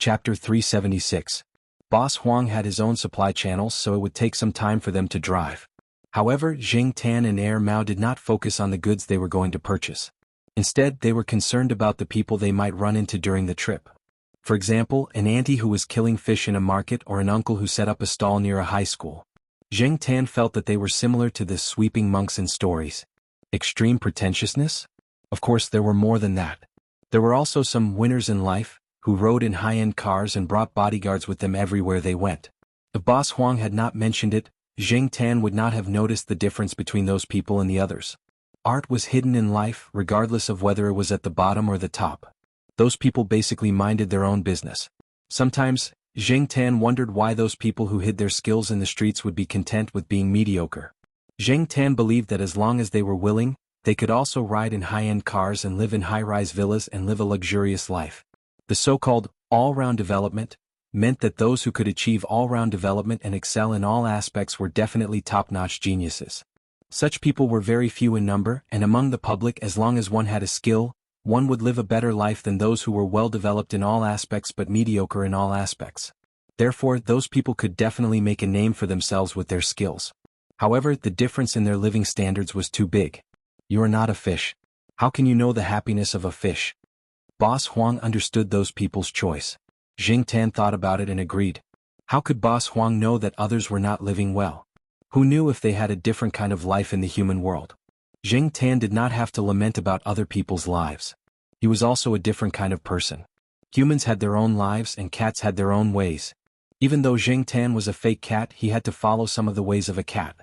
Chapter 376. Boss Huang had his own supply channels, so it would take some time for them to drive. However, Jing Tan and Air Mao did not focus on the goods they were going to purchase. Instead, they were concerned about the people they might run into during the trip. For example, an auntie who was killing fish in a market or an uncle who set up a stall near a high school. Jing Tan felt that they were similar to the sweeping monks in stories. Extreme pretentiousness? Of course, there were more than that. There were also some winners in life, who rode in high-end cars and brought bodyguards with them everywhere they went. If Boss Huang had not mentioned it, Jing Tan would not have noticed the difference between those people and the others. Art was hidden in life, regardless of whether it was at the bottom or the top. Those people basically minded their own business. Sometimes, Jing Tan wondered why those people who hid their skills in the streets would be content with being mediocre. Jing Tan believed that as long as they were willing, they could also ride in high-end cars and live in high-rise villas and live a luxurious life. The so-called all-round development meant that those who could achieve all-round development and excel in all aspects were definitely top-notch geniuses. Such people were very few in number, and among the public, as long as one had a skill, one would live a better life than those who were well-developed in all aspects but mediocre in all aspects. Therefore, those people could definitely make a name for themselves with their skills. However, the difference in their living standards was too big. You are not a fish. How can you know the happiness of a fish? Boss Huang understood those people's choice. Jing Tan thought about it and agreed. How could Boss Huang know that others were not living well? Who knew if they had a different kind of life in the human world? Jing Tan did not have to lament about other people's lives. He was also a different kind of person. Humans had their own lives and cats had their own ways. Even though Jing Tan was a fake cat, he had to follow some of the ways of a cat.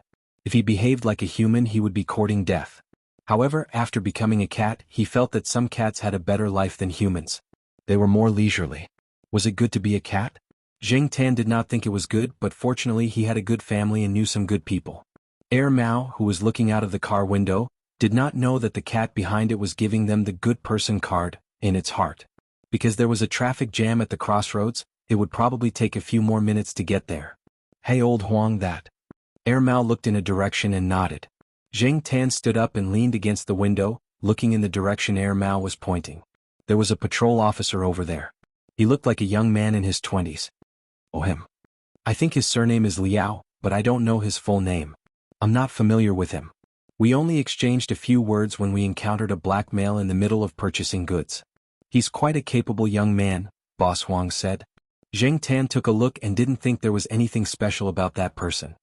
If he behaved like a human, he would be courting death. However, after becoming a cat, he felt that some cats had a better life than humans. They were more leisurely. Was it good to be a cat? Jing Tan did not think it was good, but fortunately he had a good family and knew some good people. Air Mao, who was looking out of the car window, did not know that the cat behind it was giving them the good person card, in its heart. Because there was a traffic jam at the crossroads, it would probably take a few more minutes to get there. Hey old Huang, that. Air Mao looked in a direction and nodded. Jing Tan stood up and leaned against the window, looking in the direction Air Mao was pointing. There was a patrol officer over there. He looked like a young man in his 20s. Oh, him. I think his surname is Liao, but I don't know his full name. I'm not familiar with him. We only exchanged a few words when we encountered a black male in the middle of purchasing goods. He's quite a capable young man, Boss Huang said. Jing Tan took a look and didn't think there was anything special about that person.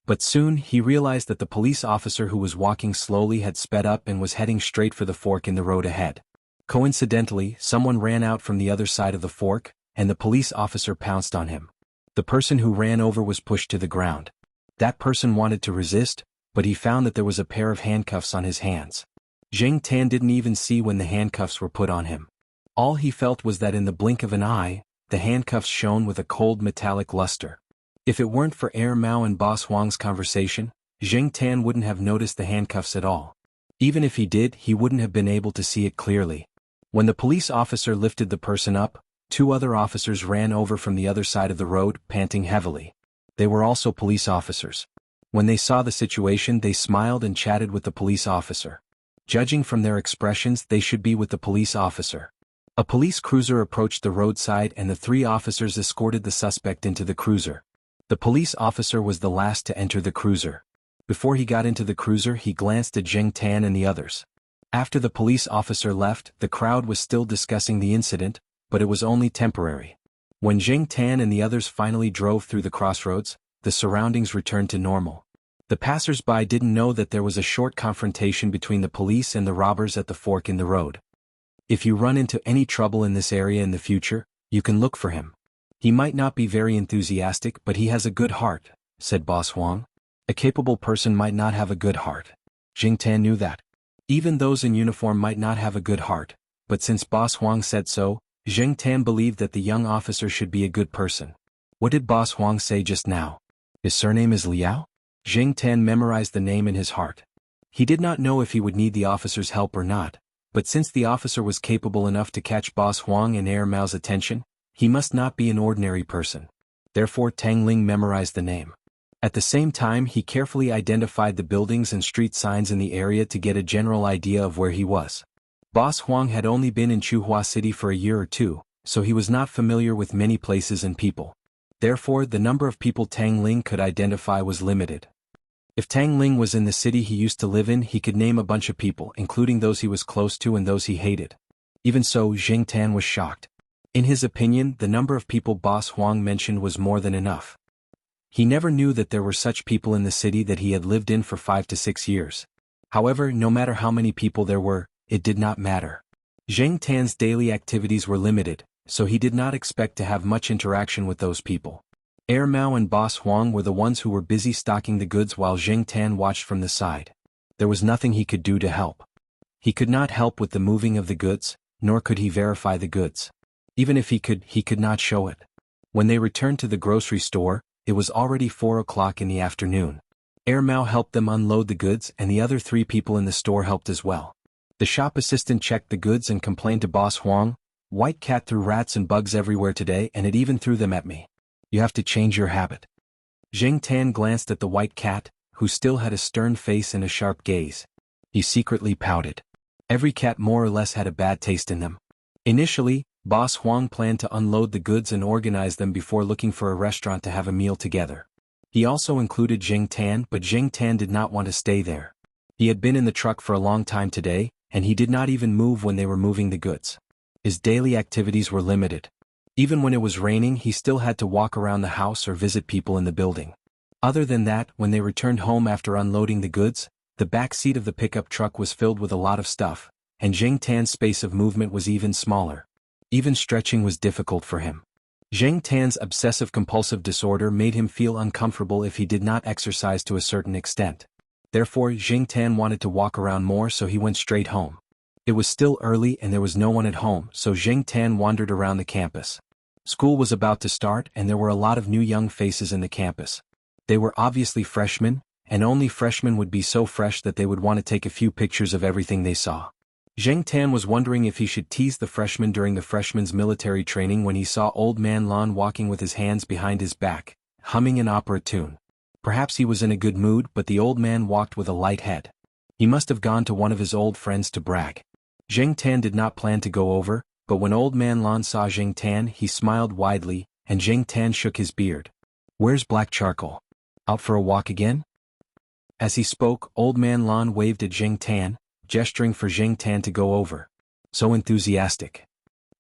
But soon he realized that the police officer who was walking slowly had sped up and was heading straight for the fork in the road ahead. Coincidentally, someone ran out from the other side of the fork, and the police officer pounced on him. The person who ran over was pushed to the ground. That person wanted to resist, but he found that there was a pair of handcuffs on his hands. Jing Tan didn't even see when the handcuffs were put on him. All he felt was that in the blink of an eye, the handcuffs shone with a cold metallic luster. If it weren't for Air Mao and Boss Huang's conversation, Jing Tan wouldn't have noticed the handcuffs at all. Even if he did, he wouldn't have been able to see it clearly. When the police officer lifted the person up, two other officers ran over from the other side of the road, panting heavily. They were also police officers. When they saw the situation, they smiled and chatted with the police officer. Judging from their expressions, they should be with the police officer. A police cruiser approached the roadside and the three officers escorted the suspect into the cruiser. The police officer was the last to enter the cruiser. Before he got into the cruiser, he glanced at Jing Tan and the others. After the police officer left, the crowd was still discussing the incident, but it was only temporary. When Jing Tan and the others finally drove through the crossroads, the surroundings returned to normal. The passers-by didn't know that there was a short confrontation between the police and the robbers at the fork in the road. If you run into any trouble in this area in the future, you can look for him. He might not be very enthusiastic, but he has a good heart, said Boss Huang. A capable person might not have a good heart. Jing Tan knew that. Even those in uniform might not have a good heart, but since Boss Huang said so, Jing Tan believed that the young officer should be a good person. What did Boss Huang say just now? His surname is Liao? Jing Tan memorized the name in his heart. He did not know if he would need the officer's help or not, but since the officer was capable enough to catch Boss Huang and Air Mao's attention, he must not be an ordinary person. Therefore Tang Ling memorized the name. At the same time, he carefully identified the buildings and street signs in the area to get a general idea of where he was. Boss Huang had only been in Chuhua City for a year or two, so he was not familiar with many places and people. Therefore, the number of people Tang Ling could identify was limited. If Tang Ling was in the city he used to live in, he could name a bunch of people, including those he was close to and those he hated. Even so, Jing Tan was shocked. In his opinion, the number of people Boss Huang mentioned was more than enough. He never knew that there were such people in the city that he had lived in for 5 to 6 years. However, no matter how many people there were, it did not matter. Jing Tan's daily activities were limited, so he did not expect to have much interaction with those people. Air Mao and Boss Huang were the ones who were busy stocking the goods while Jing Tan watched from the side. There was nothing he could do to help. He could not help with the moving of the goods, nor could he verify the goods. Even if he could not show it. When they returned to the grocery store, it was already 4 o'clock in the afternoon. Air Mao helped them unload the goods and the other 3 people in the store helped as well. The shop assistant checked the goods and complained to Boss Huang, "White cat threw rats and bugs everywhere today and it even threw them at me. You have to change your habit." Jing Tan glanced at the white cat, who still had a stern face and a sharp gaze. He secretly pouted. Every cat more or less had a bad taste in them. Initially, Boss Huang planned to unload the goods and organize them before looking for a restaurant to have a meal together. He also included Jing Tan, but Jing Tan did not want to stay there. He had been in the truck for a long time today, and he did not even move when they were moving the goods. His daily activities were limited. Even when it was raining, he still had to walk around the house or visit people in the building. Other than that, when they returned home after unloading the goods, the back seat of the pickup truck was filled with a lot of stuff, and Jing Tan's space of movement was even smaller. Even stretching was difficult for him. Jing Tan's obsessive-compulsive disorder made him feel uncomfortable if he did not exercise to a certain extent. Therefore, Jing Tan wanted to walk around more, so he went straight home. It was still early and there was no one at home, so Jing Tan wandered around the campus. School was about to start and there were a lot of new young faces in the campus. They were obviously freshmen, and only freshmen would be so fresh that they would want to take a few pictures of everything they saw. Jing Tan was wondering if he should tease the freshmen during the freshmen's military training when he saw Old Man Lon walking with his hands behind his back, humming an opera tune. Perhaps he was in a good mood, but the old man walked with a light head. He must have gone to one of his old friends to brag. Jing Tan did not plan to go over, but when Old Man Lon saw Jing Tan he smiled widely, and Jing Tan shook his beard. "Where's Black Charcoal? Out for a walk again?" As he spoke, Old Man Lon waved at Jing Tan, gesturing for Jing Tan to go over. So enthusiastic.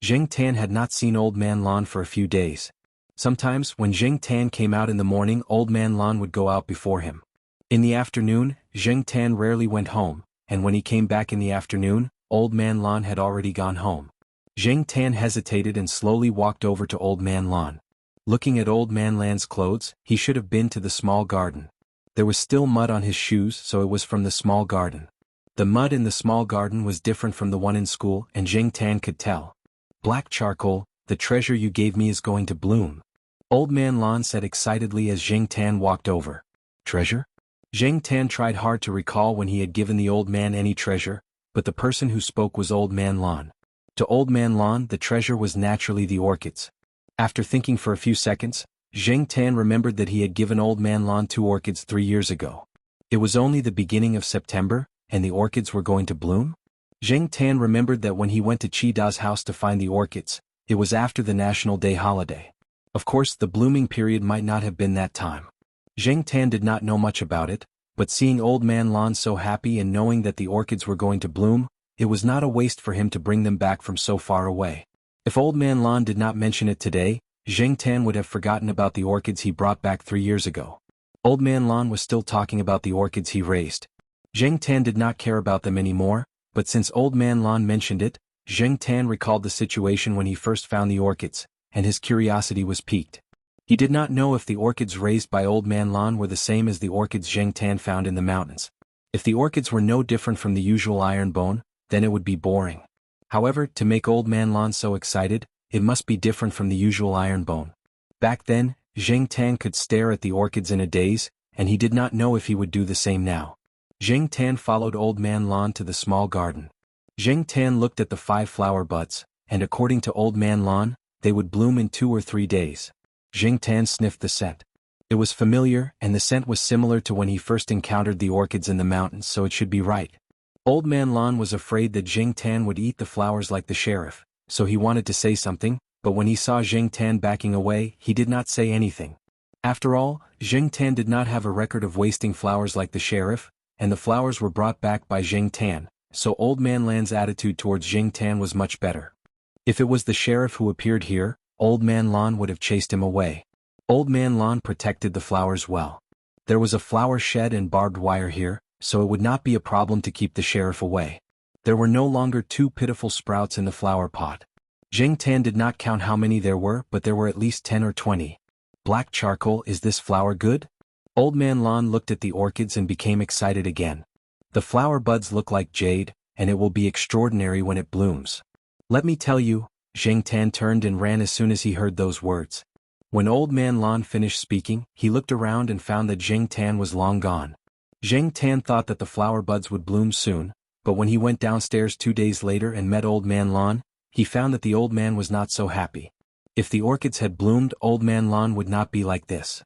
Jing Tan had not seen Old Man Lon for a few days. Sometimes, when Jing Tan came out in the morning, Old Man Lon would go out before him. In the afternoon, Jing Tan rarely went home, and when he came back in the afternoon, Old Man Lon had already gone home. Jing Tan hesitated and slowly walked over to Old Man Lon. Looking at Old Man Lon's clothes, he should have been to the small garden. There was still mud on his shoes, so it was from the small garden. The mud in the small garden was different from the one in school, and Jing Tan could tell. "Black Charcoal, the treasure you gave me is going to bloom," Old Man Lon said excitedly as Jing Tan walked over. "Treasure?" Jing Tan tried hard to recall when he had given the old man any treasure, but the person who spoke was Old Man Lon. To Old Man Lon, the treasure was naturally the orchids. After thinking for a few seconds, Jing Tan remembered that he had given Old Man Lon 2 orchids 3 years ago. It was only the beginning of September, and the orchids were going to bloom? Jing Tan remembered that when he went to Chi Da's house to find the orchids, it was after the National Day holiday. Of course, the blooming period might not have been that time. Jing Tan did not know much about it, but seeing Old Man Lon so happy and knowing that the orchids were going to bloom, it was not a waste for him to bring them back from so far away. If Old Man Lon did not mention it today, Jing Tan would have forgotten about the orchids he brought back 3 years ago. Old Man Lon was still talking about the orchids he raised. Jing Tan did not care about them anymore, but since Old Man Lon mentioned it, Jing Tan recalled the situation when he first found the orchids, and his curiosity was piqued. He did not know if the orchids raised by Old Man Lon were the same as the orchids Jing Tan found in the mountains. If the orchids were no different from the usual iron bone, then it would be boring. However, to make Old Man Lon so excited, it must be different from the usual iron bone. Back then, Jing Tan could stare at the orchids in a daze, and he did not know if he would do the same now. Jing Tan followed Old Man Lon to the small garden. Jing Tan looked at the 5 flower buds, and according to Old Man Lon, they would bloom in 2 or 3 days. Jing Tan sniffed the scent. It was familiar, and the scent was similar to when he first encountered the orchids in the mountains, so it should be right. Old Man Lon was afraid that Jing Tan would eat the flowers like the sheriff, so he wanted to say something, but when he saw Jing Tan backing away, he did not say anything. After all, Jing Tan did not have a record of wasting flowers like the sheriff, and the flowers were brought back by Jing Tan, so Old Man Lan's attitude towards Jing Tan was much better. If it was the sheriff who appeared here, Old Man Lan would have chased him away. Old Man Lan protected the flowers well. There was a flower shed and barbed wire here, so it would not be a problem to keep the sheriff away. There were no longer 2 pitiful sprouts in the flower pot. Jing Tan did not count how many there were, but there were at least 10 or 20. Black charcoal, is this flower good? Old Man Lan looked at the orchids and became excited again. The flower buds look like jade, and it will be extraordinary when it blooms. Let me tell you, Jing Tan turned and ran as soon as he heard those words. When Old Man Lan finished speaking, he looked around and found that Jing Tan was long gone. Jing Tan thought that the flower buds would bloom soon, but when he went downstairs 2 days later and met Old Man Lan, he found that the old man was not so happy. If the orchids had bloomed, Old Man Lan would not be like this.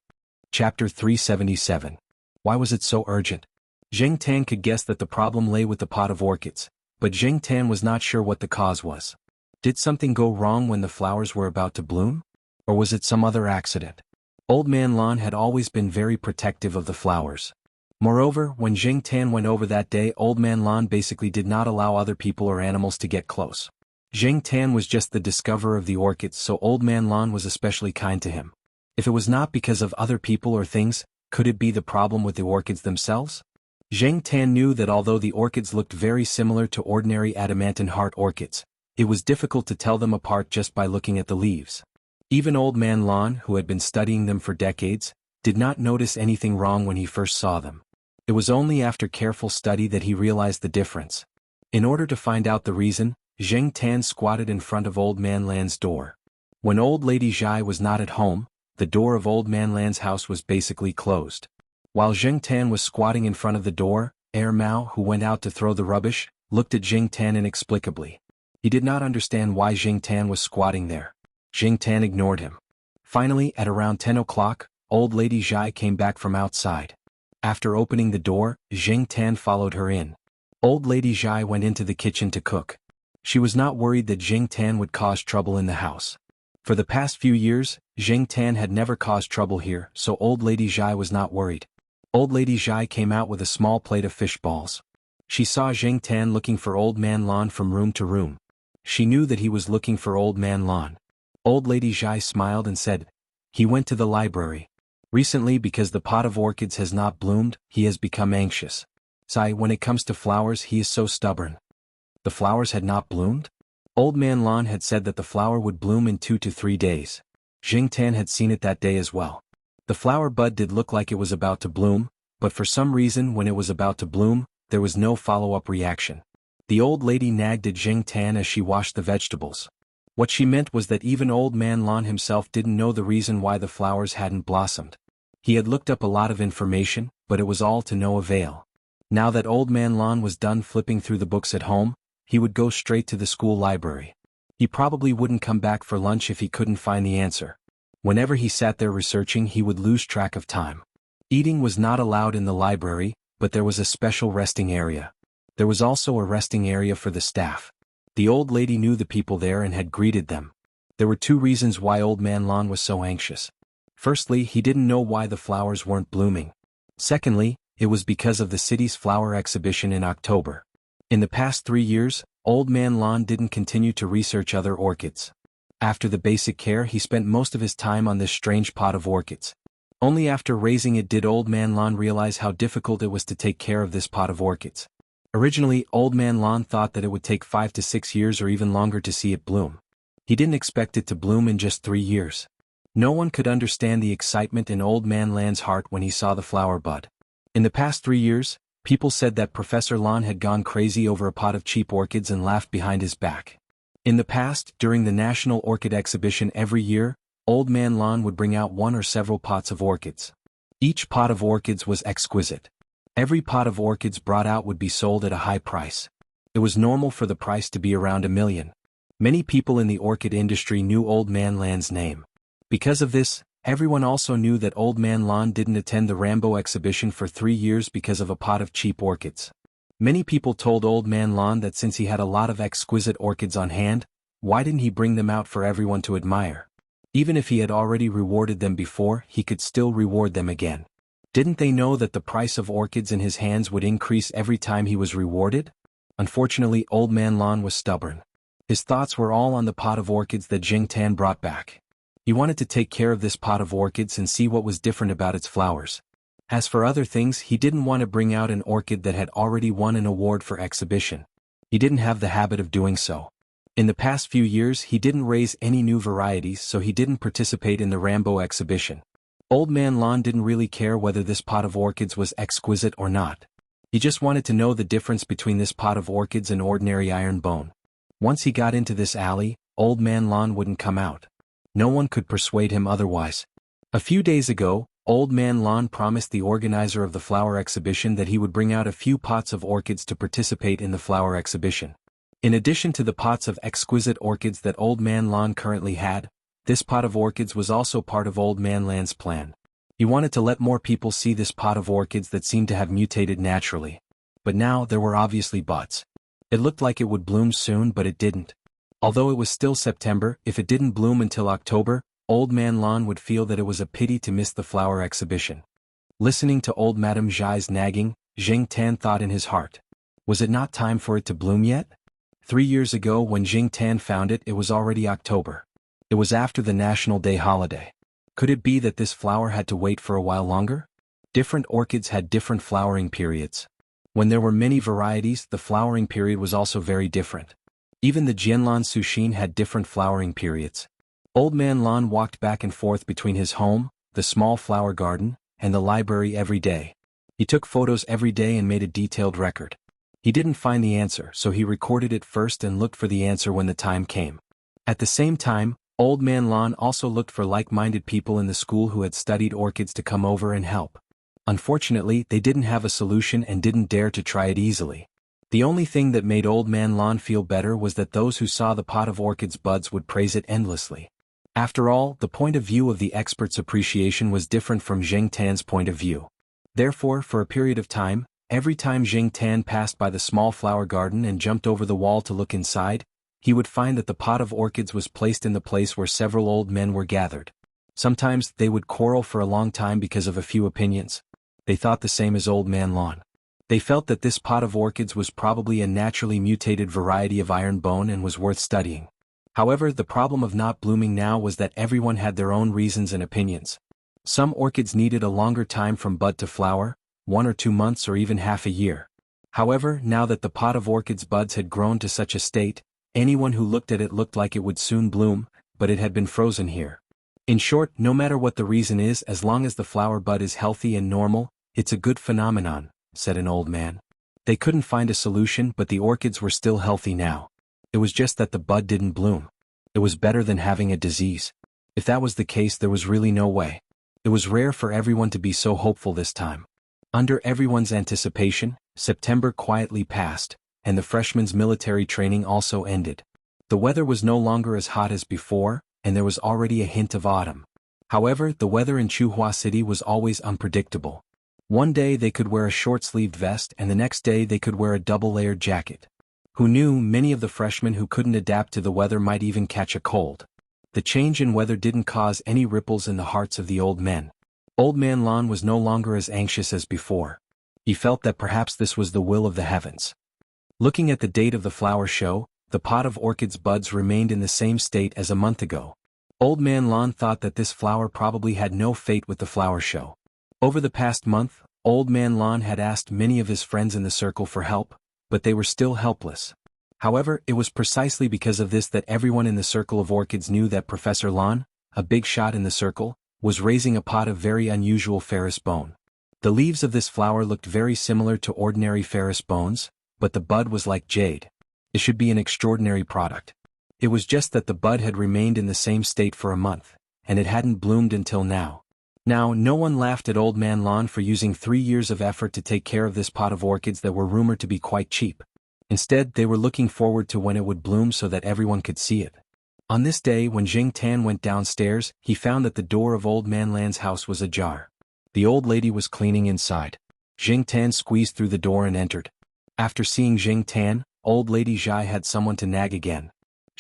Chapter 377. Why was it so urgent? Jing Tan could guess that the problem lay with the pot of orchids, but Jing Tan was not sure what the cause was. Did something go wrong when the flowers were about to bloom? Or was it some other accident? Old Man Lan had always been very protective of the flowers. Moreover, when Jing Tan went over that day, Old Man Lan basically did not allow other people or animals to get close. Jing Tan was just the discoverer of the orchids, so Old Man Lan was especially kind to him. If it was not because of other people or things, could it be the problem with the orchids themselves? Jing Tan knew that although the orchids looked very similar to ordinary adamantine heart orchids, it was difficult to tell them apart just by looking at the leaves. Even Old Man Lan, who had been studying them for decades, did not notice anything wrong when he first saw them. It was only after careful study that he realized the difference. In order to find out the reason, Jing Tan squatted in front of Old Man Lan's door. When Old Lady Zhai was not at home, the door of Old Man Lan's house was basically closed. While Jing Tan was squatting in front of the door, Mao, who went out to throw the rubbish, looked at Jing Tan inexplicably. He did not understand why Jing Tan was squatting there. Jing Tan ignored him. Finally, at around 10 o'clock, Old Lady Zhai came back from outside. After opening the door, Jing Tan followed her in. Old Lady Zhai went into the kitchen to cook. She was not worried that Jing Tan would cause trouble in the house. For the past few years, Jing Tan had never caused trouble here, so Old Lady Zhai was not worried. Old Lady Zhai came out with a small plate of fish balls. She saw Jing Tan looking for Old Man Lan from room to room. She knew that he was looking for Old Man Lan. Old Lady Zhai smiled and said, "He went to the library. Recently, because the pot of orchids has not bloomed, he has become anxious. Sai, when it comes to flowers, he is so stubborn." The flowers had not bloomed? Old Man Lan had said that the flower would bloom in 2 to 3 days. Jing Tan had seen it that day as well. The flower bud did look like it was about to bloom, but for some reason when it was about to bloom, there was no follow-up reaction. The old lady nagged at Jing Tan as she washed the vegetables. What she meant was that even Old Man Lan himself didn't know the reason why the flowers hadn't blossomed. He had looked up a lot of information, but it was all to no avail. Now that Old Man Lan was done flipping through the books at home, he would go straight to the school library. He probably wouldn't come back for lunch if he couldn't find the answer. Whenever he sat there researching, he would lose track of time. Eating was not allowed in the library, but there was a special resting area. There was also a resting area for the staff. The old lady knew the people there and had greeted them. There were 2 reasons why Old Man Lan was so anxious. Firstly, he didn't know why the flowers weren't blooming. Secondly, it was because of the city's flower exhibition in October. In the past 3 years, Old Man Lan didn't continue to research other orchids. After the basic care, he spent most of his time on this strange pot of orchids. Only after raising it did Old Man Lan realize how difficult it was to take care of this pot of orchids. Originally, Old Man Lan thought that it would take 5 to 6 years or even longer to see it bloom. He didn't expect it to bloom in just 3 years. No one could understand the excitement in Old Man Lan's heart when he saw the flower bud. In the past 3 years, people said that Professor Lan had gone crazy over a pot of cheap orchids and laughed behind his back. In the past, during the National Orchid Exhibition every year, Old Man Lan would bring out 1 or several pots of orchids. Each pot of orchids was exquisite. Every pot of orchids brought out would be sold at a high price. It was normal for the price to be around $1 million. Many people in the orchid industry knew Old Man Lan's name. Because of this, everyone also knew that Old Man Lan didn't attend the Rambo exhibition for 3 years because of a pot of cheap orchids. Many people told Old Man Lan that since he had a lot of exquisite orchids on hand, Why didn't he bring them out for everyone to admire? Even if he had already rewarded them before, he could still reward them again. Didn't they know that the price of orchids in his hands would increase every time he was rewarded? Unfortunately, Old Man Lon was stubborn. His thoughts were all on the pot of orchids that Jing Tan brought back. He wanted to take care of this pot of orchids and see what was different about its flowers. As for other things, he didn't want to bring out an orchid that had already won an award for exhibition. He didn't have the habit of doing so. In the past few years, he didn't raise any new varieties, so he didn't participate in the Rambo exhibition. Old Man Lon didn't really care whether this pot of orchids was exquisite or not. He just wanted to know the difference between this pot of orchids and ordinary iron bone. Once he got into this alley, Old Man Lon wouldn't come out. No one could persuade him otherwise. A few days ago, Old Man Lon promised the organizer of the flower exhibition that he would bring out a few pots of orchids to participate in the flower exhibition. In addition to the pots of exquisite orchids that Old Man Lon currently had, this pot of orchids was also part of Old Man Lon's plan. He wanted to let more people see this pot of orchids that seemed to have mutated naturally. But now there were obviously buts. It looked like it would bloom soon, but it didn't. Although it was still September, if it didn't bloom until October, Old Man Lon would feel that it was a pity to miss the flower exhibition. Listening to old Madame Zhai's nagging, Jing Tan thought in his heart. Was it not time for it to bloom yet? 3 years ago when Jing Tan found it, it was already October. It was after the National Day holiday. Could it be that this flower had to wait for a while longer? Different orchids had different flowering periods. When there were many varieties, the flowering period was also very different. Even the Jianlan Sushin had different flowering periods. Old Man Lon walked back and forth between his home, the small flower garden, and the library every day. He took photos every day and made a detailed record. He didn't find the answer, so he recorded it first and looked for the answer when the time came. At the same time, Old Man Lon also looked for like-minded people in the school who had studied orchids to come over and help. Unfortunately, they didn't have a solution and didn't dare to try it easily. The only thing that made Old Man Lon feel better was that those who saw the pot of orchids buds would praise it endlessly. After all, the point of view of the expert's appreciation was different from Jing Tan's point of view. Therefore, for a period of time, every time Jing Tan passed by the small flower garden and jumped over the wall to look inside, he would find that the pot of orchids was placed in the place where several old men were gathered. Sometimes they would quarrel for a long time because of a few opinions. They thought the same as Old Man Lon. They felt that this pot of orchids was probably a naturally mutated variety of iron bone and was worth studying. However, the problem of not blooming now was that everyone had their own reasons and opinions. Some orchids needed a longer time from bud to flower, 1 or 2 months or even half a year. However, now that the pot of orchids buds had grown to such a state, anyone who looked at it looked like it would soon bloom, but it had been frozen here. In short, no matter what the reason is, as long as the flower bud is healthy and normal, it's a good phenomenon, said an old man. They couldn't find a solution, but the orchids were still healthy now. It was just that the bud didn't bloom. It was better than having a disease. If that was the case, there was really no way. It was rare for everyone to be so hopeful this time. Under everyone's anticipation, September quietly passed, and the freshmen's military training also ended. The weather was no longer as hot as before, and there was already a hint of autumn. However, the weather in Chuhua City was always unpredictable. One day they could wear a short-sleeved vest and the next day they could wear a double-layered jacket. Who knew, many of the freshmen who couldn't adapt to the weather might even catch a cold. The change in weather didn't cause any ripples in the hearts of the old men. Old Man Lon was no longer as anxious as before. He felt that perhaps this was the will of the heavens. Looking at the date of the flower show, the pot of orchids buds remained in the same state as a month ago. Old Man Lon thought that this flower probably had no fate with the flower show. Over the past month, Old Man Lon had asked many of his friends in the circle for help, but they were still helpless. However, it was precisely because of this that everyone in the circle of orchids knew that Professor Lon, a big shot in the circle, was raising a pot of very unusual ferrous bone. The leaves of this flower looked very similar to ordinary ferrous bones, but the bud was like jade. It should be an extraordinary product. It was just that the bud had remained in the same state for a month, and it hadn't bloomed until now. Now, no one laughed at Old Man Lon for using 3 years of effort to take care of this pot of orchids that were rumored to be quite cheap. Instead, they were looking forward to when it would bloom so that everyone could see it. On this day, when Jing Tan went downstairs, he found that the door of Old Man Lan's house was ajar. The old lady was cleaning inside. Jing Tan squeezed through the door and entered. After seeing Jing Tan, Old Lady Zhai had someone to nag again.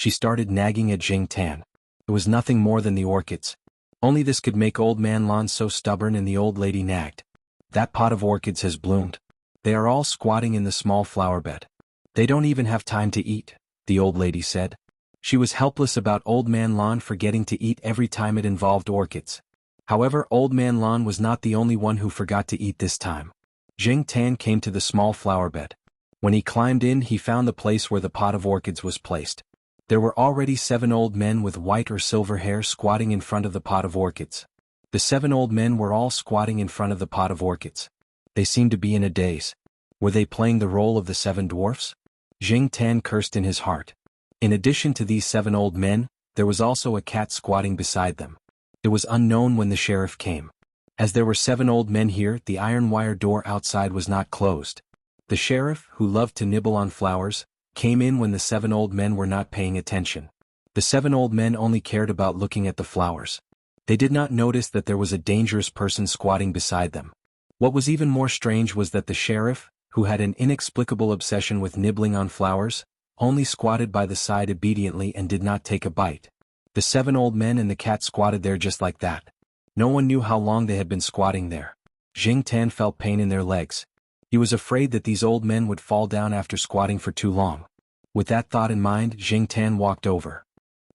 She started nagging at Jing Tan. It was nothing more than the orchids. Only this could make Old Man Lan so stubborn, and the old lady nagged. That pot of orchids has bloomed. They are all squatting in the small flower bed. They don't even have time to eat, the old lady said. She was helpless about Old Man Lan forgetting to eat every time it involved orchids. However, Old Man Lan was not the only one who forgot to eat this time. Jing Tan came to the small flower bed. When he climbed in, he found the place where the pot of orchids was placed. There were already 7 old men with white or silver hair squatting in front of the pot of orchids. The 7 old men were all squatting in front of the pot of orchids. They seemed to be in a daze. Were they playing the role of the 7 dwarfs? Jing Tan cursed in his heart. In addition to these 7 old men, there was also a cat squatting beside them. It was unknown when the sheriff came. As there were 7 old men here, the iron wire door outside was not closed. The sheriff, who loved to nibble on flowers, came in when the 7 old men were not paying attention. The 7 old men only cared about looking at the flowers. They did not notice that there was a dangerous person squatting beside them. What was even more strange was that the sheriff, who had an inexplicable obsession with nibbling on flowers, only squatted by the side obediently and did not take a bite. The 7 old men and the cat squatted there just like that. No one knew how long they had been squatting there. Jing Tan felt pain in their legs. He was afraid that these old men would fall down after squatting for too long. With that thought in mind, Jing Tan walked over.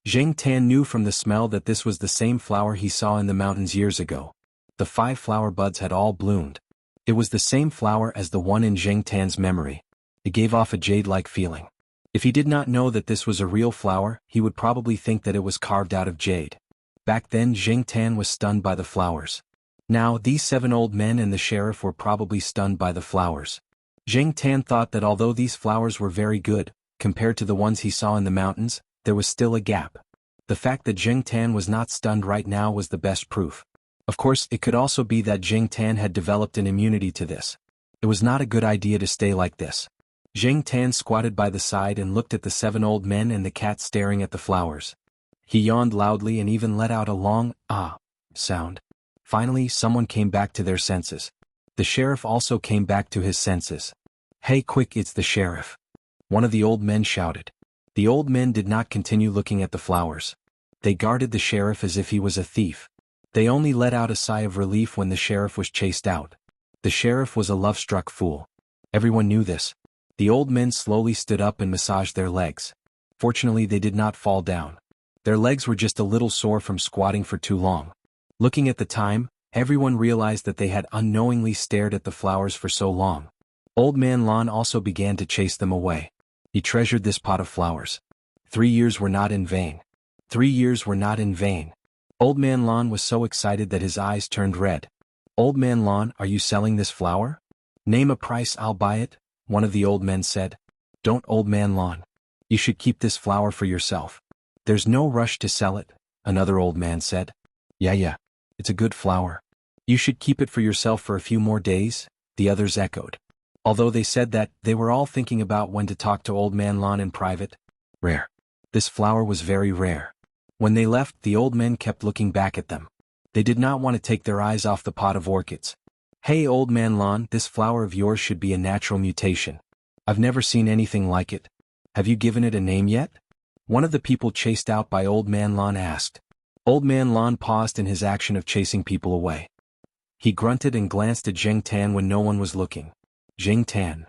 Jing Tan knew from the smell that this was the same flower he saw in the mountains years ago. The 5 flower buds had all bloomed. It was the same flower as the one in Jing Tan's memory. It gave off a jade-like feeling. If he did not know that this was a real flower, he would probably think that it was carved out of jade. Back then, Jing Tan was stunned by the flowers. Now, these 7 old men and the sheriff were probably stunned by the flowers. Jing Tan thought that although these flowers were very good, compared to the ones he saw in the mountains, there was still a gap. The fact that Jing Tan was not stunned right now was the best proof. Of course, it could also be that Jing Tan had developed an immunity to this. It was not a good idea to stay like this. Jing Tan squatted by the side and looked at the 7 old men and the cat staring at the flowers. He yawned loudly and even let out a long, ah, sound. Finally, someone came back to their senses. The sheriff also came back to his senses. "Hey, quick, it's the sheriff!" One of the old men shouted. The old men did not continue looking at the flowers. They guarded the sheriff as if he was a thief. They only let out a sigh of relief when the sheriff was chased out. The sheriff was a love-struck fool. Everyone knew this. The old men slowly stood up and massaged their legs. Fortunately, they did not fall down. Their legs were just a little sore from squatting for too long. Looking at the time, everyone realized that they had unknowingly stared at the flowers for so long. Old Man Lan also began to chase them away. He treasured this pot of flowers. 3 years were not in vain. 3 years were not in vain. Old Man Lan was so excited that his eyes turned red. "Old Man Lan, are you selling this flower?" "Name a price, I'll buy it," one of the old men said. "Don't, Old Man Lan. You should keep this flower for yourself." "There's no rush to sell it," another old man said. Yeah. It's a good flower. You should keep it for yourself for a few more days," the others echoed. Although they said that, they were all thinking about when to talk to Old Man Lan in private. Rare. This flower was very rare. When they left, the old men kept looking back at them. They did not want to take their eyes off the pot of orchids. "Hey, Old Man Lan, this flower of yours should be a natural mutation. I've never seen anything like it. Have you given it a name yet?" One of the people chased out by Old Man Lan asked. Old Man Lan paused in his action of chasing people away. He grunted and glanced at Jing Tan when no one was looking. Jing Tan.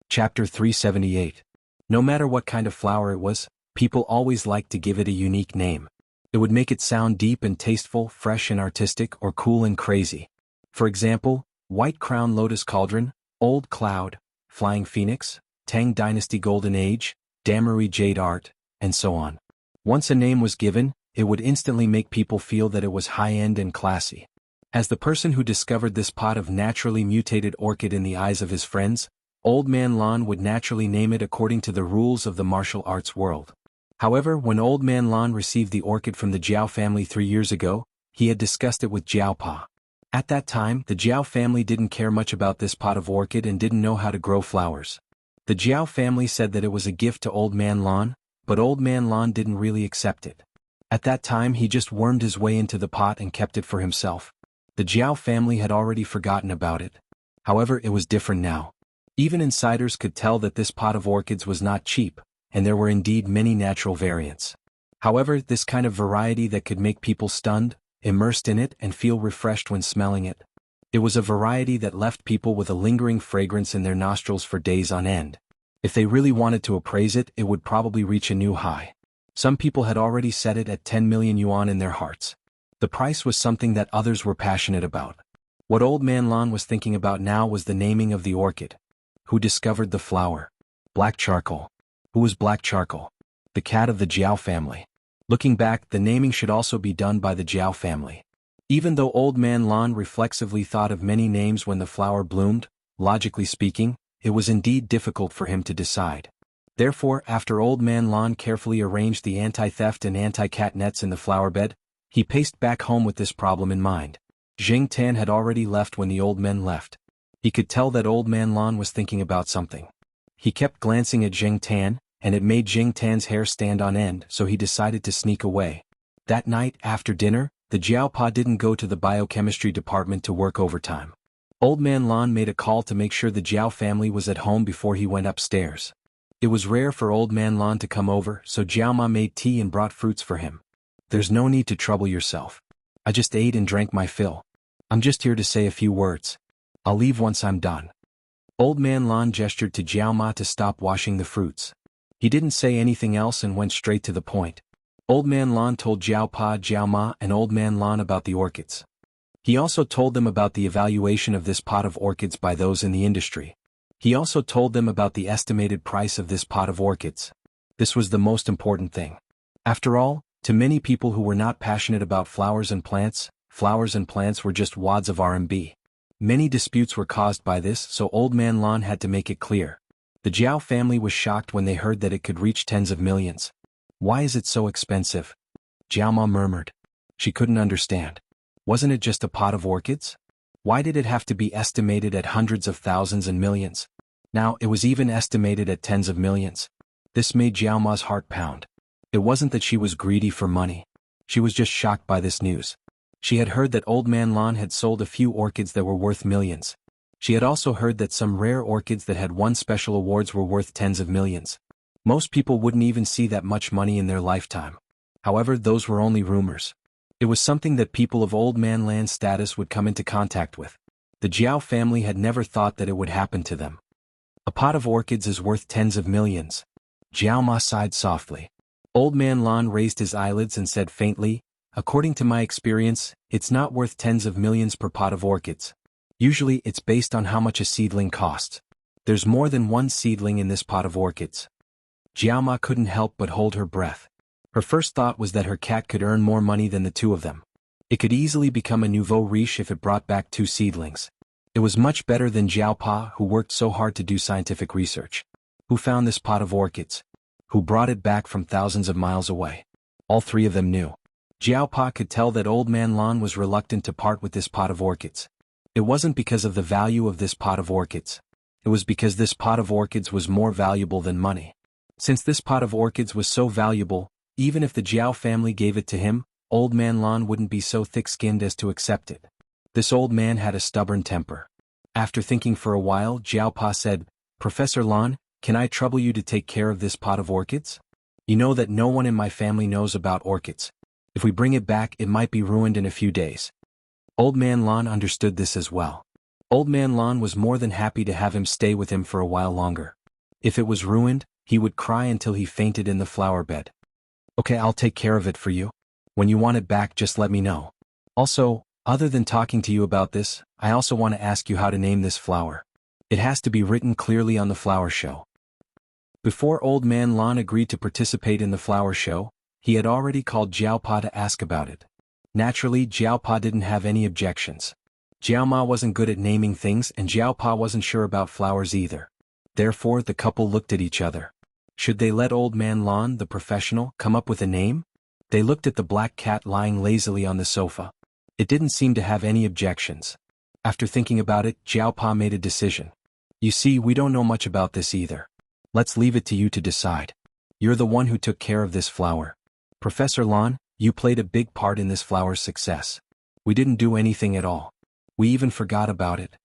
Chapter 378. No matter what kind of flower it was, people always liked to give it a unique name. It would make it sound deep and tasteful, fresh and artistic, or cool and crazy. For example, White Crown Lotus Cauldron, Old Cloud, Flying Phoenix, Tang Dynasty Golden Age, Damery Jade Art, and so on. Once a name was given, it would instantly make people feel that it was high-end and classy. As the person who discovered this pot of naturally mutated orchid in the eyes of his friends, Old Man Lan would naturally name it according to the rules of the martial arts world. However, when Old Man Lan received the orchid from the Jiao family 3 years ago, he had discussed it with Jiao Pa. At that time, the Jiao family didn't care much about this pot of orchid and didn't know how to grow flowers. The Jiao family said that it was a gift to Old Man Lan, but Old Man Lan didn't really accept it. At that time, he just wormed his way into the pot and kept it for himself. The Jiao family had already forgotten about it. However, it was different now. Even insiders could tell that this pot of orchids was not cheap, and there were indeed many natural variants. However, this kind of variety that could make people stunned, immersed in it and feel refreshed when smelling it. It was a variety that left people with a lingering fragrance in their nostrils for days on end. If they really wanted to appraise it, it would probably reach a new high. Some people had already set it at 10 million yuan in their hearts. The price was something that others were passionate about. What Old Man Lan was thinking about now was the naming of the orchid. Who discovered the flower? Black charcoal. Who was Black charcoal? The cat of the Jiao family. Looking back, the naming should also be done by the Jiao family. Even though Old Man Lan reflexively thought of many names when the flower bloomed, logically speaking, it was indeed difficult for him to decide. Therefore, after Old Man Lan carefully arranged the anti-theft and anti-cat nets in the flower bed, he paced back home with this problem in mind. Jing Tan had already left when the old men left. He could tell that Old Man Lan was thinking about something. He kept glancing at Jing Tan, and it made Jing Tan's hair stand on end, so he decided to sneak away. That night, after dinner, the Jiaopa didn't go to the biochemistry department to work overtime. Old Man Lan made a call to make sure the Jiao family was at home before he went upstairs. It was rare for Old Man Lan to come over, so Jiaoma made tea and brought fruits for him. There's no need to trouble yourself. I just ate and drank my fill. I'm just here to say a few words. I'll leave once I'm done. Old Man Lan gestured to Jiaoma to stop washing the fruits. He didn't say anything else and went straight to the point. Old Man Lan told Jiaopa, Jiaoma, and Old Man Lan about the orchids. He also told them about the evaluation of this pot of orchids by those in the industry. He also told them about the estimated price of this pot of orchids. This was the most important thing. After all, to many people who were not passionate about flowers and plants were just wads of RMB. Many disputes were caused by this, so Old Man Lan had to make it clear. The Jiao family was shocked when they heard that it could reach tens of millions. Why is it so expensive? Jiaoma murmured. She couldn't understand. Wasn't it just a pot of orchids? Why did it have to be estimated at hundreds of thousands and millions? Now, it was even estimated at tens of millions. This made Jiaoma's heart pound. It wasn't that she was greedy for money. She was just shocked by this news. She had heard that Old Man Lan had sold a few orchids that were worth millions. She had also heard that some rare orchids that had won special awards were worth tens of millions. Most people wouldn't even see that much money in their lifetime. However, those were only rumors. It was something that people of Old Man Lan's status would come into contact with. The Jiao family had never thought that it would happen to them. A pot of orchids is worth tens of millions. Jiaoma sighed softly. Old Man Lan raised his eyelids and said faintly, according to my experience, it's not worth tens of millions per pot of orchids. Usually it's based on how much a seedling costs. There's more than one seedling in this pot of orchids. Jiaoma couldn't help but hold her breath. Her first thought was that her cat could earn more money than the two of them. It could easily become a nouveau riche if it brought back two seedlings. It was much better than Jiaopa, who worked so hard to do scientific research. Who found this pot of orchids? Who brought it back from thousands of miles away? All three of them knew. Jiaopa could tell that Old Man Lan was reluctant to part with this pot of orchids. It wasn't because of the value of this pot of orchids. It was because this pot of orchids was more valuable than money. Since this pot of orchids was so valuable, even if the Jiao family gave it to him, Old Man Lan wouldn't be so thick-skinned as to accept it. This old man had a stubborn temper. After thinking for a while, Jiaopa said, Professor Lan, can I trouble you to take care of this pot of orchids? You know that no one in my family knows about orchids. If we bring it back, it might be ruined in a few days. Old Man Lan understood this as well. Old Man Lan was more than happy to have him stay with him for a while longer. If it was ruined, he would cry until he fainted in the flower bed. Okay, I'll take care of it for you. When you want it back, just let me know. Also, other than talking to you about this, I also want to ask you how to name this flower. It has to be written clearly on the flower show. Before Old Man Lan agreed to participate in the flower show, he had already called Jiaopa to ask about it. Naturally, Jiaopa didn't have any objections. Jiaoma wasn't good at naming things and Jiaopa wasn't sure about flowers either. Therefore, the couple looked at each other. Should they let Old Man Lan, the professional, come up with a name? They looked at the black cat lying lazily on the sofa. It didn't seem to have any objections. After thinking about it, Jiaopa made a decision. You see, we don't know much about this either. Let's leave it to you to decide. You're the one who took care of this flower. Professor Lan, you played a big part in this flower's success. We didn't do anything at all. We even forgot about it.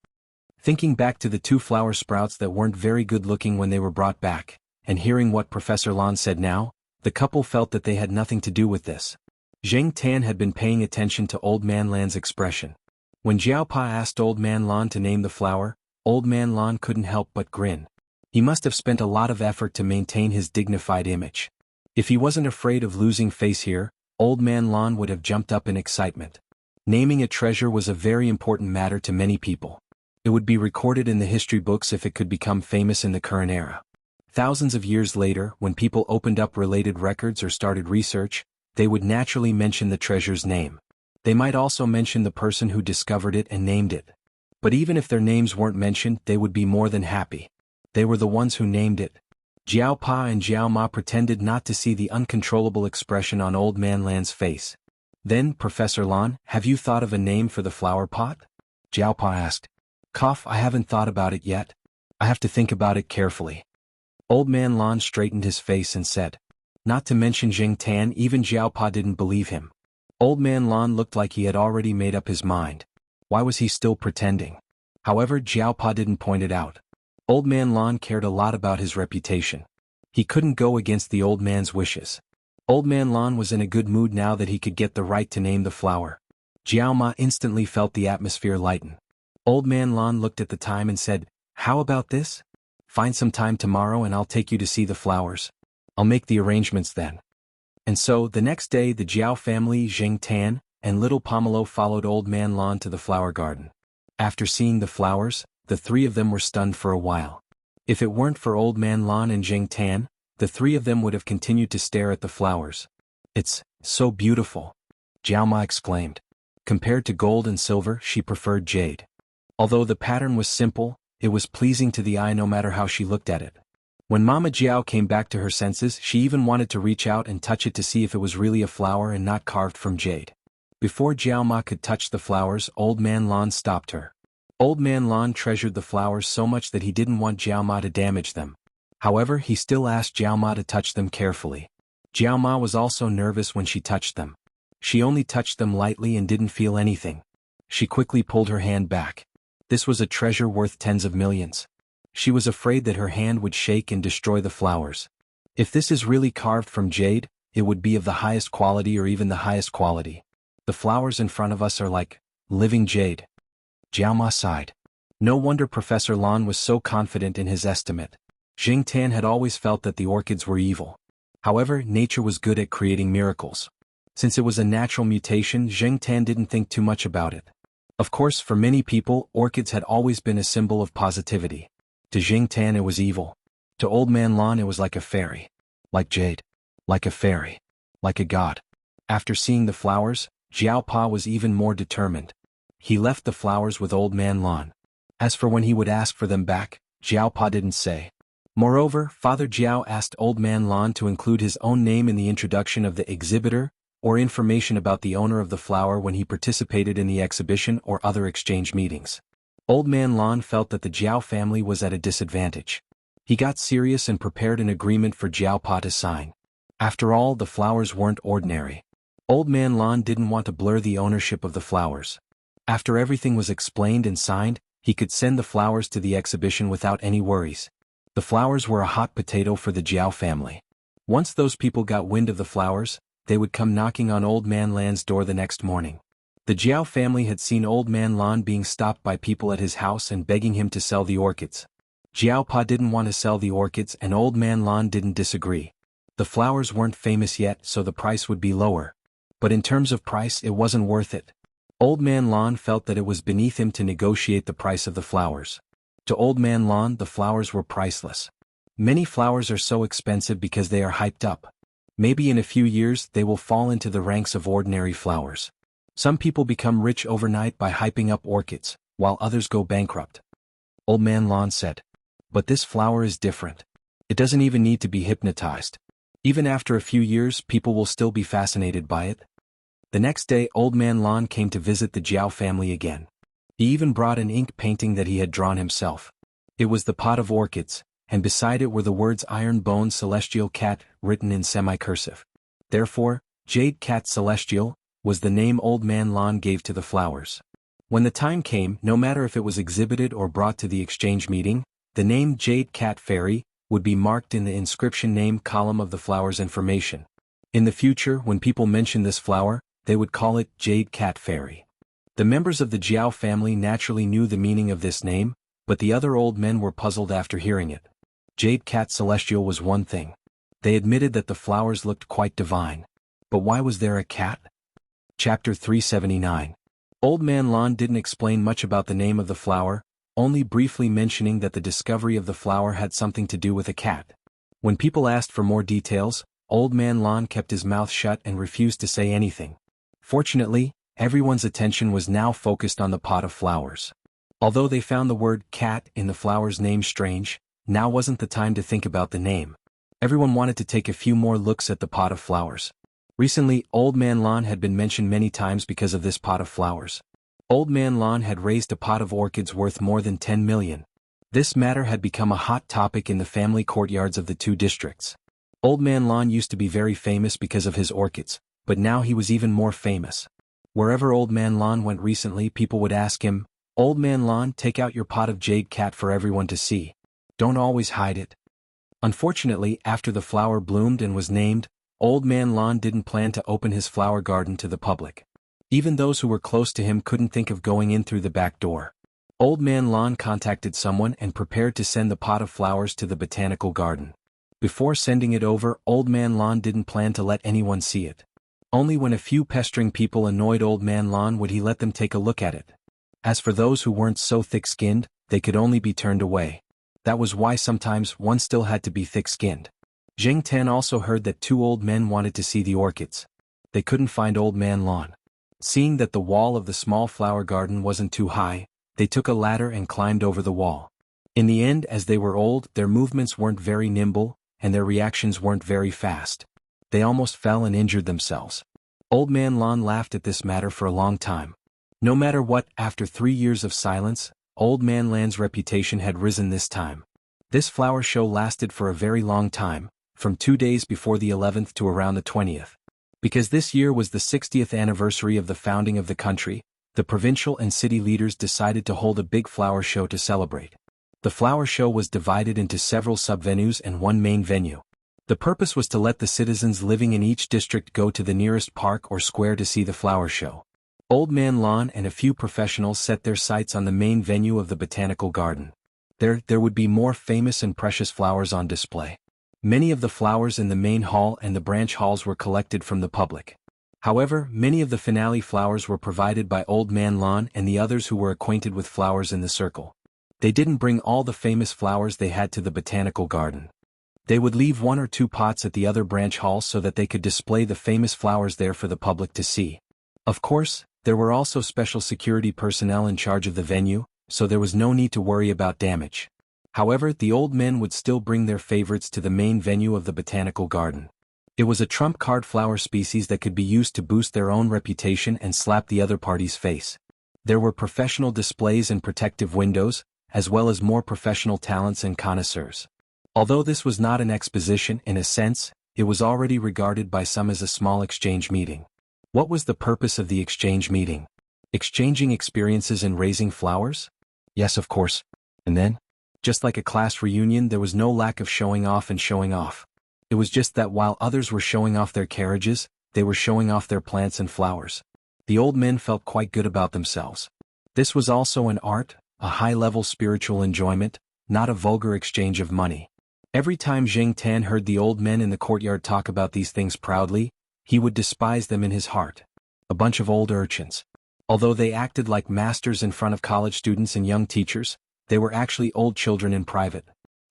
Thinking back to the two flower sprouts that weren't very good looking when they were brought back, and hearing what Professor Lan said now, the couple felt that they had nothing to do with this. Jing Tan had been paying attention to Old Man Lan's expression. When Jiao Pa asked Old Man Lan to name the flower, Old Man Lan couldn't help but grin. He must have spent a lot of effort to maintain his dignified image. If he wasn't afraid of losing face here, Old Man Lan would have jumped up in excitement. Naming a treasure was a very important matter to many people. It would be recorded in the history books if it could become famous in the current era. Thousands of years later, when people opened up related records or started research, they would naturally mention the treasure's name. They might also mention the person who discovered it and named it. But even if their names weren't mentioned, they would be more than happy. They were the ones who named it. Jiao Pa and Jiao Ma pretended not to see the uncontrollable expression on Old Man Lan's face. Then, Professor Lan, have you thought of a name for the flower pot? Jiao Pa asked. Cough, I haven't thought about it yet. I have to think about it carefully. Old Man Lan straightened his face and said. Not to mention Jing Tan, even Jiao Pa didn't believe him. Old Man Lan looked like he had already made up his mind. Why was he still pretending? However, Jiao Pa didn't point it out. Old Man Lan cared a lot about his reputation. He couldn't go against the old man's wishes. Old Man Lan was in a good mood now that he could get the right to name the flower. Jiao Ma instantly felt the atmosphere lighten. Old Man Lan looked at the time and said, How about this? Find some time tomorrow and I'll take you to see the flowers. I'll make the arrangements then. And so, the next day the Jiao family, Jing Tan, and little Pomelo followed Old Man Lan to the flower garden. After seeing the flowers, the three of them were stunned for a while. If it weren't for Old Man Lan and Jing Tan, the three of them would have continued to stare at the flowers. It's so beautiful, Jiao Ma exclaimed. Compared to gold and silver, she preferred jade. Although the pattern was simple, it was pleasing to the eye no matter how she looked at it. When Mama Jiao came back to her senses, she even wanted to reach out and touch it to see if it was really a flower and not carved from jade. Before Jiao Ma could touch the flowers, Old Man Lan stopped her. Old Man Lan treasured the flowers so much that he didn't want Jiao Ma to damage them. However, he still asked Jiao Ma to touch them carefully. Jiao Ma was also nervous when she touched them. She only touched them lightly and didn't feel anything. She quickly pulled her hand back. This was a treasure worth tens of millions. She was afraid that her hand would shake and destroy the flowers. If this is really carved from jade, it would be of the highest quality or even the highest quality. The flowers in front of us are like living jade. Jiao Ma sighed. No wonder Professor Lan was so confident in his estimate. Jing Tan had always felt that the orchids were evil. However, nature was good at creating miracles. Since it was a natural mutation, Jing Tan didn't think too much about it. Of course, for many people, orchids had always been a symbol of positivity. To Jing Tan it was evil. To Old Man Lan it was like a fairy. Like jade. Like a fairy. Like a god. After seeing the flowers, Jiao Pa was even more determined. He left the flowers with Old Man Lan. As for when he would ask for them back, Jiao Pa didn't say. Moreover, Father Jiao asked Old Man Lan to include his own name in the introduction of the exhibitor, or information about the owner of the flower when he participated in the exhibition or other exchange meetings. Old Man Lan felt that the Jiao family was at a disadvantage. He got serious and prepared an agreement for Jiao Pa to sign. After all, the flowers weren't ordinary. Old Man Lan didn't want to blur the ownership of the flowers. After everything was explained and signed, he could send the flowers to the exhibition without any worries. The flowers were a hot potato for the Jiao family. Once those people got wind of the flowers, they would come knocking on Old Man Lan's door the next morning. The Jiao family had seen Old Man Lan being stopped by people at his house and begging him to sell the orchids. Jiao Pa didn't want to sell the orchids and Old Man Lan didn't disagree. The flowers weren't famous yet, so the price would be lower. But in terms of price, it wasn't worth it. Old Man Lan felt that it was beneath him to negotiate the price of the flowers. To Old Man Lan, the flowers were priceless. Many flowers are so expensive because they are hyped up. Maybe in a few years they will fall into the ranks of ordinary flowers. Some people become rich overnight by hyping up orchids, while others go bankrupt. Old Man Lan said. But this flower is different. It doesn't even need to be hypnotized. Even after a few years, people will still be fascinated by it. The next day, Old Man Lan came to visit the Jiao family again. He even brought an ink painting that he had drawn himself. It was the pot of orchids, and beside it were the words Iron Bone Celestial Cat, written in semi-cursive. Therefore, Jade Cat Celestial was the name Old Man Lan gave to the flowers. When the time came, no matter if it was exhibited or brought to the exchange meeting, the name Jade Cat Fairy would be marked in the inscription name column of the flower's information. In the future, when people mentioned this flower, they would call it Jade Cat Fairy. The members of the Jiao family naturally knew the meaning of this name, but the other old men were puzzled after hearing it. Jade Cat Celestial was one thing. They admitted that the flowers looked quite divine. But why was there a cat? Chapter 379. Old Man Lan didn't explain much about the name of the flower, only briefly mentioning that the discovery of the flower had something to do with a cat. When people asked for more details, Old Man Lan kept his mouth shut and refused to say anything. Fortunately, everyone's attention was now focused on the pot of flowers. Although they found the word cat in the flower's name strange, now wasn't the time to think about the name. Everyone wanted to take a few more looks at the pot of flowers. Recently, Old Man Lan had been mentioned many times because of this pot of flowers. Old Man Lan had raised a pot of orchids worth more than 10 million. This matter had become a hot topic in the family courtyards of the two districts. Old Man Lan used to be very famous because of his orchids, but now he was even more famous. Wherever Old Man Lan went recently, people would ask him, "Old Man Lan, take out your pot of jade cat for everyone to see. Don't always hide it." Unfortunately, after the flower bloomed and was named, Old Man Lan didn't plan to open his flower garden to the public. Even those who were close to him couldn't think of going in through the back door. Old Man Lan contacted someone and prepared to send the pot of flowers to the botanical garden. Before sending it over, Old Man Lan didn't plan to let anyone see it. Only when a few pestering people annoyed Old Man Lan would he let them take a look at it. As for those who weren't so thick-skinned, they could only be turned away. That was why sometimes one still had to be thick-skinned. Zheng Tan also heard that two old men wanted to see the orchids. They couldn't find Old Man Lan. Seeing that the wall of the small flower garden wasn't too high, they took a ladder and climbed over the wall. In the end, as they were old, their movements weren't very nimble, and their reactions weren't very fast. They almost fell and injured themselves. Old Man Lan laughed at this matter for a long time. No matter what, after 3 years of silence, Old Man Lan's reputation had risen this time. This flower show lasted for a very long time, from 2 days before the 11th to around the 20th. Because this year was the 60th anniversary of the founding of the country, the provincial and city leaders decided to hold a big flower show to celebrate. The flower show was divided into several sub-venues and one main venue. The purpose was to let the citizens living in each district go to the nearest park or square to see the flower show. Old Man Lan and a few professionals set their sights on the main venue of the botanical garden. There would be more famous and precious flowers on display. Many of the flowers in the main hall and the branch halls were collected from the public. However, many of the finale flowers were provided by Old Man Lan and the others who were acquainted with flowers in the circle. They didn't bring all the famous flowers they had to the botanical garden. They would leave 1 or 2 pots at the other branch halls so that they could display the famous flowers there for the public to see. Of course, there were also special security personnel in charge of the venue, so there was no need to worry about damage. However, the old men would still bring their favorites to the main venue of the botanical garden. It was a trump card flower species that could be used to boost their own reputation and slap the other party's face. There were professional displays and protective windows, as well as more professional talents and connoisseurs. Although this was not an exposition in a sense, it was already regarded by some as a small exchange meeting. What was the purpose of the exchange meeting? Exchanging experiences in raising flowers? Yes, of course. And then? Just like a class reunion, there was no lack of showing off and showing off. It was just that while others were showing off their carriages, they were showing off their plants and flowers. The old men felt quite good about themselves. This was also an art, a high-level spiritual enjoyment, not a vulgar exchange of money. Every time Zheng Tan heard the old men in the courtyard talk about these things proudly, he would despise them in his heart. A bunch of old urchins. Although they acted like masters in front of college students and young teachers, they were actually old children in private.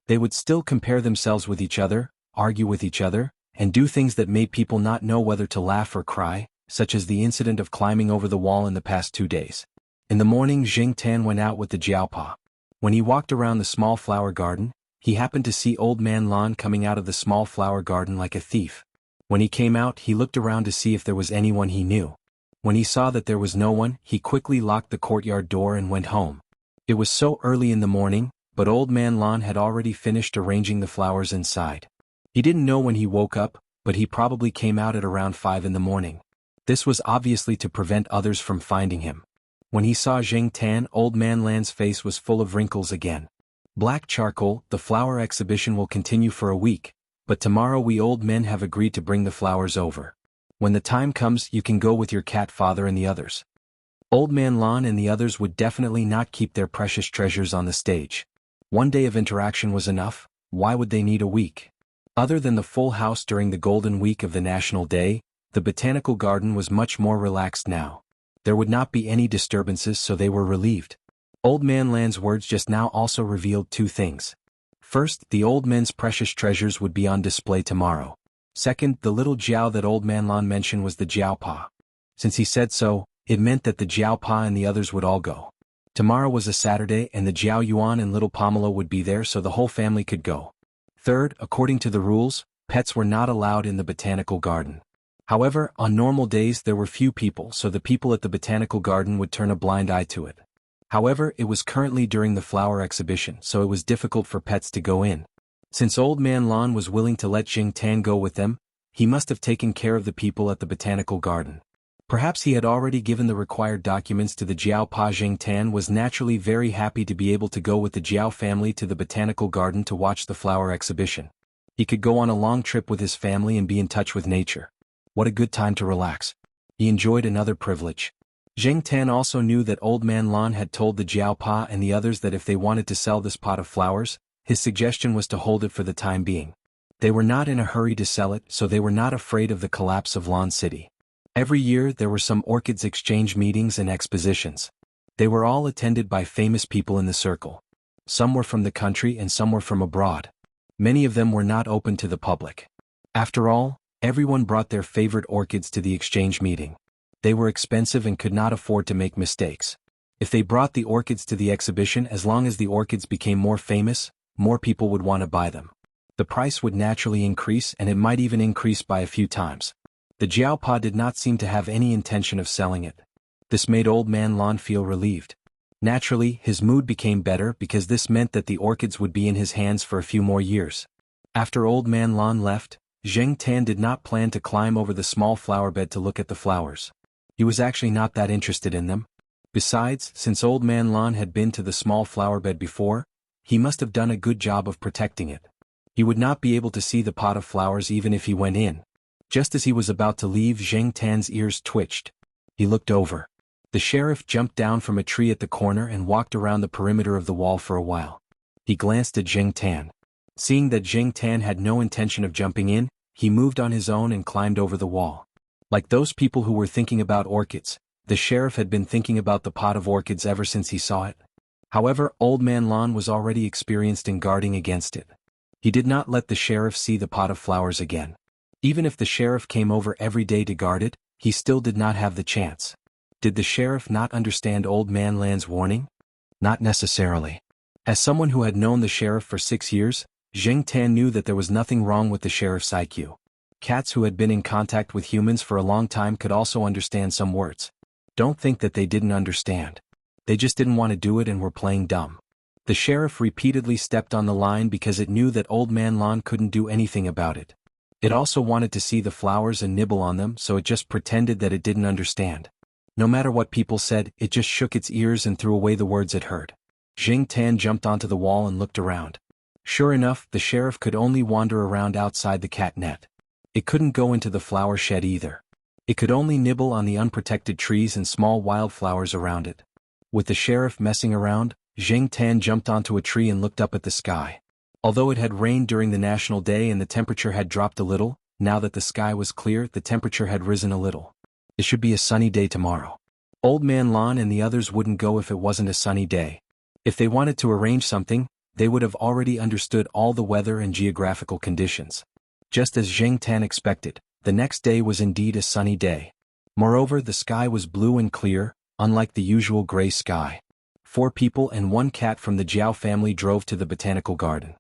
They would still compare themselves with each other, argue with each other, and do things that made people not know whether to laugh or cry, such as the incident of climbing over the wall in the past 2 days. In the morning, Zheng Tan went out with the Jiaopa. When he walked around the small flower garden, he happened to see Old Man Lan coming out of the small flower garden like a thief. When he came out, he looked around to see if there was anyone he knew. When he saw that there was no one, he quickly locked the courtyard door and went home. It was so early in the morning, but Old Man Lan had already finished arranging the flowers inside. He didn't know when he woke up, but he probably came out at around 5 in the morning. This was obviously to prevent others from finding him. When he saw Zheng Tan, Old Man Lan's face was full of wrinkles again. Black charcoal, the flower exhibition will continue for a week, but tomorrow we old men have agreed to bring the flowers over. When the time comes, you can go with your cat father and the others. Old Man Lon and the others would definitely not keep their precious treasures on the stage. One day of interaction was enough. Why would they need a week? Other than the full house during the golden week of the National Day, the botanical garden was much more relaxed now. There would not be any disturbances, so they were relieved. Old Man Lan's words just now also revealed two things. First, the old men's precious treasures would be on display tomorrow. Second, the little Jiao that Old Man Lan mentioned was the Jiaopa. Since he said so, it meant that the Jiaopa and the others would all go. Tomorrow was a Saturday and the Jiao Yuan and little Pomelo would be there, so the whole family could go. Third, according to the rules, pets were not allowed in the botanical garden. However, on normal days there were few people, so the people at the botanical garden would turn a blind eye to it. However, it was currently during the flower exhibition, so it was difficult for pets to go in. Since Old Man Lon was willing to let Jing Tan go with them, he must have taken care of the people at the botanical garden. Perhaps he had already given the required documents to the Jiao Pa. Jing Tan was naturally very happy to be able to go with the Jiao family to the botanical garden to watch the flower exhibition. He could go on a long trip with his family and be in touch with nature. What a good time to relax. He enjoyed another privilege. Jing Tan also knew that Old Man Lon had told the Jiao Pa and the others that if they wanted to sell this pot of flowers, his suggestion was to hold it for the time being. They were not in a hurry to sell it, so they were not afraid of the collapse of Lon City. Every year there were some orchids exchange meetings and expositions. They were all attended by famous people in the circle. Some were from the country and some were from abroad. Many of them were not open to the public. After all, everyone brought their favorite orchids to the exchange meeting. They were expensive and could not afford to make mistakes. If they brought the orchids to the exhibition, as long as the orchids became more famous, more people would want to buy them. The price would naturally increase and it might even increase by a few times. The Jiaopa did not seem to have any intention of selling it. This made Old Man Lon feel relieved. Naturally, his mood became better because this meant that the orchids would be in his hands for a few more years. After Old Man Lon left, Jing Tan did not plan to climb over the small flower bed to look at the flowers. He was actually not that interested in them. Besides, since Old Man Lon had been to the small flower bed before, he must have done a good job of protecting it. He would not be able to see the pot of flowers even if he went in. Just as he was about to leave, Jing Tan's ears twitched. He looked over. The sheriff jumped down from a tree at the corner and walked around the perimeter of the wall for a while. He glanced at Jing Tan. Seeing that Jing Tan had no intention of jumping in, he moved on his own and climbed over the wall. Like those people who were thinking about orchids, the sheriff had been thinking about the pot of orchids ever since he saw it. However, Old Man Lon was already experienced in guarding against it. He did not let the sheriff see the pot of flowers again. Even if the sheriff came over every day to guard it, he still did not have the chance. Did the sheriff not understand Old Man Lan's warning? Not necessarily. As someone who had known the sheriff for 6 years, Jing Tan knew that there was nothing wrong with the sheriff's IQ. Cats who had been in contact with humans for a long time could also understand some words. Don't think that they didn't understand. They just didn't want to do it and were playing dumb. The sheriff repeatedly stepped on the line because it knew that Old Man Lon couldn't do anything about it. It also wanted to see the flowers and nibble on them, so it just pretended that it didn't understand. No matter what people said, it just shook its ears and threw away the words it heard. Jing Tan jumped onto the wall and looked around. Sure enough, the sheriff could only wander around outside the cat net. It couldn't go into the flower shed either. It could only nibble on the unprotected trees and small wildflowers around it. With the sheriff messing around, Jing Tan jumped onto a tree and looked up at the sky. Although it had rained during the National Day and the temperature had dropped a little, now that the sky was clear, the temperature had risen a little. It should be a sunny day tomorrow. Old Man Lon and the others wouldn't go if it wasn't a sunny day. If they wanted to arrange something, they would have already understood all the weather and geographical conditions. Just as Jing Tan expected, the next day was indeed a sunny day. Moreover, the sky was blue and clear, unlike the usual gray sky. 4 people and 1 cat from the Jiao family drove to the botanical garden.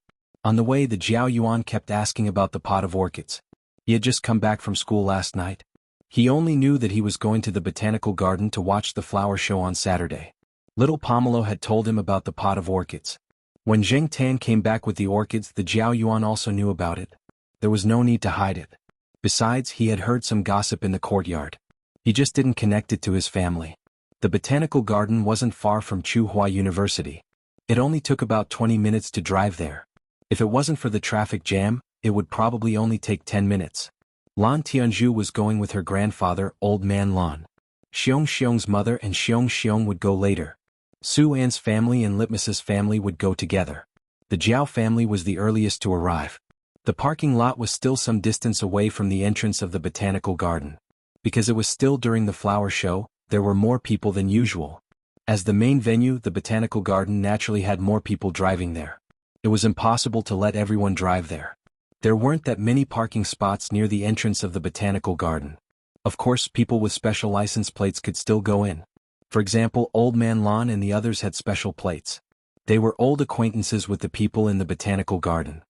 On the way, the Jiao Yuan kept asking about the pot of orchids. He had just come back from school last night. He only knew that he was going to the botanical garden to watch the flower show on Saturday. Little Pomelo had told him about the pot of orchids. When Jing Tan came back with the orchids, the Jiao Yuan also knew about it. There was no need to hide it. Besides, he had heard some gossip in the courtyard. He just didn't connect it to his family. The botanical garden wasn't far from Chuhua University. It only took about 20 minutes to drive there. If it wasn't for the traffic jam, it would probably only take 10 minutes. Lan Tianzhu was going with her grandfather, Old Man Lan. Xiong Xiong's mother and Xiong Xiong would go later. Su An's family and Litmus's family would go together. The Jiao family was the earliest to arrive. The parking lot was still some distance away from the entrance of the botanical garden. Because it was still during the flower show, there were more people than usual. As the main venue, the botanical garden naturally had more people driving there. It was impossible to let everyone drive there. There weren't that many parking spots near the entrance of the botanical garden. Of course, people with special license plates could still go in. For example, Old Man Lan and the others had special plates. They were old acquaintances with the people in the botanical garden.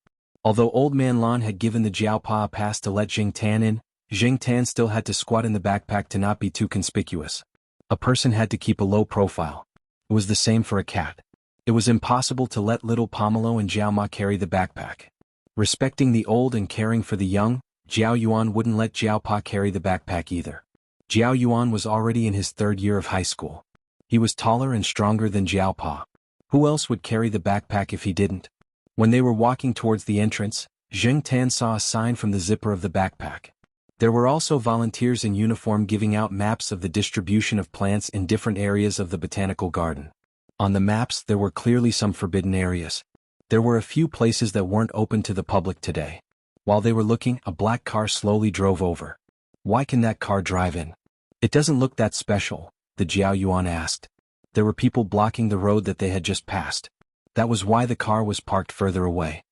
Although Old Man Lan had given the Jiaopa a pass to let Jing Tan in, Jing Tan still had to squat in the backpack to not be too conspicuous. A person had to keep a low profile. It was the same for a cat. It was impossible to let little Pomelo and Jiao Ma carry the backpack. Respecting the old and caring for the young, Jiao Yuan wouldn't let Jiao Pa carry the backpack either. Jiao Yuan was already in his 3rd year of high school. He was taller and stronger than Jiao Pa. Who else would carry the backpack if he didn't? When they were walking towards the entrance, Jing Tan saw a sign from the zipper of the backpack. There were also volunteers in uniform giving out maps of the distribution of plants in different areas of the botanical garden. On the maps there were clearly some forbidden areas. There were a few places that weren't open to the public today. While they were looking, a black car slowly drove over. Why can that car drive in? It doesn't look that special, the Jiao Yuan asked. There were people blocking the road that they had just passed. That was why the car was parked further away.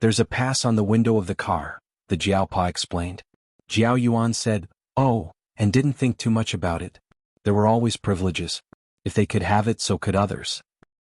There's a pass on the window of the car, the Jiao Pa explained. Jiao Yuan said, oh, and didn't think too much about it. There were always privileges. If they could have it, so could others.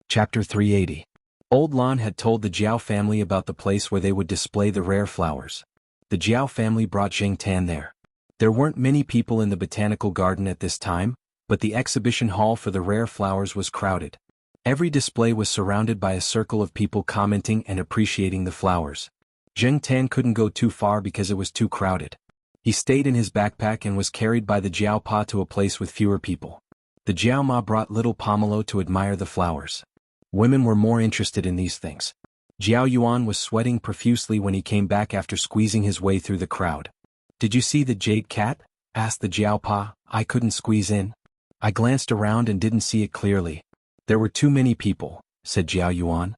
Chapter 380. Old Lan had told the Jiao family about the place where they would display the rare flowers. The Jiao family brought Jing Tan there. There weren't many people in the botanical garden at this time, but the exhibition hall for the rare flowers was crowded. Every display was surrounded by a circle of people commenting and appreciating the flowers. Jing Tan couldn't go too far because it was too crowded. He stayed in his backpack and was carried by the Jiao Pa to a place with fewer people. The Jiao Ma brought little Pomelo to admire the flowers. Women were more interested in these things. Jiao Yuan was sweating profusely when he came back after squeezing his way through the crowd. Did you see the jade cat? Asked the Jiao Pa. I couldn't squeeze in. I glanced around and didn't see it clearly. There were too many people, said Jiao Yuan.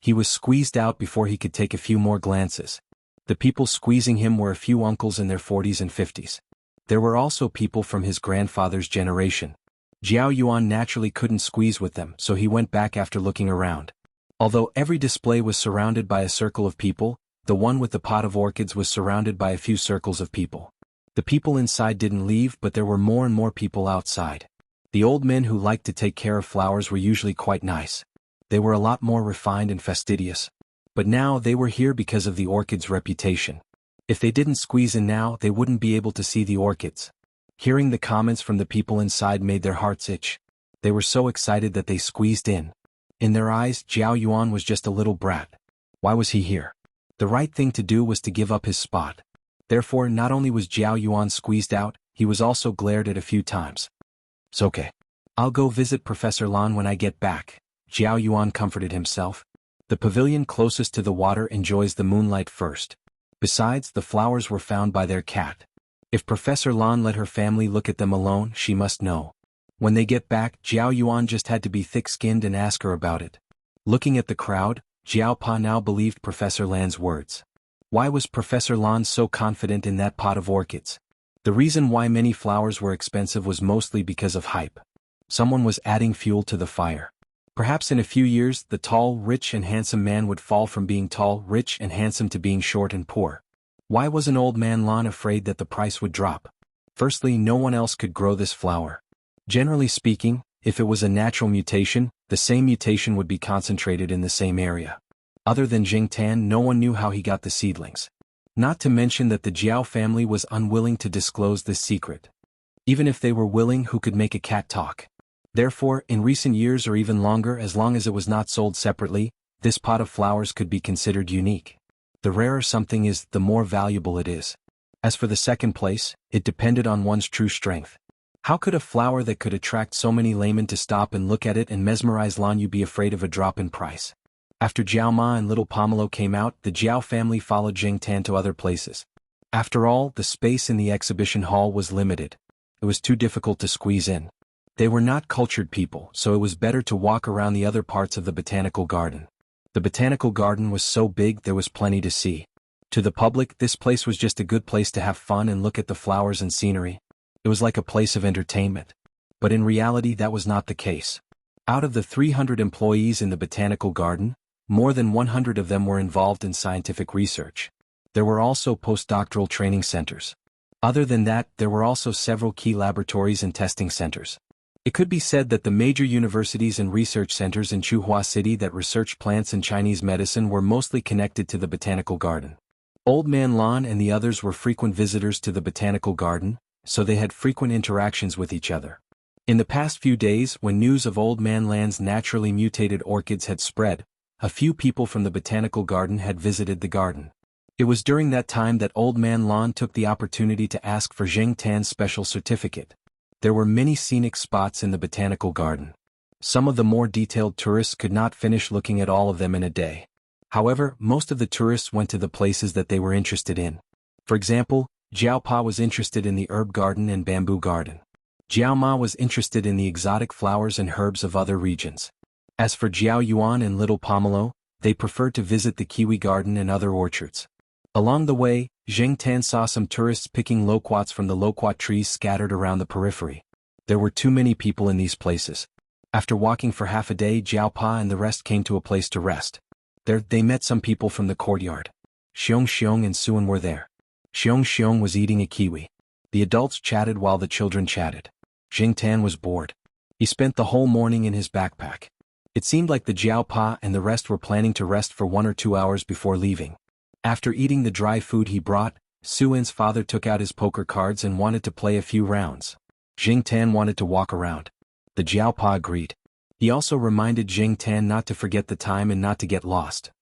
He was squeezed out before he could take a few more glances. The people squeezing him were a few uncles in their 40s and 50s. There were also people from his grandfather's generation. Jiao Yuan naturally couldn't squeeze with them, so he went back after looking around. Although every display was surrounded by a circle of people, the one with the pot of orchids was surrounded by a few circles of people. The people inside didn't leave, but there were more and more people outside. The old men who liked to take care of flowers were usually quite nice. They were a lot more refined and fastidious. But now they were here because of the orchid's reputation. If they didn't squeeze in now, they wouldn't be able to see the orchids. Hearing the comments from the people inside made their hearts itch. They were so excited that they squeezed in. In their eyes, Jiao Yuan was just a little brat. Why was he here? The right thing to do was to give up his spot. Therefore, not only was Jiao Yuan squeezed out, he was also glared at a few times. It's okay. I'll go visit Professor Lan when I get back, Jiao Yuan comforted himself. The pavilion closest to the water enjoys the moonlight first. Besides, the flowers were found by their cat. If Professor Lan let her family look at them alone, she must know. When they get back, Jiao Yuan just had to be thick-skinned and ask her about it. Looking at the crowd, Jiao Pa now believed Professor Lan's words. Why was Professor Lan so confident in that pot of orchids? The reason why many flowers were expensive was mostly because of hype. Someone was adding fuel to the fire. Perhaps in a few years, the tall, rich and handsome man would fall from being tall, rich and handsome to being short and poor. Why wasn't Old Man Lan afraid that the price would drop? Firstly, no one else could grow this flower. Generally speaking, if it was a natural mutation, the same mutation would be concentrated in the same area. Other than Jing Tan, no one knew how he got the seedlings. Not to mention that the Jiao family was unwilling to disclose this secret. Even if they were willing, who could make a cat talk? Therefore, in recent years or even longer, as long as it was not sold separately, this pot of flowers could be considered unique. The rarer something is, the more valuable it is. As for the second place, it depended on one's true strength. How could a flower that could attract so many laymen to stop and look at it and mesmerize Lan Yu be afraid of a drop in price? After Jiao Ma and little Pomelo came out, the Jiao family followed Jing Tan to other places. After all, the space in the exhibition hall was limited. It was too difficult to squeeze in. They were not cultured people, so it was better to walk around the other parts of the botanical garden. The botanical garden was so big there was plenty to see. To the public, this place was just a good place to have fun and look at the flowers and scenery. It was like a place of entertainment. But in reality that was not the case. Out of the 300 employees in the botanical garden, more than 100 of them were involved in scientific research. There were also postdoctoral training centers. Other than that, there were also several key laboratories and testing centers. It could be said that the major universities and research centers in Chuhua City that researched plants and Chinese medicine were mostly connected to the botanical garden. Old Man Lan and the others were frequent visitors to the botanical garden, so they had frequent interactions with each other. In the past few days, when news of Old Man Lan's naturally mutated orchids had spread, a few people from the botanical garden had visited the garden. It was during that time that Old Man Lan took the opportunity to ask for Jing Tan's special certificate. There were many scenic spots in the botanical garden. Some of the more detailed tourists could not finish looking at all of them in a day. However, most of the tourists went to the places that they were interested in. For example, Jiao Pa was interested in the herb garden and bamboo garden. Jiao Ma was interested in the exotic flowers and herbs of other regions. As for Jiao Yuan and little Pomelo, they preferred to visit the kiwi garden and other orchards. Along the way, Jing Tan saw some tourists picking loquats from the loquat trees scattered around the periphery. There were too many people in these places. After walking for half a day, Jiao Pa and the rest came to a place to rest. There, they met some people from the courtyard. Xiong Xiong and Suan were there. Xiong Xiong was eating a kiwi. The adults chatted while the children chatted. Jing Tan was bored. He spent the whole morning in his backpack. It seemed like the Jiao Pa and the rest were planning to rest for 1 or 2 hours before leaving. After eating the dry food he brought, Suan's father took out his poker cards and wanted to play a few rounds. Jing Tan wanted to walk around. The Jiao Pa agreed. He also reminded Jing Tan not to forget the time and not to get lost.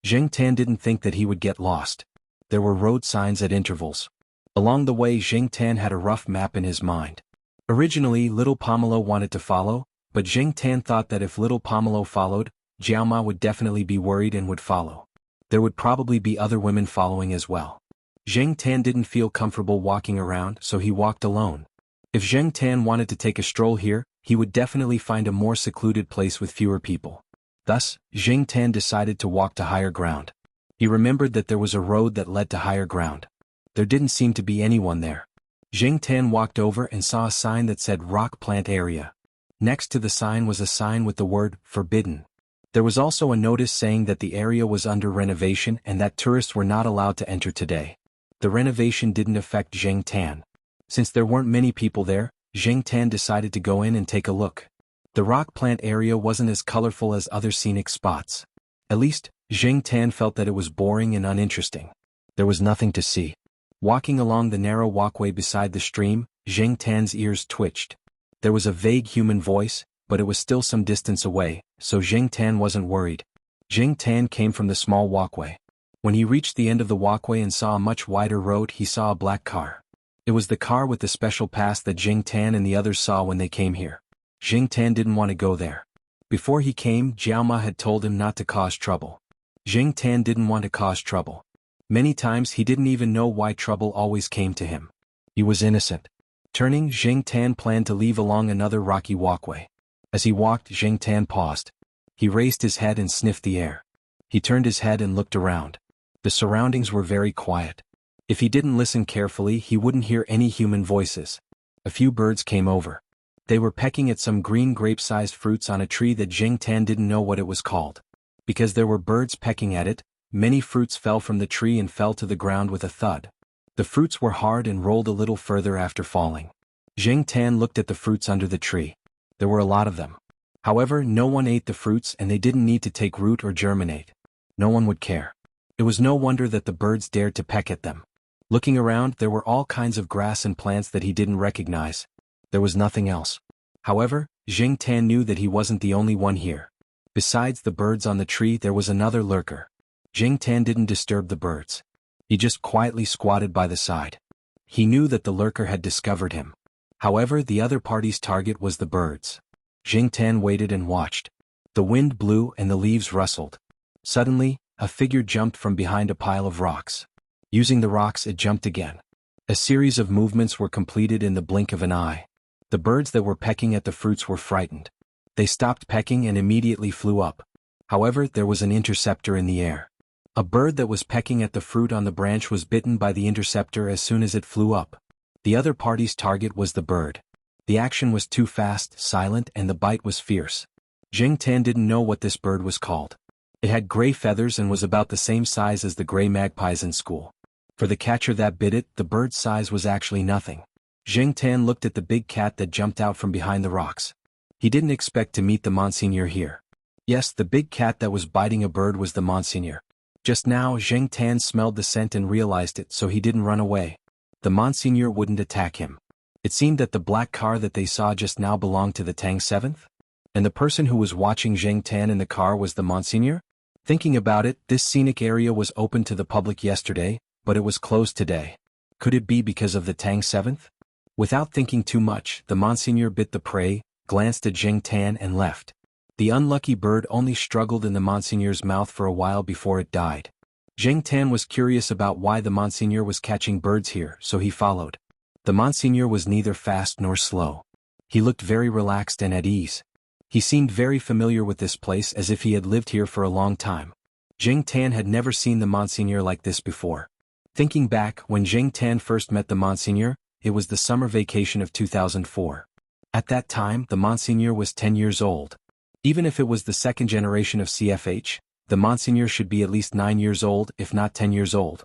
Jing Tan didn't think that he would get lost. There were road signs at intervals. Along the way, Jing Tan had a rough map in his mind. Originally, little Pomelo wanted to follow, but Jing Tan thought that if little Pomelo followed, Jiao Ma would definitely be worried and would follow. There would probably be other women following as well. Jing Tan didn't feel comfortable walking around, so he walked alone. If Jing Tan wanted to take a stroll here, he would definitely find a more secluded place with fewer people. Thus, Jing Tan decided to walk to higher ground. He remembered that there was a road that led to higher ground. There didn't seem to be anyone there. Jing Tan walked over and saw a sign that said Rock Plant Area. Next to the sign was a sign with the word Forbidden. There was also a notice saying that the area was under renovation and that tourists were not allowed to enter today. The renovation didn't affect Jing Tan. Since there weren't many people there, Jing Tan decided to go in and take a look. The rock plant area wasn't as colorful as other scenic spots. At least, Jing Tan felt that it was boring and uninteresting. There was nothing to see. Walking along the narrow walkway beside the stream, Jing Tan's ears twitched. There was a vague human voice, but it was still some distance away, so Jing Tan wasn't worried. Jing Tan came from the small walkway. When he reached the end of the walkway and saw a much wider road, he saw a black car. It was the car with the special pass that Jing Tan and the others saw when they came here. Jing Tan didn't want to go there. Before he came, Jiao Ma had told him not to cause trouble. Jing Tan didn't want to cause trouble. Many times he didn't even know why trouble always came to him. He was innocent. Turning, Jing Tan planned to leave along another rocky walkway. As he walked, Jing Tan paused. He raised his head and sniffed the air. He turned his head and looked around. The surroundings were very quiet. If he didn't listen carefully, he wouldn't hear any human voices. A few birds came over. They were pecking at some green grape-sized fruits on a tree that Jing Tan didn't know what it was called. Because there were birds pecking at it, many fruits fell from the tree and fell to the ground with a thud. The fruits were hard and rolled a little further after falling. Jing Tan looked at the fruits under the tree. There were a lot of them. However, no one ate the fruits and they didn't need to take root or germinate. No one would care. It was no wonder that the birds dared to peck at them. Looking around, there were all kinds of grass and plants that he didn't recognize. There was nothing else. However, Jing Tan knew that he wasn't the only one here. Besides the birds on the tree, there was another lurker. Jing Tan didn't disturb the birds. He just quietly squatted by the side. He knew that the lurker had discovered him. However, the other party's target was the birds. Jing Tan waited and watched. The wind blew and the leaves rustled. Suddenly, a figure jumped from behind a pile of rocks. Using the rocks, it jumped again. A series of movements were completed in the blink of an eye. The birds that were pecking at the fruits were frightened. They stopped pecking and immediately flew up. However, there was an interceptor in the air. A bird that was pecking at the fruit on the branch was bitten by the interceptor as soon as it flew up. The other party's target was the bird. The action was too fast, silent, and the bite was fierce. Jing Tan didn't know what this bird was called. It had gray feathers and was about the same size as the gray magpies in school. For the catcher that bit it, the bird's size was actually nothing. Jing Tan looked at the big cat that jumped out from behind the rocks. He didn't expect to meet the Monsignor here. Yes, the big cat that was biting a bird was the Monsignor. Just now, Jing Tan smelled the scent and realized it, so he didn't run away. The Monsignor wouldn't attack him. It seemed that the black car that they saw just now belonged to the Tang 7th? And the person who was watching Jing Tan in the car was the Monsignor? Thinking about it, this scenic area was open to the public yesterday, but it was closed today. Could it be because of the Tang 7th? Without thinking too much, the Monsignor bit the prey, glanced at Jing Tan and left. The unlucky bird only struggled in the Monsignor's mouth for a while before it died. Jing Tan was curious about why the Monsignor was catching birds here, so he followed. The Monsignor was neither fast nor slow. He looked very relaxed and at ease. He seemed very familiar with this place, as if he had lived here for a long time. Jing Tan had never seen the Monsignor like this before. Thinking back, when Jing Tan first met the Monsignor, it was the summer vacation of 2004. At that time, the Monsignor was 10 years old. Even if it was the second generation of CFH, the Monsignor should be at least 9 years old, if not 10 years old.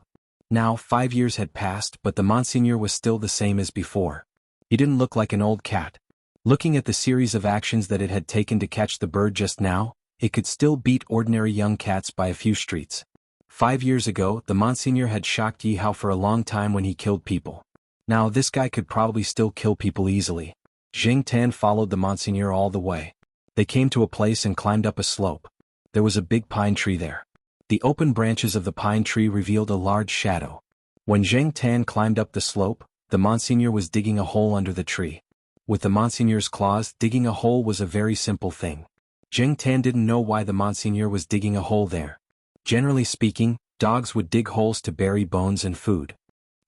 Now, 5 years had passed, but the Monsignor was still the same as before. He didn't look like an old cat. Looking at the series of actions that it had taken to catch the bird just now, it could still beat ordinary young cats by a few streets. 5 years ago, the Monsignor had shocked Yi Hao for a long time when he killed people. Now this guy could probably still kill people easily. Jing Tan followed the Monsignor all the way. They came to a place and climbed up a slope. There was a big pine tree there. The open branches of the pine tree revealed a large shadow. When Jing Tan climbed up the slope, the Monsignor was digging a hole under the tree. With the Monsignor's claws, digging a hole was a very simple thing. Jing Tan didn't know why the Monsignor was digging a hole there. Generally speaking, dogs would dig holes to bury bones and food.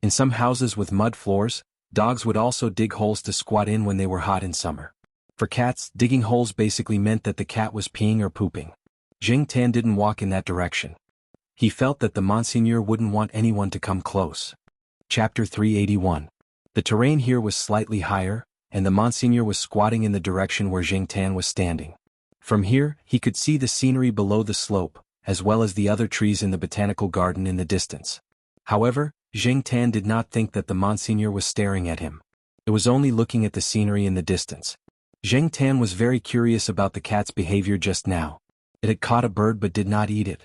In some houses with mud floors, dogs would also dig holes to squat in when they were hot in summer. For cats, digging holes basically meant that the cat was peeing or pooping. Jing Tan didn't walk in that direction. He felt that the Monsignor wouldn't want anyone to come close. Chapter 381. The terrain here was slightly higher, and the Monsignor was squatting in the direction where Jing Tan was standing. From here, he could see the scenery below the slope, as well as the other trees in the botanical garden in the distance. However, Jing Tan did not think that the Monsignor was staring at him. It was only looking at the scenery in the distance. Jing Tan was very curious about the cat's behavior just now. It had caught a bird but did not eat it.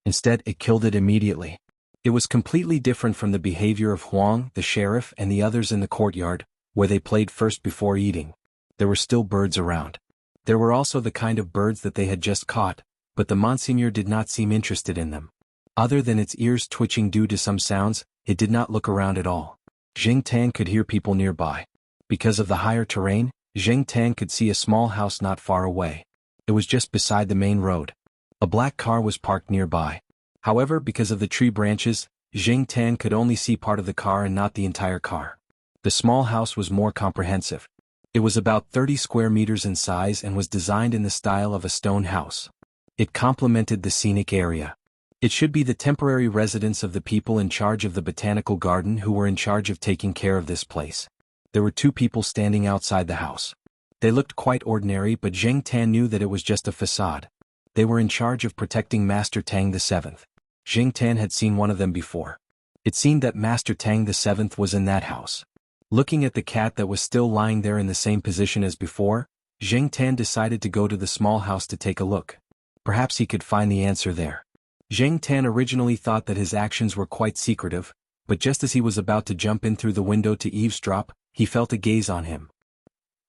Instead, it killed it immediately. It was completely different from the behavior of Huang, the sheriff, and the others in the courtyard, where they played first before eating. There were still birds around. There were also the kind of birds that they had just caught, but the Monsignor did not seem interested in them. Other than its ears twitching due to some sounds, it did not look around at all. Jing Tan could hear people nearby. Because of the higher terrain, Jing Tan could see a small house not far away. It was just beside the main road. A black car was parked nearby. However, because of the tree branches, Jing Tan could only see part of the car and not the entire car. The small house was more comprehensive. It was about 30 square meters in size and was designed in the style of a stone house. It complemented the scenic area. It should be the temporary residence of the people in charge of the botanical garden who were in charge of taking care of this place. There were 2 people standing outside the house. They looked quite ordinary, but Jing Tan knew that it was just a facade. They were in charge of protecting Master Tang the 7th. Jing Tan had seen one of them before. It seemed that Master Tang the 7th was in that house. Looking at the cat that was still lying there in the same position as before, Jing Tan decided to go to the small house to take a look. Perhaps he could find the answer there. Jing Tan originally thought that his actions were quite secretive, but just as he was about to jump in through the window to eavesdrop, he felt a gaze on him.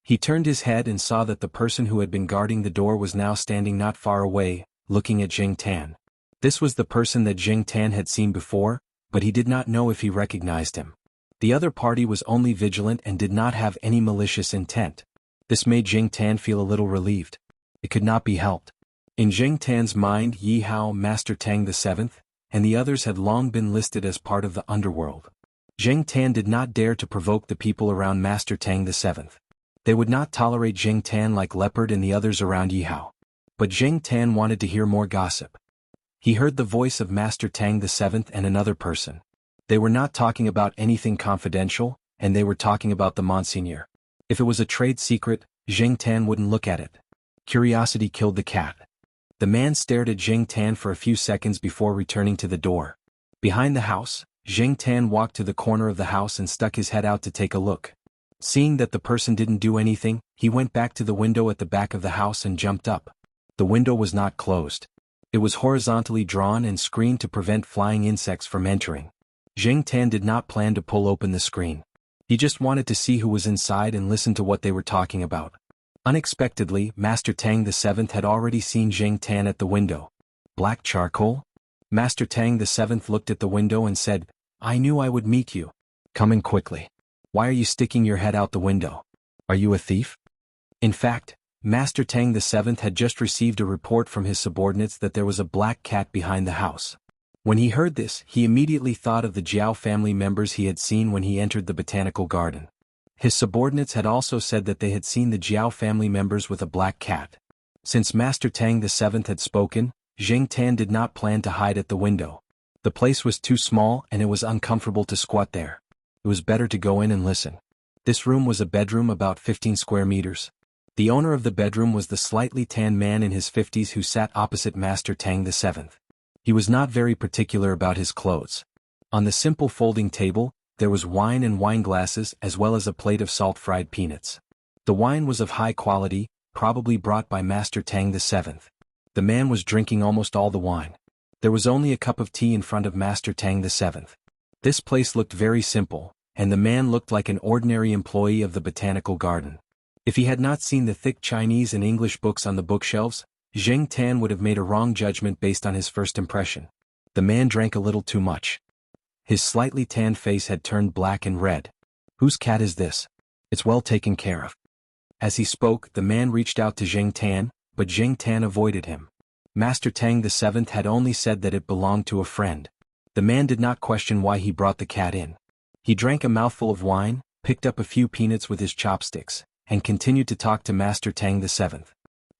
He turned his head and saw that the person who had been guarding the door was now standing not far away, looking at Jing Tan. This was the person that Jing Tan had seen before, but he did not know if he recognized him. The other party was only vigilant and did not have any malicious intent. This made Jing Tan feel a little relieved. It could not be helped. In Jing Tan's mind, Yi Hao, Master Tang VII, and the others had long been listed as part of the underworld. Jing Tan did not dare to provoke the people around Master Tang VII. They would not tolerate Jing Tan like Leopard and the others around Yi Hao. But Jing Tan wanted to hear more gossip. He heard the voice of Master Tang VII and another person. They were not talking about anything confidential, and they were talking about the Monsignor. If it was a trade secret, Jing Tan wouldn't look at it. Curiosity killed the cat. The man stared at Jing Tan for a few seconds before returning to the door. Behind the house, Jing Tan walked to the corner of the house and stuck his head out to take a look. Seeing that the person didn't do anything, he went back to the window at the back of the house and jumped up. The window was not closed. It was horizontally drawn and screened to prevent flying insects from entering. Jing Tan did not plan to pull open the screen. He just wanted to see who was inside and listen to what they were talking about. Unexpectedly, Master Tang VII had already seen Jing Tan at the window. Black charcoal? Master Tang VII looked at the window and said, "I knew I would meet you. Come in quickly. Why are you sticking your head out the window? Are you a thief?" In fact, Master Tang VII had just received a report from his subordinates that there was a black cat behind the house. When he heard this, he immediately thought of the Jiao family members he had seen when he entered the botanical garden. His subordinates had also said that they had seen the Jiao family members with a black cat. Since Master Tang VII had spoken, Jing Tan did not plan to hide at the window. The place was too small and it was uncomfortable to squat there. It was better to go in and listen. This room was a bedroom about 15 square meters. The owner of the bedroom was the slightly tanned man in his 50s who sat opposite Master Tang VII. He was not very particular about his clothes. On the simple folding table, there was wine and wine glasses as well as a plate of salt-fried peanuts. The wine was of high quality, probably brought by Master Tang VII. The man was drinking almost all the wine. There was only a cup of tea in front of Master Tang VII. This place looked very simple, and the man looked like an ordinary employee of the botanical garden. If he had not seen the thick Chinese and English books on the bookshelves, Jing Tan would have made a wrong judgment based on his first impression. The man drank a little too much. His slightly tanned face had turned black and red. "Whose cat is this? It's well taken care of." As he spoke, the man reached out to Jing Tan, but Jing Tan avoided him. Master Tang VII had only said that it belonged to a friend. The man did not question why he brought the cat in. He drank a mouthful of wine, picked up a few peanuts with his chopsticks, and continued to talk to Master Tang VII.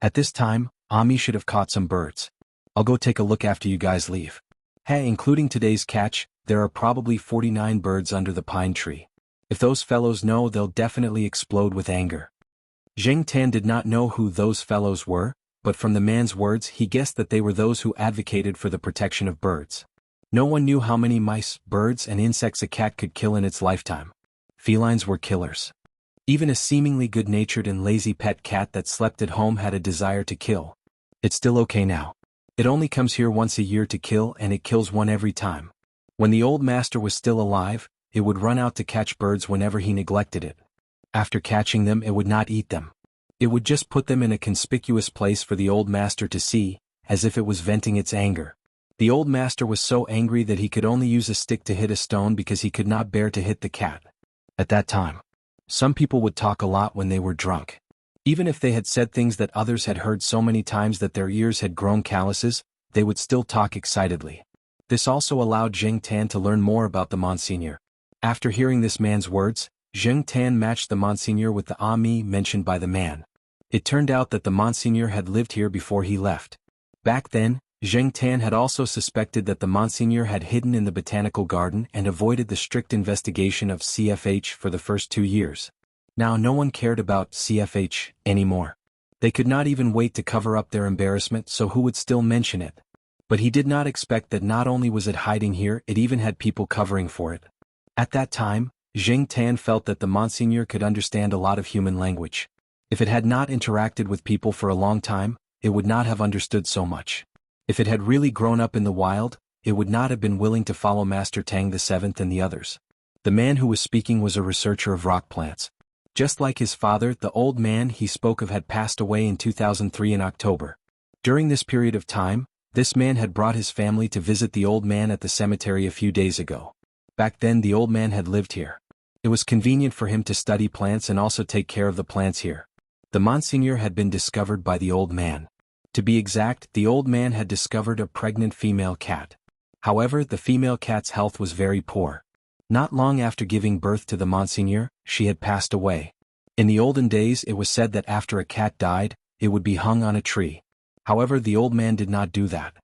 At this time, Ami should have caught some birds. I'll go take a look after you guys leave. Hey, including today's catch, there are probably 49 birds under the pine tree. If those fellows know, they'll definitely explode with anger. Jing Tan did not know who those fellows were, but from the man's words he guessed that they were those who advocated for the protection of birds. No one knew how many mice, birds and insects a cat could kill in its lifetime. Felines were killers. Even a seemingly good-natured and lazy pet cat that slept at home had a desire to kill. It's still okay now. It only comes here once a year to kill and it kills one every time. When the old master was still alive, it would run out to catch birds whenever he neglected it. After catching them, it would not eat them. It would just put them in a conspicuous place for the old master to see, as if it was venting its anger. The old master was so angry that he could only use a stick to hit a stone because he could not bear to hit the cat. At that time, some people would talk a lot when they were drunk. Even if they had said things that others had heard so many times that their ears had grown calluses, they would still talk excitedly. This also allowed Jing Tan to learn more about the Monsignor. After hearing this man's words, Jing Tan matched the Monsignor with the Ami mentioned by the man. It turned out that the Monsignor had lived here before he left. Back then, Jing Tan had also suspected that the Monsignor had hidden in the botanical garden and avoided the strict investigation of CFH for the first 2 years. Now no one cared about CFH anymore. They could not even wait to cover up their embarrassment, so who would still mention it? But he did not expect that not only was it hiding here, it even had people covering for it. At that time, Jing Tan felt that the Monsignor could understand a lot of human language. If it had not interacted with people for a long time, it would not have understood so much. If it had really grown up in the wild, it would not have been willing to follow Master Tang VII and the others. The man who was speaking was a researcher of rock plants. Just like his father, the old man he spoke of had passed away in 2003 in October. During this period of time, this man had brought his family to visit the old man at the cemetery a few days ago. Back then the old man had lived here. It was convenient for him to study plants and also take care of the plants here. The Monsignor had been discovered by the old man. To be exact, the old man had discovered a pregnant female cat. However, the female cat's health was very poor. Not long after giving birth to the Monsignor, she had passed away. In the olden days it was said that after a cat died, it would be hung on a tree. However, the old man did not do that.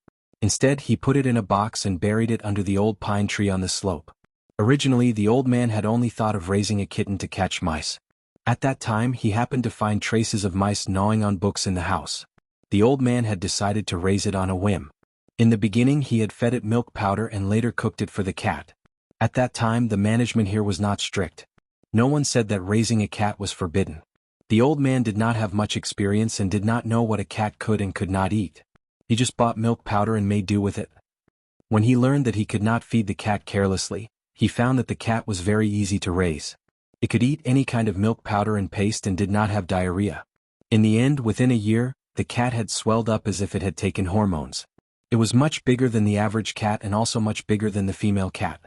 Instead, he put it in a box and buried it under the old pine tree on the slope. Originally, the old man had only thought of raising a kitten to catch mice. At that time, he happened to find traces of mice gnawing on books in the house. The old man had decided to raise it on a whim. In the beginning, he had fed it milk powder and later cooked it for the cat. At that time, the management here was not strict. No one said that raising a cat was forbidden. The old man did not have much experience and did not know what a cat could and could not eat. He just bought milk powder and made do with it. When he learned that he could not feed the cat carelessly, he found that the cat was very easy to raise. It could eat any kind of milk powder and paste and did not have diarrhea. In the end, within a year, the cat had swelled up as if it had taken hormones. It was much bigger than the average cat and also much bigger than the female cat.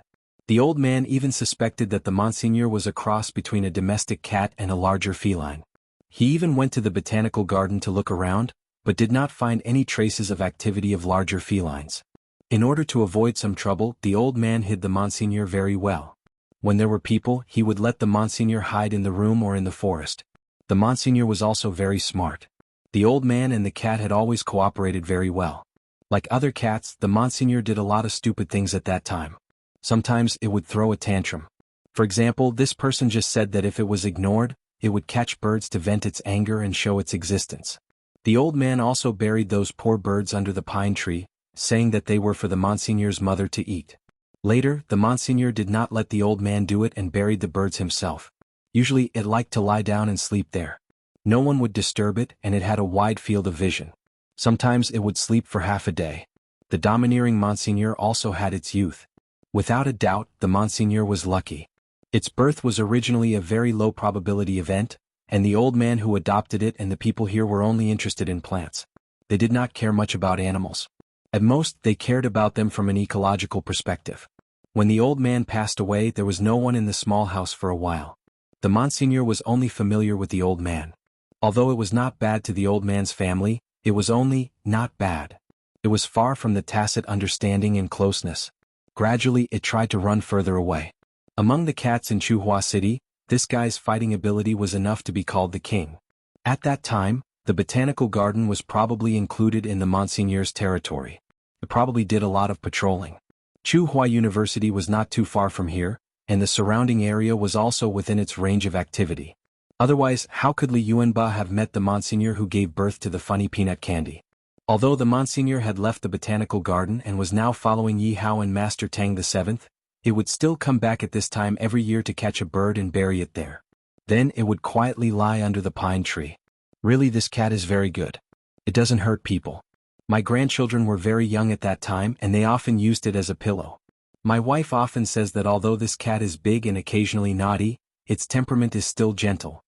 The old man even suspected that the Monsignor was a cross between a domestic cat and a larger feline. He even went to the botanical garden to look around, but did not find any traces of activity of larger felines. In order to avoid some trouble, the old man hid the Monsignor very well. When there were people, he would let the Monsignor hide in the room or in the forest. The Monsignor was also very smart. The old man and the cat had always cooperated very well. Like other cats, the Monsignor did a lot of stupid things at that time. Sometimes it would throw a tantrum. For example, this person just said that if it was ignored, it would catch birds to vent its anger and show its existence. The old man also buried those poor birds under the pine tree, saying that they were for the Monsignor's mother to eat. Later, the Monsignor did not let the old man do it and buried the birds himself. Usually it liked to lie down and sleep there. No one would disturb it and it had a wide field of vision. Sometimes it would sleep for half a day. The domineering Monsignor also had its youth. Without a doubt, the Monsignor was lucky. Its birth was originally a very low probability event, and the old man who adopted it and the people here were only interested in plants. They did not care much about animals. At most, they cared about them from an ecological perspective. When the old man passed away, there was no one in the small house for a while. The Monsignor was only familiar with the old man. Although it was not bad to the old man's family, it was only not bad. It was far from the tacit understanding and closeness. Gradually, it tried to run further away. Among the cats in Chuhua City, this guy's fighting ability was enough to be called the king. At that time, the botanical garden was probably included in the Monsignor's territory. It probably did a lot of patrolling. Chuhua University was not too far from here, and the surrounding area was also within its range of activity. Otherwise, how could Li Yuanba have met the Monsignor who gave birth to the funny peanut candy? Although the Monsignor had left the botanical garden and was now following Yi Hao and Master Tang VII, it would still come back at this time every year to catch a bird and bury it there. Then it would quietly lie under the pine tree. Really, this cat is very good. It doesn't hurt people. My grandchildren were very young at that time and they often used it as a pillow. My wife often says that although this cat is big and occasionally naughty, its temperament is still gentle.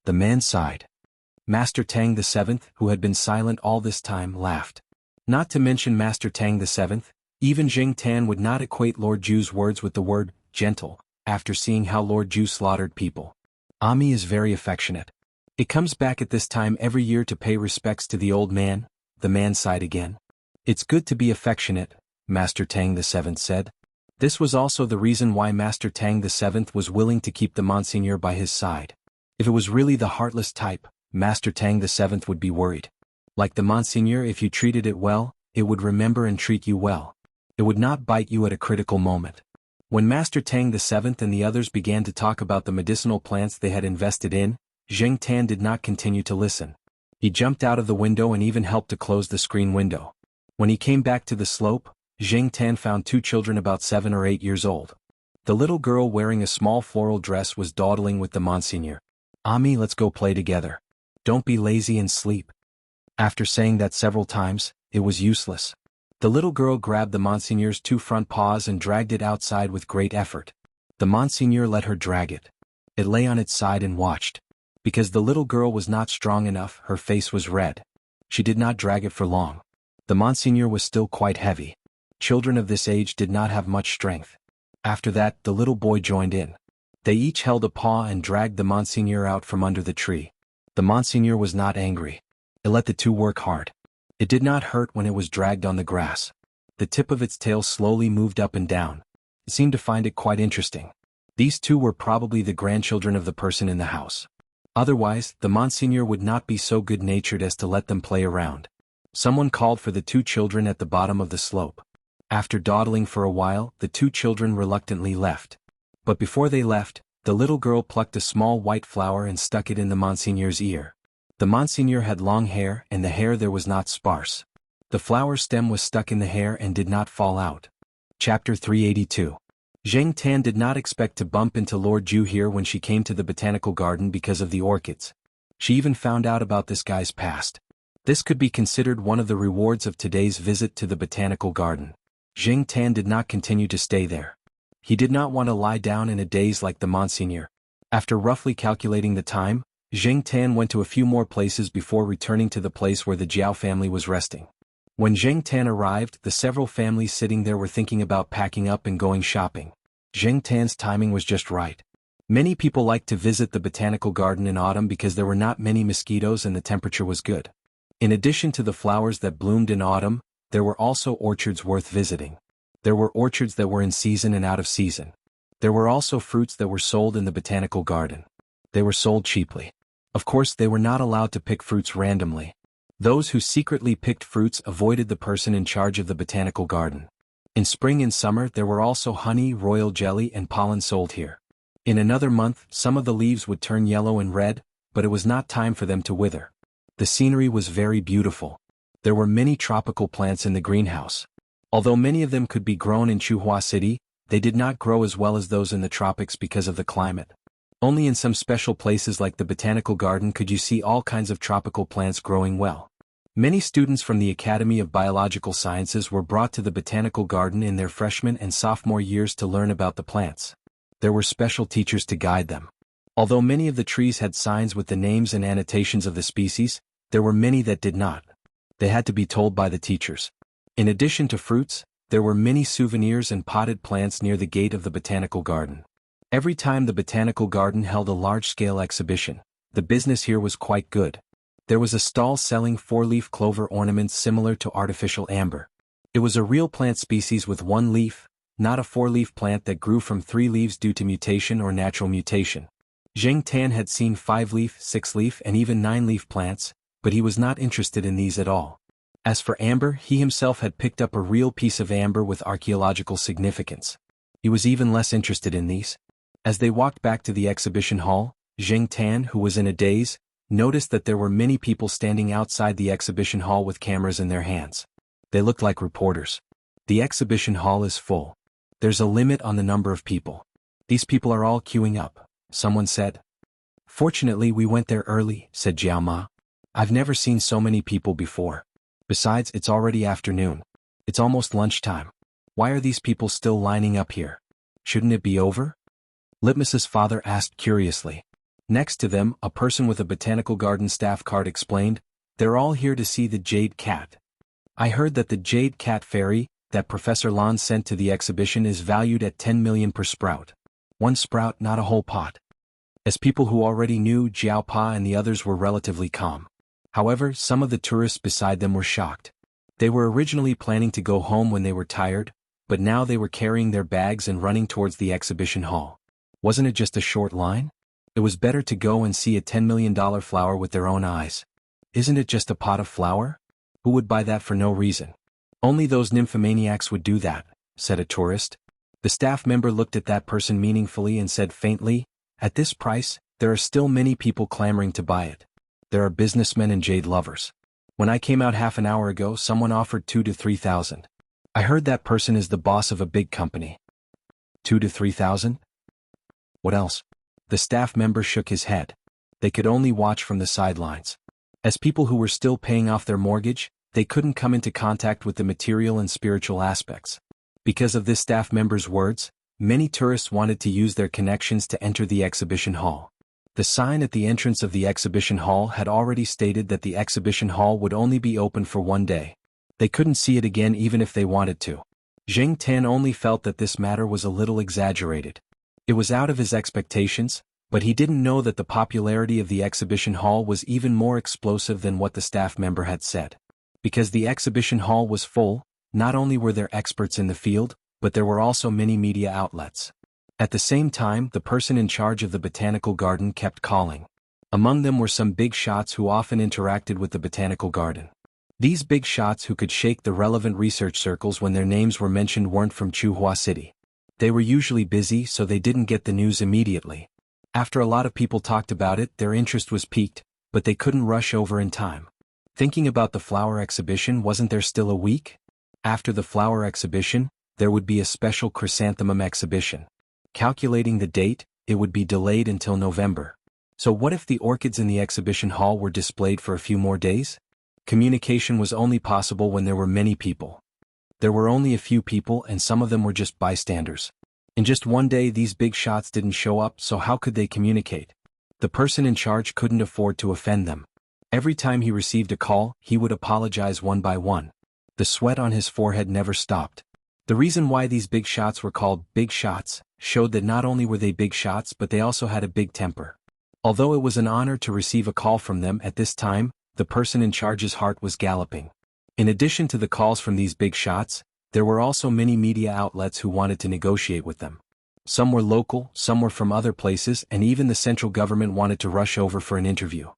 The man sighed. Master Tang VII, who had been silent all this time, laughed. Not to mention Master Tang VII, even Jing Tan would not equate Lord Ju's words with the word gentle, after seeing how Lord Ju slaughtered people. Ami is very affectionate. It comes back at this time every year to pay respects to the old man. The man sighed again. It's good to be affectionate, Master Tang VII said. This was also the reason why Master Tang VII was willing to keep the Monsignor by his side. If it was really the heartless type, Master Tang VII would be worried. Like the Monsignor, if you treated it well, it would remember and treat you well. It would not bite you at a critical moment. When Master Tang VII and the others began to talk about the medicinal plants they had invested in, Zheng Tan did not continue to listen. He jumped out of the window and even helped to close the screen window. When he came back to the slope, Zheng Tan found two children about 7 or 8 years old. The little girl wearing a small floral dress was dawdling with the Monsignor. Ami, let's go play together. Don't be lazy and sleep. After saying that several times, it was useless. The little girl grabbed the Monsignor's 2 front paws and dragged it outside with great effort. The Monsignor let her drag it. It lay on its side and watched. Because the little girl was not strong enough, her face was red. She did not drag it for long. The Monsignor was still quite heavy. Children of this age did not have much strength. After that, the little boy joined in. They each held a paw and dragged the Monseigneur out from under the tree. The Monseigneur was not angry. It let the two work hard. It did not hurt when it was dragged on the grass. The tip of its tail slowly moved up and down. It seemed to find it quite interesting. These two were probably the grandchildren of the person in the house. Otherwise, the Monseigneur would not be so good-natured as to let them play around. Someone called for the two children at the bottom of the slope. After dawdling for a while, the two children reluctantly left. But before they left, the little girl plucked a small white flower and stuck it in the Monseigneur's ear. The Monseigneur had long hair, and the hair there was not sparse. The flower stem was stuck in the hair and did not fall out. Chapter 382. Zheng Tan did not expect to bump into Lord Ju here when she came to the botanical garden because of the orchids. She even found out about this guy's past. This could be considered one of the rewards of today's visit to the botanical garden. Zheng Tan did not continue to stay there. He did not want to lie down in a daze like the Monseigneur. After roughly calculating the time, Zheng Tan went to a few more places before returning to the place where the Jiao family was resting. When Zheng Tan arrived, the several families sitting there were thinking about packing up and going shopping. Zheng Tan's timing was just right. Many people liked to visit the botanical garden in autumn because there were not many mosquitoes and the temperature was good. In addition to the flowers that bloomed in autumn, there were also orchards worth visiting. There were orchards that were in season and out of season. There were also fruits that were sold in the botanical garden. They were sold cheaply. Of course, they were not allowed to pick fruits randomly. Those who secretly picked fruits avoided the person in charge of the botanical garden. In spring and summer there were also honey, royal jelly and pollen sold here. In another month, some of the leaves would turn yellow and red, but it was not time for them to wither. The scenery was very beautiful. There were many tropical plants in the greenhouse. Although many of them could be grown in Chuhua City, they did not grow as well as those in the tropics because of the climate. Only in some special places like the botanical garden could you see all kinds of tropical plants growing well. Many students from the Academy of Biological Sciences were brought to the botanical garden in their freshman and sophomore years to learn about the plants. There were special teachers to guide them. Although many of the trees had signs with the names and annotations of the species, there were many that did not. They had to be told by the teachers. In addition to fruits, there were many souvenirs and potted plants near the gate of the botanical garden. Every time the botanical garden held a large-scale exhibition, the business here was quite good. There was a stall selling four-leaf clover ornaments similar to artificial amber. It was a real plant species with one leaf, not a four-leaf plant that grew from 3 leaves due to mutation or natural mutation. Zheng Tan had seen 5-leaf, 6-leaf and even 9-leaf plants, but he was not interested in these at all. As for amber, he himself had picked up a real piece of amber with archaeological significance. He was even less interested in these. As they walked back to the exhibition hall, Zheng Tan, who was in a daze, noticed that there were many people standing outside the exhibition hall with cameras in their hands. They looked like reporters. The exhibition hall is full. There's a limit on the number of people. These people are all queuing up, someone said. Fortunately we went there early, said Jiao Ma. I've never seen so many people before. Besides, it's already afternoon. It's almost lunchtime. Why are these people still lining up here? Shouldn't it be over? Litmus's father asked curiously. Next to them, a person with a botanical garden staff card explained, they're all here to see the jade cat. I heard that the jade cat fairy, that Professor Lan sent to the exhibition is valued at 10 million per sprout. One sprout, not a whole pot. As people who already knew, Jiao Pa and the others were relatively calm. However, some of the tourists beside them were shocked. They were originally planning to go home when they were tired, but now they were carrying their bags and running towards the exhibition hall. Wasn't it just a short line? It was better to go and see a $10 million flower with their own eyes. Isn't it just a pot of flower? Who would buy that for no reason? Only those nymphomaniacs would do that, said a tourist. The staff member looked at that person meaningfully and said faintly, at this price, there are still many people clamoring to buy it. There are businessmen and jade lovers. When I came out half an hour ago, someone offered 2,000 to 3,000. I heard that person is the boss of a big company. 2,000 to 3,000? What else? The staff member shook his head. They could only watch from the sidelines. As people who were still paying off their mortgage, they couldn't come into contact with the material and spiritual aspects. Because of this staff member's words, many tourists wanted to use their connections to enter the exhibition hall. The sign at the entrance of the exhibition hall had already stated that the exhibition hall would only be open for one day. They couldn't see it again even if they wanted to. Zheng Tan only felt that this matter was a little exaggerated. It was out of his expectations, but he didn't know that the popularity of the exhibition hall was even more explosive than what the staff member had said. Because the exhibition hall was full, not only were there experts in the field, but there were also many media outlets. At the same time, the person in charge of the botanical garden kept calling. Among them were some big shots who often interacted with the botanical garden. These big shots who could shake the relevant research circles when their names were mentioned weren't from Chuhua City. They were usually busy, so they didn't get the news immediately. After a lot of people talked about it, their interest was piqued, but they couldn't rush over in time. Thinking about the flower exhibition, wasn't there still a week? After the flower exhibition, there would be a special chrysanthemum exhibition. Calculating the date, it would be delayed until November. So what if the orchids in the exhibition hall were displayed for a few more days? Communication was only possible when there were many people. There were only a few people, and some of them were just bystanders. In just one day, these big shots didn't show up, so how could they communicate? The person in charge couldn't afford to offend them. Every time he received a call, he would apologize one by one. The sweat on his forehead never stopped. The reason why these big shots were called big shots showed that not only were they big shots, but they also had a big temper. Although it was an honor to receive a call from them at this time, the person in charge's heart was galloping. In addition to the calls from these big shots, there were also many media outlets who wanted to negotiate with them. Some were local, some were from other places, and even the central government wanted to rush over for an interview.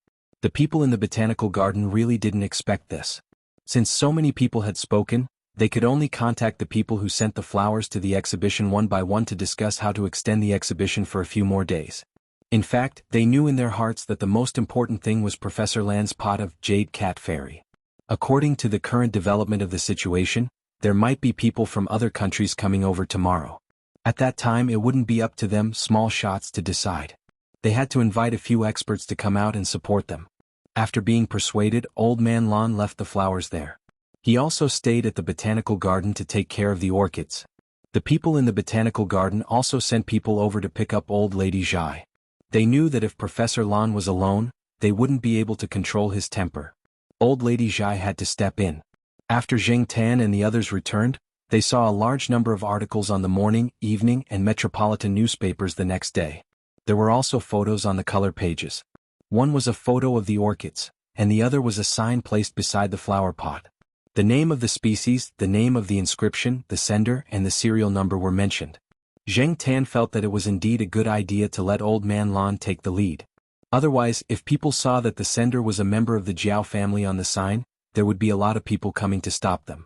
The people in the botanical garden really didn't expect this. Since so many people had spoken, they could only contact the people who sent the flowers to the exhibition one by one to discuss how to extend the exhibition for a few more days. In fact, they knew in their hearts that the most important thing was Professor Lan's pot of jade cat fairy. According to the current development of the situation, there might be people from other countries coming over tomorrow. At that time, it wouldn't be up to them, small shots, to decide. They had to invite a few experts to come out and support them. After being persuaded, Old Man Lon left the flowers there. He also stayed at the botanical garden to take care of the orchids. The people in the botanical garden also sent people over to pick up Old Lady Zhai. They knew that if Professor Lon was alone, they wouldn't be able to control his temper. Old Lady Zhai had to step in. After Zheng Tan and the others returned, they saw a large number of articles on the morning, evening, and metropolitan newspapers the next day. There were also photos on the color pages. One was a photo of the orchids, and the other was a sign placed beside the flower pot. The name of the species, the name of the inscription, the sender, and the serial number were mentioned. Zheng Tan felt that it was indeed a good idea to let Old Man Lon take the lead. Otherwise, if people saw that the sender was a member of the Jiao family on the sign, there would be a lot of people coming to stop them.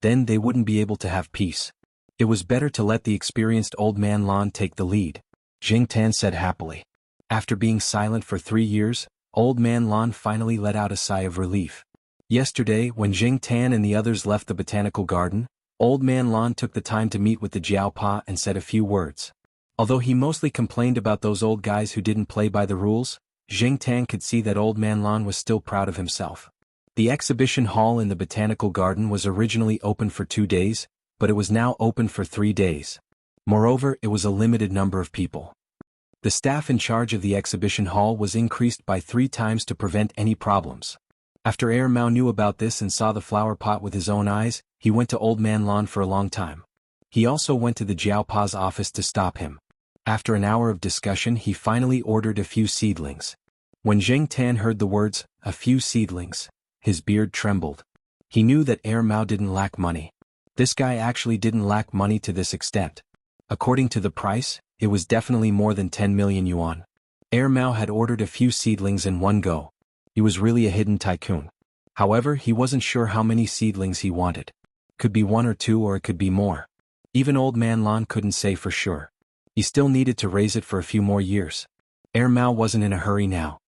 Then they wouldn't be able to have peace. It was better to let the experienced Old Man Lon take the lead, Zheng Tan said happily. After being silent for 3 years, Old Man Lon finally let out a sigh of relief. Yesterday, when Zheng Tan and the others left the botanical garden, Old Man Lon took the time to meet with the Jiao Pa and said a few words. Although he mostly complained about those old guys who didn't play by the rules, Zheng Tan could see that Old Man Lon was still proud of himself. The exhibition hall in the botanical garden was originally open for 2 days, but it was now open for 3 days. Moreover, it was a limited number of people. The staff in charge of the exhibition hall was increased by 3 times to prevent any problems. After Mao knew about this and saw the flower pot with his own eyes, he went to Old Man Lon for a long time. He also went to the Jiao Pa's office to stop him. After an hour of discussion, he finally ordered a few seedlings. When Zheng Tan heard the words, "a few seedlings," his beard trembled. He knew that Mao didn't lack money. This guy actually didn't lack money to this extent. According to the price, it was definitely more than 10 million yuan. Mao had ordered a few seedlings in one go. He was really a hidden tycoon. However, he wasn't sure how many seedlings he wanted. Could be 1 or 2, or it could be more. Even Old Man Lon couldn't say for sure. He still needed to raise it for a few more years. Mao wasn't in a hurry now.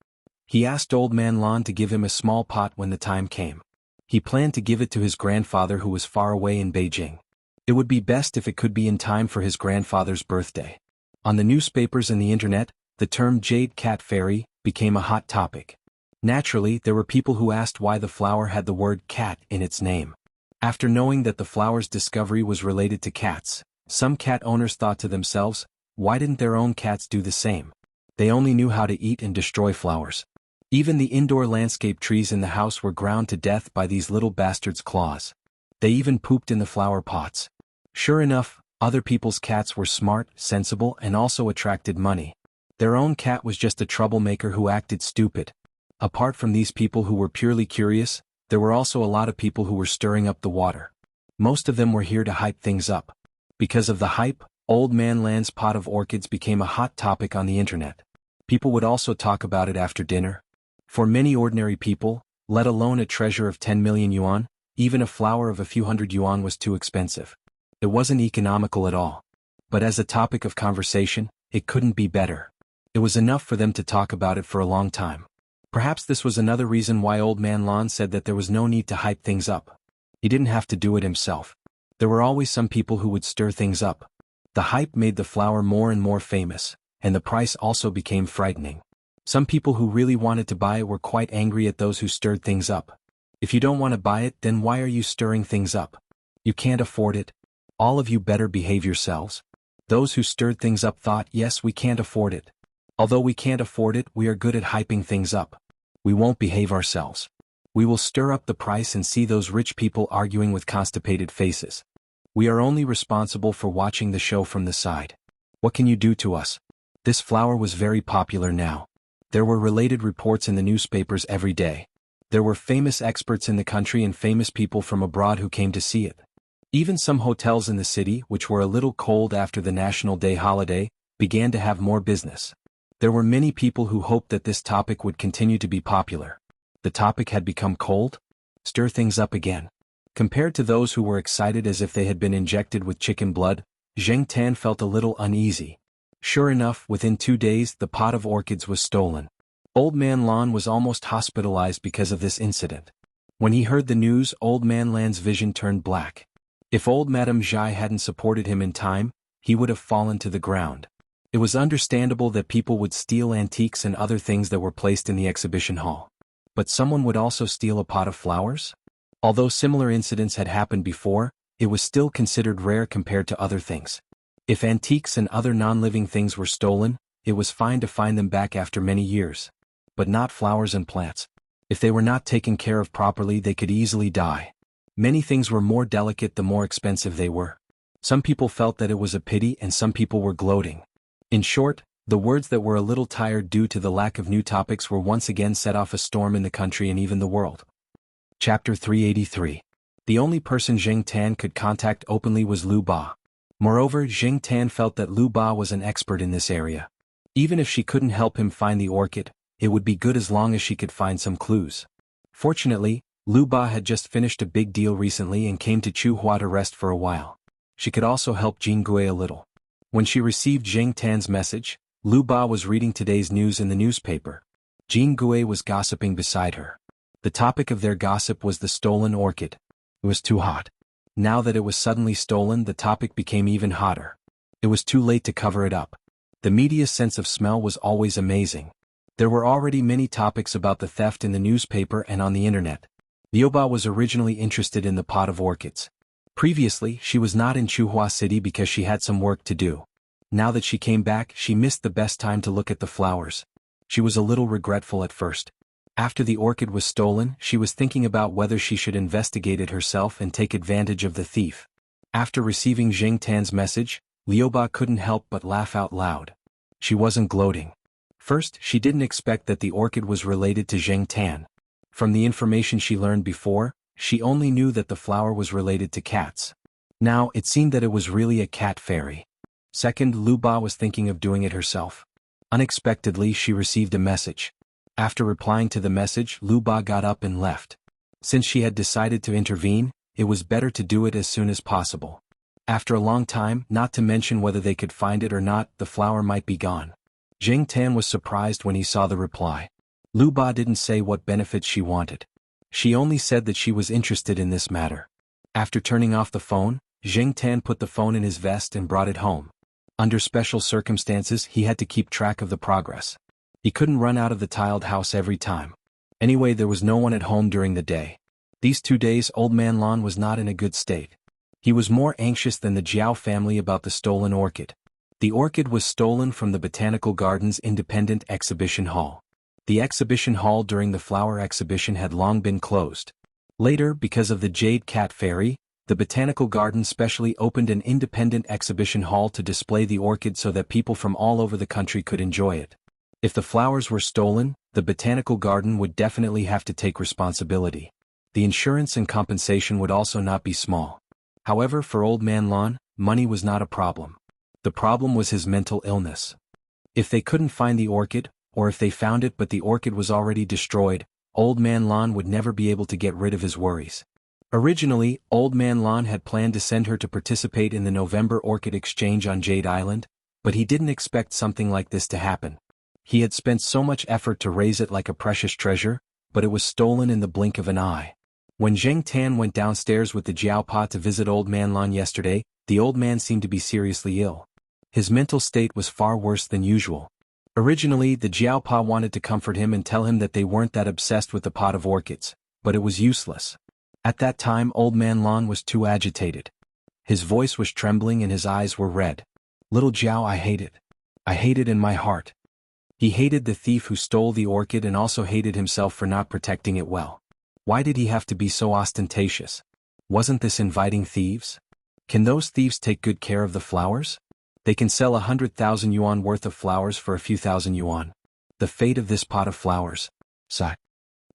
He asked Old Man Lon to give him a small pot when the time came. He planned to give it to his grandfather who was far away in Beijing. It would be best if it could be in time for his grandfather's birthday. On the newspapers and the internet, the term Jade Cat Fairy became a hot topic. Naturally, there were people who asked why the flower had the word cat in its name. After knowing that the flower's discovery was related to cats, some cat owners thought to themselves, why didn't their own cats do the same? They only knew how to eat and destroy flowers. Even the indoor landscape trees in the house were ground to death by these little bastards' claws. They even pooped in the flower pots. Sure enough, Other people's cats were smart, sensible, and also attracted money. Their own cat was just a troublemaker who acted stupid. Apart from these people who were purely curious, there were also a lot of people who were stirring up the water. Most of them were here to hype things up. Because of the hype, Old Man Land's pot of orchids became a hot topic on the internet. People would also talk about it after dinner. For many ordinary people, let alone a treasure of 10 million yuan, even a flower of a few hundred yuan was too expensive. It wasn't economical at all. But as a topic of conversation, it couldn't be better. It was enough for them to talk about it for a long time. Perhaps this was another reason why Old Man Lon said that there was no need to hype things up. He didn't have to do it himself. There were always some people who would stir things up. The hype made the flower more and more famous, and the price also became frightening. Some people who really wanted to buy it were quite angry at those who stirred things up. If you don't want to buy it, then why are you stirring things up? You can't afford it. All of you better behave yourselves. Those who stirred things up thought, yes, we can't afford it. Although we can't afford it, we are good at hyping things up. We won't behave ourselves. We will stir up the price and see those rich people arguing with constipated faces. We are only responsible for watching the show from the side. What can you do to us? This flower was very popular now. There were related reports in the newspapers every day. There were famous experts in the country and famous people from abroad who came to see it. Even some hotels in the city, which were a little cold after the National Day holiday, began to have more business. There were many people who hoped that this topic would continue to be popular. The topic had become cold? Stir things up again. Compared to those who were excited as if they had been injected with chicken blood, Zheng Tan felt a little uneasy. Sure enough, within 2 days the pot of orchids was stolen. Old Man Lon was almost hospitalized because of this incident. When he heard the news, Old Man Lan's vision turned black. If old Madame Zhai hadn't supported him in time, he would have fallen to the ground. It was understandable that people would steal antiques and other things that were placed in the exhibition hall. But someone would also steal a pot of flowers? Although similar incidents had happened before, it was still considered rare compared to other things. If antiques and other non-living things were stolen, it was fine to find them back after many years. But not flowers and plants. If they were not taken care of properly, they could easily die. Many things were more delicate the more expensive they were. Some people felt that it was a pity and some people were gloating. In short, the words that were a little tired due to the lack of new topics were once again set off a storm in the country and even the world. Chapter 383. The only person Zheng Tan could contact openly was Lu Ba. Moreover, Zheng Tan felt that Lu Ba was an expert in this area. Even if she couldn't help him find the orchid, it would be good as long as she could find some clues. Fortunately, Lu Ba had just finished a big deal recently and came to Chuhua to rest for a while. She could also help Jin Gui a little. When she received Zheng Tan's message, Lu Ba was reading today's news in the newspaper. Jin Gui was gossiping beside her. The topic of their gossip was the stolen orchid. It was too hot. Now that it was suddenly stolen, the topic became even hotter. It was too late to cover it up. The media's sense of smell was always amazing. There were already many topics about the theft in the newspaper and on the internet. Liu Ba was originally interested in the pot of orchids. Previously, she was not in Chuhua City because she had some work to do. Now that she came back, she missed the best time to look at the flowers. She was a little regretful at first. After the orchid was stolen, she was thinking about whether she should investigate it herself and take advantage of the thief. After receiving Zheng Tan's message, Liu Ba couldn't help but laugh out loud. She wasn't gloating. First, she didn't expect that the orchid was related to Zheng Tan. From the information she learned before, she only knew that the flower was related to cats. Now, it seemed that it was really a cat fairy. Second, Lu Ba was thinking of doing it herself. Unexpectedly, she received a message. After replying to the message, Lu Ba got up and left. Since she had decided to intervene, it was better to do it as soon as possible. After a long time, not to mention whether they could find it or not, the flower might be gone. Zheng Tan was surprised when he saw the reply. Lu Ba didn't say what benefits she wanted. She only said that she was interested in this matter. After turning off the phone, Zheng Tan put the phone in his vest and brought it home. Under special circumstances, he had to keep track of the progress. He couldn't run out of the tiled house every time. Anyway, there was no one at home during the day. These 2 days, Old Man Lon was not in a good state. He was more anxious than the Jiao family about the stolen orchid. The orchid was stolen from the Botanical Gardens Independent Exhibition Hall. The exhibition hall during the flower exhibition had long been closed. Later, because of the Jade Cat Fairy, The botanical garden specially opened an independent exhibition hall to display the orchid so that people from all over the country could enjoy it. If the flowers were stolen, the botanical garden would definitely have to take responsibility. The insurance and compensation would also not be small. However, for Old Man Lon, money was not a problem. The problem was his mental illness. If they couldn't find the orchid, or if they found it but the orchid was already destroyed, Old Man Lon would never be able to get rid of his worries. Originally, Old Man Lon had planned to send her to participate in the November Orchid Exchange on Jade Island, but he didn't expect something like this to happen. He had spent so much effort to raise it like a precious treasure, but it was stolen in the blink of an eye. When Zheng Tan went downstairs with the Jiaopa to visit Old Man Lon yesterday, the old man seemed to be seriously ill. His mental state was far worse than usual. Originally, the Jiaopa wanted to comfort him and tell him that they weren't that obsessed with the pot of orchids, but it was useless. At that time, Old Man Lon was too agitated. His voice was trembling and his eyes were red. Little Jiao, I hate it. I hate it in my heart. He hated the thief who stole the orchid and also hated himself for not protecting it well. Why did he have to be so ostentatious? Wasn't this inviting thieves? Can those thieves take good care of the flowers? They can sell 100,000 yuan worth of flowers for a few thousand yuan. The fate of this pot of flowers. Sigh.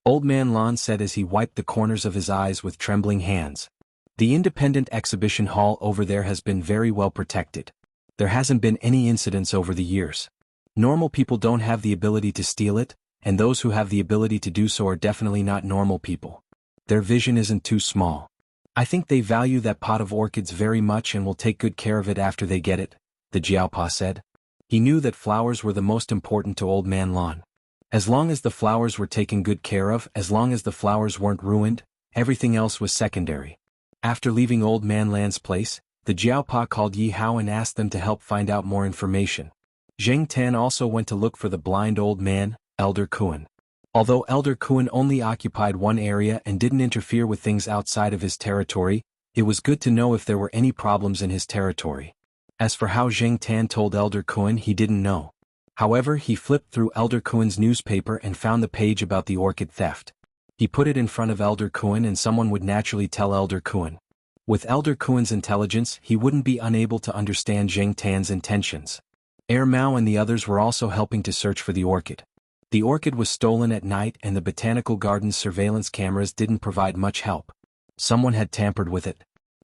Old Man Lon said as he wiped the corners of his eyes with trembling hands. The independent exhibition hall over there has been very well protected. There hasn't been any incidents over the years. Normal people don't have the ability to steal it, and those who have the ability to do so are definitely not normal people. Their vision isn't too small. I think they value that pot of orchids very much and will take good care of it after they get it, the Jiaopa said. He knew that flowers were the most important to Old Man Lon. As long as the flowers were taken good care of, as long as the flowers weren't ruined, everything else was secondary. After leaving Old Man Lan's place, the Jiaopa called Yi Hao and asked them to help find out more information. Zheng Tan also went to look for the blind old man, Elder Kuan. Although Elder Kuan only occupied one area and didn't interfere with things outside of his territory, it was good to know if there were any problems in his territory. As for how Zheng Tan told Elder Kuan, he didn't know. However, he flipped through Elder Kuan's newspaper and found the page about the orchid theft. He put it in front of Elder Kuan and someone would naturally tell Elder Kuan. With Elder Kuan's intelligence, he wouldn't be unable to understand Zheng Tan's intentions. Mao and the others were also helping to search for the orchid. The orchid was stolen at night and the botanical garden's surveillance cameras didn't provide much help. Someone had tampered with it.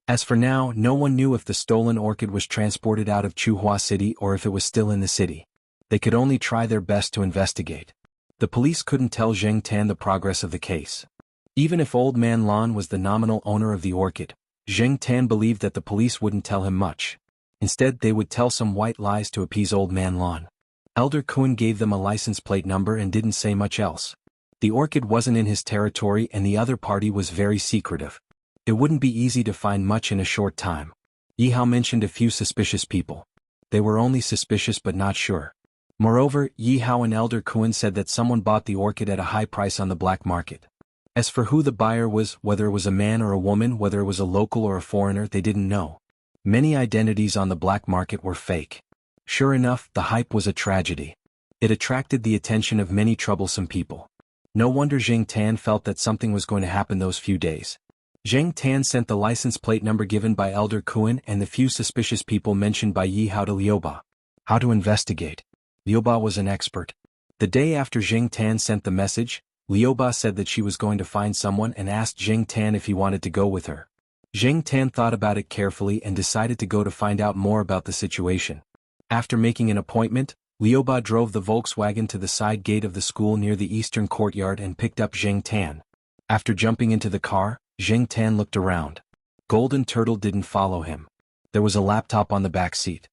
As for now, no one knew if the stolen orchid was transported out of Chuhua City or if it was still in the city. They could only try their best to investigate. The police couldn't tell Zheng Tan the progress of the case. Even if Old Man Lon was the nominal owner of the orchid, Zheng Tan believed that the police wouldn't tell him much. Instead, they would tell some white lies to appease Old Man Lon. Elder Kuan gave them a license plate number and didn't say much else. The orchid wasn't in his territory and the other party was very secretive. It wouldn't be easy to find much in a short time. Yi Hao mentioned a few suspicious people. They were only suspicious but not sure. Moreover, Yi Hao and Elder Kuan said that someone bought the orchid at a high price on the black market. As for who the buyer was, whether it was a man or a woman, whether it was a local or a foreigner, they didn't know. Many identities on the black market were fake. Sure enough, the hype was a tragedy. It attracted the attention of many troublesome people. No wonder Zheng Tan felt that something was going to happen those few days. Zheng Tan sent the license plate number given by Elder Kuan and the few suspicious people mentioned by Yi Hao to Liuba. How to investigate. Liuba was an expert. The day after Zheng Tan sent the message, Liuba said that she was going to find someone and asked Zheng Tan if he wanted to go with her. Zheng Tan thought about it carefully and decided to go to find out more about the situation. After making an appointment, Liuba drove the Volkswagen to the side gate of the school near the eastern courtyard and picked up Zheng Tan. After jumping into the car, Zheng Tan looked around. Golden Turtle didn't follow him. There was a laptop on the back seat.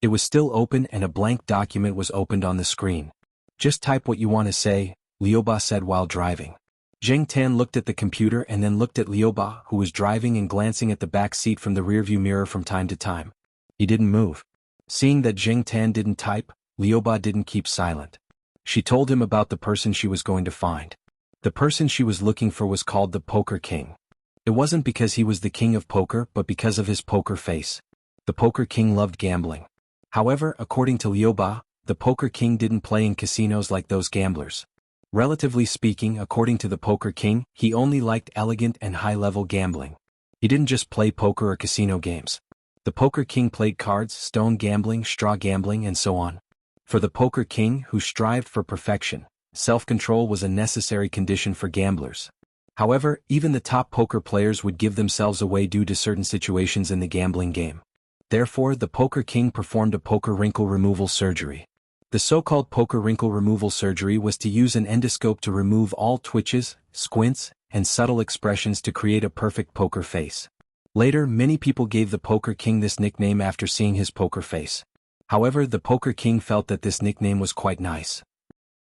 It was still open and a blank document was opened on the screen. Just type what you want to say, Liuba said while driving. Zheng Tan looked at the computer and then looked at Liuba, who was driving and glancing at the back seat from the rearview mirror from time to time. He didn't move. Seeing that Zheng Tan didn't type, Liuba didn't keep silent. She told him about the person she was going to find. The person she was looking for was called the Poker King. It wasn't because he was the king of poker but because of his poker face. The Poker King loved gambling. However, according to Liuba, the Poker King didn't play in casinos like those gamblers. Relatively speaking, according to the Poker King, he only liked elegant and high-level gambling. He didn't just play poker or casino games. The Poker King played cards, stone gambling, straw gambling, and so on. For the Poker King, who strived for perfection, self-control was a necessary condition for gamblers. However, even the top poker players would give themselves away due to certain situations in the gambling game. Therefore, the Poker King performed a poker wrinkle removal surgery. The so-called poker wrinkle removal surgery was to use an endoscope to remove all twitches, squints, and subtle expressions to create a perfect poker face. Later, many people gave the Poker King this nickname after seeing his poker face. However, the Poker King felt that this nickname was quite nice.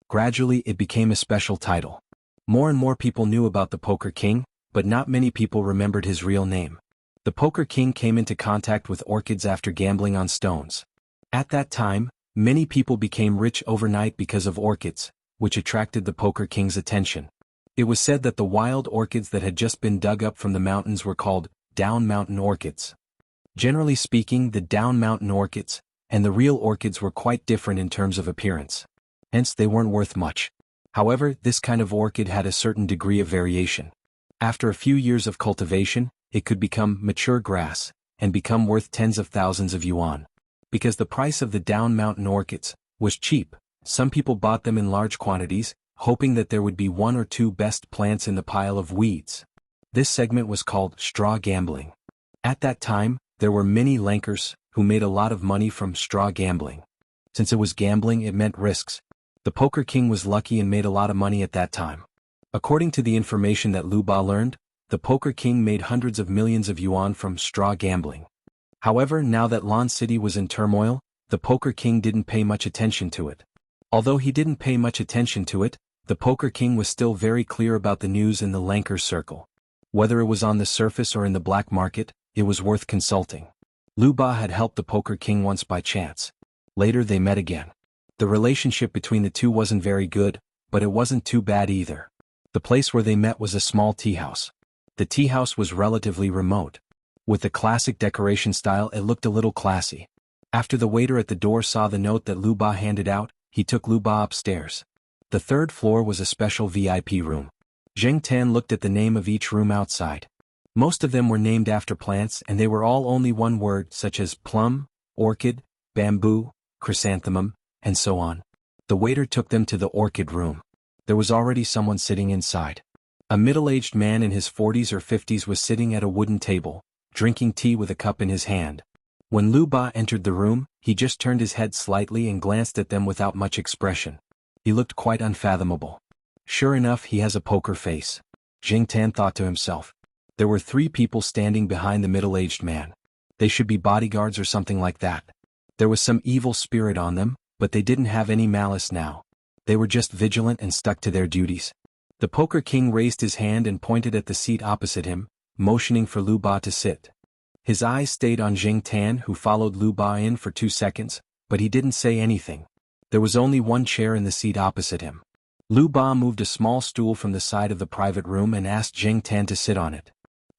Gradually, it became a special title. More and more people knew about the Poker King, but not many people remembered his real name. The Poker King came into contact with orchids after gambling on stones. At that time, many people became rich overnight because of orchids, which attracted the Poker King's attention. It was said that the wild orchids that had just been dug up from the mountains were called down mountain orchids. Generally speaking, the down mountain orchids and the real orchids were quite different in terms of appearance. Hence, they weren't worth much. However, this kind of orchid had a certain degree of variation. After a few years of cultivation, it could become mature grass and become worth tens of thousands of yuan. Because the price of the down mountain orchids was cheap, some people bought them in large quantities, hoping that there would be one or two best plants in the pile of weeds. This segment was called straw gambling. At that time, there were many lankers who made a lot of money from straw gambling. Since it was gambling, it meant risks. The Poker King was lucky and made a lot of money at that time. According to the information that Lu Ba learned, the Poker King made hundreds of millions of yuan from straw gambling. However, now that Lan City was in turmoil, the Poker King didn't pay much attention to it. Although he didn't pay much attention to it, the Poker King was still very clear about the news in the Lankers circle. Whether it was on the surface or in the black market, it was worth consulting. Lu Ba had helped the Poker King once by chance. Later they met again. The relationship between the two wasn't very good, but it wasn't too bad either. The place where they met was a small tea house. The tea house was relatively remote. With the classic decoration style, it looked a little classy. After the waiter at the door saw the note that Lu Ba handed out, he took Lu Ba upstairs. The third floor was a special VIP room. Zheng Tan looked at the name of each room outside. Most of them were named after plants and they were all only one word, such as plum, orchid, bamboo, chrysanthemum, and so on. The waiter took them to the orchid room. There was already someone sitting inside. A middle-aged man in his 40s or 50s was sitting at a wooden table, drinking tea with a cup in his hand. When Lu Ba entered the room, he just turned his head slightly and glanced at them without much expression. He looked quite unfathomable. Sure enough, he has a poker face. Zheng Tan thought to himself. There were 3 people standing behind the middle-aged man. They should be bodyguards or something like that. There was some evil spirit on them, but they didn't have any malice now. They were just vigilant and stuck to their duties. The Poker King raised his hand and pointed at the seat opposite him, motioning for Lu Ba to sit. His eyes stayed on Zheng Tan, who followed Lu Ba in for 2 seconds, but he didn't say anything. There was only one chair in the seat opposite him. Lu Ba moved a small stool from the side of the private room and asked Zheng Tan to sit on it.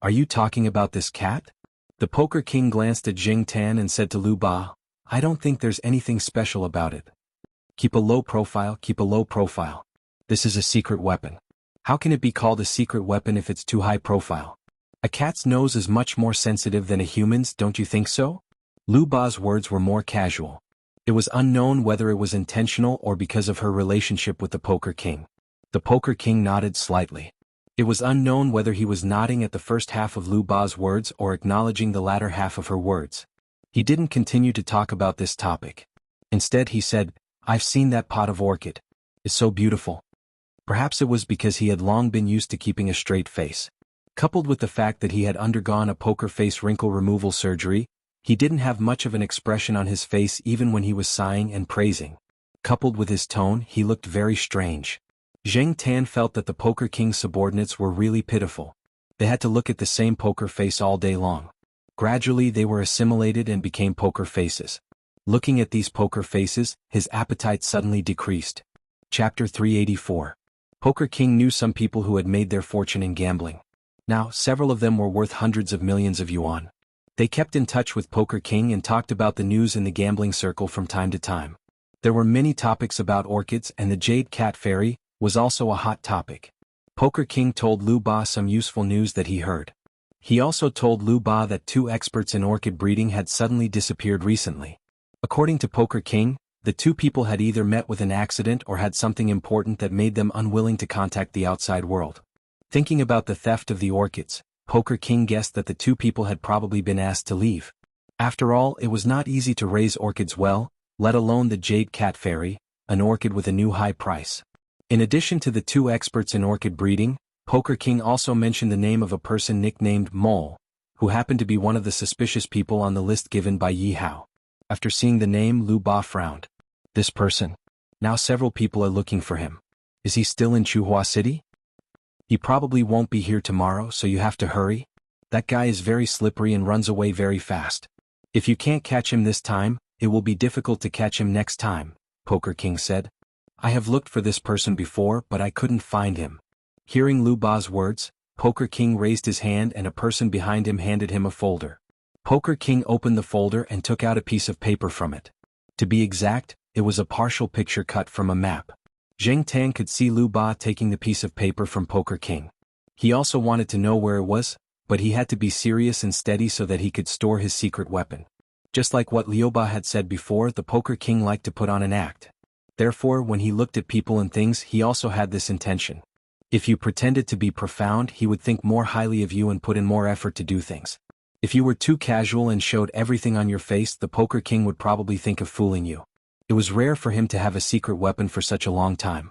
Are you talking about this cat? The Poker King glanced at Zheng Tan and said to Lu Ba, I don't think there's anything special about it. Keep a low profile, keep a low profile. This is a secret weapon. How can it be called a secret weapon if it's too high profile? A cat's nose is much more sensitive than a human's, don't you think so? Lu Ba's words were more casual. It was unknown whether it was intentional or because of her relationship with the Poker King. The Poker King nodded slightly. It was unknown whether he was nodding at the first half of Lu Ba's words or acknowledging the latter half of her words. He didn't continue to talk about this topic. Instead he said, I've seen that pot of orchid. It's so beautiful. Perhaps it was because he had long been used to keeping a straight face. Coupled with the fact that he had undergone a poker face wrinkle removal surgery, he didn't have much of an expression on his face even when he was sighing and praising. Coupled with his tone, he looked very strange. Zheng Tan felt that the Poker King's subordinates were really pitiful. They had to look at the same poker face all day long. Gradually they were assimilated and became poker faces. Looking at these poker faces, his appetite suddenly decreased. Chapter 384. Poker King knew some people who had made their fortune in gambling. Now, several of them were worth hundreds of millions of yuan. They kept in touch with Poker King and talked about the news in the gambling circle from time to time. There were many topics about orchids, and the Jade Cat Fairy was also a hot topic. Poker King told Lu Ba some useful news that he heard. He also told Lu Ba that 2 experts in orchid breeding had suddenly disappeared recently. According to Poker King, the 2 people had either met with an accident or had something important that made them unwilling to contact the outside world. Thinking about the theft of the orchids, Poker King guessed that the 2 people had probably been asked to leave. After all, it was not easy to raise orchids well, let alone the Jade Cat Fairy, an orchid with a new high price. In addition to the 2 experts in orchid breeding, Poker King also mentioned the name of a person nicknamed Mole, who happened to be one of the suspicious people on the list given by Yi Hao. After seeing the name, Lu Ba frowned. This person? Now several people are looking for him. Is he still in Chuhua City? He probably won't be here tomorrow, so you have to hurry. That guy is very slippery and runs away very fast. If you can't catch him this time, it will be difficult to catch him next time, Poker King said. I have looked for this person before, but I couldn't find him. Hearing Lu Ba's words, Poker King raised his hand and a person behind him handed him a folder. Poker King opened the folder and took out a piece of paper from it. To be exact, it was a partial picture cut from a map. Zheng Tan could see Lu Ba taking the piece of paper from Poker King. He also wanted to know where it was, but he had to be serious and steady so that he could store his secret weapon. Just like what Liu Ba had said before, the Poker King liked to put on an act. Therefore, when he looked at people and things, he also had this intention. If you pretended to be profound, he would think more highly of you and put in more effort to do things. If you were too casual and showed everything on your face, the Poker King would probably think of fooling you. It was rare for him to have a secret weapon for such a long time.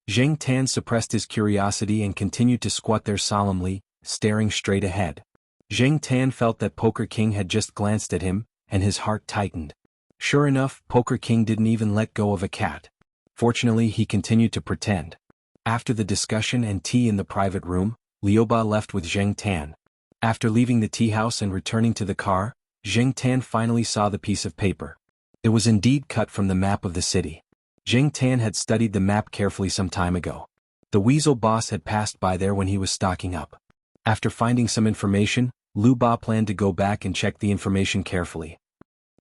Zheng Tan suppressed his curiosity and continued to squat there solemnly, staring straight ahead. Zheng Tan felt that Poker King had just glanced at him, and his heart tightened. Sure enough, Poker King didn't even let go of a cat. Fortunately, he continued to pretend. After the discussion and tea in the private room, Liu Ba left with Zheng Tan. After leaving the tea house and returning to the car, Zheng Tan finally saw the piece of paper. It was indeed cut from the map of the city. Zheng Tan had studied the map carefully some time ago. The weasel boss had passed by there when he was stocking up. After finding some information, Lu Ba planned to go back and check the information carefully.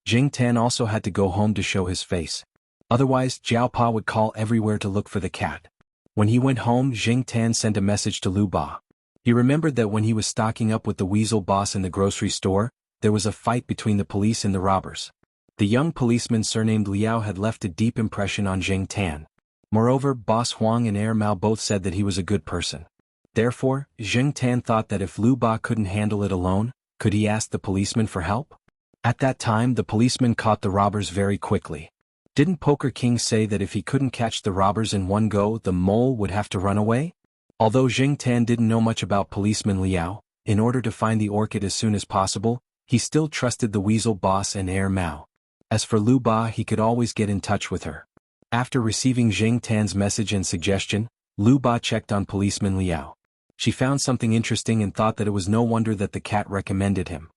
Zheng Tan also had to go home to show his face. Otherwise, Jiao Pa would call everywhere to look for the cat. When he went home, Zheng Tan sent a message to Lu Ba. He remembered that when he was stocking up with the weasel boss in the grocery store, there was a fight between the police and the robbers. The young policeman surnamed Liao had left a deep impression on Zheng Tan. Moreover, Boss Huang and Air Mao both said that he was a good person. Therefore, Zheng Tan thought that if Lu Ba couldn't handle it alone, could he ask the policeman for help? At that time, the policeman caught the robbers very quickly. Didn't Poker King say that if he couldn't catch the robbers in one go, the mole would have to run away? Although Zheng Tan didn't know much about policeman Liao, in order to find the orchid as soon as possible, he still trusted the weasel boss and Air Mao. As for Lu Ba, he could always get in touch with her. After receiving Zheng Tan's message and suggestion, Lu Ba checked on policeman Liao. She found something interesting and thought that it was no wonder that the cat recommended him.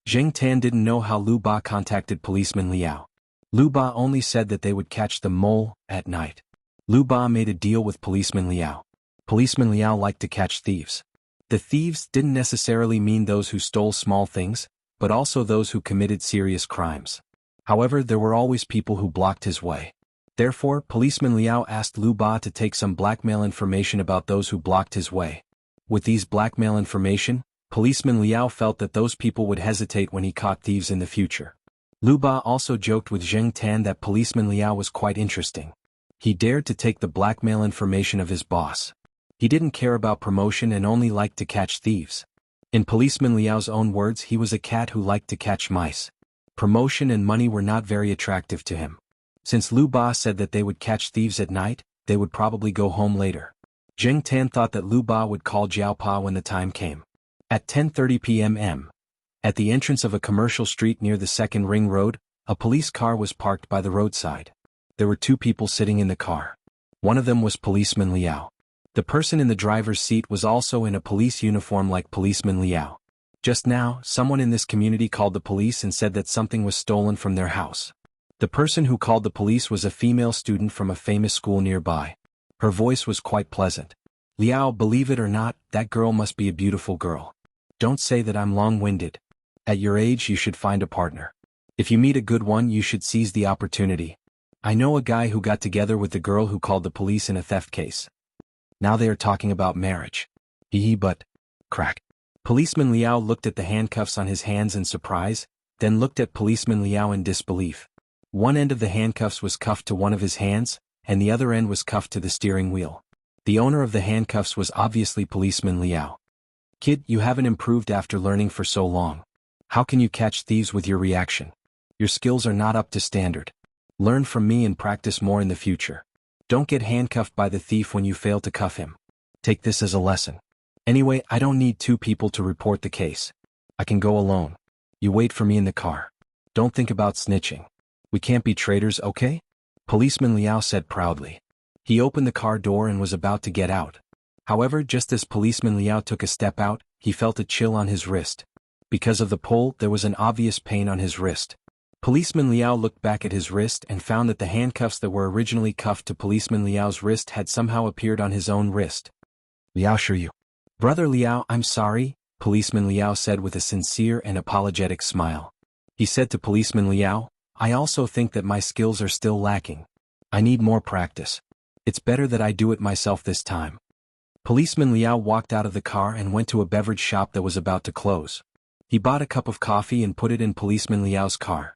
Zheng Tan didn't know how Lu Ba contacted policeman Liao. Lu Ba only said that they would catch the mole at night. Lu Ba made a deal with policeman Liao. Policeman Liao liked to catch thieves. The thieves didn't necessarily mean those who stole small things, but also those who committed serious crimes. However, there were always people who blocked his way. Therefore, policeman Liao asked Lu Ba to take some blackmail information about those who blocked his way. With these blackmail information, policeman Liao felt that those people would hesitate when he caught thieves in the future. Lu Ba also joked with Zheng Tan that policeman Liao was quite interesting. He dared to take the blackmail information of his boss. He didn't care about promotion and only liked to catch thieves. In policeman Liao's own words, he was a cat who liked to catch mice. Promotion and money were not very attractive to him. Since Lu Ba said that they would catch thieves at night, they would probably go home later. Zheng Tan thought that Lu Ba would call Jiao Pa when the time came. At 10:30 p.m. At the entrance of a commercial street near the second ring road, a police car was parked by the roadside. There were 2 people sitting in the car. One of them was policeman Liao. The person in the driver's seat was also in a police uniform like policeman Liao. Just now, someone in this community called the police and said that something was stolen from their house. The person who called the police was a female student from a famous school nearby. Her voice was quite pleasant. Liao, believe it or not, that girl must be a beautiful girl. Don't say that I'm long-winded. At your age, you should find a partner. If you meet a good one, you should seize the opportunity. I know a guy who got together with the girl who called the police in a theft case. Now they are talking about marriage. But, crack. Policeman Liao looked at the handcuffs on his hands in surprise, then looked at Policeman Liao in disbelief. One end of the handcuffs was cuffed to one of his hands, and the other end was cuffed to the steering wheel. The owner of the handcuffs was obviously Policeman Liao. "Kid, you haven't improved after learning for so long. How can you catch thieves with your reaction? Your skills are not up to standard. Learn from me and practice more in the future. Don't get handcuffed by the thief when you fail to cuff him. Take this as a lesson. Anyway, I don't need two people to report the case. I can go alone. You wait for me in the car. Don't think about snitching. We can't be traitors, okay?" Policeman Liao said proudly. He opened the car door and was about to get out. However, just as Policeman Liao took a step out, he felt a chill on his wrist. Because of the pull, there was an obvious pain on his wrist. Policeman Liao looked back at his wrist and found that the handcuffs that were originally cuffed to Policeman Liao's wrist had somehow appeared on his own wrist. "Liao Shiryu. Brother Liao, I'm sorry," Policeman Liao said with a sincere and apologetic smile. He said to Policeman Liao, "I also think that my skills are still lacking. I need more practice. It's better that I do it myself this time." Policeman Liao walked out of the car and went to a beverage shop that was about to close. He bought a cup of coffee and put it in Policeman Liao's car.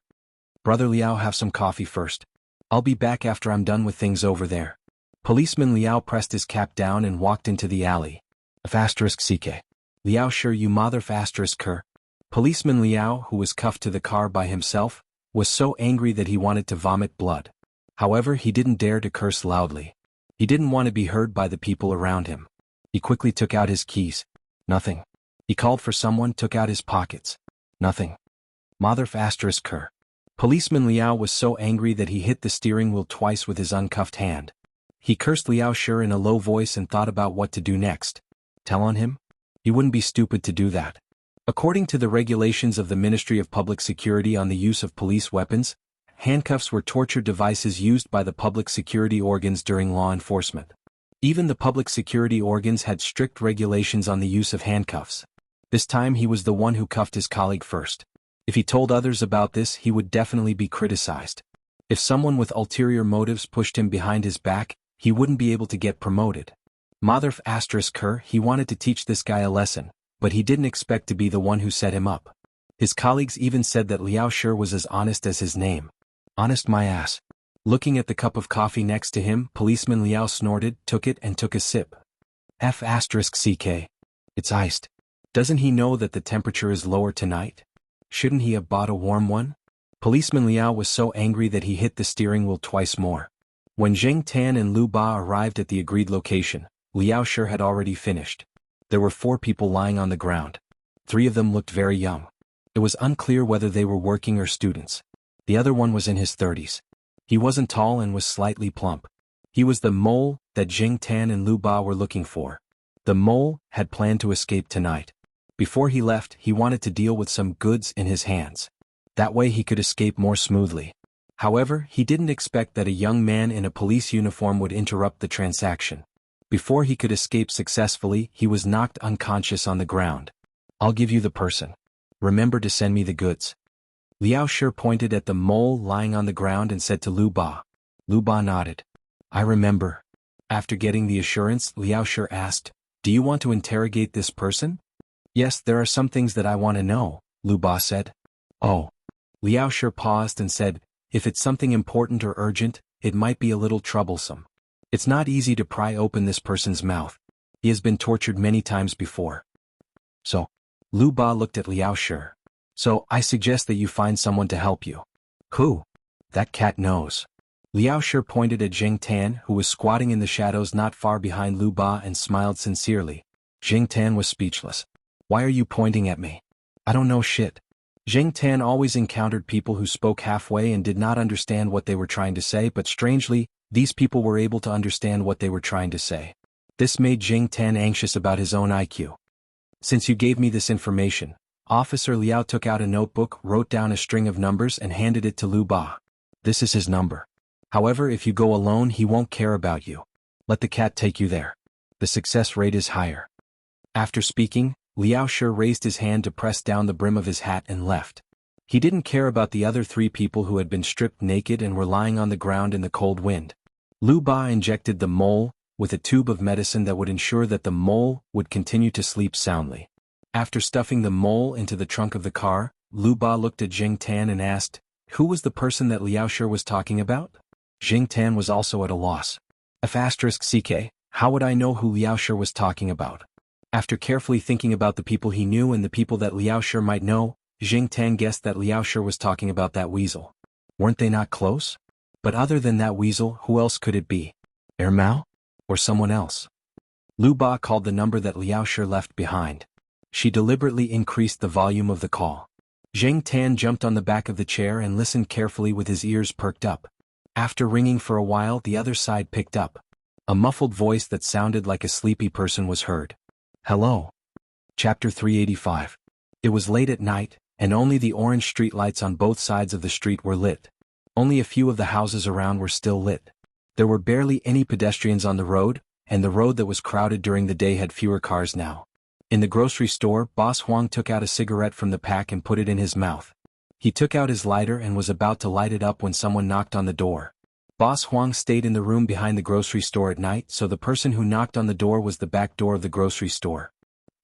"Brother Liao, have some coffee first. I'll be back after I'm done with things over there." Policeman Liao pressed his cap down and walked into the alley. *CK. Liao sure you mother *her. Policeman Liao, who was cuffed to the car by himself, was so angry that he wanted to vomit blood. However, he didn't dare to curse loudly. He didn't want to be heard by the people around him. He quickly took out his keys. Nothing. He called for someone, took out his pockets. Nothing. Mother *her. Policeman Liao was so angry that he hit the steering wheel twice with his uncuffed hand. He cursed Liao Shi in a low voice and thought about what to do next. Tell on him? He wouldn't be stupid to do that. According to the regulations of the Ministry of Public Security on the use of police weapons, handcuffs were torture devices used by the public security organs during law enforcement. Even the public security organs had strict regulations on the use of handcuffs. This time he was the one who cuffed his colleague first. If he told others about this, he would definitely be criticized. If someone with ulterior motives pushed him behind his back, he wouldn't be able to get promoted. Mother *her, he wanted to teach this guy a lesson, but he didn't expect to be the one who set him up. His colleagues even said that Liao Shi was as honest as his name. Honest my ass. Looking at the cup of coffee next to him, Policeman Liao snorted, took it and took a sip. *CK. It's iced. Doesn't he know that the temperature is lower tonight? Shouldn't he have bought a warm one? Policeman Liao was so angry that he hit the steering wheel twice more. When Zheng Tan and Lu Ba arrived at the agreed location, Liao Shi had already finished. There were 4 people lying on the ground. 3 of them looked very young. It was unclear whether they were working or students. The other one was in his 30s. He wasn't tall and was slightly plump. He was the mole that Zheng Tan and Lu Ba were looking for. The mole had planned to escape tonight. Before he left, he wanted to deal with some goods in his hands. That way he could escape more smoothly. However, he didn't expect that a young man in a police uniform would interrupt the transaction. Before he could escape successfully, he was knocked unconscious on the ground. "I'll give you the person. Remember to send me the goods." Liao Shi pointed at the mole lying on the ground and said to Lu Ba. Lu Ba nodded. "I remember." After getting the assurance, Liao Shi asked, "Do you want to interrogate this person?" "Yes, there are some things that I want to know," Lu Ba said. "Oh." Liao Shi paused and said, "If it's something important or urgent, it might be a little troublesome. It's not easy to pry open this person's mouth. He has been tortured many times before." "So?" Lu Ba looked at Liao Shi. "So, I suggest that you find someone to help you." "Who?" "That cat knows." Liao Shi pointed at Zheng Tan, who was squatting in the shadows not far behind Lu Ba, and smiled sincerely. Zheng Tan was speechless. "Why are you pointing at me? I don't know shit." Zheng Tan always encountered people who spoke halfway and did not understand what they were trying to say, but strangely, these people were able to understand what they were trying to say. This made Zheng Tan anxious about his own IQ. "Since you gave me this information," Officer Liao took out a notebook, wrote down a string of numbers and handed it to Lu Ba. "This is his number. However, if you go alone, he won't care about you. Let the cat take you there. The success rate is higher." After speaking, Liao Shi raised his hand to press down the brim of his hat and left. He didn't care about the other 3 people who had been stripped naked and were lying on the ground in the cold wind. Lu Ba injected the mole with a tube of medicine that would ensure that the mole would continue to sleep soundly. After stuffing the mole into the trunk of the car, Lu Ba looked at Jing Tan and asked, "Who was the person that Liao Shi was talking about?" Jing Tan was also at a loss. F***CK, how would I know who Liao Shi was talking about? After carefully thinking about the people he knew and the people that Liao Shi might know, Jing Tan guessed that Liao Shi was talking about that weasel. Weren't they not close? But other than that weasel, who else could it be? Mao? Or someone else? Lu Ba called the number that Liao Shi left behind. She deliberately increased the volume of the call. Jing Tan jumped on the back of the chair and listened carefully with his ears perked up. After ringing for a while, the other side picked up. A muffled voice that sounded like a sleepy person was heard. Hello. Chapter 385. It was late at night, and only the orange streetlights on both sides of the street were lit. Only a few of the houses around were still lit. There were barely any pedestrians on the road, and the road that was crowded during the day had fewer cars now. In the grocery store, Boss Huang took out a cigarette from the pack and put it in his mouth. He took out his lighter and was about to light it up when someone knocked on the door. Boss Huang stayed in the room behind the grocery store at night, so the person who knocked on the door was the back door of the grocery store.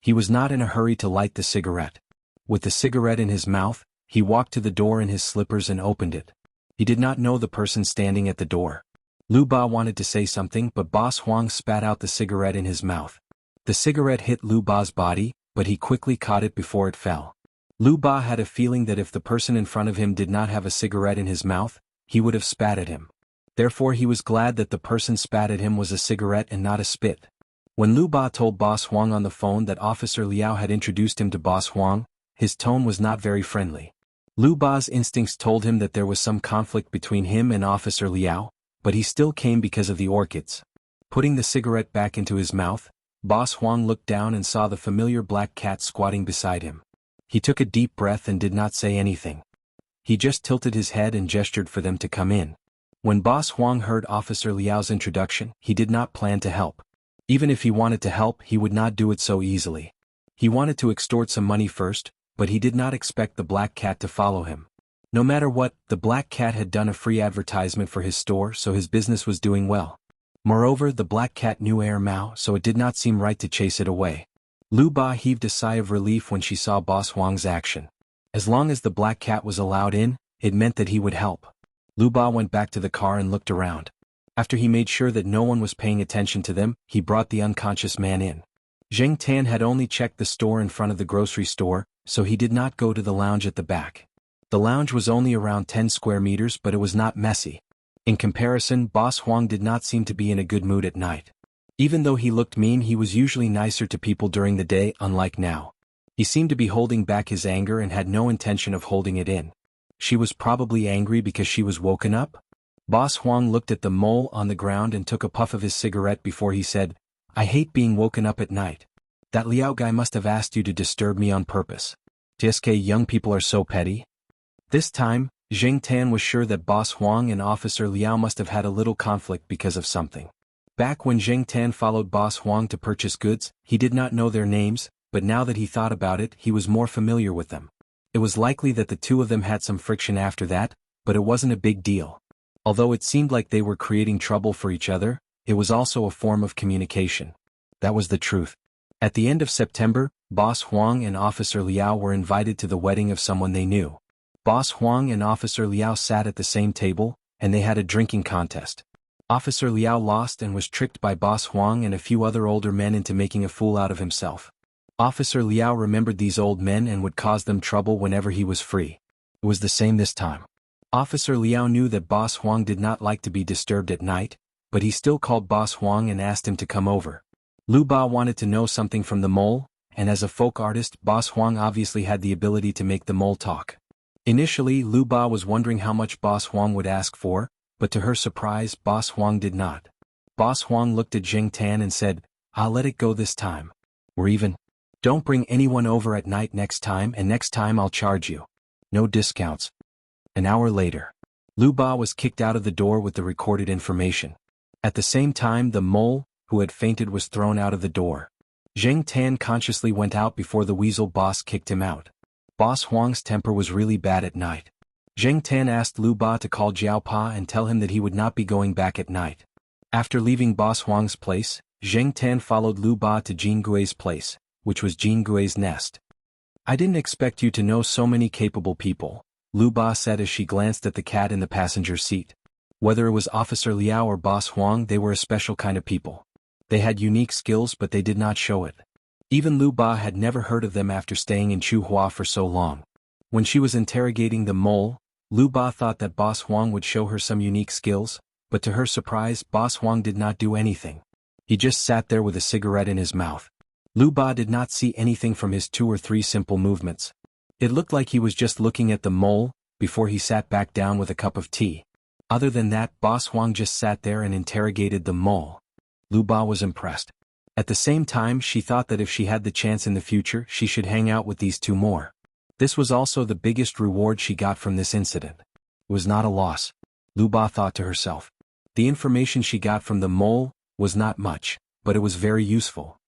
He was not in a hurry to light the cigarette. With the cigarette in his mouth, he walked to the door in his slippers and opened it. He did not know the person standing at the door. Lu Ba wanted to say something, but Boss Huang spat out the cigarette in his mouth. The cigarette hit Lu Ba's body, but he quickly caught it before it fell. Lu Ba had a feeling that if the person in front of him did not have a cigarette in his mouth, he would have spat at him. Therefore he was glad that the person spat at him was a cigarette and not a spit. When Lu Ba told Boss Huang on the phone that Officer Liao had introduced him to Boss Huang, his tone was not very friendly. Lu Ba's instincts told him that there was some conflict between him and Officer Liao, but he still came because of the orchids. Putting the cigarette back into his mouth, Boss Huang looked down and saw the familiar black cat squatting beside him. He took a deep breath and did not say anything. He just tilted his head and gestured for them to come in. When Boss Huang heard Officer Liao's introduction, he did not plan to help. Even if he wanted to help, he would not do it so easily. He wanted to extort some money first, but he did not expect the black cat to follow him. No matter what, the black cat had done a free advertisement for his store, so his business was doing well. Moreover, the black cat knew Mao, so it did not seem right to chase it away. Lu Ba heaved a sigh of relief when she saw Boss Huang's action. As long as the black cat was allowed in, it meant that he would help. Lu Ba went back to the car and looked around. After he made sure that no one was paying attention to them, he brought the unconscious man in. Jing Tan had only checked the store in front of the grocery store, so he did not go to the lounge at the back. The lounge was only around 10 square meters, but it was not messy. In comparison, Boss Huang did not seem to be in a good mood at night. Even though he looked mean, he was usually nicer to people during the day, unlike now. He seemed to be holding back his anger and had no intention of holding it in. She was probably angry because she was woken up? Boss Huang looked at the mole on the ground and took a puff of his cigarette before he said, "I hate being woken up at night. That Liao guy must have asked you to disturb me on purpose. JSK young people are so petty." This time, Jing Tan was sure that Boss Huang and Officer Liao must have had a little conflict because of something. Back when Jing Tan followed Boss Huang to purchase goods, he did not know their names, but now that he thought about it, he was more familiar with them. It was likely that the two of them had some friction after that, but it wasn't a big deal. Although it seemed like they were creating trouble for each other, it was also a form of communication. That was the truth. At the end of September, Boss Huang and Officer Liao were invited to the wedding of someone they knew. Boss Huang and Officer Liao sat at the same table, and they had a drinking contest. Officer Liao lost and was tricked by Boss Huang and a few other older men into making a fool out of himself. Officer Liao remembered these old men and would cause them trouble whenever he was free. It was the same this time. Officer Liao knew that Boss Huang did not like to be disturbed at night, but he still called Boss Huang and asked him to come over. Lu Ba wanted to know something from the mole, and as a folk artist, Boss Huang obviously had the ability to make the mole talk. Initially, Lu Ba was wondering how much Boss Huang would ask for, but to her surprise, Boss Huang did not. Boss Huang looked at Jing Tan and said, "I'll let it go this time. We're even. Don't bring anyone over at night next time, and next time I'll charge you. No discounts." An hour later, Lu Ba was kicked out of the door with the recorded information. At the same time, the mole, who had fainted, was thrown out of the door. Jing Tan consciously went out before the weasel boss kicked him out. Boss Huang's temper was really bad at night. Jing Tan asked Lu Ba to call Jiao Pa and tell him that he would not be going back at night. After leaving Boss Huang's place, Jing Tan followed Lu Ba to Jin Gui's place, which was Jean Gui's nest. "I didn't expect you to know so many capable people," Lu Ba said as she glanced at the cat in the passenger seat. Whether it was Officer Liao or Boss Huang, they were a special kind of people. They had unique skills, but they did not show it. Even Lu Ba had never heard of them after staying in Chuhua for so long. When she was interrogating the mole, Lu Ba thought that Boss Huang would show her some unique skills, but to her surprise, Boss Huang did not do anything. He just sat there with a cigarette in his mouth. Lu Ba did not see anything from his 2 or 3 simple movements. It looked like he was just looking at the mole, before he sat back down with a cup of tea. Other than that, Boss Huang just sat there and interrogated the mole. Lu Ba was impressed. At the same time, she thought that if she had the chance in the future, she should hang out with these 2 more. This was also the biggest reward she got from this incident. It was not a loss, Lu Ba thought to herself. The information she got from the mole was not much, but it was very useful.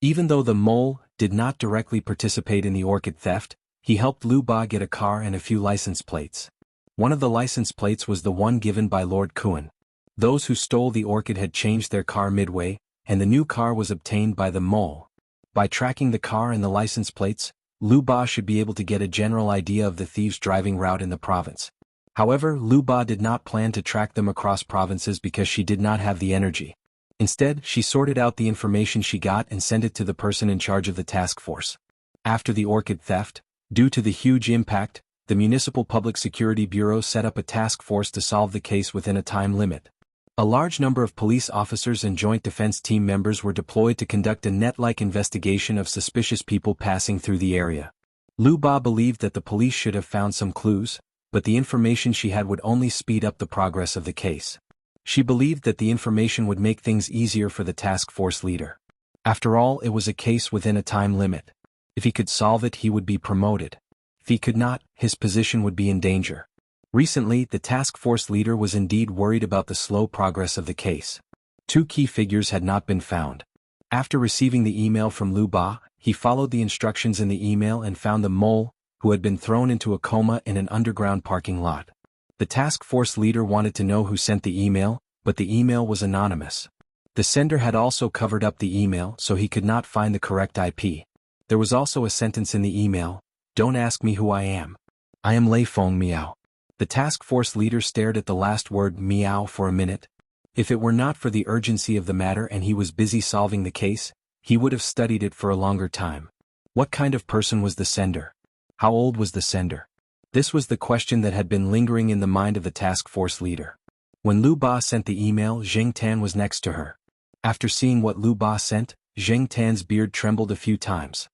Even though the mole did not directly participate in the orchid theft, he helped Lu Ba get a car and a few license plates. One of the license plates was the one given by Lord Kuan. Those who stole the orchid had changed their car midway, and the new car was obtained by the mole. By tracking the car and the license plates, Lu Ba should be able to get a general idea of the thieves' driving route in the province. However, Lu Ba did not plan to track them across provinces because she did not have the energy. Instead, she sorted out the information she got and sent it to the person in charge of the task force. After the orchid theft, due to the huge impact, the Municipal Public Security Bureau set up a task force to solve the case within a time limit. A large number of police officers and joint defense team members were deployed to conduct a net-like investigation of suspicious people passing through the area. Lu Ba believed that the police should have found some clues, but the information she had would only speed up the progress of the case. She believed that the information would make things easier for the task force leader. After all, it was a case within a time limit. If he could solve it, he would be promoted. If he could not, his position would be in danger. Recently, the task force leader was indeed worried about the slow progress of the case. 2 key figures had not been found. After receiving the email from Lu Ba, he followed the instructions in the email and found the mole, who had been thrown into a coma in an underground parking lot. The task force leader wanted to know who sent the email, but the email was anonymous. The sender had also covered up the email so he could not find the correct IP. There was also a sentence in the email, "Don't ask me who I am. I am Lei Feng Miao." The task force leader stared at the last word "Miao" for a minute. If it were not for the urgency of the matter and he was busy solving the case, he would have studied it for a longer time. What kind of person was the sender? How old was the sender? This was the question that had been lingering in the mind of the task force leader. When Lu Ba sent the email, Zheng Tan was next to her. After seeing what Lu Ba sent, Zheng Tan's beard trembled a few times.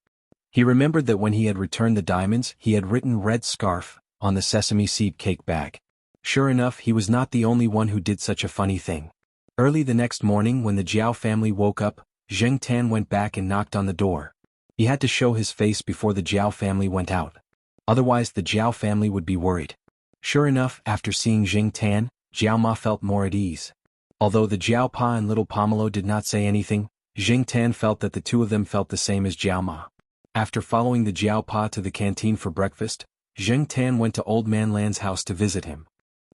He remembered that when he had returned the diamonds, he had written "red scarf" on the sesame seed cake bag. Sure enough, he was not the only one who did such a funny thing. Early the next morning when the Jiao family woke up, Zheng Tan went back and knocked on the door. He had to show his face before the Jiao family went out. Otherwise the Jiao family would be worried. Sure enough, after seeing Zheng Tan, Jiao Ma felt more at ease. Although the Jiao Pa and little Pomelo did not say anything, Zheng Tan felt that the 2 of them felt the same as Jiao Ma. After following the Jiao Pa to the canteen for breakfast, Zheng Tan went to Old Man Lan's house to visit him.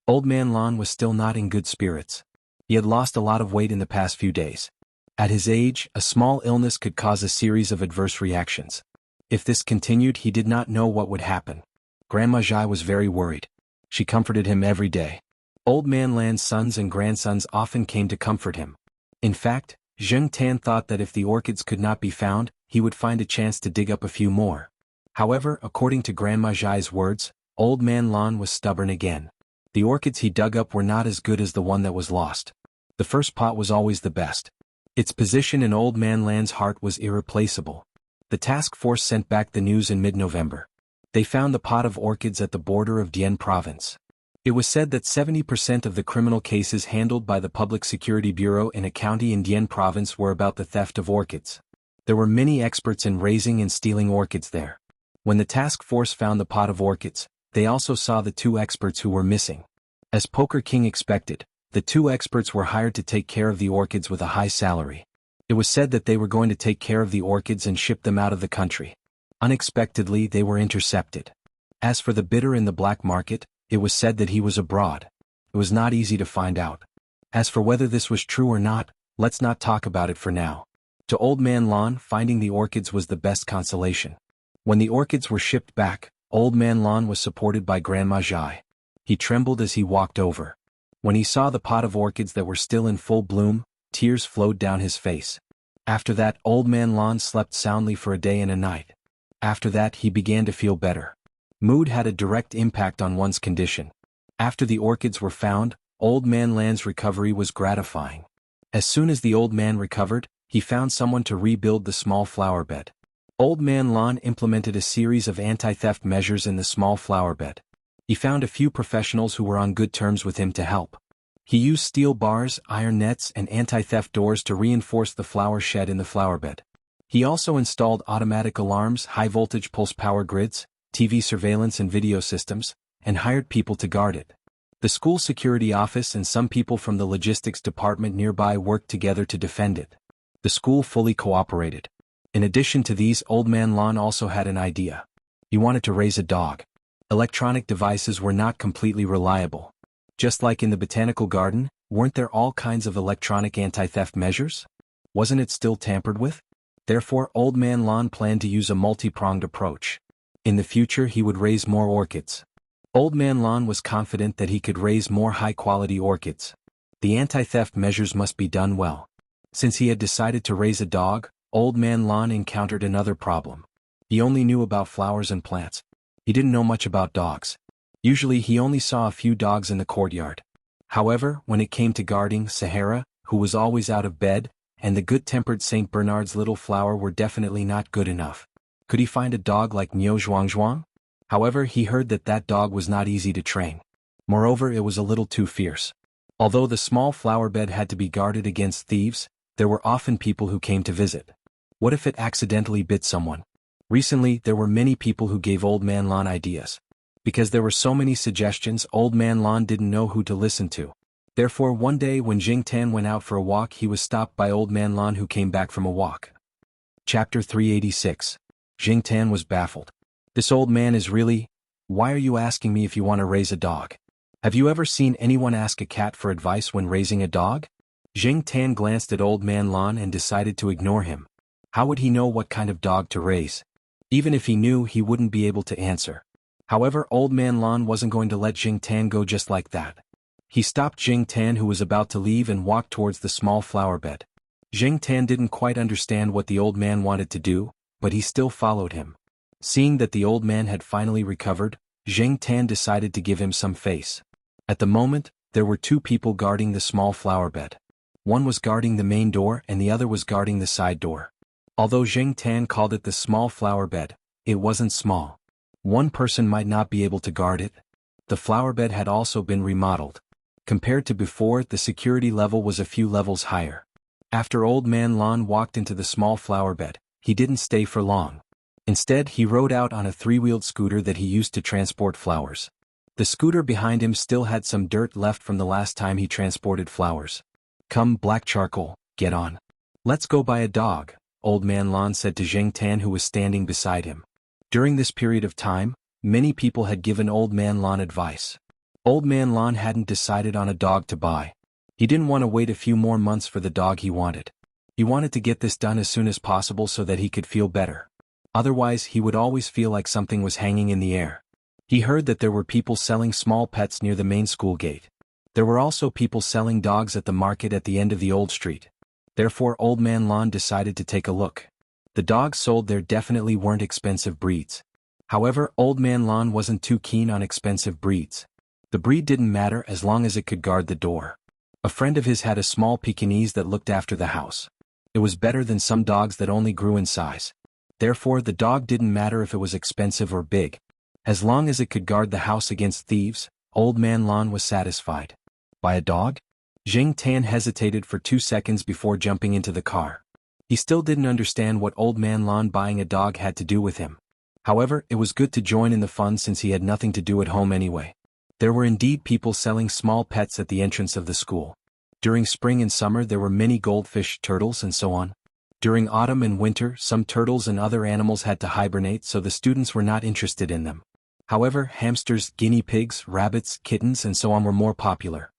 Old Man Lan was still not in good spirits. He had lost a lot of weight in the past few days. At his age, a small illness could cause a series of adverse reactions. If this continued, he did not know what would happen. Grandma Zhai was very worried. She comforted him every day. Old Man Lan's sons and grandsons often came to comfort him. In fact, Zheng Tan thought that if the orchids could not be found, he would find a chance to dig up a few more. However, according to Grandma Zhai's words, Old Man Lan was stubborn again. The orchids he dug up were not as good as the one that was lost. The first pot was always the best. Its position in Old Man Lan's heart was irreplaceable. The task force sent back the news in mid-November. They found the pot of orchids at the border of Dian province. It was said that 70% of the criminal cases handled by the Public Security Bureau in a county in Dian province were about the theft of orchids. There were many experts in raising and stealing orchids there. When the task force found the pot of orchids, they also saw the 2 experts who were missing. As Poker King expected, the 2 experts were hired to take care of the orchids with a high salary. It was said that they were going to take care of the orchids and ship them out of the country. Unexpectedly, they were intercepted. As for the bidder in the black market, it was said that he was abroad. It was not easy to find out. As for whether this was true or not, let's not talk about it for now. To Old Man Lon, finding the orchids was the best consolation. When the orchids were shipped back, Old Man Lon was supported by Grandma Zhai. He trembled as he walked over. When he saw the pot of orchids that were still in full bloom, tears flowed down his face. After that, Old Man Lon slept soundly for a day and a night. After that, he began to feel better. Mood had a direct impact on one's condition. After the orchids were found, Old Man Lan's recovery was gratifying. As soon as the old man recovered, he found someone to rebuild the small flower bed. Old Man Lon implemented a series of anti-theft measures in the small flower bed. He found a few professionals who were on good terms with him to help. He used steel bars, iron nets, and anti-theft doors to reinforce the flower shed in the flower bed. He also installed automatic alarms, high-voltage pulse power grids, TV surveillance and video systems, and hired people to guard it. The school security office and some people from the logistics department nearby worked together to defend it. The school fully cooperated. In addition to these, Old Man Lon also had an idea. He wanted to raise a dog. Electronic devices were not completely reliable. Just like in the botanical garden, weren't there all kinds of electronic anti-theft measures? Wasn't it still tampered with? Therefore, Old Man Lon planned to use a multi-pronged approach. In the future, he would raise more orchids. Old Man Lon was confident that he could raise more high-quality orchids. The anti-theft measures must be done well. Since he had decided to raise a dog, Old Man Lon encountered another problem. He only knew about flowers and plants. He didn't know much about dogs. Usually he only saw a few dogs in the courtyard. However, when it came to guarding, Sahara, who was always out of bed, and the good-tempered St. Bernard's little flower were definitely not good enough. Could he find a dog like Niu Zhuangzhuang? However, he heard that that dog was not easy to train. Moreover, it was a little too fierce. Although the small flower bed had to be guarded against thieves, there were often people who came to visit. What if it accidentally bit someone? Recently, there were many people who gave Old Man Lon ideas. Because there were so many suggestions, Old Man Lon didn't know who to listen to. Therefore, one day when Jing Tan went out for a walk, he was stopped by Old Man Lon, who came back from a walk. Chapter 386. Jing Tan was baffled. This old man is really... Why are you asking me if you want to raise a dog? Have you ever seen anyone ask a cat for advice when raising a dog? Jing Tan glanced at Old Man Lon and decided to ignore him. How would he know what kind of dog to raise? Even if he knew, he wouldn't be able to answer. However, Old Man Lon wasn't going to let Jing Tan go just like that. He stopped Jing Tan, who was about to leave, and walked towards the small flower bed. Jing Tan didn't quite understand what the old man wanted to do, but he still followed him. Seeing that the old man had finally recovered, Jing Tan decided to give him some face. At the moment, there were two people guarding the small flower bed. One was guarding the main door and the other was guarding the side door. Although Jing Tan called it the small flower bed, it wasn't small. One person might not be able to guard it. The flower bed had also been remodeled. Compared to before, the security level was a few levels higher. After Old Man Lon walked into the small flower bed, he didn't stay for long. Instead, he rode out on a three-wheeled scooter that he used to transport flowers. The scooter behind him still had some dirt left from the last time he transported flowers. "Come, Black Charcoal, get on. Let's go buy a dog," Old Man Lon said to Jing Tan, who was standing beside him. During this period of time, many people had given Old Man Lon advice. Old Man Lon hadn't decided on a dog to buy. He didn't want to wait a few more months for the dog he wanted. He wanted to get this done as soon as possible so that he could feel better. Otherwise, he would always feel like something was hanging in the air. He heard that there were people selling small pets near the main school gate. There were also people selling dogs at the market at the end of the old street. Therefore, Old Man Lon decided to take a look. The dogs sold there definitely weren't expensive breeds. However, Old Man Lon wasn't too keen on expensive breeds. The breed didn't matter as long as it could guard the door. A friend of his had a small Pekingese that looked after the house. It was better than some dogs that only grew in size. Therefore, the dog didn't matter if it was expensive or big. As long as it could guard the house against thieves, Old Man Lon was satisfied. Buy a dog? Jing Tan hesitated for 2 seconds before jumping into the car. He still didn't understand what Old Man Lon buying a dog had to do with him. However, it was good to join in the fun since he had nothing to do at home anyway. There were indeed people selling small pets at the entrance of the school. During spring and summer there were many goldfish, turtles, and so on. During autumn and winter, some turtles and other animals had to hibernate, so the students were not interested in them. However, hamsters, guinea pigs, rabbits, kittens, and so on were more popular.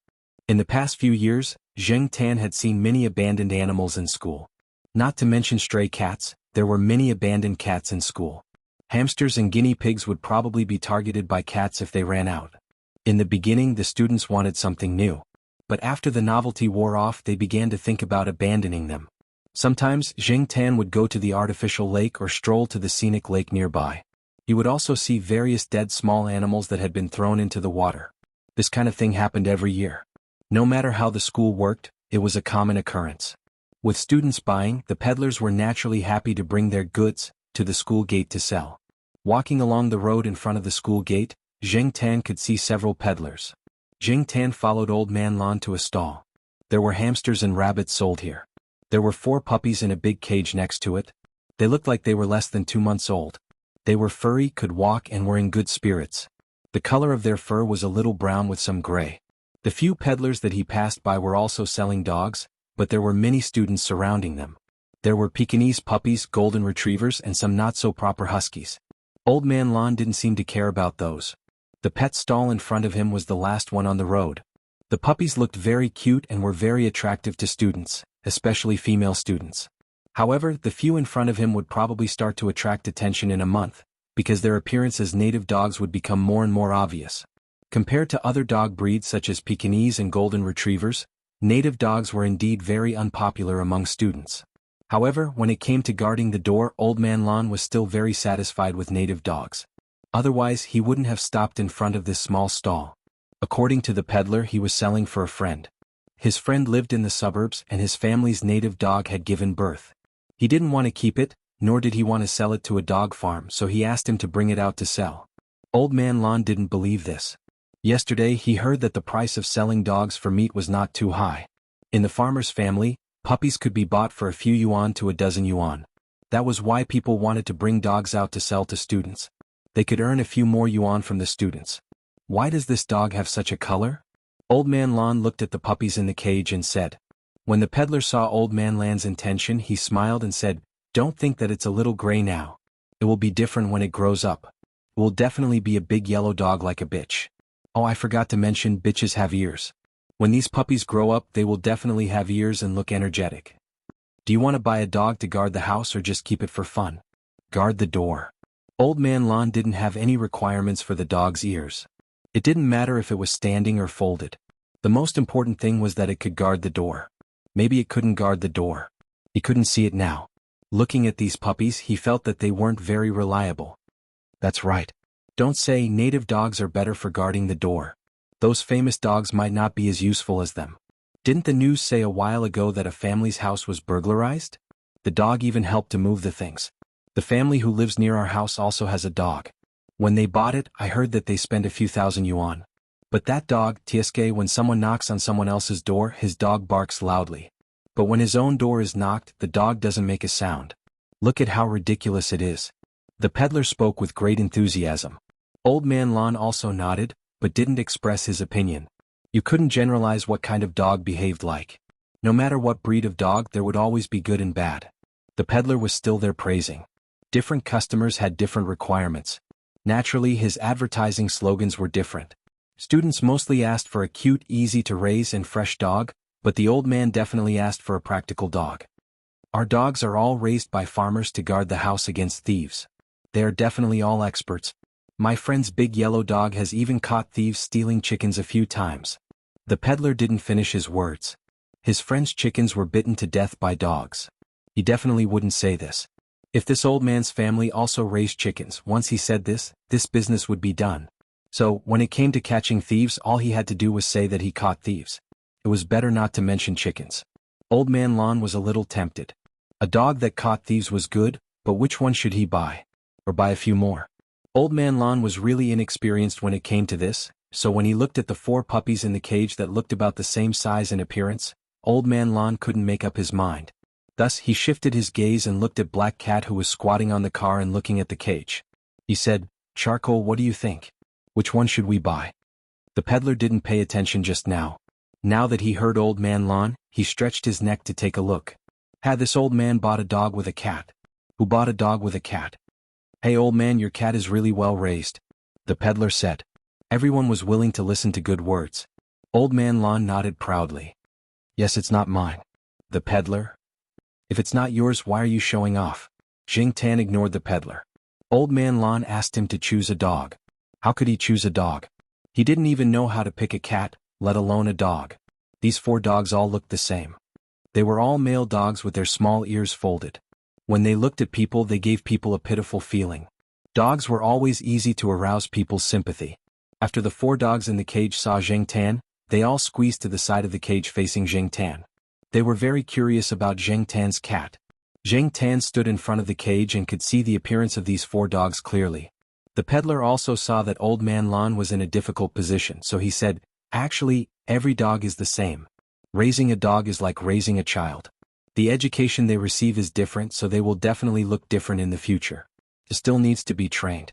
In the past few years, Jing Tan had seen many abandoned animals in school. Not to mention stray cats, there were many abandoned cats in school. Hamsters and guinea pigs would probably be targeted by cats if they ran out. In the beginning, the students wanted something new. But after the novelty wore off, they began to think about abandoning them. Sometimes, Jing Tan would go to the artificial lake or stroll to the scenic lake nearby. He would also see various dead small animals that had been thrown into the water. This kind of thing happened every year. No matter how the school worked, it was a common occurrence. With students buying, the peddlers were naturally happy to bring their goods to the school gate to sell. Walking along the road in front of the school gate, Jing Tan could see several peddlers. Jing Tan followed Old Man Lan to a stall. There were hamsters and rabbits sold here. There were 4 puppies in a big cage next to it. They looked like they were less than 2 months old. They were furry, could walk, and were in good spirits. The color of their fur was a little brown with some gray. The few peddlers that he passed by were also selling dogs, but there were many students surrounding them. There were Pekingese puppies, golden retrievers, and some not-so-proper huskies. Old Man Lan didn't seem to care about those. The pet stall in front of him was the last one on the road. The puppies looked very cute and were very attractive to students, especially female students. However, the few in front of him would probably start to attract attention in a month, because their appearance as native dogs would become more and more obvious. Compared to other dog breeds such as Pekingese and golden retrievers, native dogs were indeed very unpopular among students. However, when it came to guarding the door, Old Man Lan was still very satisfied with native dogs. Otherwise, he wouldn't have stopped in front of this small stall. According to the peddler, he was selling for a friend. His friend lived in the suburbs and his family's native dog had given birth. He didn't want to keep it, nor did he want to sell it to a dog farm, so he asked him to bring it out to sell. Old Man Lan didn't believe this. Yesterday he heard that the price of selling dogs for meat was not too high. In the farmer's family, puppies could be bought for a few yuan to a dozen yuan. That was why people wanted to bring dogs out to sell to students. They could earn a few more yuan from the students. Why does this dog have such a color? Old Man Lan looked at the puppies in the cage and said. When the peddler saw Old Man Lan's intention, he smiled and said, "Don't think that it's a little gray now. It will be different when it grows up. It will definitely be a big yellow dog like a bitch. Oh, I forgot to mention, bitches have ears. When these puppies grow up, they will definitely have ears and look energetic. Do you want to buy a dog to guard the house or just keep it for fun? Guard the door." Old Man Lan didn't have any requirements for the dog's ears. It didn't matter if it was standing or folded. The most important thing was that it could guard the door. Maybe it couldn't guard the door. He couldn't see it now. Looking at these puppies, he felt that they weren't very reliable. That's right. Don't say native dogs are better for guarding the door. Those famous dogs might not be as useful as them. Didn't the news say a while ago that a family's house was burglarized? The dog even helped to move the things. The family who lives near our house also has a dog. When they bought it, I heard that they spent a few thousand yuan. But that dog, Tieske, when someone knocks on someone else's door, his dog barks loudly. But when his own door is knocked, the dog doesn't make a sound. Look at how ridiculous it is. The peddler spoke with great enthusiasm. Old Man Lan also nodded, but didn't express his opinion. You couldn't generalize what kind of dog behaved like. No matter what breed of dog, there would always be good and bad. The peddler was still there praising. Different customers had different requirements. Naturally, his advertising slogans were different. Students mostly asked for a cute, easy-to-raise and fresh dog, but the old man definitely asked for a practical dog. Our dogs are all raised by farmers to guard the house against thieves. They are definitely all experts. My friend's big yellow dog has even caught thieves stealing chickens a few times. The peddler didn't finish his words. His friend's chickens were bitten to death by dogs. He definitely wouldn't say this. If this old man's family also raised chickens, once he said this business would be done. So, when it came to catching thieves, all he had to do was say that he caught thieves. It was better not to mention chickens. Old Man Lan was a little tempted. A dog that caught thieves was good, but which one should he buy? Or buy a few more? Old Man Lan was really inexperienced when it came to this, so when he looked at the 4 puppies in the cage that looked about the same size and appearance, Old Man Lan couldn't make up his mind. Thus, he shifted his gaze and looked at Black Cat, who was squatting on the car and looking at the cage. He said, "Charcoal, what do you think? Which one should we buy?" The peddler didn't pay attention just now. Now that he heard Old Man Lan, he stretched his neck to take a look. Had this old man bought a dog with a cat? Who bought a dog with a cat? "Hey old man, your cat is really well raised," the peddler said. Everyone was willing to listen to good words. Old Man Lan nodded proudly. "Yes, it's not mine." The peddler. If it's not yours, why are you showing off? Jing Tan ignored the peddler. Old Man Lan asked him to choose a dog. How could he choose a dog? He didn't even know how to pick a cat, let alone a dog. These 4 dogs all looked the same. They were all male dogs with their small ears folded. When they looked at people, they gave people a pitiful feeling. Dogs were always easy to arouse people's sympathy. After the 4 dogs in the cage saw Jing Tan, they all squeezed to the side of the cage facing Jing Tan. They were very curious about Jing Tan's cat. Jing Tan stood in front of the cage and could see the appearance of these 4 dogs clearly. The peddler also saw that Old Man Lan was in a difficult position, so he said, "Actually, every dog is the same. Raising a dog is like raising a child. The education they receive is different, so they will definitely look different in the future. It still needs to be trained."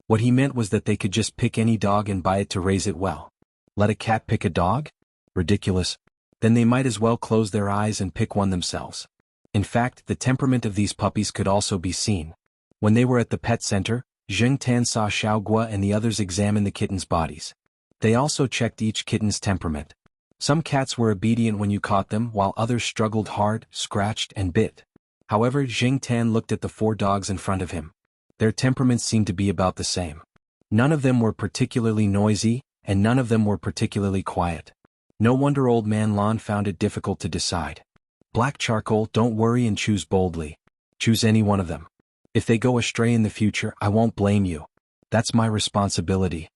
What he meant was that they could just pick any dog and buy it to raise it well. Let a cat pick a dog? Ridiculous. Then they might as well close their eyes and pick one themselves. In fact, the temperament of these puppies could also be seen. When they were at the pet center, Jing Tan saw Xiaogua and the others examine the kittens' bodies. They also checked each kitten's temperament. Some cats were obedient when you caught them, while others struggled hard, scratched, and bit. However, Jing Tan looked at the 4 dogs in front of him. Their temperaments seemed to be about the same. None of them were particularly noisy, and none of them were particularly quiet. No wonder Old Man Lan found it difficult to decide. Black Charcoal, don't worry and choose boldly. Choose any one of them. If they go astray in the future, I won't blame you. That's my responsibility.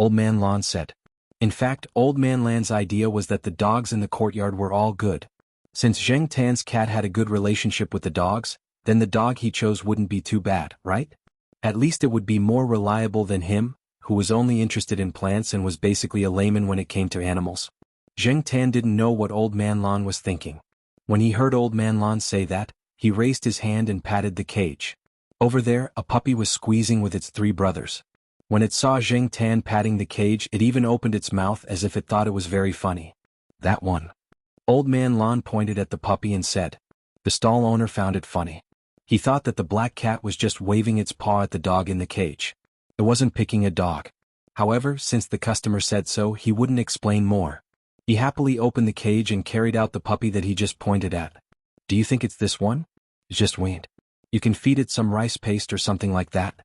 Old Man Lan said. In fact, Old Man Lan's idea was that the dogs in the courtyard were all good. Since Jing Tan's cat had a good relationship with the dogs, then the dog he chose wouldn't be too bad, right? At least it would be more reliable than him, who was only interested in plants and was basically a layman when it came to animals. Jing Tan didn't know what Old Man Lan was thinking. When he heard Old Man Lan say that, he raised his hand and patted the cage. Over there, a puppy was squeezing with its 3 brothers. When it saw Jing Tan patting the cage, it even opened its mouth as if it thought it was very funny. That one. Old Man Lan pointed at the puppy and said. The stall owner found it funny. He thought that the black cat was just waving its paw at the dog in the cage. It wasn't picking a dog. However, since the customer said so, he wouldn't explain more. He happily opened the cage and carried out the puppy that he just pointed at. Do you think it's this one? It's just weaned. You can feed it some rice paste or something like that.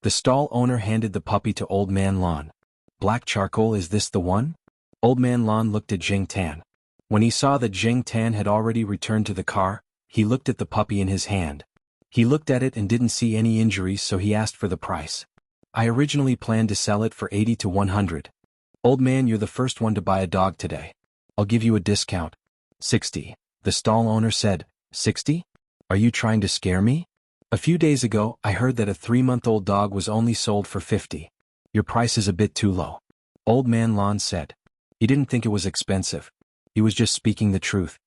The stall owner handed the puppy to Old Man Lan. Black Charcoal, is this the one? Old Man Lan looked at Jing Tan. When he saw that Jing Tan had already returned to the car, he looked at the puppy in his hand. He looked at it and didn't see any injuries, so he asked for the price. I originally planned to sell it for 80 to 100. Old man, you're the first one to buy a dog today. I'll give you a discount. 60. The stall owner said. 60? Are you trying to scare me? A few days ago, I heard that a 3-month-old dog was only sold for 50. Your price is a bit too low. Old Man Lan said. He didn't think it was expensive. He was just speaking the truth.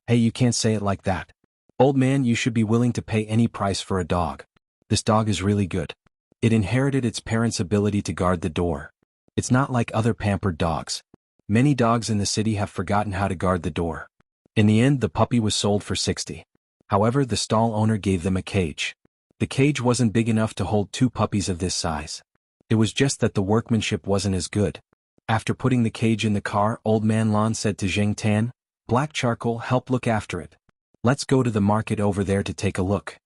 Hey, you can't say it like that. Old man, you should be willing to pay any price for a dog. This dog is really good. It inherited its parents' ability to guard the door. It's not like other pampered dogs. Many dogs in the city have forgotten how to guard the door. In the end, the puppy was sold for 60. However, the stall owner gave them a cage. The cage wasn't big enough to hold 2 puppies of this size. It was just that the workmanship wasn't as good. After putting the cage in the car, Old Man Lan said to Jing Tan, Black Charcoal, help look after it. Let's go to the market over there to take a look.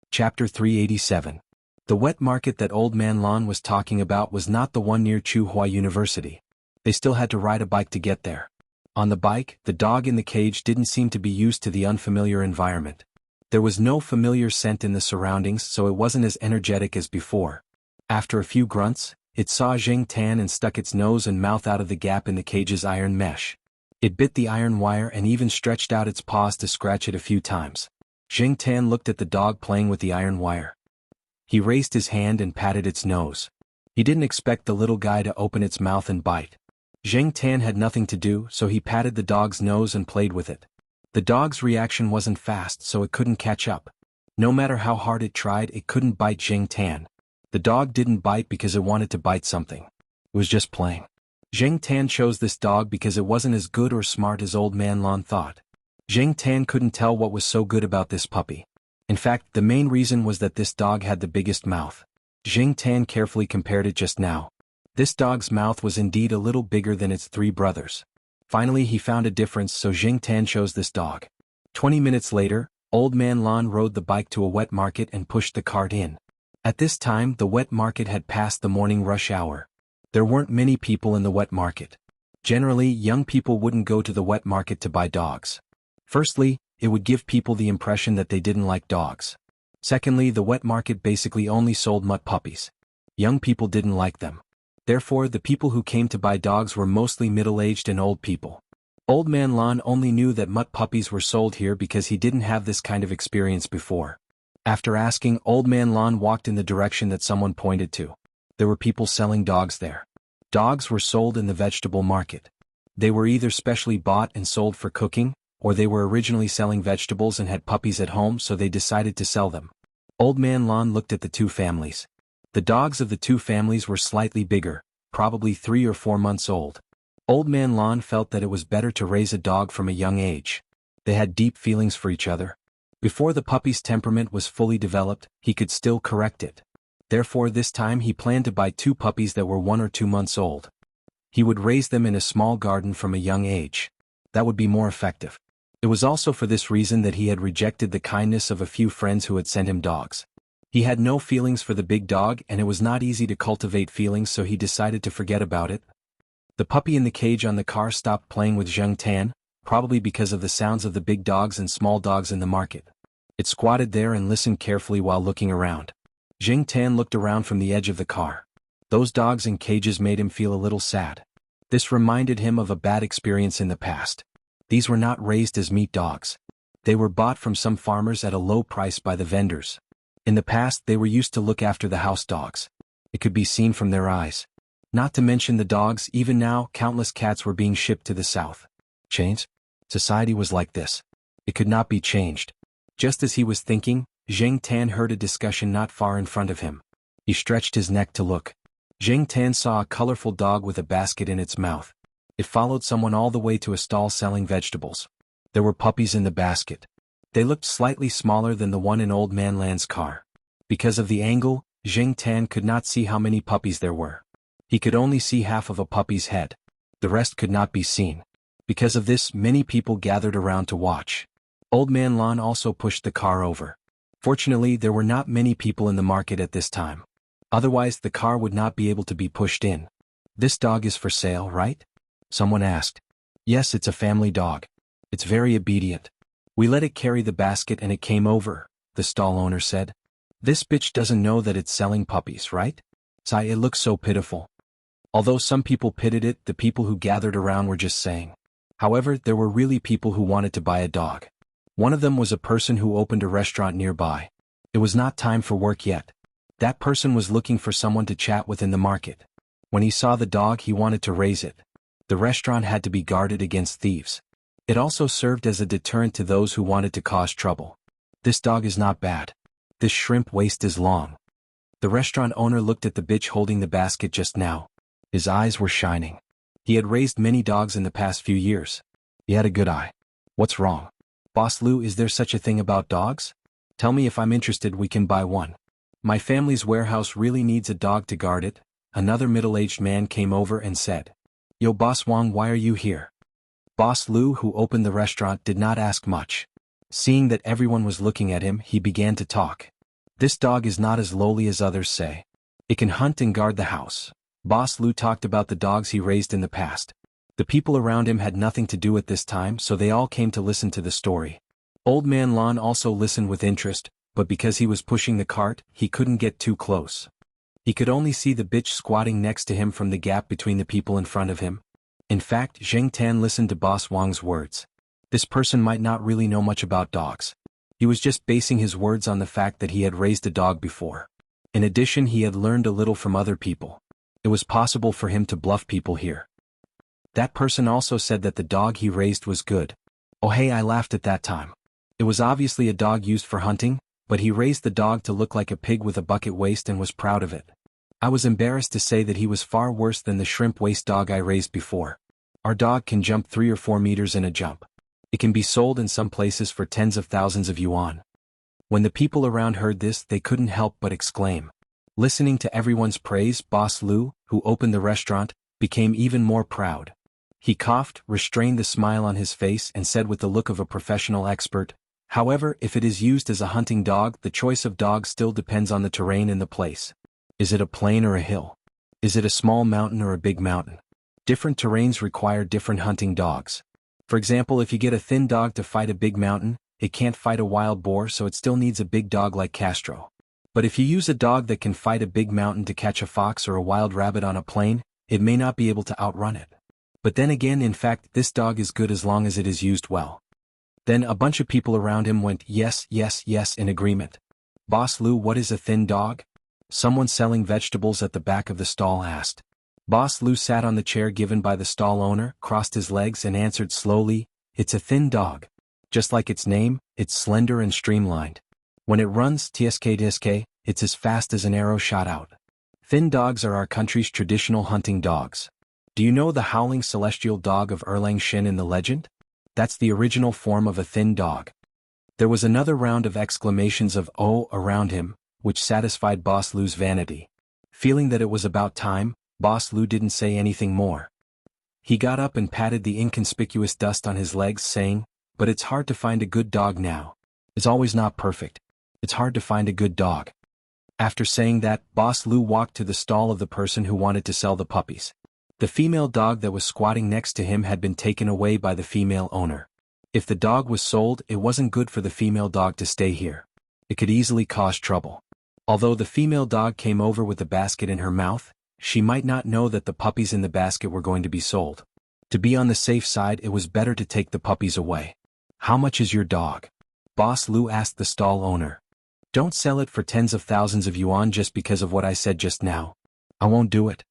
Chapter 387. The wet market that Old Man Lan was talking about was not the one near Chuhua University. They still had to ride a bike to get there. On the bike, the dog in the cage didn't seem to be used to the unfamiliar environment. There was no familiar scent in the surroundings, so it wasn't as energetic as before. After a few grunts, it saw Jing Tan and stuck its nose and mouth out of the gap in the cage's iron mesh. It bit the iron wire and even stretched out its paws to scratch it a few times. Jing Tan looked at the dog playing with the iron wire. He raised his hand and patted its nose. He didn't expect the little guy to open its mouth and bite. Jing Tan had nothing to do, so he patted the dog's nose and played with it. The dog's reaction wasn't fast, so it couldn't catch up. No matter how hard it tried, it couldn't bite Jing Tan. The dog didn't bite because it wanted to bite something. It was just playing. Jing Tan chose this dog because it wasn't as good or smart as Old Man Lan thought. Jing Tan couldn't tell what was so good about this puppy. In fact, the main reason was that this dog had the biggest mouth. Jing Tan carefully compared it just now. This dog's mouth was indeed a little bigger than its 3 brothers. Finally, he found a difference, so Jing Tan chose this dog. 20 minutes later, Old Man Lon rode the bike to a wet market and pushed the cart in. At this time, the wet market had passed the morning rush hour. There weren't many people in the wet market. Generally, young people wouldn't go to the wet market to buy dogs. Firstly, it would give people the impression that they didn't like dogs. Secondly, the wet market basically only sold mutt puppies. Young people didn't like them. Therefore, the people who came to buy dogs were mostly middle-aged and old people. Old Man Lon only knew that mutt puppies were sold here because he didn't have this kind of experience before. After asking, Old Man Lon walked in the direction that someone pointed to. There were people selling dogs there. Dogs were sold in the vegetable market. They were either specially bought and sold for cooking, or they were originally selling vegetables and had puppies at home, so they decided to sell them. Old Man Lon looked at the two families. The dogs of the two families were slightly bigger, probably 3 or 4 months old. Old Man Lon felt that it was better to raise a dog from a young age. They had deep feelings for each other. Before the puppy's temperament was fully developed, he could still correct it. Therefore, this time he planned to buy 2 puppies that were 1 or 2 months old. He would raise them in a small garden from a young age. That would be more effective. It was also for this reason that he had rejected the kindness of a few friends who had sent him dogs. He had no feelings for the big dog, and it was not easy to cultivate feelings, so he decided to forget about it. The puppy in the cage on the car stopped playing with Zheng Tan, probably because of the sounds of the big dogs and small dogs in the market. It squatted there and listened carefully while looking around. Zheng Tan looked around from the edge of the car. Those dogs in cages made him feel a little sad. This reminded him of a bad experience in the past. These were not raised as meat dogs. They were bought from some farmers at a low price by the vendors. In the past, they were used to look after the house dogs. It could be seen from their eyes. Not to mention the dogs, even now, countless cats were being shipped to the south. Change? Society was like this. It could not be changed. Just as he was thinking, Zheng Tan heard a discussion not far in front of him. He stretched his neck to look. Zheng Tan saw a colorful dog with a basket in its mouth. It followed someone all the way to a stall selling vegetables. There were puppies in the basket. They looked slightly smaller than the one in Old Man Lan's car. Because of the angle, Zheng Tan could not see how many puppies there were. He could only see half of a puppy's head. The rest could not be seen. Because of this, many people gathered around to watch. Old Man Lon also pushed the car over. Fortunately, there were not many people in the market at this time. Otherwise, the car would not be able to be pushed in. "This dog is for sale, right?" someone asked. "Yes, it's a family dog. It's very obedient. We let it carry the basket and it came over," the stall owner said. "This bitch doesn't know that it's selling puppies, right? Sigh, it looks so pitiful." Although some people pitied it, the people who gathered around were just saying. However, there were really people who wanted to buy a dog. One of them was a person who opened a restaurant nearby. It was not time for work yet. That person was looking for someone to chat with in the market. When he saw the dog, he wanted to raise it. The restaurant had to be guarded against thieves. It also served as a deterrent to those who wanted to cause trouble. "This dog is not bad. This shrimp waist is long." The restaurant owner looked at the bitch holding the basket just now. His eyes were shining. He had raised many dogs in the past few years. He had a good eye. "What's wrong? Boss Lou, is there such a thing about dogs? Tell me if I'm interested, we can buy one. My family's warehouse really needs a dog to guard it." Another middle-aged man came over and said. "Yo, Boss Wang, why are you here?" Boss Lou, who opened the restaurant, did not ask much. Seeing that everyone was looking at him, he began to talk. "This dog is not as lowly as others say. It can hunt and guard the house." Boss Lou talked about the dogs he raised in the past. The people around him had nothing to do at this time, so they all came to listen to the story. Old Man Lon also listened with interest, but because he was pushing the cart, he couldn't get too close. He could only see the bitch squatting next to him from the gap between the people in front of him. In fact, Zheng Tan listened to Boss Wang's words. This person might not really know much about dogs. He was just basing his words on the fact that he had raised a dog before. In addition, he had learned a little from other people. It was possible for him to bluff people here. That person also said that the dog he raised was good. Oh hey, I laughed at that time. It was obviously a dog used for hunting, but he raised the dog to look like a pig with a bucket waist and was proud of it. I was embarrassed to say that he was far worse than the shrimp waist dog I raised before. Our dog can jump 3 or 4 meters in a jump. It can be sold in some places for tens of thousands of yuan. When the people around heard this, they couldn't help but exclaim. Listening to everyone's praise, Boss Lou, who opened the restaurant, became even more proud. He coughed, restrained the smile on his face and said with the look of a professional expert, "However, if it is used as a hunting dog, the choice of dog still depends on the terrain in the place. Is it a plain or a hill? Is it a small mountain or a big mountain? Different terrains require different hunting dogs. For example, if you get a thin dog to fight a big mountain, it can't fight a wild boar, so it still needs a big dog like Castro. But if you use a dog that can fight a big mountain to catch a fox or a wild rabbit on a plain, it may not be able to outrun it. But then again, in fact, this dog is good as long as it is used well." Then a bunch of people around him went yes, yes, yes in agreement. "Boss Lou, what is a thin dog?" Someone selling vegetables at the back of the stall asked. Boss Lou sat on the chair given by the stall owner, crossed his legs and answered slowly, "It's a thin dog. Just like its name, it's slender and streamlined. When it runs, tsk, it's as fast as an arrow shot out." Thin dogs are our country's traditional hunting dogs. Do you know the howling celestial dog of Erlang Shin in the legend? That's the original form of a thin dog. There was another round of exclamations of "oh" around him, which satisfied Boss Lou's vanity. Feeling that it was about time, Boss Lou didn't say anything more. He got up and patted the inconspicuous dust on his legs, saying, "But it's hard to find a good dog now. It's always not perfect. It's hard to find a good dog." After saying that, Boss Lou walked to the stall of the person who wanted to sell the puppies. The female dog that was squatting next to him had been taken away by the female owner. If the dog was sold, it wasn't good for the female dog to stay here. It could easily cause trouble. Although the female dog came over with the basket in her mouth, she might not know that the puppies in the basket were going to be sold. To be on the safe side, it was better to take the puppies away. "How much is your dog?" Boss Lou asked the stall owner. "Don't sell it for tens of thousands of yuan just because of what I said just now. I won't do it."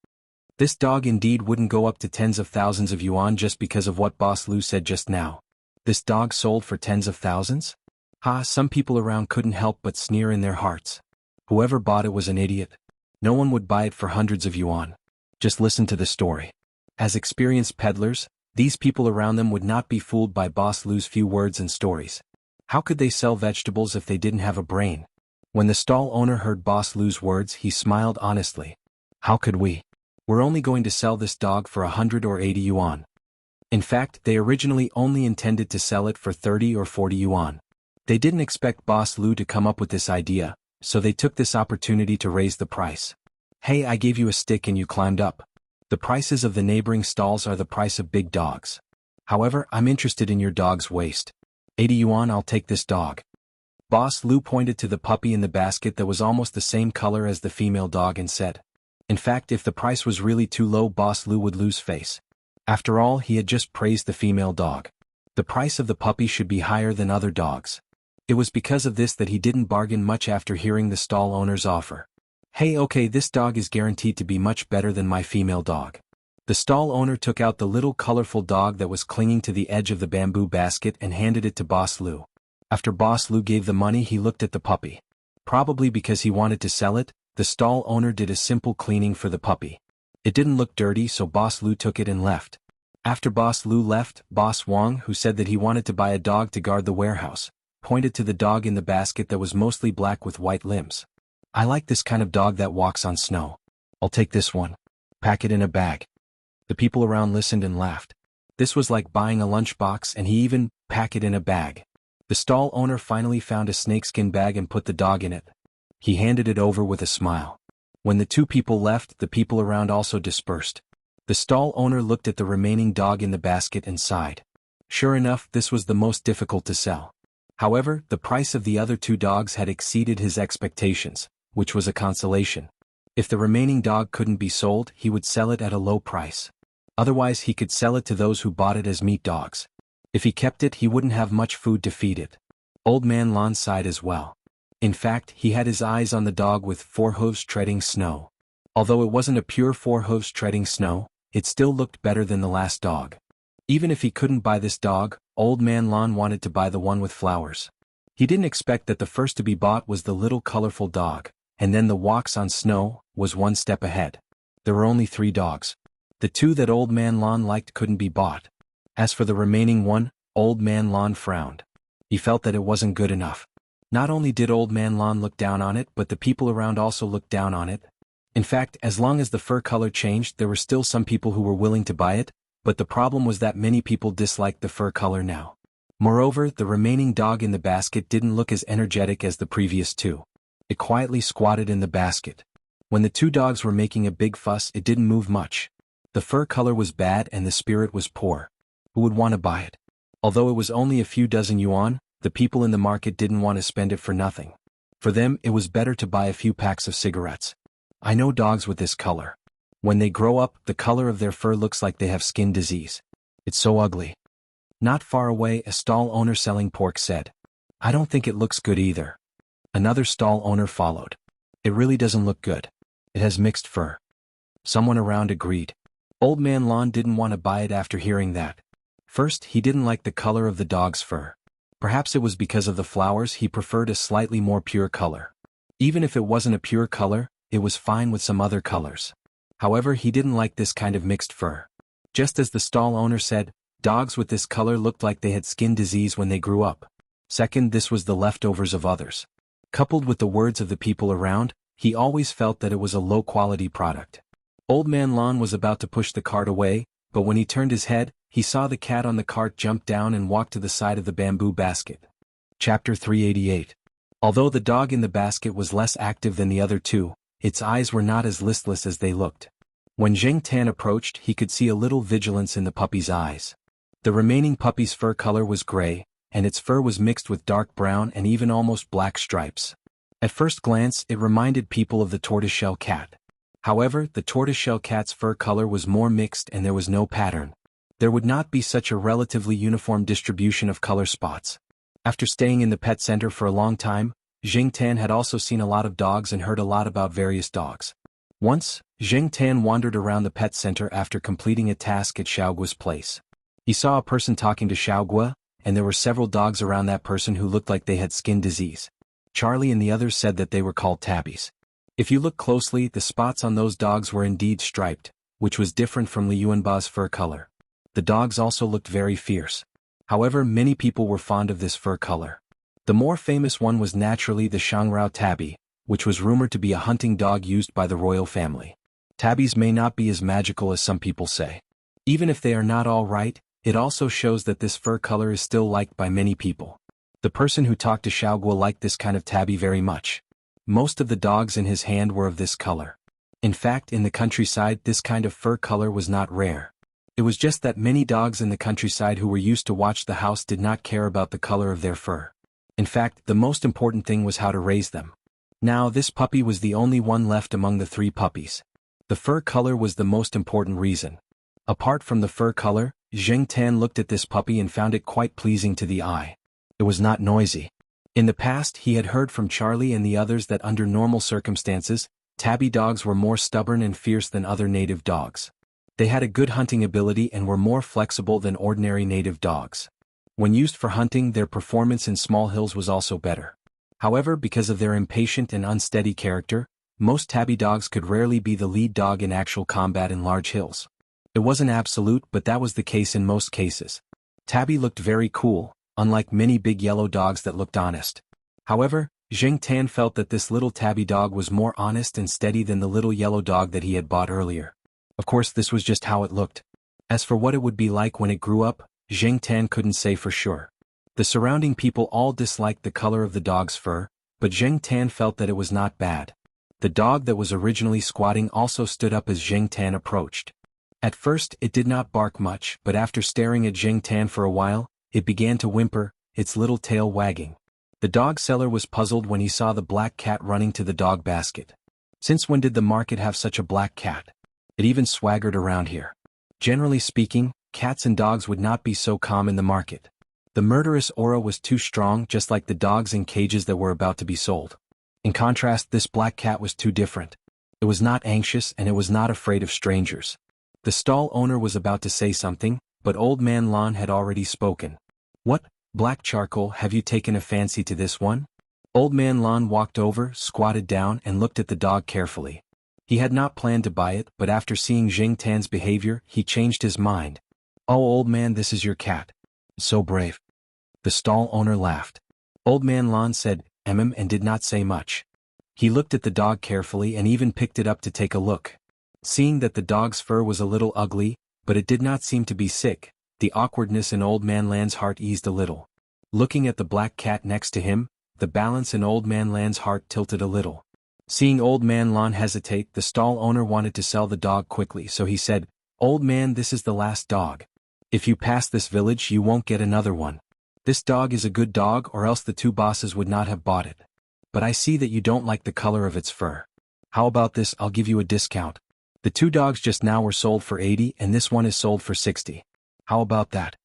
This dog indeed wouldn't go up to tens of thousands of yuan just because of what Boss Lou said just now. This dog sold for tens of thousands? Some people around couldn't help but sneer in their hearts. Whoever bought it was an idiot. No one would buy it for hundreds of yuan. Just listen to the story. As experienced peddlers, these people around them would not be fooled by Boss Lou's few words and stories. How could they sell vegetables if they didn't have a brain? When the stall owner heard Boss Lou's words, he smiled honestly. "How could we? We're only going to sell this dog for 100 or 80 yuan. In fact, they originally only intended to sell it for 30 or 40 yuan. They didn't expect Boss Lou to come up with this idea, so they took this opportunity to raise the price. Hey, I gave you a stick and you climbed up. The prices of the neighboring stalls are the price of big dogs. However, I'm interested in your dog's waist. 80 yuan, I'll take this dog." Boss Lou pointed to the puppy in the basket that was almost the same color as the female dog and said. In fact, if the price was really too low, Boss Lou would lose face. After all, he had just praised the female dog. The price of the puppy should be higher than other dogs. It was because of this that he didn't bargain much after hearing the stall owner's offer. "Hey, okay, this dog is guaranteed to be much better than my female dog." The stall owner took out the little colorful dog that was clinging to the edge of the bamboo basket and handed it to Boss Lou. After Boss Lou gave the money, he looked at the puppy. Probably because he wanted to sell it, the stall owner did a simple cleaning for the puppy. It didn't look dirty, so Boss Lou took it and left. After Boss Lou left, Boss Wang, who said that he wanted to buy a dog to guard the warehouse, pointed to the dog in the basket that was mostly black with white limbs. "I like this kind of dog that walks on snow. I'll take this one. Pack it in a bag." The people around listened and laughed. This was like buying a lunchbox, and he even pack it in a bag. The stall owner finally found a snakeskin bag and put the dog in it. He handed it over with a smile. When the two people left, the people around also dispersed. The stall owner looked at the remaining dog in the basket and sighed. Sure enough, this was the most difficult to sell. However, the price of the other two dogs had exceeded his expectations, which was a consolation. If the remaining dog couldn't be sold, he would sell it at a low price. Otherwise, he could sell it to those who bought it as meat dogs. If he kept it, he wouldn't have much food to feed it. Old Man Lon sighed as well. In fact, he had his eyes on the dog with 4 hooves treading snow. Although it wasn't a pure 4 hooves treading snow, it still looked better than the last dog. Even if he couldn't buy this dog, Old Man Lon wanted to buy the one with flowers. He didn't expect that the first to be bought was the little colorful dog, and then the walks on snow was one step ahead. There were only 3 dogs. The 2 that Old Man Lon liked couldn't be bought. As for the remaining one, Old Man Lon frowned. He felt that it wasn't good enough. Not only did Old Man Lon look down on it, but the people around also looked down on it. In fact, as long as the fur color changed, there were still some people who were willing to buy it, but the problem was that many people disliked the fur color now. Moreover, the remaining dog in the basket didn't look as energetic as the previous two. It quietly squatted in the basket. When the two dogs were making a big fuss, it didn't move much. The fur color was bad and the spirit was poor. Who would want to buy it? Although it was only a few dozen yuan, the people in the market didn't want to spend it for nothing. For them, it was better to buy a few packs of cigarettes. I know dogs with this color. When they grow up, the color of their fur looks like they have skin disease. It's so ugly. Not far away, a stall owner selling pork said, I don't think it looks good either. Another stall owner followed. It really doesn't look good. It has mixed fur. Someone around agreed. Old Man Lon didn't want to buy it after hearing that. First, he didn't like the color of the dog's fur. Perhaps it was because of the flowers. He preferred a slightly more pure color. Even if it wasn't a pure color, it was fine with some other colors. However, he didn't like this kind of mixed fur. Just as the stall owner said, dogs with this color looked like they had skin disease when they grew up. Second, this was the leftovers of others. Coupled with the words of the people around, he always felt that it was a low-quality product. Old Man Lon was about to push the cart away, but when he turned his head, he saw the cat on the cart jump down and walk to the side of the bamboo basket. Chapter 388. Although the dog in the basket was less active than the other two, its eyes were not as listless as they looked. When Zheng Tan approached, he could see a little vigilance in the puppy's eyes. The remaining puppy's fur color was gray, and its fur was mixed with dark brown and even almost black stripes. At first glance, it reminded people of the tortoiseshell cat. However, the tortoiseshell cat's fur color was more mixed and there was no pattern. There would not be such a relatively uniform distribution of color spots. After staying in the pet center for a long time, Zheng Tan had also seen a lot of dogs and heard a lot about various dogs. Once, Zheng Tan wandered around the pet center after completing a task at Xiaoguo's place. He saw a person talking to Xiaoguo, and there were several dogs around that person who looked like they had skin disease. Charlie and the others said that they were called tabbies. If you look closely, the spots on those dogs were indeed striped, which was different from Li Yuanba's fur color. The dogs also looked very fierce. However, many people were fond of this fur color. The more famous one was naturally the Shangrao tabby, which was rumored to be a hunting dog used by the royal family. Tabbies may not be as magical as some people say. Even if they are not all right, it also shows that this fur color is still liked by many people. The person who talked to Xiaoguo liked this kind of tabby very much. Most of the dogs in his hand were of this color. In fact, in the countryside, this kind of fur color was not rare. It was just that many dogs in the countryside who were used to watch the house did not care about the color of their fur. In fact, the most important thing was how to raise them. Now, this puppy was the only one left among the three puppies. The fur color was the most important reason. Apart from the fur color, Zheng Tan looked at this puppy and found it quite pleasing to the eye. It was not noisy. In the past, he had heard from Charlie and the others that under normal circumstances, tabby dogs were more stubborn and fierce than other native dogs. They had a good hunting ability and were more flexible than ordinary native dogs. When used for hunting, their performance in small hills was also better. However, because of their impatient and unsteady character, most tabby dogs could rarely be the lead dog in actual combat in large hills. It wasn't absolute, but that was the case in most cases. Tabby looked very cool, unlike many big yellow dogs that looked honest. However, Zheng Tan felt that this little tabby dog was more honest and steady than the little yellow dog that he had bought earlier. Of course, this was just how it looked. As for what it would be like when it grew up, Zheng Tan couldn't say for sure. The surrounding people all disliked the color of the dog's fur, but Zheng Tan felt that it was not bad. The dog that was originally squatting also stood up as Zheng Tan approached. At first, it did not bark much, but after staring at Zheng Tan for a while, it began to whimper, its little tail wagging. The dog seller was puzzled when he saw the black cat running to the dog basket. Since when did the market have such a black cat? It even swaggered around here. Generally speaking, cats and dogs would not be so calm in the market. The murderous aura was too strong, just like the dogs in cages that were about to be sold. In contrast, this black cat was too different. It was not anxious and it was not afraid of strangers. The stall owner was about to say something, but Old Man Lon had already spoken. What, Black Charcoal, have you taken a fancy to this one? Old Man Lon walked over, squatted down and looked at the dog carefully. He had not planned to buy it, but after seeing Zheng Tan's behavior, he changed his mind. Oh, old man, this is your cat. So brave. The stall owner laughed. Old Man Lon said, and did not say much. He looked at the dog carefully and even picked it up to take a look. Seeing that the dog's fur was a little ugly, but it did not seem to be sick. The awkwardness in Old Man Land's heart eased a little. Looking at the black cat next to him, the balance in Old Man Land's heart tilted a little. Seeing Old Man Lan hesitate, the stall owner wanted to sell the dog quickly, so he said, "Old man, this is the last dog. If you pass this village you won't get another one. This dog is a good dog, or else the two bosses would not have bought it. But I see that you don't like the color of its fur. How about this, I'll give you a discount. The two dogs just now were sold for 80 and this one is sold for 60. How about that?"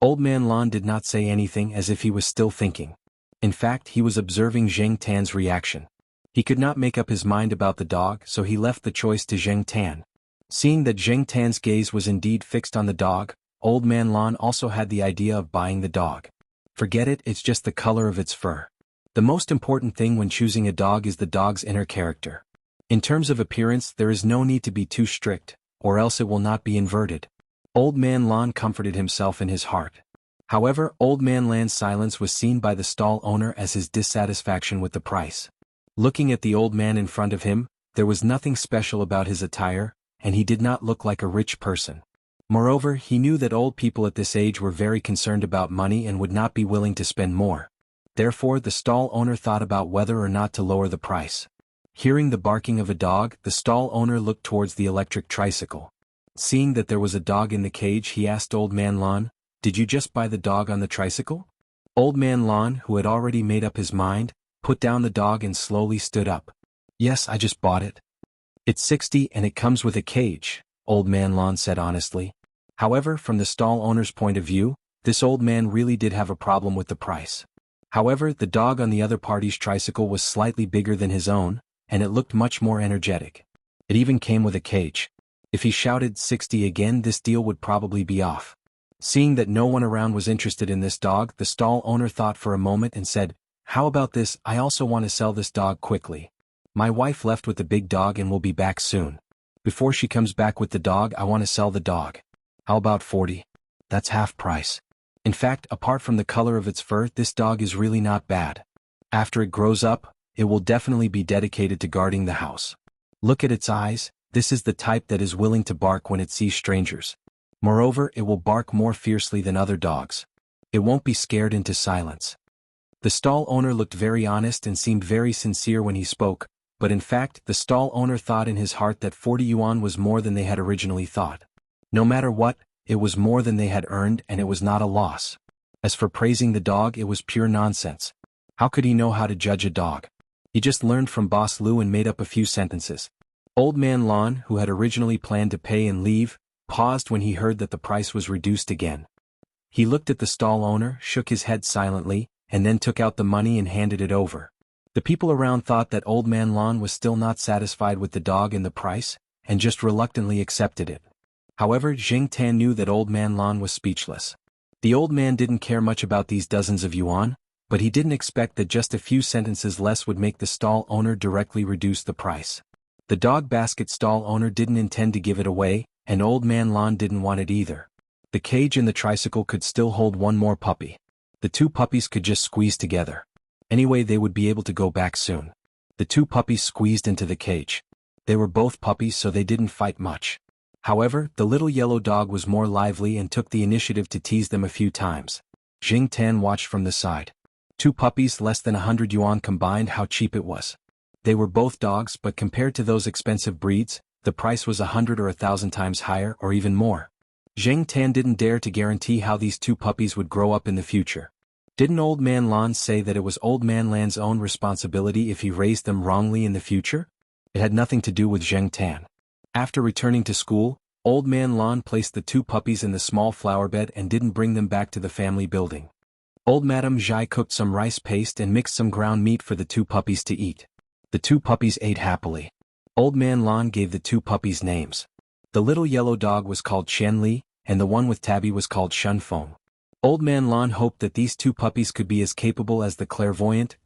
Old Man Lan did not say anything, as if he was still thinking. In fact, he was observing Zheng Tan's reaction. He could not make up his mind about the dog, so he left the choice to Zheng Tan. Seeing that Zheng Tan's gaze was indeed fixed on the dog, Old Man Lan also had the idea of buying the dog. Forget it, it's just the color of its fur. The most important thing when choosing a dog is the dog's inner character. In terms of appearance, there is no need to be too strict, or else it will not be inverted. Old Man Lan comforted himself in his heart. However, Old Man Lan's silence was seen by the stall owner as his dissatisfaction with the price. Looking at the old man in front of him, there was nothing special about his attire, and he did not look like a rich person. Moreover, he knew that old people at this age were very concerned about money and would not be willing to spend more. Therefore, the stall owner thought about whether or not to lower the price. Hearing the barking of a dog, the stall owner looked towards the electric tricycle. Seeing that there was a dog in the cage, he asked Old Man Lan, "Did you just buy the dog on the tricycle?" Old Man Lan, who had already made up his mind, put down the dog and slowly stood up. "Yes, I just bought it. It's 60 and it comes with a cage," Old Man Lan said honestly. However, from the stall owner's point of view, this old man really did have a problem with the price. However, the dog on the other party's tricycle was slightly bigger than his own, and it looked much more energetic. It even came with a cage. If he shouted 60 again, this deal would probably be off. Seeing that no one around was interested in this dog, the stall owner thought for a moment and said, "How about this, I also want to sell this dog quickly. My wife left with the big dog and will be back soon. Before she comes back with the dog, I want to sell the dog. How about 40? That's half price. In fact, apart from the color of its fur, this dog is really not bad. After it grows up, it will definitely be dedicated to guarding the house. Look at its eyes, this is the type that is willing to bark when it sees strangers. Moreover, it will bark more fiercely than other dogs. It won't be scared into silence." The stall owner looked very honest and seemed very sincere when he spoke, but in fact, the stall owner thought in his heart that 40 yuan was more than they had originally thought. No matter what, it was more than they had earned, and it was not a loss. As for praising the dog, it was pure nonsense. How could he know how to judge a dog? He just learned from Boss Lu and made up a few sentences. Old Man Lan, who had originally planned to pay and leave, paused when he heard that the price was reduced again. He looked at the stall owner, shook his head silently, and then took out the money and handed it over. The people around thought that Old Man Lan was still not satisfied with the dog and the price, and just reluctantly accepted it. However, Zheng Tan knew that Old Man Lan was speechless. The old man didn't care much about these dozens of yuan, but he didn't expect that just a few sentences less would make the stall owner directly reduce the price. The dog basket stall owner didn't intend to give it away, and Old Man Lan didn't want it either. The cage and the tricycle could still hold one more puppy. The two puppies could just squeeze together. Anyway, they would be able to go back soon. The two puppies squeezed into the cage. They were both puppies, so they didn't fight much. However, the little yellow dog was more lively and took the initiative to tease them a few times. Zheng Tan watched from the side. Two puppies, less than 100 yuan combined, how cheap it was. They were both dogs, but compared to those expensive breeds, the price was 100 or 1,000 times higher, or even more. Zheng Tan didn't dare to guarantee how these two puppies would grow up in the future. Didn't Old Man Lan say that it was Old Man Lan's own responsibility if he raised them wrongly in the future? It had nothing to do with Zheng Tan. After returning to school, Old Man Lan placed the two puppies in the small flower bed and didn't bring them back to the family building. Old Madame Zhai cooked some rice paste and mixed some ground meat for the two puppies to eat. The two puppies ate happily. Old Man Lan gave the two puppies names. The little yellow dog was called Chen Li, and the one with Tabby was called Shun Feng. Old Man Lan hoped that these two puppies could be as capable as the clairvoyant,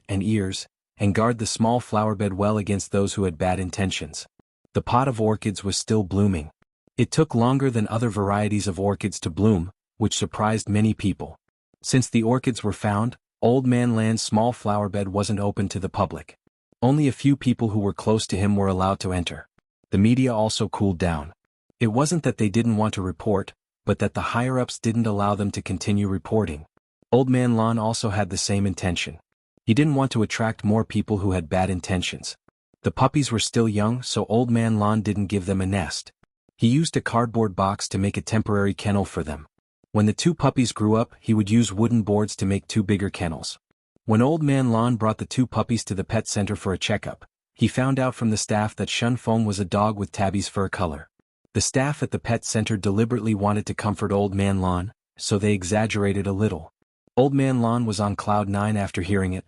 and ears, and guard the small flower bed well against those who had bad intentions. The pot of orchids was still blooming. It took longer than other varieties of orchids to bloom, which surprised many people. Since the orchids were found, Old Man Lan's small flower bed wasn't open to the public. Only a few people who were close to him were allowed to enter. The media also cooled down. It wasn't that they didn't want to report, but that the higher-ups didn't allow them to continue reporting. Old Man Lon also had the same intention. He didn't want to attract more people who had bad intentions. The puppies were still young, so Old Man Lon didn't give them a nest. He used a cardboard box to make a temporary kennel for them. When the 2 puppies grew up, he would use wooden boards to make 2 bigger kennels. When Old Man Lon brought the 2 puppies to the pet center for a checkup, he found out from the staff that Shun Feng was a dog with Tabby's fur color. The staff at the pet center deliberately wanted to comfort Old Man Lon, so they exaggerated a little. Old Man Lon was on cloud 9 after hearing it.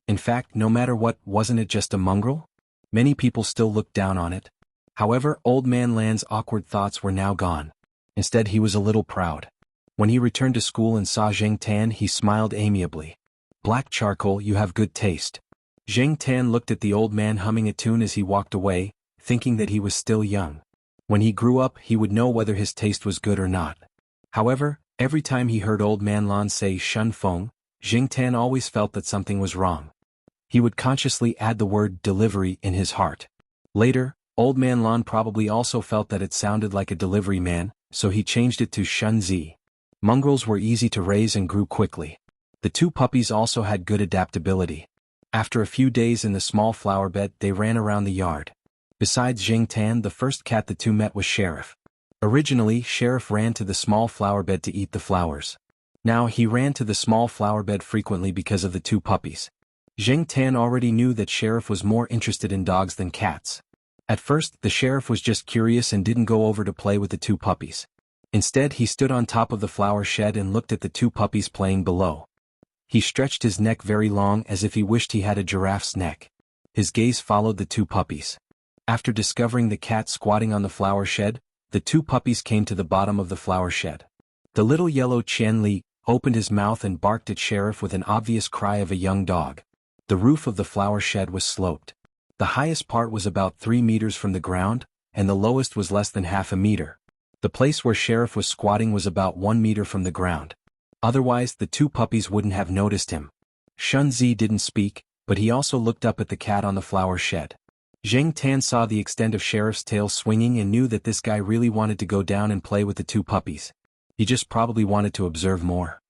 In fact, no matter what, wasn't it just a mongrel? Many people still looked down on it. However, Old Man Lan's awkward thoughts were now gone. Instead, he was a little proud. When he returned to school and saw Zheng Tan, he smiled amiably. "Black charcoal, you have good taste." Zheng Tan looked at the old man humming a tune as he walked away, thinking that he was still young. When he grew up, he would know whether his taste was good or not. However, every time he heard Old Man Lon say Shun Feng, Zheng Tan always felt that something was wrong. He would consciously add the word delivery in his heart. Later, Old Man Lon probably also felt that it sounded like a delivery man, so he changed it to Shun Zi. Mongrels were easy to raise and grew quickly. The 2 puppies also had good adaptability. After a few days in the small flower bed, they ran around the yard. Besides Zheng Tan, the first cat the 2 met was Sheriff. Originally, Sheriff ran to the small flower bed to eat the flowers. Now he ran to the small flower bed frequently because of the 2 puppies. Zheng Tan already knew that Sheriff was more interested in dogs than cats. At first, the Sheriff was just curious and didn't go over to play with the 2 puppies. Instead, he stood on top of the flower shed and looked at the 2 puppies playing below. He stretched his neck very long as if he wished he had a giraffe's neck. His gaze followed the 2 puppies. After discovering the cat squatting on the flower shed, the 2 puppies came to the bottom of the flower shed. The little yellow Qian Li opened his mouth and barked at Sheriff with an obvious cry of a young dog. The roof of the flower shed was sloped. The highest part was about 3 meters from the ground, and the lowest was less than half a meter. The place where Sheriff was squatting was about 1 meter from the ground. Otherwise, the 2 puppies wouldn't have noticed him. Shun Zi didn't speak, but he also looked up at the cat on the flower shed. Zheng Tan saw the extent of Sheriff's tail swinging and knew that this guy really wanted to go down and play with the 2 puppies. He just probably wanted to observe more.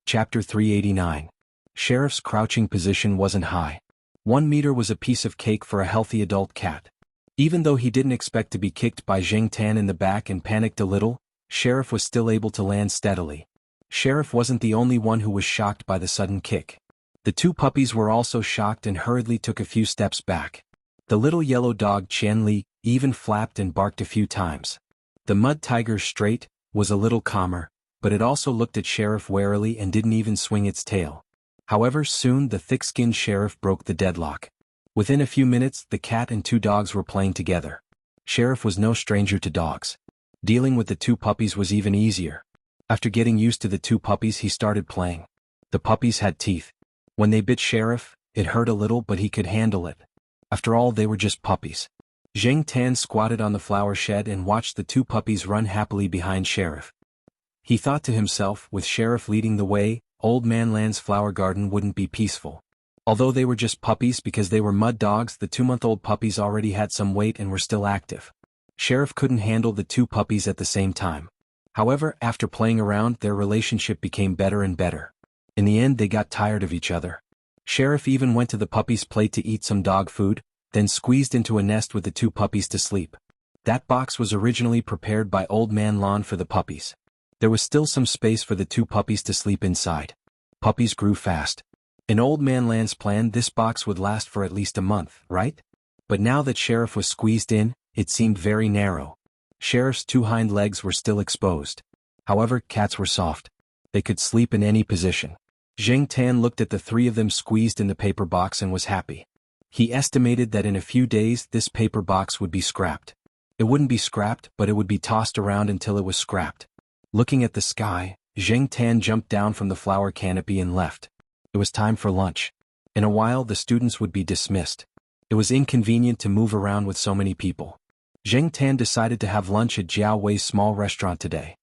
Chapter 389. Sheriff's crouching position wasn't high. 1 meter was a piece of cake for a healthy adult cat. Even though he didn't expect to be kicked by Zheng Tan in the back and panicked a little, Sheriff was still able to land steadily. Sheriff wasn't the only one who was shocked by the sudden kick. The 2 puppies were also shocked and hurriedly took a few steps back. The little yellow dog Qian Li even flapped and barked a few times. The mud tiger Straight was a little calmer, but it also looked at Sheriff warily and didn't even swing its tail. However, soon the thick-skinned Sheriff broke the deadlock. Within a few minutes, the cat and 2 dogs were playing together. Sheriff was no stranger to dogs. Dealing with the 2 puppies was even easier. After getting used to the 2 puppies, he started playing. The puppies had teeth. When they bit Sheriff, it hurt a little, but he could handle it. After all, they were just puppies. Zheng Tan squatted on the flower shed and watched the 2 puppies run happily behind Sheriff. He thought to himself, with Sheriff leading the way, Old Man Land's flower garden wouldn't be peaceful. Although they were just puppies because they were mud dogs, the 2-month-old puppies already had some weight and were still active. Sheriff couldn't handle the 2 puppies at the same time. However, after playing around, their relationship became better and better. In the end, they got tired of each other. Sheriff even went to the puppy's plate to eat some dog food, then squeezed into a nest with the 2 puppies to sleep. That box was originally prepared by Old Man Lon for the puppies. There was still some space for the 2 puppies to sleep inside. Puppies grew fast. In Old Man Land's plan, this box would last for at least a month, right? But now that Sheriff was squeezed in, it seemed very narrow. Sheriff's 2 hind legs were still exposed. However, cats were soft. They could sleep in any position. Zheng Tan looked at the 3 of them squeezed in the paper box and was happy. He estimated that in a few days this paper box would be scrapped. It wouldn't be scrapped, but it would be tossed around until it was scrapped. Looking at the sky, Zheng Tan jumped down from the flower canopy and left. It was time for lunch. In a while the students would be dismissed. It was inconvenient to move around with so many people. Zheng Tan decided to have lunch at Jiao Wei's small restaurant today.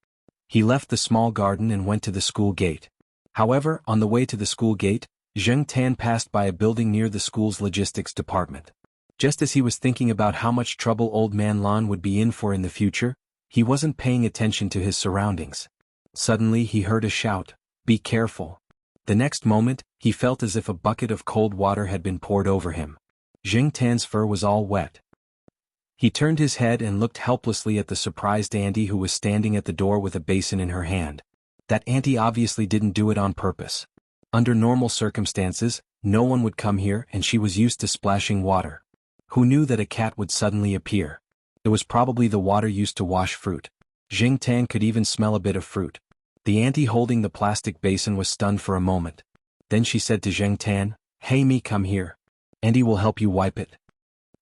He left the small garden and went to the school gate. However, on the way to the school gate, Zheng Tan passed by a building near the school's logistics department. Just as he was thinking about how much trouble Old Man Lon would be in for in the future, he wasn't paying attention to his surroundings. Suddenly he heard a shout, "Be careful." The next moment, he felt as if a bucket of cold water had been poured over him. Jing Tan's fur was all wet. He turned his head and looked helplessly at the surprised auntie who was standing at the door with a basin in her hand. That auntie obviously didn't do it on purpose. Under normal circumstances, no one would come here and she was used to splashing water. Who knew that a cat would suddenly appear? It was probably the water used to wash fruit. Jing Tan could even smell a bit of fruit. The auntie holding the plastic basin was stunned for a moment. Then she said to Jing Tan, "Hey me, come here. Auntie will help you wipe it."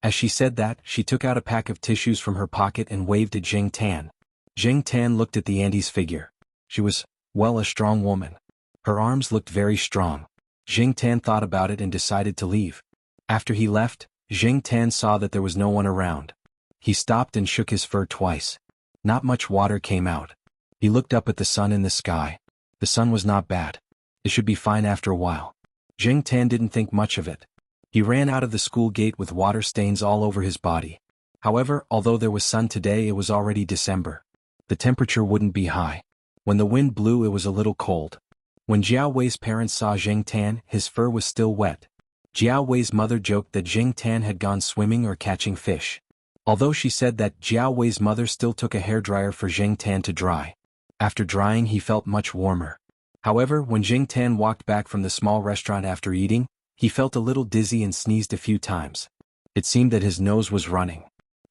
As she said that, she took out a pack of tissues from her pocket and waved at Jing Tan. Jing Tan looked at the auntie's figure. She was, well, a strong woman. Her arms looked very strong. Jing Tan thought about it and decided to leave. After he left, Jing Tan saw that there was no one around. He stopped and shook his fur twice. Not much water came out. He looked up at the sun in the sky. The sun was not bad. It should be fine after a while. Jing Tan didn't think much of it. He ran out of the school gate with water stains all over his body. However, although there was sun today, it was already December. The temperature wouldn't be high. When the wind blew, it was a little cold. When Jiao Wei's parents saw Jing Tan, his fur was still wet. Jiao Wei's mother joked that Jing Tan had gone swimming or catching fish. Although she said that, Jiao Wei's mother still took a hairdryer for Jing Tan to dry. After drying, he felt much warmer. However, when Jing Tan walked back from the small restaurant after eating, he felt a little dizzy and sneezed a few times. It seemed that his nose was running.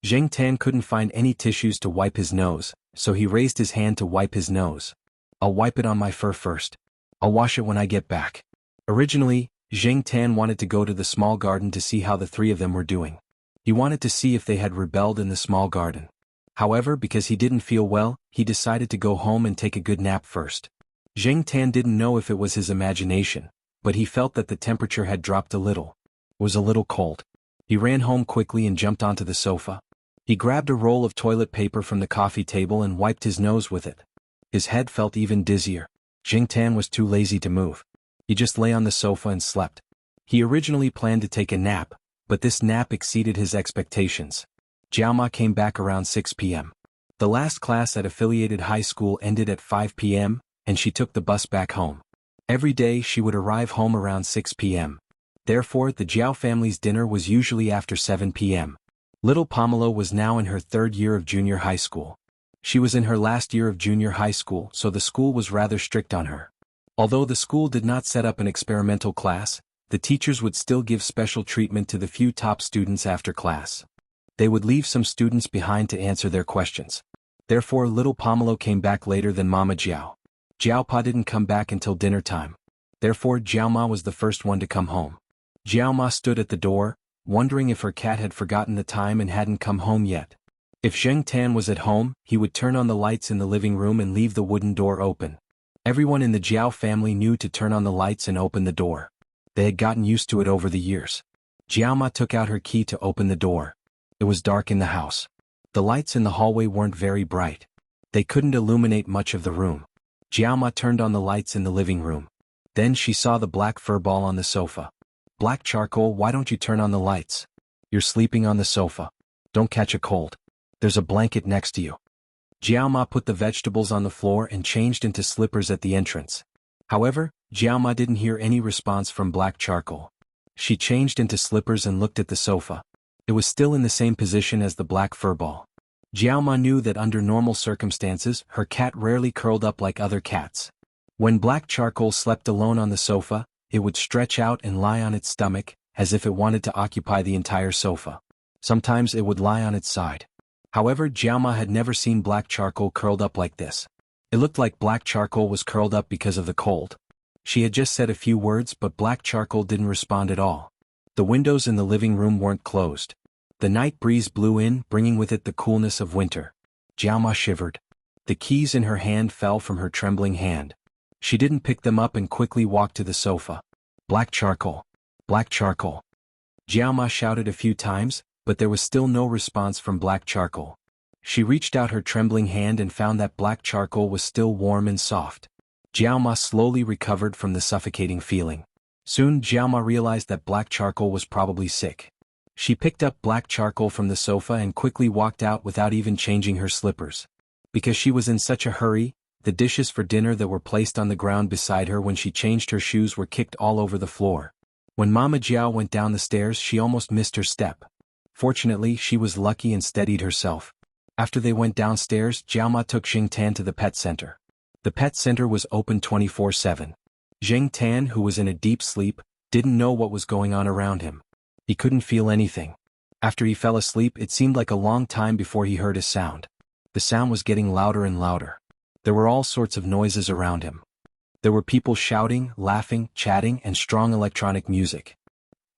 Jing Tan couldn't find any tissues to wipe his nose, so he raised his hand to wipe his nose. "I'll wipe it on my fur first. I'll wash it when I get back." Originally, Jing Tan wanted to go to the small garden to see how the three of them were doing. He wanted to see if they had rebelled in the small garden. However, because he didn't feel well, he decided to go home and take a good nap first. Jing Tan didn't know if it was his imagination, but he felt that the temperature had dropped a little. It was a little cold. He ran home quickly and jumped onto the sofa. He grabbed a roll of toilet paper from the coffee table and wiped his nose with it. His head felt even dizzier. Jing Tan was too lazy to move. He just lay on the sofa and slept. He originally planned to take a nap, but this nap exceeded his expectations. Jiaoma came back around 6 p.m. The last class at affiliated high school ended at 5 p.m., and she took the bus back home. Every day she would arrive home around 6 p.m. Therefore, the Jiao family's dinner was usually after 7 p.m. Little Pamela was now in her third year of junior high school. She was in her last year of junior high school, so the school was rather strict on her. Although the school did not set up an experimental class, the teachers would still give special treatment to the few top students after class. They would leave some students behind to answer their questions. Therefore, little Pamela came back later than Mama Jiao. Jiaopa didn't come back until dinner time. Therefore, Jiaoma was the first one to come home. Jiaoma stood at the door, wondering if her cat had forgotten the time and hadn't come home yet. If Jing Tan was at home, he would turn on the lights in the living room and leave the wooden door open. Everyone in the Jiao family knew to turn on the lights and open the door. They had gotten used to it over the years. Jiaoma took out her key to open the door. It was dark in the house. The lights in the hallway weren't very bright. They couldn't illuminate much of the room. Jiaoma turned on the lights in the living room. Then she saw the black fur ball on the sofa. "Black Charcoal, why don't you turn on the lights? You're sleeping on the sofa. Don't catch a cold. There's a blanket next to you." Jiaoma put the vegetables on the floor and changed into slippers at the entrance. However, Jiaoma didn't hear any response from Black Charcoal. She changed into slippers and looked at the sofa. It was still in the same position as the black fur ball. Jiaoma knew that under normal circumstances, her cat rarely curled up like other cats. When Black Charcoal slept alone on the sofa, it would stretch out and lie on its stomach, as if it wanted to occupy the entire sofa. Sometimes it would lie on its side. However, Jiaoma had never seen Black Charcoal curled up like this. It looked like Black Charcoal was curled up because of the cold. She had just said a few words, but Black Charcoal didn't respond at all. The windows in the living room weren't closed. The night breeze blew in, bringing with it the coolness of winter. Jiaoma shivered. The keys in her hand fell from her trembling hand. She didn't pick them up and quickly walked to the sofa. "Black Charcoal! Black Charcoal!" Jiaoma shouted a few times, but there was still no response from Black Charcoal. She reached out her trembling hand and found that Black Charcoal was still warm and soft. Jiaoma slowly recovered from the suffocating feeling. Soon Jiaoma realized that Black Charcoal was probably sick. She picked up Black Charcoal from the sofa and quickly walked out without even changing her slippers. Because she was in such a hurry, the dishes for dinner that were placed on the ground beside her when she changed her shoes were kicked all over the floor. When Mama Jiao went down the stairs, she almost missed her step. Fortunately, she was lucky and steadied herself. After they went downstairs, Jiaoma took Jing Tan to the pet center. The pet center was open 24/7. Jing Tan, who was in a deep sleep, didn't know what was going on around him. He couldn't feel anything. After he fell asleep, it seemed like a long time before he heard a sound. The sound was getting louder and louder. There were all sorts of noises around him. There were people shouting, laughing, chatting, and strong electronic music.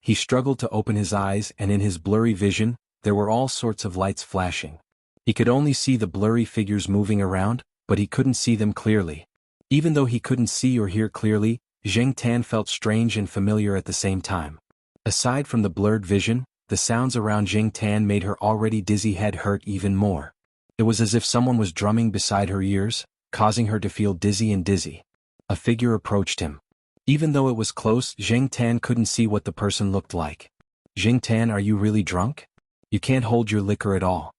He struggled to open his eyes, and in his blurry vision, there were all sorts of lights flashing. He could only see the blurry figures moving around, but he couldn't see them clearly. Even though he couldn't see or hear clearly, Jing Tan felt strange and familiar at the same time. Aside from the blurred vision, the sounds around Jing Tan made her already dizzy head hurt even more. It was as if someone was drumming beside her ears, causing her to feel dizzy and dizzy. A figure approached him. Even though it was close, Jing Tan couldn't see what the person looked like. "Jing Tan, are you really drunk? You can't hold your liquor at all."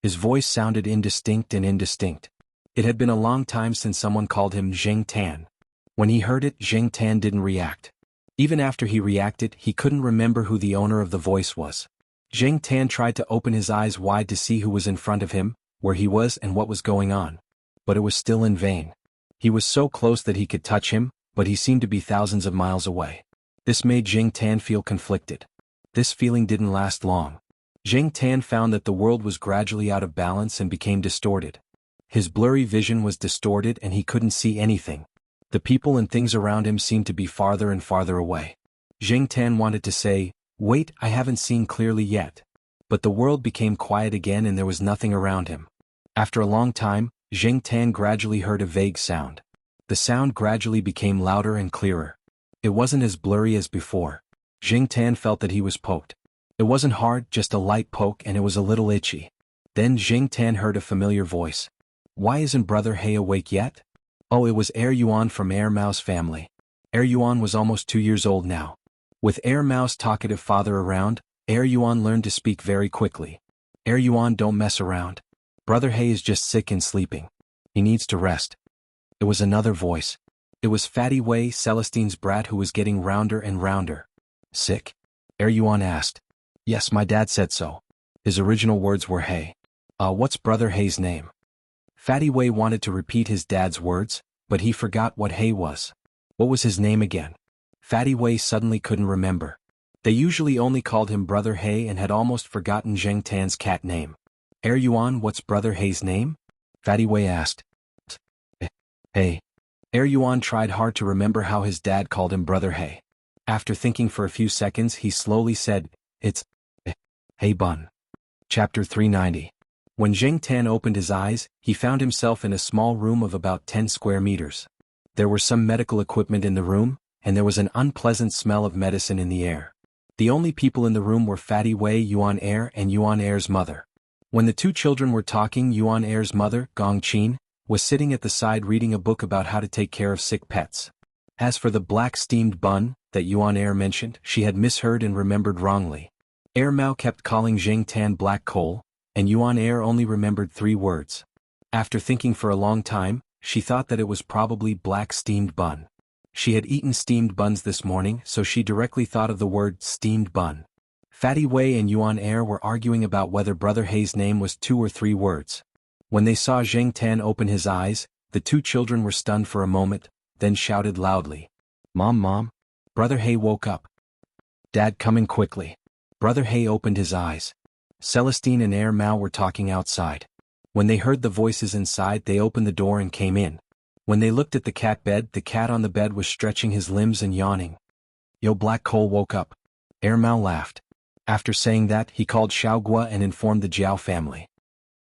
His voice sounded indistinct and indistinct. It had been a long time since someone called him Jing Tan. When he heard it, Jing Tan didn't react. Even after he reacted, he couldn't remember who the owner of the voice was. Jing Tan tried to open his eyes wide to see who was in front of him, where he was and what was going on. But it was still in vain. He was so close that he could touch him, but he seemed to be thousands of miles away. This made Jing Tan feel conflicted. This feeling didn't last long. Jing Tan found that the world was gradually out of balance and became distorted. His blurry vision was distorted and he couldn't see anything. The people and things around him seemed to be farther and farther away. Jing Tan wanted to say, "Wait, I haven't seen clearly yet." But the world became quiet again and there was nothing around him. After a long time, Jing Tan gradually heard a vague sound. The sound gradually became louder and clearer. It wasn't as blurry as before. Jing Tan felt that he was poked. It wasn't hard, just a light poke, and it was a little itchy. Then Jing Tan heard a familiar voice. "Why isn't Brother He awake yet?" Oh, it was Air Yuan from Air Mao's family. Air Yuan was almost 2 years old now. With Air Mao's talkative father around, Air Yuan learned to speak very quickly. "Air Yuan, don't mess around. Brother He is just sick and sleeping. He needs to rest." It was another voice. It was Fatty Wei, Celestine's brat, who was getting rounder and rounder. "Sick?" Air Yuan asked. "Yes, my dad said so." His original words were He. What's Brother He's name?" Fatty Wei wanted to repeat his dad's words, but he forgot what He was. What was his name again? Fatty Wei suddenly couldn't remember. They usually only called him Brother He and had almost forgotten Jing Tan's cat name. "Air Yuan, what's Brother He's name?" Fatty Wei asked. He. Air Yuan tried hard to remember how his dad called him Brother He. After thinking for a few seconds, he slowly said, "It's He Bun." Chapter 390. When Jing Tan opened his eyes, he found himself in a small room of about 10 square meters. There were some medical equipment in the room, and there was an unpleasant smell of medicine in the air. The only people in the room were Fatty Wei, Yuan Air, and Yuan Air's mother. When the two children were talking, Yuan Air's mother, Gong Qin, was sitting at the side reading a book about how to take care of sick pets. As for the black steamed bun that Yuan Air mentioned, she had misheard and remembered wrongly. Air Mao kept calling Jing Tan black coal, and Yuan Air only remembered 3 words. After thinking for a long time, she thought that it was probably black steamed bun. She had eaten steamed buns this morning, so she directly thought of the word steamed bun. Fatty Wei and Yuan Air were arguing about whether Brother He's name was 2 or 3 words. When they saw Jing Tan open his eyes, the two children were stunned for a moment, then shouted loudly, "Mom, Mom!" Brother He woke up. "Dad, come in quickly." Brother He opened his eyes. Celestine and Air Mao were talking outside. When they heard the voices inside, they opened the door and came in. When they looked at the cat bed, the cat on the bed was stretching his limbs and yawning. "Yo, Black Coal woke up." Air Mao laughed. After saying that, he called Xiaogua and informed the Jiao family.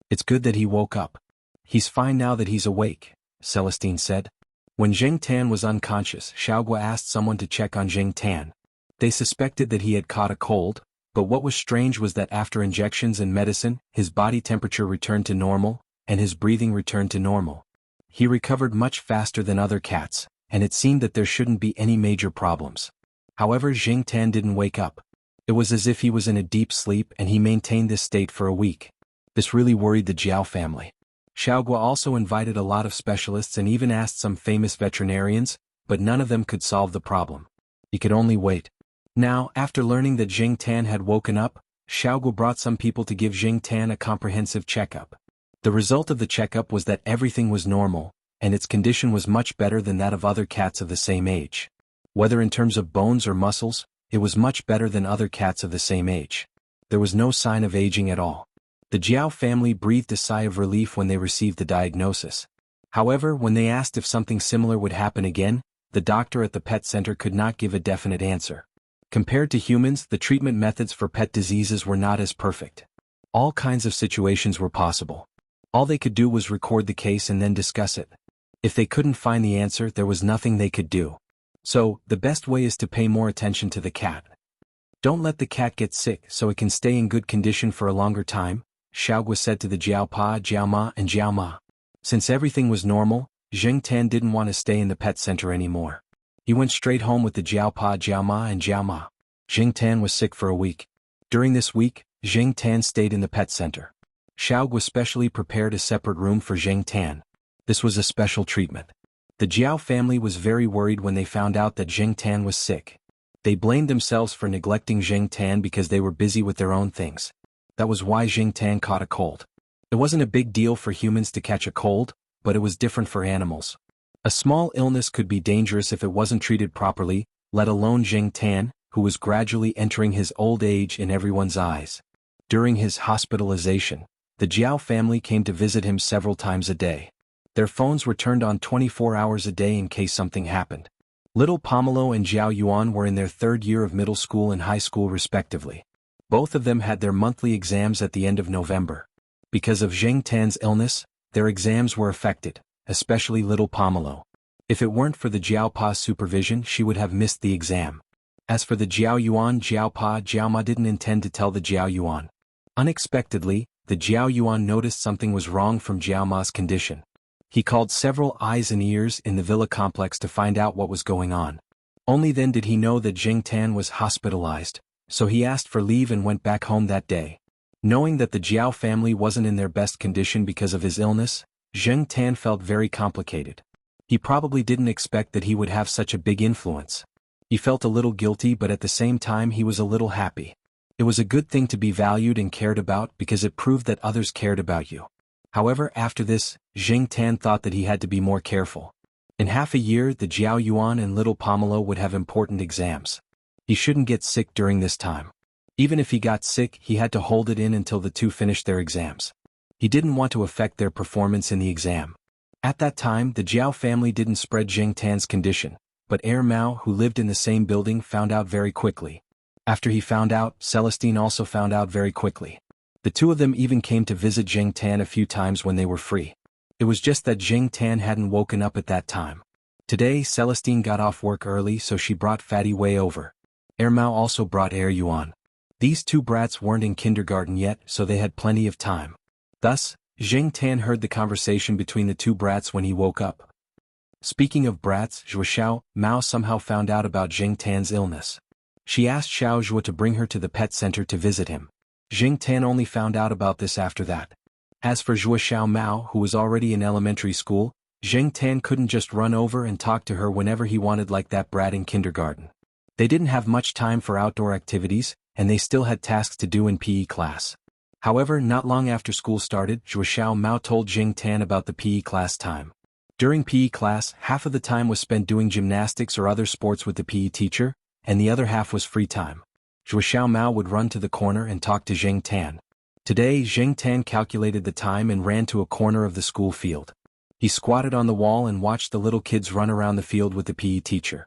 "It's good that he woke up. He's fine now that he's awake," Celestine said. When Jing Tan was unconscious, Xiaogua asked someone to check on Jing Tan. They suspected that he had caught a cold, but what was strange was that after injections and medicine, his body temperature returned to normal, and his breathing returned to normal. He recovered much faster than other cats, and it seemed that there shouldn't be any major problems. However, Jing Tan didn't wake up. It was as if he was in a deep sleep, and he maintained this state for a week. This really worried the Jiao family. Xiaogua also invited a lot of specialists and even asked some famous veterinarians, but none of them could solve the problem. He could only wait. Now, after learning that Jing Tan had woken up, Xiaogua brought some people to give Jing Tan a comprehensive checkup. The result of the checkup was that everything was normal, and its condition was much better than that of other cats of the same age. Whether in terms of bones or muscles, it was much better than other cats of the same age. There was no sign of aging at all. The Jiao family breathed a sigh of relief when they received the diagnosis. However, when they asked if something similar would happen again, the doctor at the pet center could not give a definite answer. Compared to humans, the treatment methods for pet diseases were not as perfect. All kinds of situations were possible. All they could do was record the case and then discuss it. If they couldn't find the answer, there was nothing they could do. So, the best way is to pay more attention to the cat. Don't let the cat get sick so it can stay in good condition for a longer time, Xiaogua said to the Jiaopa, Jiaoma and Jiaoma. Since everything was normal, Jing Tan didn't want to stay in the pet center anymore. He went straight home with the Jiaopa, Jiaoma and Jiaoma. Jing Tan was sick for a week. During this week, Jing Tan stayed in the pet center. Xiaogua specially prepared a separate room for Jing Tan. This was a special treatment. The Jiao family was very worried when they found out that Jing Tan was sick. They blamed themselves for neglecting Jing Tan because they were busy with their own things. That was why Jing Tan caught a cold. It wasn't a big deal for humans to catch a cold, but it was different for animals. A small illness could be dangerous if it wasn't treated properly, let alone Jing Tan, who was gradually entering his old age in everyone's eyes. During his hospitalization, the Jiao family came to visit him several times a day. Their phones were turned on 24 hours a day in case something happened. Little Pomelo and Jiao Yuan were in their third year of middle school and high school respectively. Both of them had their monthly exams at the end of November. Because of Jing Tan's illness, their exams were affected, especially little Pomelo. If it weren't for the Jiaopa's supervision, she would have missed the exam. As for the Jiao Yuan, Jiaopa, Jiaoma didn't intend to tell the Jiao Yuan. Unexpectedly, the Jiao Yuan noticed something was wrong from Jiaoma's condition. He called several eyes and ears in the villa complex to find out what was going on. Only then did he know that Jing Tan was hospitalized, so he asked for leave and went back home that day. Knowing that the Jiao family wasn't in their best condition because of his illness, Jing Tan felt very complicated. He probably didn't expect that he would have such a big influence. He felt a little guilty, but at the same time he was a little happy. It was a good thing to be valued and cared about because it proved that others cared about you. However, after this, Jing Tan thought that he had to be more careful. In half a year, the Jiao Yuan and little Pomelo would have important exams. He shouldn't get sick during this time. Even if he got sick, he had to hold it in until the two finished their exams. He didn't want to affect their performance in the exam. At that time, the Jiao family didn't spread Jing Tan's condition, but Heir Mao, who lived in the same building, found out very quickly. After he found out, Celestine also found out very quickly. The two of them even came to visit Jing Tan a few times when they were free. It was just that Jing Tan hadn't woken up at that time. Today, Celestine got off work early, so she brought Fatty Wei over. Heir Mao also brought Heir Yuan. These two brats weren't in kindergarten yet, so they had plenty of time. Thus, Jing Tan heard the conversation between the two brats when he woke up. Speaking of brats, Zhuo Mao somehow found out about Jing Tan's illness. She asked Xiao Zhuo to bring her to the pet center to visit him. Jing Tan only found out about this after that. As for Zhuo Mao, who was already in elementary school, Jing Tan couldn't just run over and talk to her whenever he wanted like that brat in kindergarten. They didn't have much time for outdoor activities, and they still had tasks to do in PE class. However, not long after school started, Zhuo Mao told Jing Tan about the PE class time. During PE class, half of the time was spent doing gymnastics or other sports with the PE teacher, and the other half was free time. Zhuo Mao would run to the corner and talk to Jing Tan. Today, Jing Tan calculated the time and ran to a corner of the school field. He squatted on the wall and watched the little kids run around the field with the PE teacher.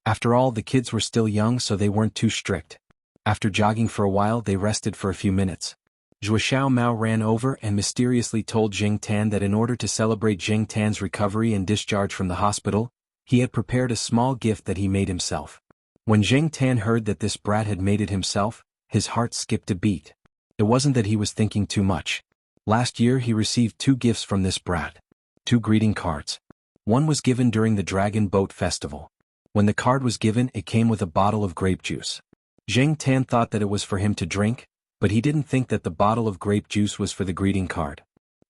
After all, the kids were still young, so they weren't too strict. After jogging for a while, they rested for a few minutes. Zhuo Mao ran over and mysteriously told Jing Tan that in order to celebrate Jing Tan's recovery and discharge from the hospital, he had prepared a small gift that he made himself. When Jing Tan heard that this brat had made it himself, his heart skipped a beat. It wasn't that he was thinking too much. Last year he received 2 gifts from this brat. 2 greeting cards. One was given during the Dragon Boat Festival. When the card was given, it came with a bottle of grape juice. Jing Tan thought that it was for him to drink, but he didn't think that the bottle of grape juice was for the greeting card.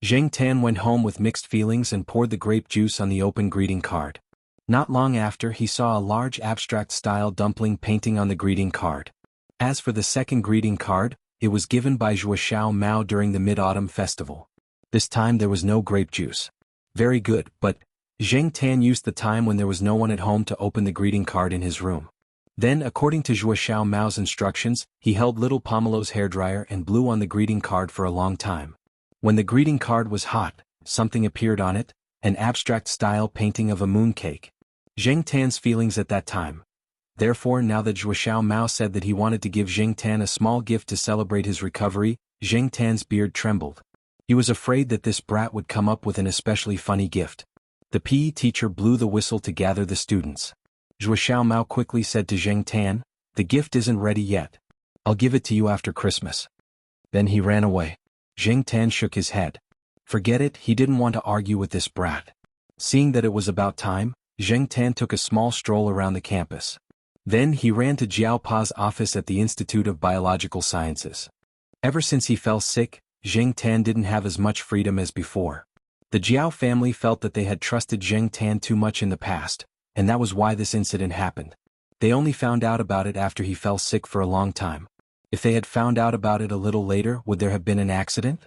Zheng Tan went home with mixed feelings and poured the grape juice on the open greeting card. Not long after, he saw a large abstract-style dumpling painting on the greeting card. As for the second greeting card, it was given by Zhuoxiao Mao during the Mid-Autumn Festival. This time there was no grape juice. Very good, but Zheng Tan used the time when there was no one at home to open the greeting card in his room. Then, according to Zhuoxiao Mao's instructions, he held little Pomelo's hairdryer and blew on the greeting card for a long time. When the greeting card was hot, something appeared on it, an abstract-style painting of a mooncake. Zheng Tan's feelings at that time. Therefore, now that Zhuoxiao Mao said that he wanted to give Zheng Tan a small gift to celebrate his recovery, Zheng Tan's beard trembled. He was afraid that this brat would come up with an especially funny gift. The PE teacher blew the whistle to gather the students. Zhuoxiao Mao quickly said to Zheng Tan, "The gift isn't ready yet. I'll give it to you after Christmas." Then he ran away. Zheng Tan shook his head. Forget it, he didn't want to argue with this brat. Seeing that it was about time, Zheng Tan took a small stroll around the campus. Then he ran to Jiao Pa's office at the Institute of Biological Sciences. Ever since he fell sick, Zheng Tan didn't have as much freedom as before. The Jiao family felt that they had trusted Zheng Tan too much in the past, and that was why this incident happened. They only found out about it after he fell sick for a long time. If they had found out about it a little later, would there have been an accident?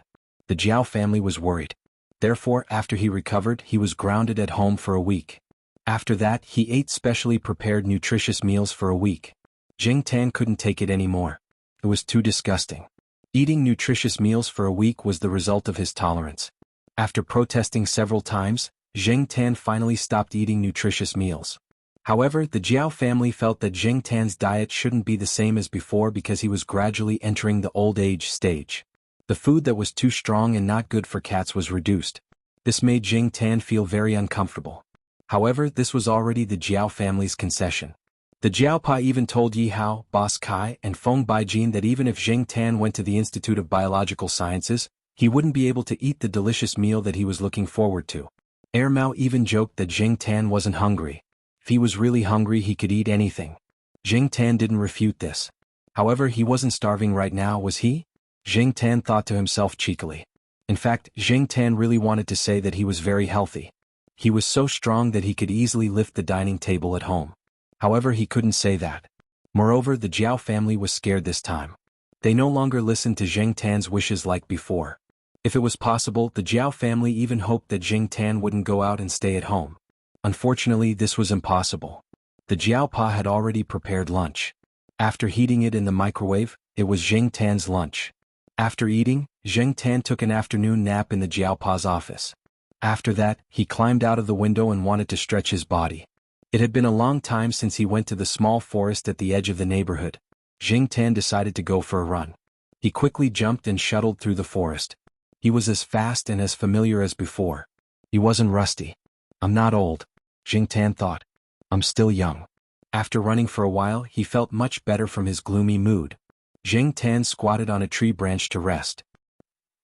The Jiao family was worried. Therefore, after he recovered, he was grounded at home for a week. After that, he ate specially prepared nutritious meals for a week. Zheng Tan couldn't take it anymore. It was too disgusting. Eating nutritious meals for a week was the result of his tolerance. After protesting several times, Zheng Tan finally stopped eating nutritious meals. However, the Jiao family felt that Zheng Tan's diet shouldn't be the same as before because he was gradually entering the old age stage. The food that was too strong and not good for cats was reduced. This made Zheng Tan feel very uncomfortable. However, this was already the Jiao family's concession. The Jiaopa even told Yi Hao, Boss Kai, and Feng Baijin that even if Zheng Tan went to the Institute of Biological Sciences, he wouldn't be able to eat the delicious meal that he was looking forward to. Mao even joked that Zheng Tan wasn't hungry. If he was really hungry, he could eat anything. Zheng Tan didn't refute this. However, he wasn't starving right now, was he? Zheng Tan thought to himself cheekily. In fact, Zheng Tan really wanted to say that he was very healthy. He was so strong that he could easily lift the dining table at home. However, he couldn't say that. Moreover, the Jiao family was scared this time. They no longer listened to Zheng Tan's wishes like before. If it was possible, the Jiao family even hoped that Zheng Tan wouldn't go out and stay at home. Unfortunately, this was impossible. The Jiaopa had already prepared lunch. After heating it in the microwave, it was Zheng Tan's lunch. After eating, Zheng Tan took an afternoon nap in the Jiaopa's office. After that, he climbed out of the window and wanted to stretch his body. It had been a long time since he went to the small forest at the edge of the neighborhood. Zheng Tan decided to go for a run. He quickly jumped and shuttled through the forest. He was as fast and as familiar as before. He wasn't rusty. I'm not old, Zheng Tan thought. I'm still young. After running for a while, he felt much better from his gloomy mood. Zheng Tan squatted on a tree branch to rest.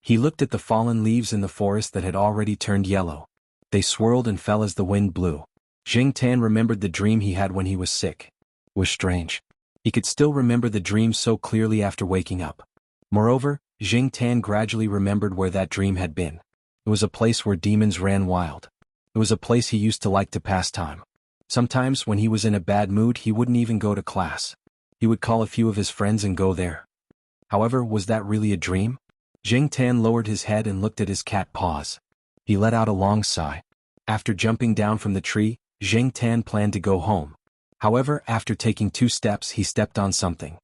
He looked at the fallen leaves in the forest that had already turned yellow. They swirled and fell as the wind blew. Zheng Tan remembered the dream he had when he was sick. It was strange. He could still remember the dream so clearly after waking up. Moreover, Zheng Tan gradually remembered where that dream had been. It was a place where demons ran wild. It was a place he used to like to pass time. Sometimes, when he was in a bad mood, he wouldn't even go to class. He would call a few of his friends and go there. However, was that really a dream? Zheng Tan lowered his head and looked at his cat paws. He let out a long sigh. After jumping down from the tree, Zheng Tan planned to go home. However, after taking 2 steps, he stepped on something.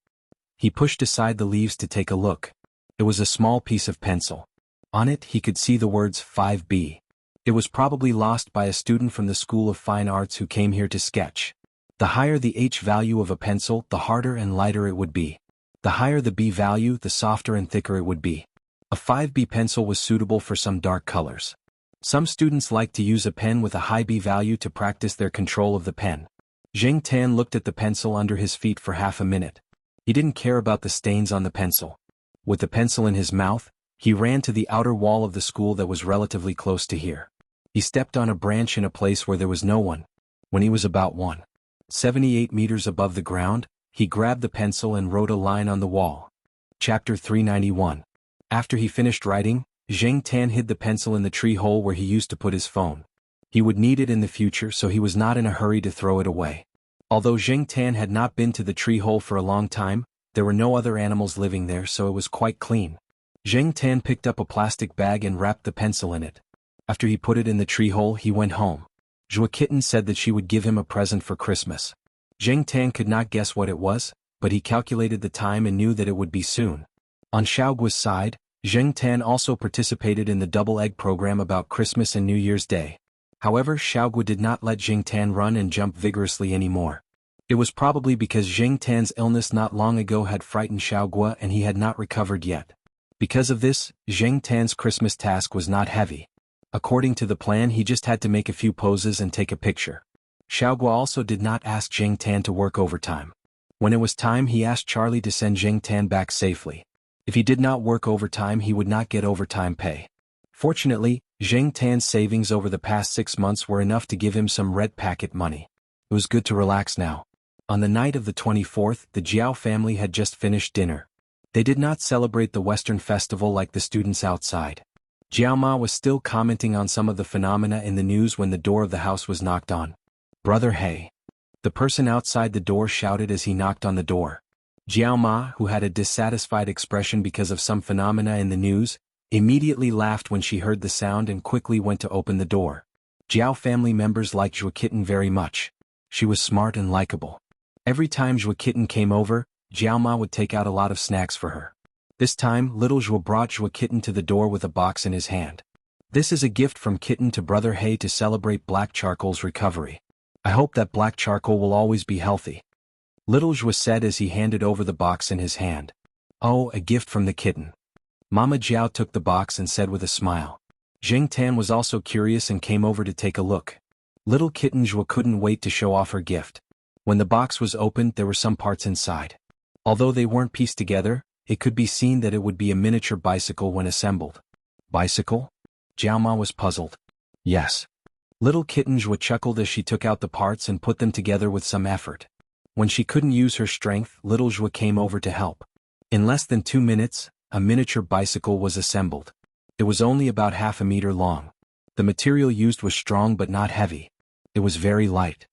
He pushed aside the leaves to take a look. It was a small piece of pencil. On it, he could see the words 5B. It was probably lost by a student from the School of Fine Arts who came here to sketch. The higher the H value of a pencil, the harder and lighter it would be. The higher the B value, the softer and thicker it would be. A 5B pencil was suitable for some dark colors. Some students like to use a pen with a high B value to practice their control of the pen. Zheng Tan looked at the pencil under his feet for half a minute. He didn't care about the stains on the pencil. With the pencil in his mouth, he ran to the outer wall of the school that was relatively close to here. He stepped on a branch in a place where there was no one. When he was about 178 meters above the ground, he grabbed the pencil and wrote a line on the wall. Chapter 391. After he finished writing, Zheng Tan hid the pencil in the tree hole where he used to put his phone. He would need it in the future, so he was not in a hurry to throw it away. Although Zheng Tan had not been to the tree hole for a long time, there were no other animals living there, so it was quite clean. Zheng Tan picked up a plastic bag and wrapped the pencil in it. After he put it in the tree hole, he went home. Zhua Kitten said that she would give him a present for Christmas. Zheng Tan could not guess what it was, but he calculated the time and knew that it would be soon. On Xiaoguo's side, Zheng Tan also participated in the double egg program about Christmas and New Year's Day. However, Xiaoguo did not let Zheng Tan run and jump vigorously anymore. It was probably because Zheng Tan's illness not long ago had frightened Xiaoguo and he had not recovered yet. Because of this, Zheng Tan's Christmas task was not heavy. According to the plan, he just had to make a few poses and take a picture. Xiaoguo also did not ask Zheng Tan to work overtime. When it was time, he asked Charlie to send Zheng Tan back safely. If he did not work overtime, he would not get overtime pay. Fortunately, Zheng Tan's savings over the past 6 months were enough to give him some red packet money. It was good to relax now. On the night of the 24th, the Jiao family had just finished dinner. They did not celebrate the Western festival like the students outside. Jiao Ma was still commenting on some of the phenomena in the news when the door of the house was knocked on. "Brother Hey." The person outside the door shouted as he knocked on the door. Jiao Ma, who had a dissatisfied expression because of some phenomena in the news, immediately laughed when she heard the sound and quickly went to open the door. Jiao family members liked Zhua Kitten very much. She was smart and likable. Every time Zhua Kitten came over, Jiao Ma would take out a lot of snacks for her. This time, little Zhua brought Zhua Kitten to the door with a box in his hand. "This is a gift from Kitten to Brother Hey to celebrate Black Charcoal's recovery. I hope that Black Charcoal will always be healthy," little Zhua said as he handed over the box in his hand. "Oh, a gift from the kitten." Mama Jiao took the box and said with a smile. Zheng Tan was also curious and came over to take a look. Little kitten Zhua couldn't wait to show off her gift. When the box was opened, there were some parts inside. Although they weren't pieced together, it could be seen that it would be a miniature bicycle when assembled. "Bicycle?" Jiao Ma was puzzled. "Yes." Little kitten Zhua chuckled as she took out the parts and put them together with some effort. When she couldn't use her strength, little Zhua came over to help. In less than 2 minutes, a miniature bicycle was assembled. It was only about half a meter long. The material used was strong but not heavy. It was very light.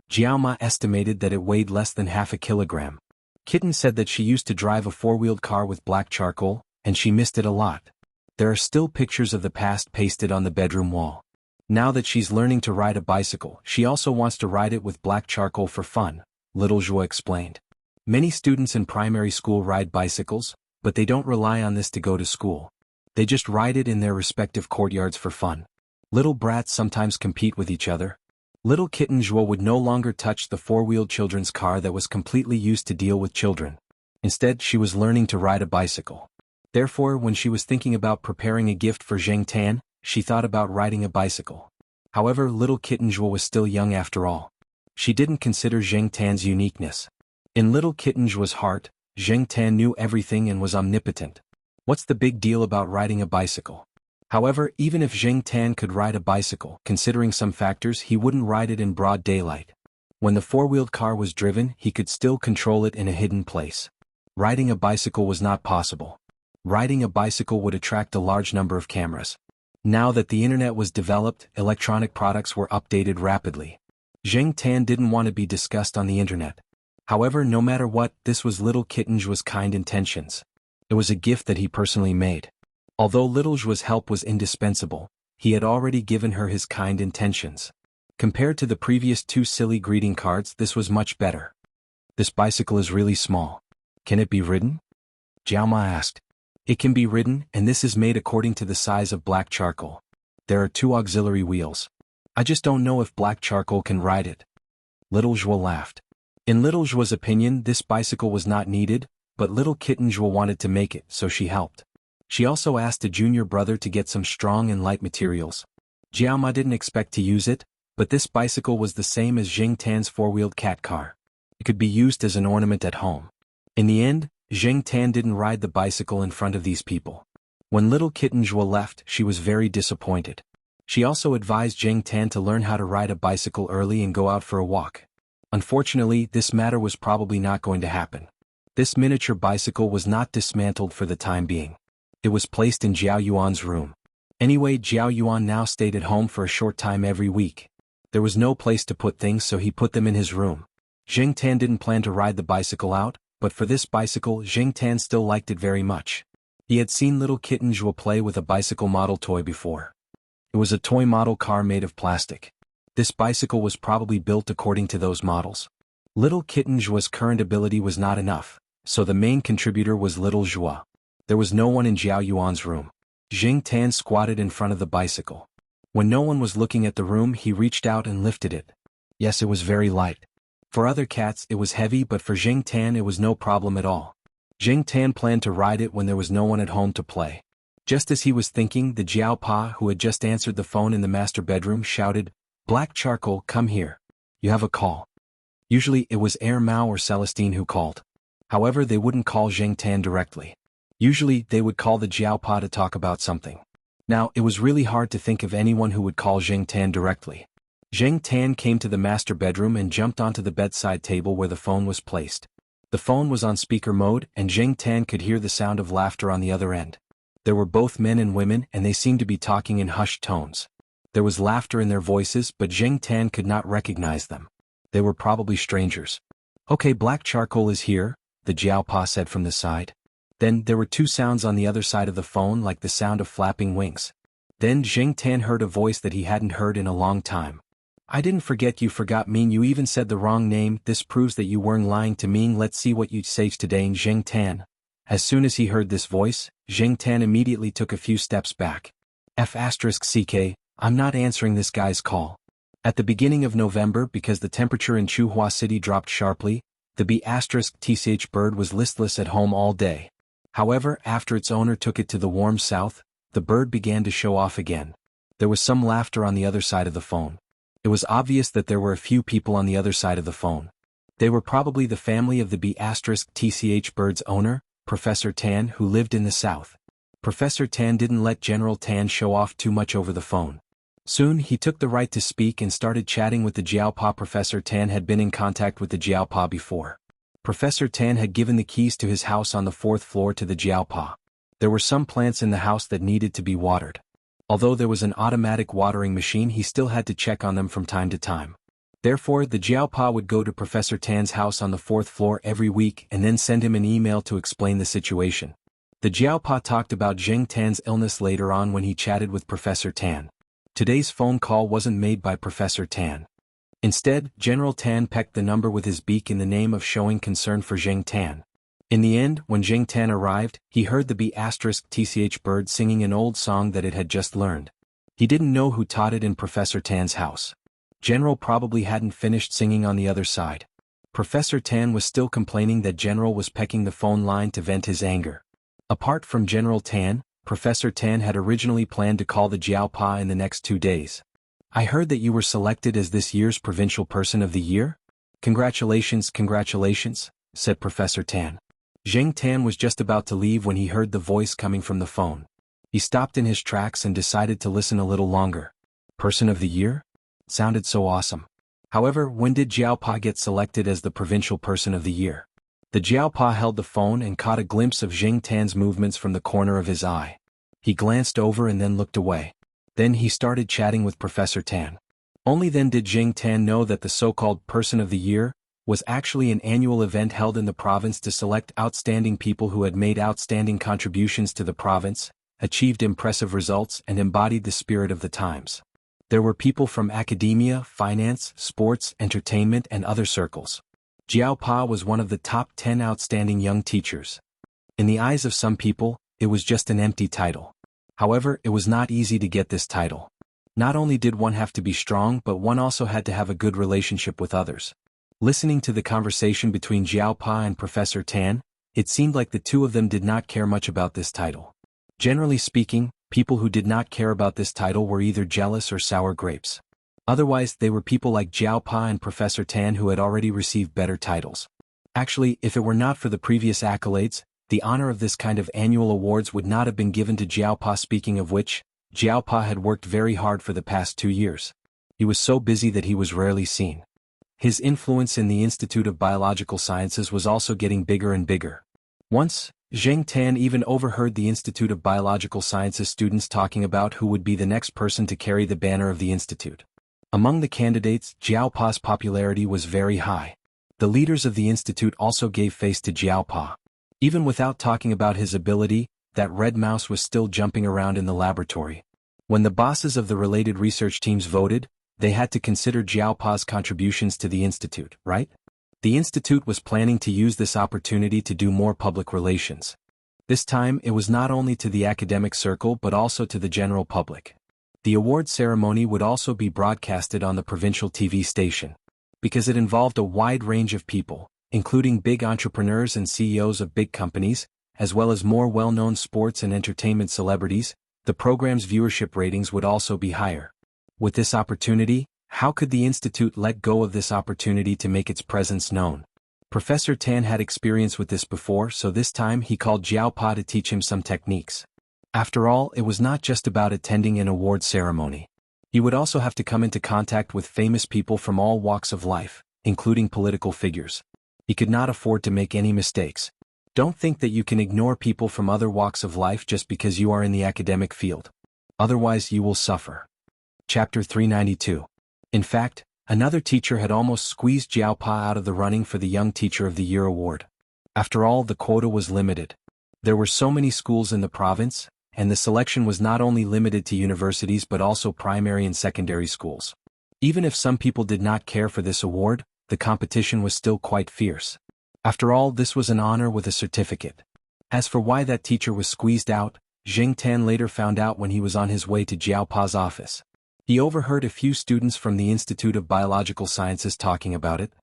Jiao Ma estimated that it weighed less than half a kilogram. Kitten said that she used to drive a 4-wheeled car with black charcoal, and she missed it a lot. There are still pictures of the past pasted on the bedroom wall. Now that she's learning to ride a bicycle, she also wants to ride it with black charcoal for fun, little Zhua explained. Many students in primary school ride bicycles, but they don't rely on this to go to school. They just ride it in their respective courtyards for fun. Little brats sometimes compete with each other. Little kitten Zhua would no longer touch the 4-wheeled children's car that was completely used to deal with children. Instead, she was learning to ride a bicycle. Therefore, when she was thinking about preparing a gift for Zheng Tan, she thought about riding a bicycle. However, little kitten Zhua was still young after all. She didn't consider Zheng Tan's uniqueness. In little kitten Zhua's heart, Zheng Tan knew everything and was omnipotent. What's the big deal about riding a bicycle? However, even if Zheng Tan could ride a bicycle, considering some factors, he wouldn't ride it in broad daylight. When the 4-wheeled car was driven, he could still control it in a hidden place. Riding a bicycle was not possible. Riding a bicycle would attract a large number of cameras. Now that the internet was developed, electronic products were updated rapidly. Zheng Tan didn't want to be discussed on the internet. However, no matter what, this was little kitten Zhua's kind intentions. It was a gift that he personally made. Although little Zhua's help was indispensable, he had already given her his kind intentions. Compared to the previous 2 silly greeting cards, this was much better. "This bicycle is really small. Can it be ridden?" Jiao Ma asked. "It can be ridden, and this is made according to the size of black charcoal. There are 2 auxiliary wheels. I just don't know if black charcoal can ride it." Little Zhua laughed. In little Zhua's opinion, this bicycle was not needed, but little kitten Zhua wanted to make it, so she helped. She also asked a junior brother to get some strong and light materials. Jiao Ma didn't expect to use it, but this bicycle was the same as Zheng Tan's 4-wheeled cat car. It could be used as an ornament at home. In the end, Zheng Tan didn't ride the bicycle in front of these people. When little kitten Zhua left, she was very disappointed. She also advised Zheng Tan to learn how to ride a bicycle early and go out for a walk. Unfortunately, this matter was probably not going to happen. This miniature bicycle was not dismantled for the time being. It was placed in Jiao Yuan's room. Anyway, Jiao Yuan now stayed at home for a short time every week. There was no place to put things, so he put them in his room. Jing Tan didn't plan to ride the bicycle out, but for this bicycle Jing Tan still liked it very much. He had seen little kitten Zhuo play with a bicycle model toy before. It was a toy model car made of plastic. This bicycle was probably built according to those models. Little kitten Zhuo's current ability was not enough, so the main contributor was little Zhuo. There was no one in Jiao Yuan's room. Jing Tan squatted in front of the bicycle. When no one was looking at the room, he reached out and lifted it. Yes, it was very light. For other cats it was heavy, but for Jing Tan it was no problem at all. Jing Tan planned to ride it when there was no one at home to play. Just as he was thinking, the Jiao Pa, who had just answered the phone in the master bedroom, shouted, "Black Charcoal, come here. You have a call." Usually it was Air Mao or Celestine who called. However, they wouldn't call Jing Tan directly. Usually they would call the Jiao Pa to talk about something. Now, it was really hard to think of anyone who would call Jing Tan directly. Jing Tan came to the master bedroom and jumped onto the bedside table where the phone was placed. The phone was on speaker mode, and Jing Tan could hear the sound of laughter on the other end. There were both men and women, and they seemed to be talking in hushed tones. There was laughter in their voices, but Jing Tan could not recognize them. They were probably strangers. "Okay, Black Charcoal is here," the Jiao Pa said from the side. Then there were two sounds on the other side of the phone, like the sound of flapping wings. Then Jing Tan heard a voice that he hadn't heard in a long time. "I didn't forget you forgot me, you even said the wrong name, this proves that you weren't lying to me, let's see what you say today in Jing Tan." As soon as he heard this voice, Jing Tan immediately took a few steps back. "F***CK, I'm not answering this guy's call." At the beginning of November, because the temperature in Chuhua City dropped sharply, the B***TCH bird was listless at home all day. However, after its owner took it to the warm south, the bird began to show off again. There was some laughter on the other side of the phone. It was obvious that there were a few people on the other side of the phone. They were probably the family of the B***TCH bird's owner, Professor Tan, who lived in the south. Professor Tan didn't let General Tan show off too much over the phone. Soon he took the right to speak and started chatting with the Jiao Pa. Professor Tan had been in contact with the Jiao Pa before. Professor Tan had given the keys to his house on the 4th floor to the Jiao Pa. There were some plants in the house that needed to be watered. Although there was an automatic watering machine, he still had to check on them from time to time. Therefore, the Jiao Pa would go to Professor Tan's house on the 4th floor every week and then send him an email to explain the situation. The Jiao Pa talked about Jing Tan's illness later on when he chatted with Professor Tan. Today's phone call wasn't made by Professor Tan. Instead, General Tan pecked the number with his beak in the name of showing concern for Jing Tan. In the end, when Jing Tan arrived, he heard the B***TCH bird singing an old song that it had just learned. He didn't know who taught it in Professor Tan's house. General probably hadn't finished singing on the other side. Professor Tan was still complaining that General was pecking the phone line to vent his anger. Apart from General Tan, Professor Tan had originally planned to call the Jiao Pa in the next 2 days. "I heard that you were selected as this year's Provincial Person of the Year? Congratulations, congratulations," said Professor Tan. Jing Tan was just about to leave when he heard the voice coming from the phone. He stopped in his tracks and decided to listen a little longer. Person of the Year? Sounded so awesome. However, when did Jiao Pa get selected as the Provincial Person of the Year? The Jiao Pa held the phone and caught a glimpse of Jing Tan's movements from the corner of his eye. He glanced over and then looked away. Then he started chatting with Professor Tan. Only then did Jing Tan know that the so-called Person of the Year was actually an annual event held in the province to select outstanding people who had made outstanding contributions to the province, achieved impressive results, and embodied the spirit of the times. There were people from academia, finance, sports, entertainment, and other circles. Jiao Pa was one of the top 10 outstanding young teachers. In the eyes of some people, it was just an empty title. However, it was not easy to get this title. Not only did one have to be strong, but one also had to have a good relationship with others. Listening to the conversation between Jiao Pa and Professor Tan, it seemed like the two of them did not care much about this title. Generally speaking, people who did not care about this title were either jealous or sour grapes. Otherwise, they were people like Jiao Pa and Professor Tan who had already received better titles. Actually, if it were not for the previous accolades, the honor of this kind of annual awards would not have been given to Jiao Pa. Speaking of which, Jiao Pa had worked very hard for the past 2 years. He was so busy that he was rarely seen. His influence in the Institute of Biological Sciences was also getting bigger and bigger. Once, Zheng Tan even overheard the Institute of Biological Sciences students talking about who would be the next person to carry the banner of the institute. Among the candidates, Jiao Pa's popularity was very high. The leaders of the institute also gave face to Jiao Pa. Even without talking about his ability, that red mouse was still jumping around in the laboratory. When the bosses of the related research teams voted, they had to consider Jiao Pa's contributions to the institute, right? The institute was planning to use this opportunity to do more public relations. This time it was not only to the academic circle but also to the general public. The award ceremony would also be broadcasted on the provincial TV station. Because it involved a wide range of people, including big entrepreneurs and CEOs of big companies, as well as more well-known sports and entertainment celebrities, the program's viewership ratings would also be higher. With this opportunity, how could the institute let go of this opportunity to make its presence known? Professor Tan had experience with this before, so this time he called Jiao Pa to teach him some techniques. After all, it was not just about attending an award ceremony. He would also have to come into contact with famous people from all walks of life, including political figures. He could not afford to make any mistakes. Don't think that you can ignore people from other walks of life just because you are in the academic field. Otherwise you will suffer. Chapter 392. In fact, another teacher had almost squeezed Jiao Pa out of the running for the Young Teacher of the Year award. After all, the quota was limited. There were so many schools in the province, and the selection was not only limited to universities but also primary and secondary schools. Even if some people did not care for this award, the competition was still quite fierce. After all, this was an honor with a certificate. As for why that teacher was squeezed out, Zheng Tan later found out when he was on his way to Jiao Pa's office. He overheard a few students from the Institute of Biological Sciences talking about it.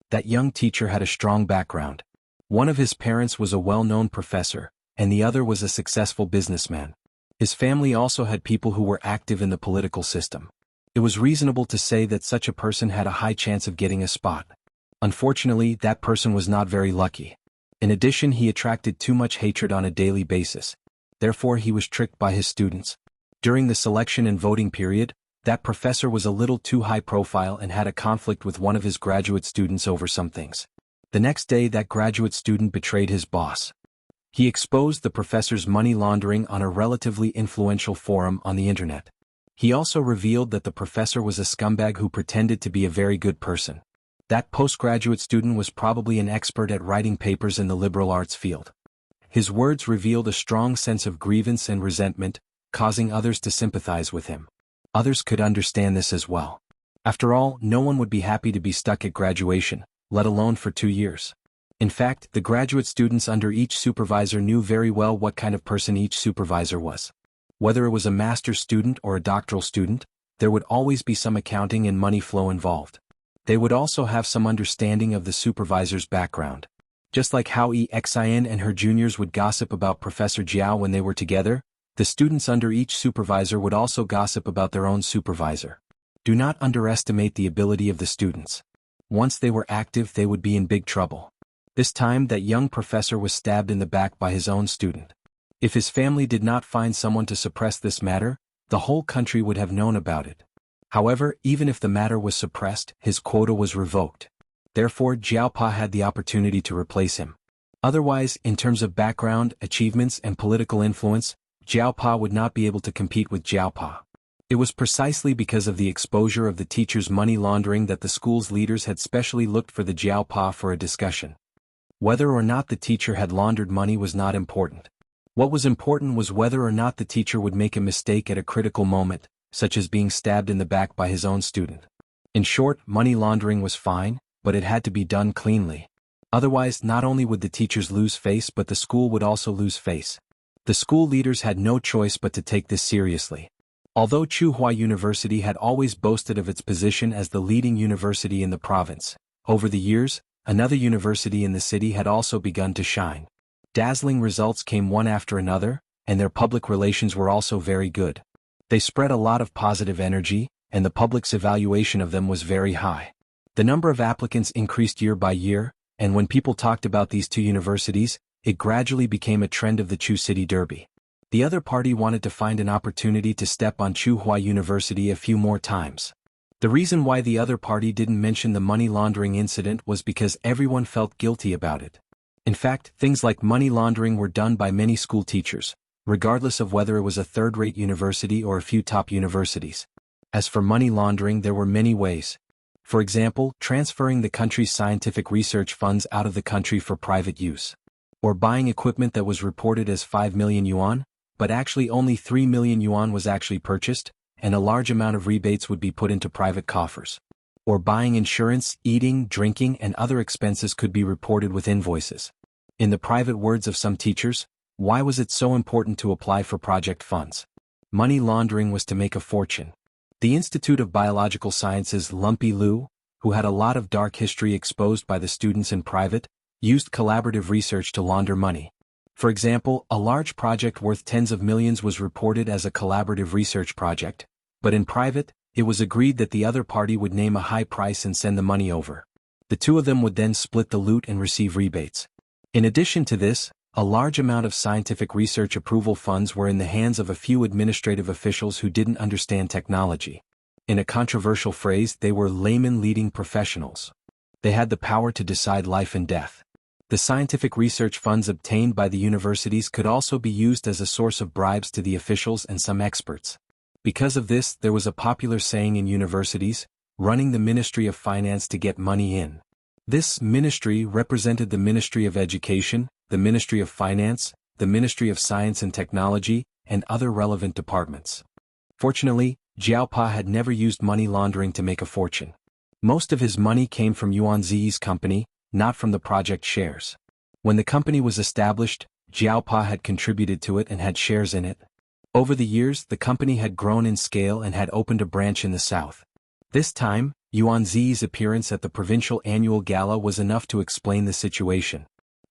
That young teacher had a strong background. One of his parents was a well-known professor, and the other was a successful businessman. His family also had people who were active in the political system. It was reasonable to say that such a person had a high chance of getting a spot. Unfortunately, that person was not very lucky. In addition, he attracted too much hatred on a daily basis. Therefore, he was tricked by his students. During the selection and voting period, that professor was a little too high profile and had a conflict with one of his graduate students over some things. The next day, that graduate student betrayed his boss. He exposed the professor's money laundering on a relatively influential forum on the internet. He also revealed that the professor was a scumbag who pretended to be a very good person. That postgraduate student was probably an expert at writing papers in the liberal arts field. His words revealed a strong sense of grievance and resentment, causing others to sympathize with him. Others could understand this as well. After all, no one would be happy to be stuck at graduation, let alone for 2 years. In fact, the graduate students under each supervisor knew very well what kind of person each supervisor was. Whether it was a master's student or a doctoral student, there would always be some accounting and money flow involved. They would also have some understanding of the supervisor's background. Just like how Xin and her juniors would gossip about Professor Jiao when they were together, the students under each supervisor would also gossip about their own supervisor. Do not underestimate the ability of the students. Once they were active, they would be in big trouble. This time, that young professor was stabbed in the back by his own student. If his family did not find someone to suppress this matter, the whole country would have known about it. However, even if the matter was suppressed, his quota was revoked. Therefore, Jiao Pa had the opportunity to replace him. Otherwise, in terms of background, achievements, and political influence, Jiao Pa would not be able to compete with Jiao Pa. It was precisely because of the exposure of the teacher's money laundering that the school's leaders had specially looked for the Jiao Pa for a discussion. Whether or not the teacher had laundered money was not important. What was important was whether or not the teacher would make a mistake at a critical moment, such as being stabbed in the back by his own student. In short, money laundering was fine, but it had to be done cleanly. Otherwise, not only would the teachers lose face but the school would also lose face. The school leaders had no choice but to take this seriously. Although Tsinghua University had always boasted of its position as the leading university in the province, over the years, another university in the city had also begun to shine. Dazzling results came one after another, and their public relations were also very good. They spread a lot of positive energy, and the public's evaluation of them was very high. The number of applicants increased year by year, and when people talked about these two universities, it gradually became a trend of the Chu City Derby. The other party wanted to find an opportunity to step on Tsinghua University a few more times. The reason why the other party didn't mention the money laundering incident was because everyone felt guilty about it. In fact, things like money laundering were done by many school teachers, regardless of whether it was a third-rate university or a few top universities. As for money laundering, there were many ways. For example, transferring the country's scientific research funds out of the country for private use. Or buying equipment that was reported as 5 million yuan, but actually only 3 million yuan was actually purchased, and a large amount of rebates would be put into private coffers. Or buying insurance, eating, drinking, and other expenses could be reported with invoices. In the private words of some teachers, why was it so important to apply for project funds? Money laundering was to make a fortune. The Institute of Biological Sciences Lumpy Liu, who had a lot of dark history exposed by the students in private, used collaborative research to launder money. For example, a large project worth tens of millions was reported as a collaborative research project, but in private, it was agreed that the other party would name a high price and send the money over. The two of them would then split the loot and receive rebates. In addition to this, a large amount of scientific research approval funds were in the hands of a few administrative officials who didn't understand technology. In a controversial phrase, they were laymen leading professionals. They had the power to decide life and death. The scientific research funds obtained by the universities could also be used as a source of bribes to the officials and some experts. Because of this, there was a popular saying in universities, running the Ministry of Finance to get money in. This ministry represented the Ministry of Education, the Ministry of Finance, the Ministry of Science and Technology, and other relevant departments. Fortunately, Jiaopa had never used money laundering to make a fortune. Most of his money came from Yuan Ziyi's company, not from the project shares. When the company was established, Jiaopa had contributed to it and had shares in it. Over the years, the company had grown in scale and had opened a branch in the south. This time, Yuan Ziyi's appearance at the provincial annual gala was enough to explain the situation.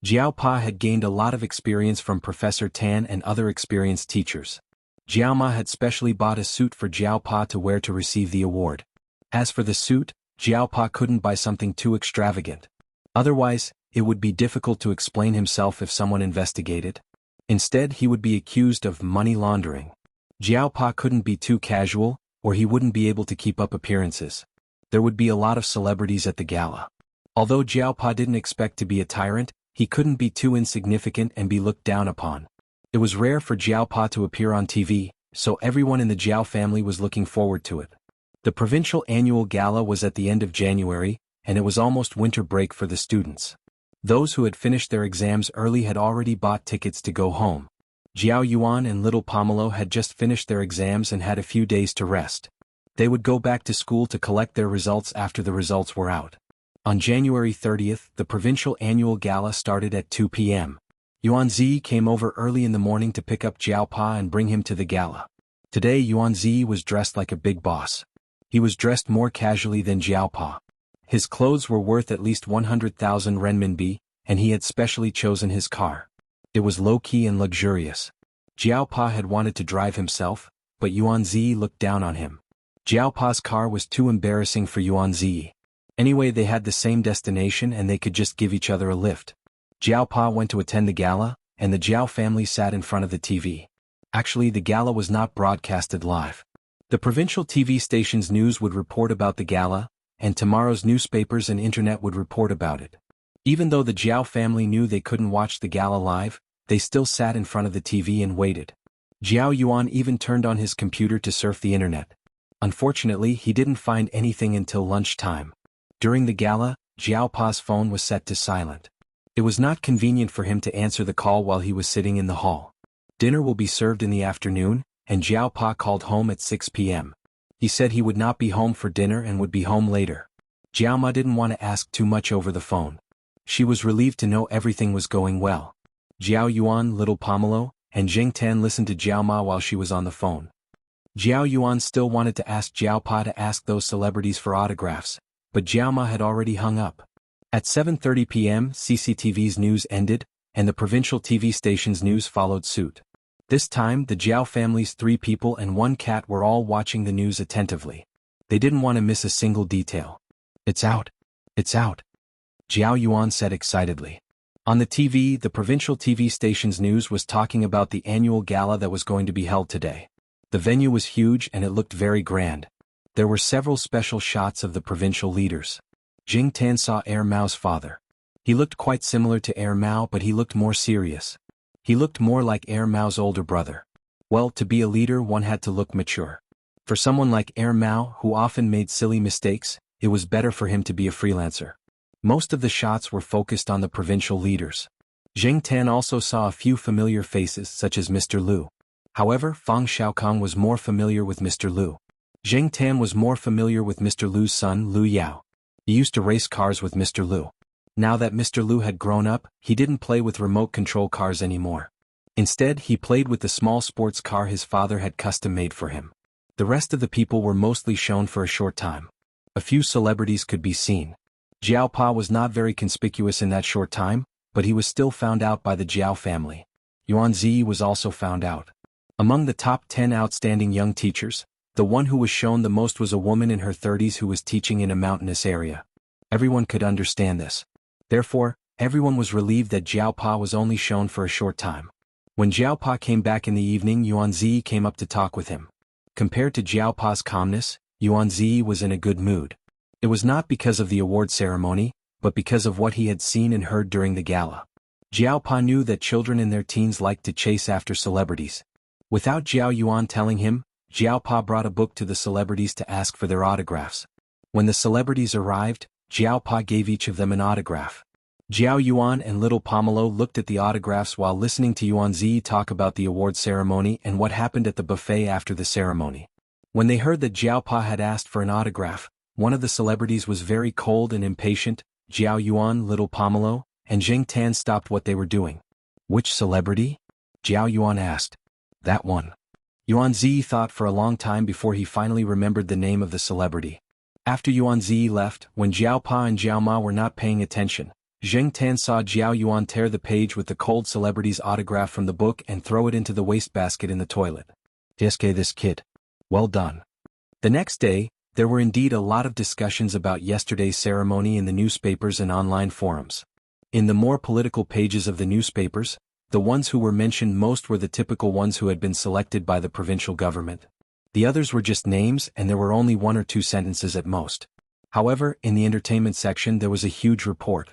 Jiaopa had gained a lot of experience from Professor Tan and other experienced teachers. Jiaoma had specially bought a suit for Jiaopa to wear to receive the award. As for the suit, Jiaopa couldn't buy something too extravagant. Otherwise, it would be difficult to explain himself if someone investigated. Instead, he would be accused of money laundering. Jiaopa couldn't be too casual, or he wouldn't be able to keep up appearances. There would be a lot of celebrities at the gala. Although Jiaopa didn't expect to be a tyrant, he couldn't be too insignificant and be looked down upon. It was rare for Jiaopa to appear on TV, so everyone in the Jiao family was looking forward to it. The provincial annual gala was at the end of January, and it was almost winter break for the students. Those who had finished their exams early had already bought tickets to go home. Jiao Yuan and little Pomelo had just finished their exams and had a few days to rest. They would go back to school to collect their results after the results were out. On January 30th, the provincial annual gala started at 2 p.m. Yuan Ziyi came over early in the morning to pick up Jiaopa and bring him to the gala. Today Yuan Ziyi was dressed like a big boss. He was dressed more casually than Jiaopa. His clothes were worth at least 100,000 renminbi, and he had specially chosen his car. It was low-key and luxurious. Jiaopa had wanted to drive himself, but Yuan Ziyi looked down on him. Jiaopa's car was too embarrassing for Yuan Ziyi. Anyway, they had the same destination and they could just give each other a lift. Jiaopa went to attend the gala, and the Jiao family sat in front of the TV. Actually, the gala was not broadcasted live. The provincial TV station's news would report about the gala, and tomorrow's newspapers and internet would report about it. Even though the Jiao family knew they couldn't watch the gala live, they still sat in front of the TV and waited. Jiao Yuan even turned on his computer to surf the internet. Unfortunately, he didn't find anything until lunchtime. During the gala, Jiaopa's phone was set to silent. It was not convenient for him to answer the call while he was sitting in the hall. Dinner will be served in the afternoon, and Jiaopa called home at 6 p.m. He said he would not be home for dinner and would be home later. Jiaoma didn't want to ask too much over the phone. She was relieved to know everything was going well. Jiao Yuan, little Pomelo, and Zheng Tan listened to Jiaoma while she was on the phone. Jiao Yuan still wanted to ask Jiaopa to ask those celebrities for autographs, but Jiaoma had already hung up. At 7:30 p.m., CCTV's news ended, and the provincial TV station's news followed suit. This time, the Jiao family's 3 people and 1 cat were all watching the news attentively. They didn't want to miss a single detail. "It's out! It's out!" Jiao Yuan said excitedly. On the TV, the provincial TV station's news was talking about the annual gala that was going to be held today. The venue was huge and it looked very grand. There were several special shots of the provincial leaders. Jing Tan saw Mao's father. He looked quite similar to Air Mao, but he looked more serious. He looked more like Air Mao's older brother. Well, to be a leader one had to look mature. For someone like Air Mao, who often made silly mistakes, it was better for him to be a freelancer. Most of the shots were focused on the provincial leaders. Jing Tan also saw a few familiar faces such as Mr. Liu. However, Fang Xiaokong was more familiar with Mr. Liu. Jing Tan was more familiar with Mr. Liu's son, Liu Yao. He used to race cars with Mr. Liu. Now that Mr. Liu had grown up, he didn't play with remote control cars anymore. Instead, he played with the small sports car his father had custom-made for him. The rest of the people were mostly shown for a short time. A few celebrities could be seen. Jiao Pa was not very conspicuous in that short time, but he was still found out by the Jiao family. Yuan Zi was also found out. Among the top 10 outstanding young teachers, the one who was shown the most was a woman in her 30s who was teaching in a mountainous area. Everyone could understand this. Therefore, everyone was relieved that Jiao Pa was only shown for a short time. When Jiao Pa came back in the evening, Yuan Zi came up to talk with him. Compared to Jiao Pa's calmness, Yuan Zi was in a good mood. It was not because of the award ceremony, but because of what he had seen and heard during the gala. Jiao Pa knew that children in their teens liked to chase after celebrities. Without Jiao Yuan telling him, Jiao Pa brought a book to the celebrities to ask for their autographs. When the celebrities arrived, Jiao Pa gave each of them an autograph. Jiao Yuan and little Pomelo looked at the autographs while listening to Yuan Zi talk about the award ceremony and what happened at the buffet after the ceremony. When they heard that Jiao Pa had asked for an autograph, one of the celebrities was very cold and impatient. Jiao Yuan, little Pomelo, and Jing Tan stopped what they were doing. Which celebrity? Jiao Yuan asked. That one. Yuan Zi thought for a long time before he finally remembered the name of the celebrity. After Yuan Zi left, when Jiao Pa and Jiao Ma were not paying attention, Jing Tan saw Jiao Yuan tear the page with the cold celebrity's autograph from the book and throw it into the wastebasket in the toilet. Deske this kid. Well done. The next day, there were indeed a lot of discussions about yesterday's ceremony in the newspapers and online forums. In the more political pages of the newspapers, the ones who were mentioned most were the typical ones who had been selected by the provincial government. The others were just names and there were only 1 or 2 sentences at most. However, in the entertainment section there was a huge report.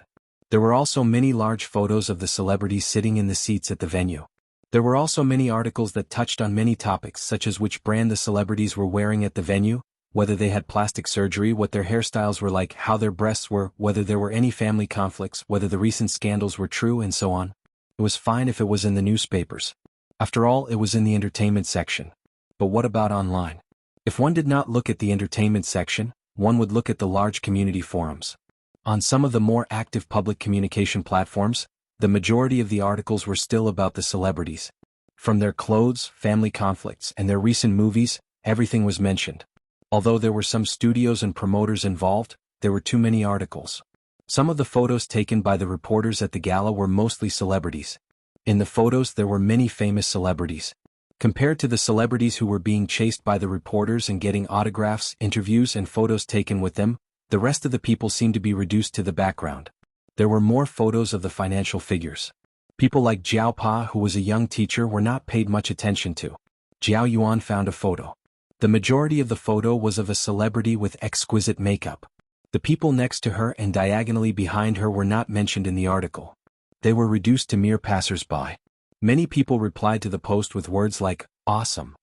There were also many large photos of the celebrities sitting in the seats at the venue. There were also many articles that touched on many topics such as which brand the celebrities were wearing at the venue, whether they had plastic surgery, what their hairstyles were like, how their breasts were, whether there were any family conflicts, whether the recent scandals were true, and so on. It was fine if it was in the newspapers. After all, it was in the entertainment section. But what about online? If one did not look at the entertainment section, one would look at the large community forums. On some of the more active public communication platforms, the majority of the articles were still about the celebrities. From their clothes, family conflicts, and their recent movies, everything was mentioned. Although there were some studios and promoters involved, there were too many articles. Some of the photos taken by the reporters at the gala were mostly celebrities. In the photos there were many famous celebrities. Compared to the celebrities who were being chased by the reporters and getting autographs, interviews and photos taken with them, the rest of the people seemed to be reduced to the background. There were more photos of the financial figures. People like Jiao Pa, who was a young teacher, were not paid much attention to. Jiao Yuan found a photo. The majority of the photo was of a celebrity with exquisite makeup. The people next to her and diagonally behind her were not mentioned in the article. They were reduced to mere passers-by. Many people replied to the post with words like, awesome.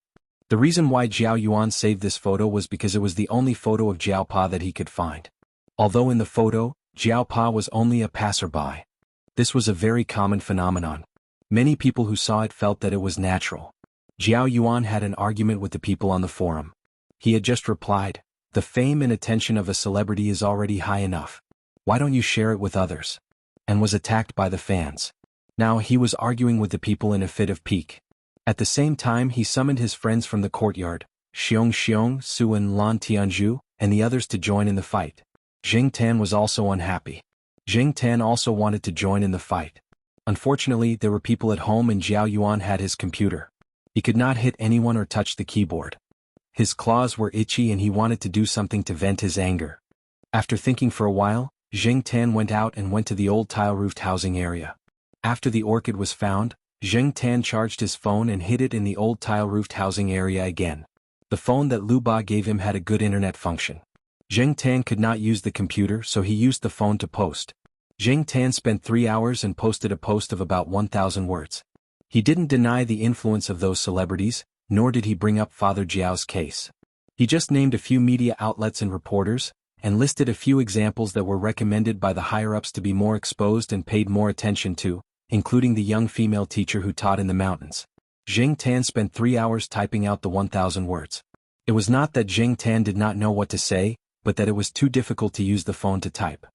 The reason why Jiao Yuan saved this photo was because it was the only photo of Jiao Pa that he could find. Although in the photo, Jiao Pa was only a passerby. This was a very common phenomenon. Many people who saw it felt that it was natural. Jiao Yuan had an argument with the people on the forum. He had just replied, the fame and attention of a celebrity is already high enough. Why don't you share it with others? And was attacked by the fans. Now he was arguing with the people in a fit of pique. At the same time he summoned his friends from the courtyard, Xiong Xiong, Su and Lan Tianzhu, and the others to join in the fight. Jing Tan was also unhappy. Jing Tan also wanted to join in the fight. Unfortunately, there were people at home and Jiao Yuan had his computer. He could not hit anyone or touch the keyboard. His claws were itchy and he wanted to do something to vent his anger. After thinking for a while, Jing Tan went out and went to the old tile-roofed housing area. After the orchid was found, Jing Tan charged his phone and hid it in the old tile-roofed housing area again. The phone that Lu Ba gave him had a good internet function. Jing Tan could not use the computer, so he used the phone to post. Jing Tan spent 3 hours and posted a post of about 1,000 words. He didn't deny the influence of those celebrities, nor did he bring up Father Jiao's case. He just named a few media outlets and reporters, and listed a few examples that were recommended by the higher-ups to be more exposed and paid more attention to, including the young female teacher who taught in the mountains. Jing Tan spent 3 hours typing out the 1,000 words. It was not that Jing Tan did not know what to say, but that it was too difficult to use the phone to type.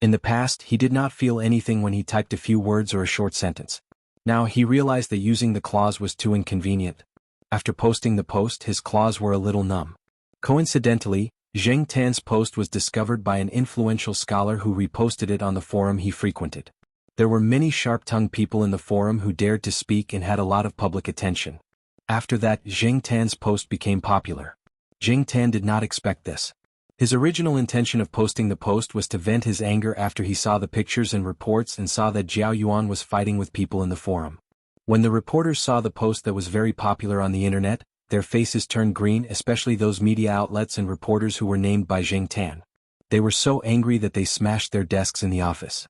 In the past, he did not feel anything when he typed a few words or a short sentence. Now he realized that using the claws was too inconvenient. After posting the post, his claws were a little numb. Coincidentally, Jing Tan's post was discovered by an influential scholar who reposted it on the forum he frequented. There were many sharp-tongued people in the forum who dared to speak and had a lot of public attention. After that, Jing Tan's post became popular. Jing Tan did not expect this. His original intention of posting the post was to vent his anger after he saw the pictures and reports and saw that Jiao Yuan was fighting with people in the forum. When the reporters saw the post that was very popular on the internet, their faces turned green, especially those media outlets and reporters who were named by Jing Tan. They were so angry that they smashed their desks in the office.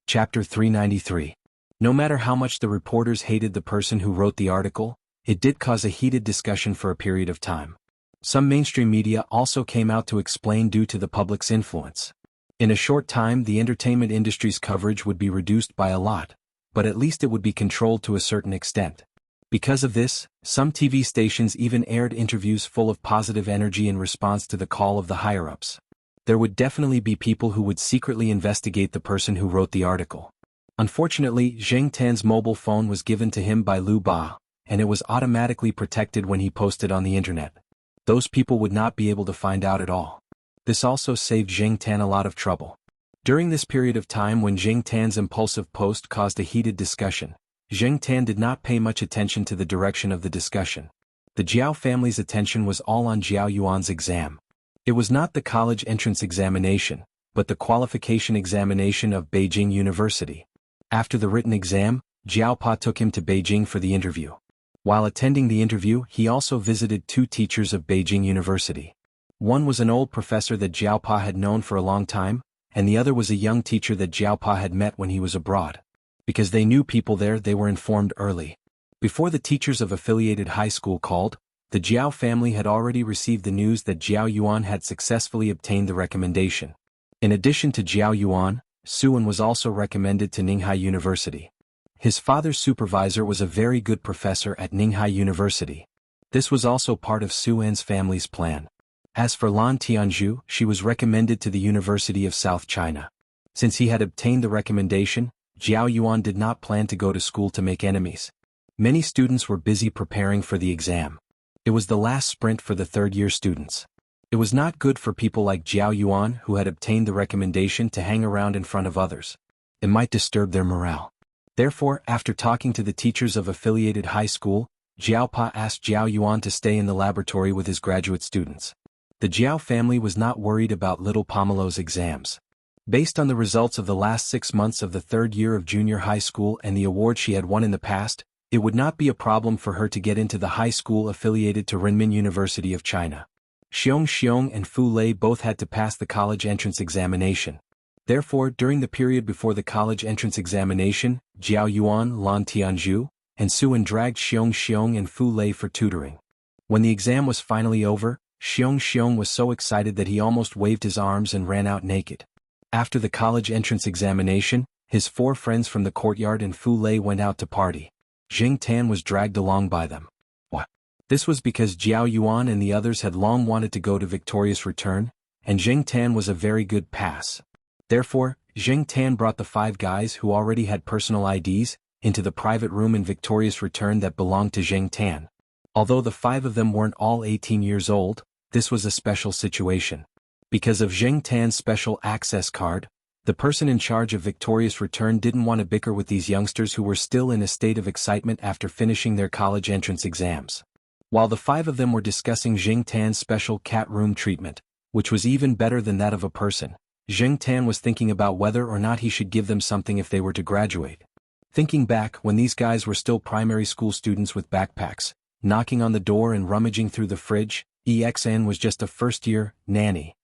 Chapter 393. No matter how much the reporters hated the person who wrote the article, it did cause a heated discussion for a period of time. Some mainstream media also came out to explain due to the public's influence. In a short time, the entertainment industry's coverage would be reduced by a lot, but at least it would be controlled to a certain extent. Because of this, some TV stations even aired interviews full of positive energy in response to the call of the higher-ups. There would definitely be people who would secretly investigate the person who wrote the article. Unfortunately, Jing Tan's mobile phone was given to him by Liu Ba, and it was automatically protected when he posted on the internet. Those people would not be able to find out at all. This also saved Jing Tan a lot of trouble. During this period of time when Jing Tan's impulsive post caused a heated discussion, Jing Tan did not pay much attention to the direction of the discussion. The Jiao family's attention was all on Jiao Yuan's exam. It was not the college entrance examination, but the qualification examination of Beijing University. After the written exam, Jiao Pa took him to Beijing for the interview. While attending the interview, he also visited 2 teachers of Beijing University. One was an old professor that Jiao Pa had known for a long time, and the other was a young teacher that Jiao Pa had met when he was abroad. Because they knew people there, they were informed early. Before the teachers of affiliated high school called, the Jiao family had already received the news that Jiao Yuan had successfully obtained the recommendation. In addition to Jiao Yuan, Suan was also recommended to Ninghai University. His father's supervisor was a very good professor at Ninghai University. This was also part of Suan's family's plan. As for Lan Tianzhu, she was recommended to the University of South China. Since he had obtained the recommendation, Jiao Yuan did not plan to go to school to make enemies. Many students were busy preparing for the exam. It was the last sprint for the third-year students. It was not good for people like Jiao Yuan who had obtained the recommendation to hang around in front of others. It might disturb their morale. Therefore, after talking to the teachers of affiliated high school, Jiao Pa asked Jiao Yuan to stay in the laboratory with his graduate students. The Jiao family was not worried about little Pomelo's exams. Based on the results of the last 6 months of the third year of junior high school and the award she had won in the past, it would not be a problem for her to get into the high school affiliated to Renmin University of China. Xiong and Fu Lei both had to pass the college entrance examination. Therefore, during the period before the college entrance examination, Jiao Yuan, Lan Tianzhu, and Suan dragged Xiong and Fu Lei for tutoring. When the exam was finally over, Xiong was so excited that he almost waved his arms and ran out naked. After the college entrance examination, his 4 friends from the courtyard and Fu Lei went out to party. Jing Tan was dragged along by them. What? This was because Jiao Yuan and the others had long wanted to go to Victorious Return, and Jing Tan was a very good pass. Therefore, Jing Tan brought the 5 guys who already had personal IDs into the private room in Victorious Return that belonged to Jing Tan. Although the 5 of them weren't all 18 years old, this was a special situation. Because of Jing Tan's special access card, the person in charge of Victorious Return didn't want to bicker with these youngsters who were still in a state of excitement after finishing their college entrance exams. While the 5 of them were discussing Jing Tan's special cat room treatment, which was even better than that of a person, Jing Tan was thinking about whether or not he should give them something if they were to graduate. Thinking back, when these guys were still primary school students with backpacks, knocking on the door and rummaging through the fridge, EXN was just a first-year nanny.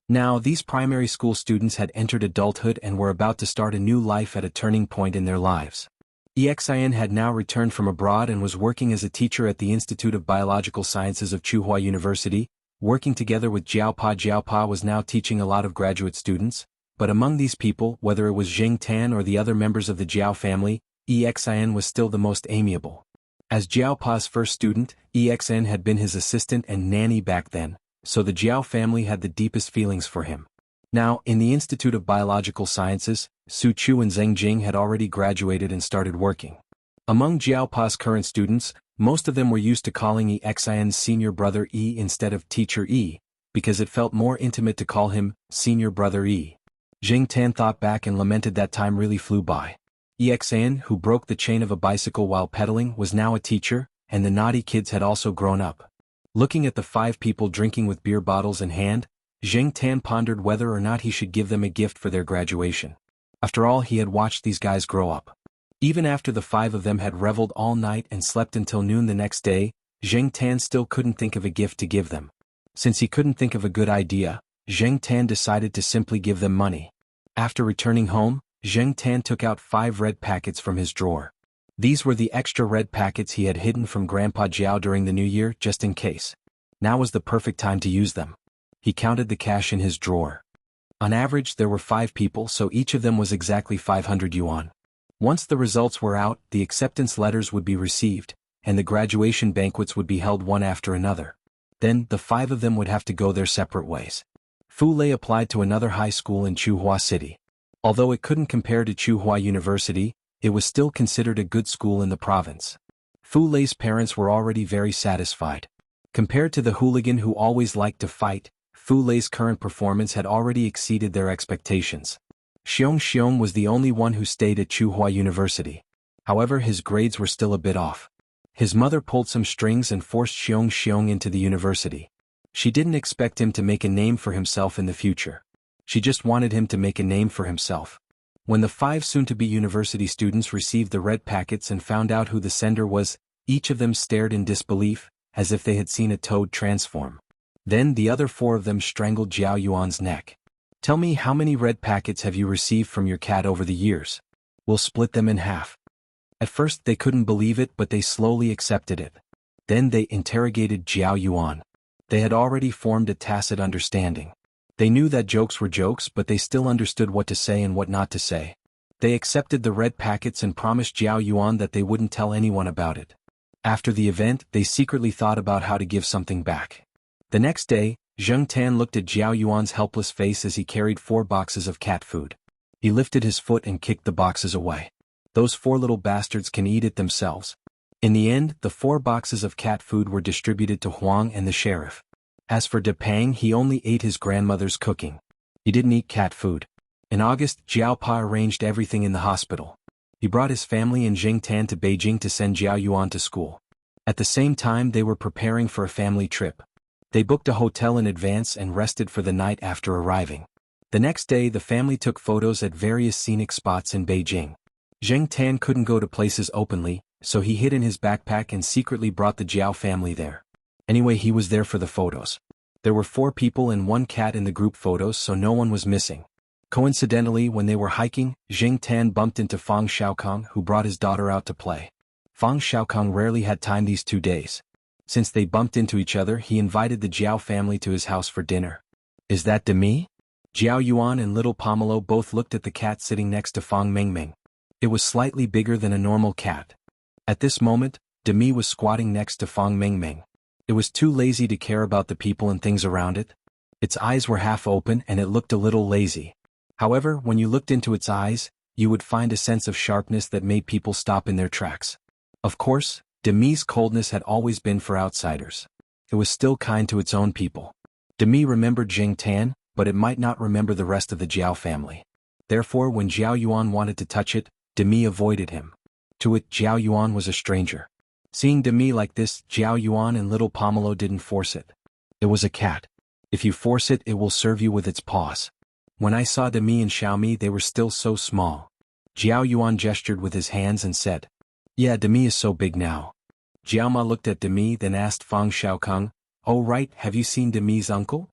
Now, these primary school students had entered adulthood and were about to start a new life at a turning point in their lives. Xin had now returned from abroad and was working as a teacher at the Institute of Biological Sciences of Tsinghua University, working together with Jiaopa. Jiaopa was now teaching a lot of graduate students, but among these people, whether it was Jing Tan or the other members of the Jiao family, Xin was still the most amiable. As Jiaopa's first student, Xin had been his assistant and nanny back then, so the Jiao family had the deepest feelings for him. Now, in the Institute of Biological Sciences, Su Chu and Zheng Jing had already graduated and started working. Among Jiaopa's current students, most of them were used to calling Xin's senior brother E instead of teacher E, because it felt more intimate to call him senior brother E. Jing Tan thought back and lamented that time really flew by. Xin, who broke the chain of a bicycle while pedaling, was now a teacher, and the naughty kids had also grown up. Looking at the 5 people drinking with beer bottles in hand, Jing Tan pondered whether or not he should give them a gift for their graduation. After all, he had watched these guys grow up. Even after the 5 of them had reveled all night and slept until noon the next day, Jing Tan still couldn't think of a gift to give them. Since he couldn't think of a good idea, Jing Tan decided to simply give them money. After returning home, Jing Tan took out 5 red packets from his drawer. These were the extra red packets he had hidden from Grandpa Jiao during the new year, just in case. Now was the perfect time to use them. He counted the cash in his drawer. On average, there were 5 people, so each of them was exactly 500 yuan. Once the results were out, the acceptance letters would be received, and the graduation banquets would be held one after another. Then, the 5 of them would have to go their separate ways. Fu Lei applied to another high school in Tsinghua City. Although it couldn't compare to Tsinghua University, it was still considered a good school in the province. Fu Lei's parents were already very satisfied. Compared to the hooligan who always liked to fight, Fu Lei's current performance had already exceeded their expectations. Xiong Xiong was the only one who stayed at Tsinghua University. However, his grades were still a bit off. His mother pulled some strings and forced Xiong Xiong into the university. She didn't expect him to make a name for himself in the future. She just wanted him to make a name for himself. When the 5 soon-to-be university students received the red packets and found out who the sender was, each of them stared in disbelief, as if they had seen a toad transform. Then the other 4 of them strangled Jiao Yuan's neck. "Tell me, how many red packets have you received from your cat over the years? We'll split them in half." At first they couldn't believe it, but they slowly accepted it. Then they interrogated Jiao Yuan. They had already formed a tacit understanding. They knew that jokes were jokes, but they still understood what to say and what not to say. They accepted the red packets and promised Jiao Yuan that they wouldn't tell anyone about it. After the event, they secretly thought about how to give something back. The next day, Zheng Tan looked at Jiao Yuan's helpless face as he carried 4 boxes of cat food. He lifted his foot and kicked the boxes away. "Those 4 little bastards can eat it themselves." In the end, the 4 boxes of cat food were distributed to Huang and the sheriff. As for De Pang, he only ate his grandmother's cooking. He didn't eat cat food. In August, Jiaopa arranged everything in the hospital. He brought his family and Jing Tan to Beijing to send Jiao Yuan to school. At the same time, they were preparing for a family trip. They booked a hotel in advance and rested for the night after arriving. The next day, the family took photos at various scenic spots in Beijing. Zheng Tan couldn't go to places openly, so he hid in his backpack and secretly brought the Jiao family there. Anyway, he was there for the photos. There were 4 people and 1 cat in the group photos, so no one was missing. Coincidentally, when they were hiking, Jing Tan bumped into Fang Xiaokong, who brought his daughter out to play. Fang Xiaokong rarely had time these 2 days. Since they bumped into each other, he invited the Jiao family to his house for dinner. "Is that Demi?" Jiao Yuan and little Pomelo both looked at the cat sitting next to Fang Mingming. It was slightly bigger than a normal cat. At this moment, Demi was squatting next to Fang Mingming. It was too lazy to care about the people and things around it. Its eyes were half open and it looked a little lazy. However, when you looked into its eyes, you would find a sense of sharpness that made people stop in their tracks. Of course, Demi's coldness had always been for outsiders. It was still kind to its own people. Demi remembered Jing Tan, but it might not remember the rest of the Jiao family. Therefore, when Jiao Yuan wanted to touch it, Demi avoided him. To it, Jiao Yuan was a stranger. Seeing Demi like this, Jiao Yuan and little Pomelo didn't force it. It was a cat. If you force it, it will serve you with its paws. When I saw Demi and Xiaomi, they were still so small. Jiao Yuan gestured with his hands and said, "Yeah, Demi is so big now." Jiaoma looked at Demi, then asked Fang Xiaokong, "Oh right, have you seen Demi's uncle?"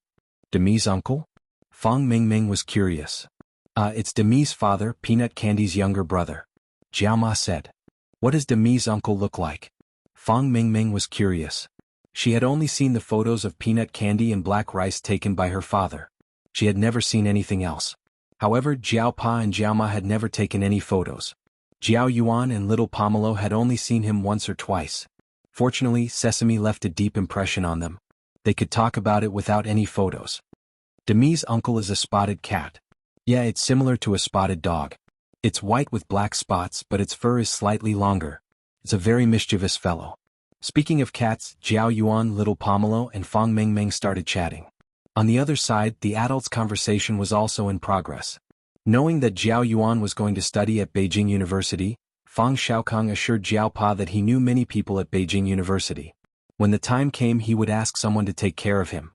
"Demi's uncle?" Fang Mingming was curious. It's Demi's father, Peanut Candy's younger brother. Jiao Ma said. What does Demi's uncle look like? Fang Mingming was curious. She had only seen the photos of Peanut Candy and black rice taken by her father. She had never seen anything else. However, Jiao Pa and Jiao Ma had never taken any photos. Jiao Yuan and little Pomelo had only seen him once or twice. Fortunately, Sesame left a deep impression on them. They could talk about it without any photos. Demi's uncle is a spotted cat. Yeah, it's similar to a spotted dog. It's white with black spots, but its fur is slightly longer. It's a very mischievous fellow. Speaking of cats, Jiao Yuan, little Pomelo, and Fang Mingming started chatting. On the other side, the adults' conversation was also in progress. Knowing that Jiao Yuan was going to study at Beijing University, Fang Xiaokong assured Jiao Pa that he knew many people at Beijing University. When the time came, he would ask someone to take care of him.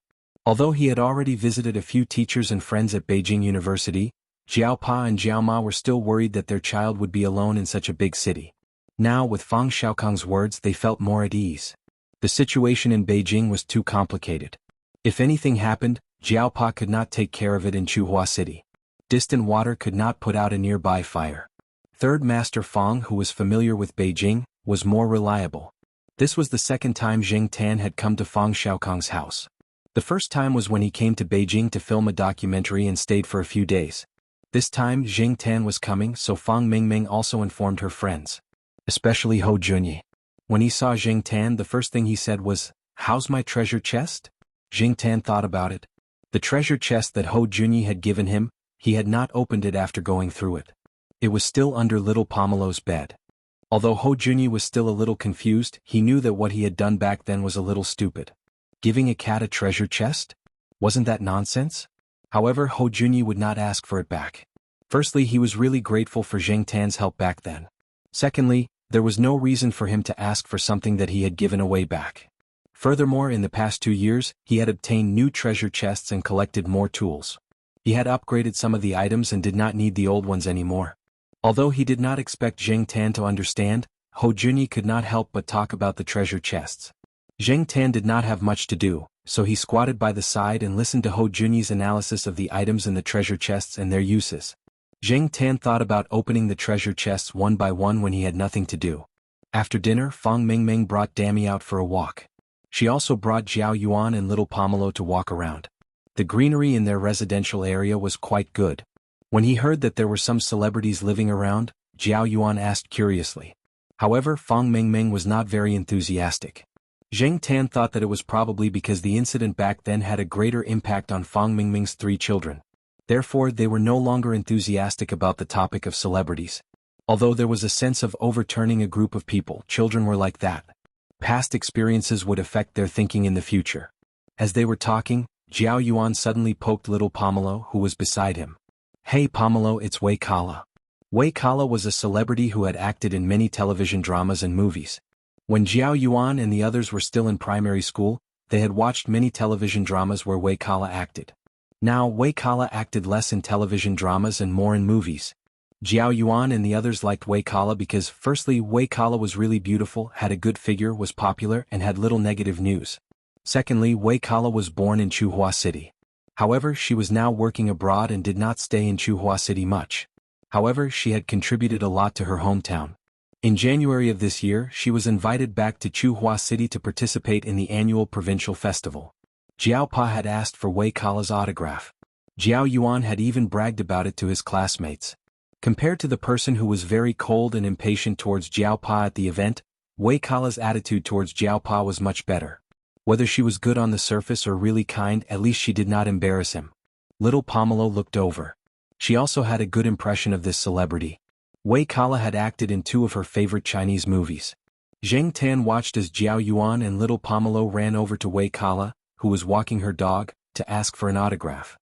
Although he had already visited a few teachers and friends at Beijing University, Jiao Pa and Jiao Ma were still worried that their child would be alone in such a big city. Now, with Fang Xiaokong's words, they felt more at ease. The situation in Beijing was too complicated. If anything happened, Jiao Pa could not take care of it in Chuhua City. Distant water could not put out a nearby fire. Third Master Fang, who was familiar with Beijing, was more reliable. This was the second time Jing Tan had come to Fang Xiaokong's house. The first time was when he came to Beijing to film a documentary and stayed for a few days. This time Jing Tan was coming, so Fang Mingming also informed her friends. Especially Hou Junyi. When he saw Jing Tan, the first thing he said was, "How's my treasure chest?" Jing Tan thought about it. The treasure chest that Hou Junyi had given him, he had not opened it after going through it. It was still under little Pomelo's bed. Although Hou Junyi was still a little confused, he knew that what he had done back then was a little stupid. Giving a cat a treasure chest? Wasn't that nonsense? However, Hou Junyi would not ask for it back. Firstly, he was really grateful for Jing Tan's help back then. Secondly, there was no reason for him to ask for something that he had given away back. Furthermore, in the past 2 years, he had obtained new treasure chests and collected more tools. He had upgraded some of the items and did not need the old ones anymore. Although he did not expect Jing Tan to understand, Hou Junyi could not help but talk about the treasure chests. Jing Tan did not have much to do, so he squatted by the side and listened to Hou Junyi's analysis of the items in the treasure chests and their uses. Jing Tan thought about opening the treasure chests one by one when he had nothing to do. After dinner, Fang Mingming brought Dammy out for a walk. She also brought Jiao Yuan and little Pomelo to walk around. The greenery in their residential area was quite good. When he heard that there were some celebrities living around, Jiao Yuan asked curiously. However, Fang Mingming was not very enthusiastic. Jing Tan thought that it was probably because the incident back then had a greater impact on Fang Mingming's 3 children. Therefore, they were no longer enthusiastic about the topic of celebrities. Although there was a sense of overturning a group of people, children were like that. Past experiences would affect their thinking in the future. As they were talking, Jiao Yuan suddenly poked little Pomelo, who was beside him. "Hey Pomelo, it's Wei Kala." Wei Kala was a celebrity who had acted in many television dramas and movies. When Jiao Yuan and the others were still in primary school, they had watched many television dramas where Wei Kala acted. Now, Wei Kala acted less in television dramas and more in movies. Jiao Yuan and the others liked Wei Kala because, firstly, Wei Kala was really beautiful, had a good figure, was popular, and had little negative news. Secondly, Wei Kala was born in Chuhua City. However, she was now working abroad and did not stay in Chuhua City much. However, she had contributed a lot to her hometown. In January of this year, she was invited back to Chuhua City to participate in the annual provincial festival. Jiao Pa had asked for Wei Kala's autograph. Jiao Yuan had even bragged about it to his classmates. Compared to the person who was very cold and impatient towards Jiao Pa at the event, Wei Kala's attitude towards Jiao Pa was much better. Whether she was good on the surface or really kind, at least she did not embarrass him. Little Pomelo looked over. She also had a good impression of this celebrity. Wei Kala had acted in 2 of her favorite Chinese movies. Jing Tan watched as Jiao Yuan and little Pomelo ran over to Wei Kala, who was walking her dog, to ask for an autograph.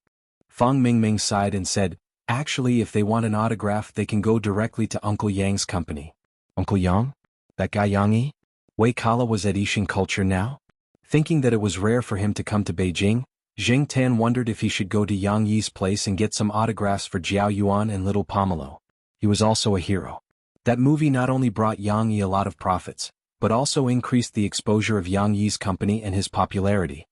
Fang Mingming sighed and said, "Actually, if they want an autograph, they can go directly to Uncle Yang's company." Uncle Yang? That guy Yang Yi? Wei Kala was at Yixing Culture now? Thinking that it was rare for him to come to Beijing, Jing Tan wondered if he should go to Yang Yi's place and get some autographs for Jiao Yuan and little Pomelo. He was also a hero. That movie not only brought Yang Yi a lot of profits, but also increased the exposure of Yang Yi's company and his popularity.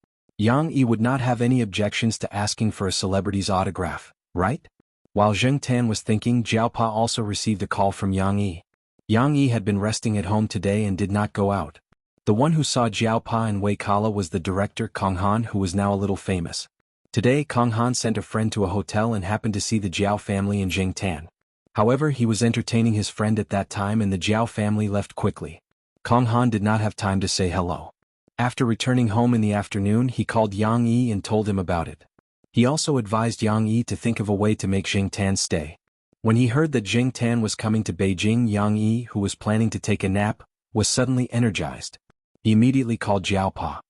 Yang Yi would not have any objections to asking for a celebrity's autograph, right? While Zheng Tan was thinking, Jiao Pa also received a call from Yang Yi. Yang Yi had been resting at home today and did not go out. The one who saw Jiao Pa and Wei Kala was the director Kong Han, who was now a little famous. Today Kong Han sent a friend to a hotel and happened to see the Jiao family and Zheng Tan. However, he was entertaining his friend at that time and the Jiao family left quickly. Kong Han did not have time to say hello. After returning home in the afternoon, he called Yang Yi and told him about it. He also advised Yang Yi to think of a way to make Zheng Tan stay. When he heard that Zheng Tan was coming to Beijing, Yang Yi, who was planning to take a nap, was suddenly energized. He immediately called Jiao Pa.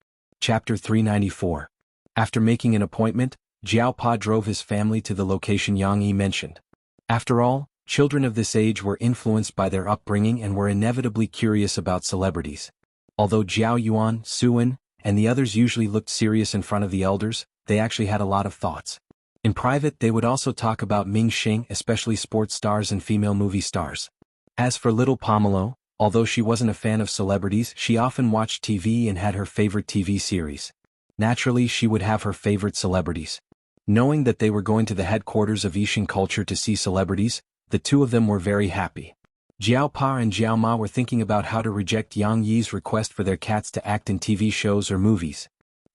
Chapter 394. After making an appointment, Jiao Pa drove his family to the location Yang Yi mentioned. After all, children of this age were influenced by their upbringing and were inevitably curious about celebrities. Although Jiao Yuan, Suin, and the others usually looked serious in front of the elders, they actually had a lot of thoughts. In private, they would also talk about Ming Xing, especially sports stars and female movie stars. As for little Pomelo, although she wasn't a fan of celebrities, she often watched TV and had her favorite TV series. Naturally, she would have her favorite celebrities. Knowing that they were going to the headquarters of Yixing culture to see celebrities, the two of them were very happy. Jiao Pa and Jiao Ma were thinking about how to reject Yang Yi's request for their cats to act in TV shows or movies.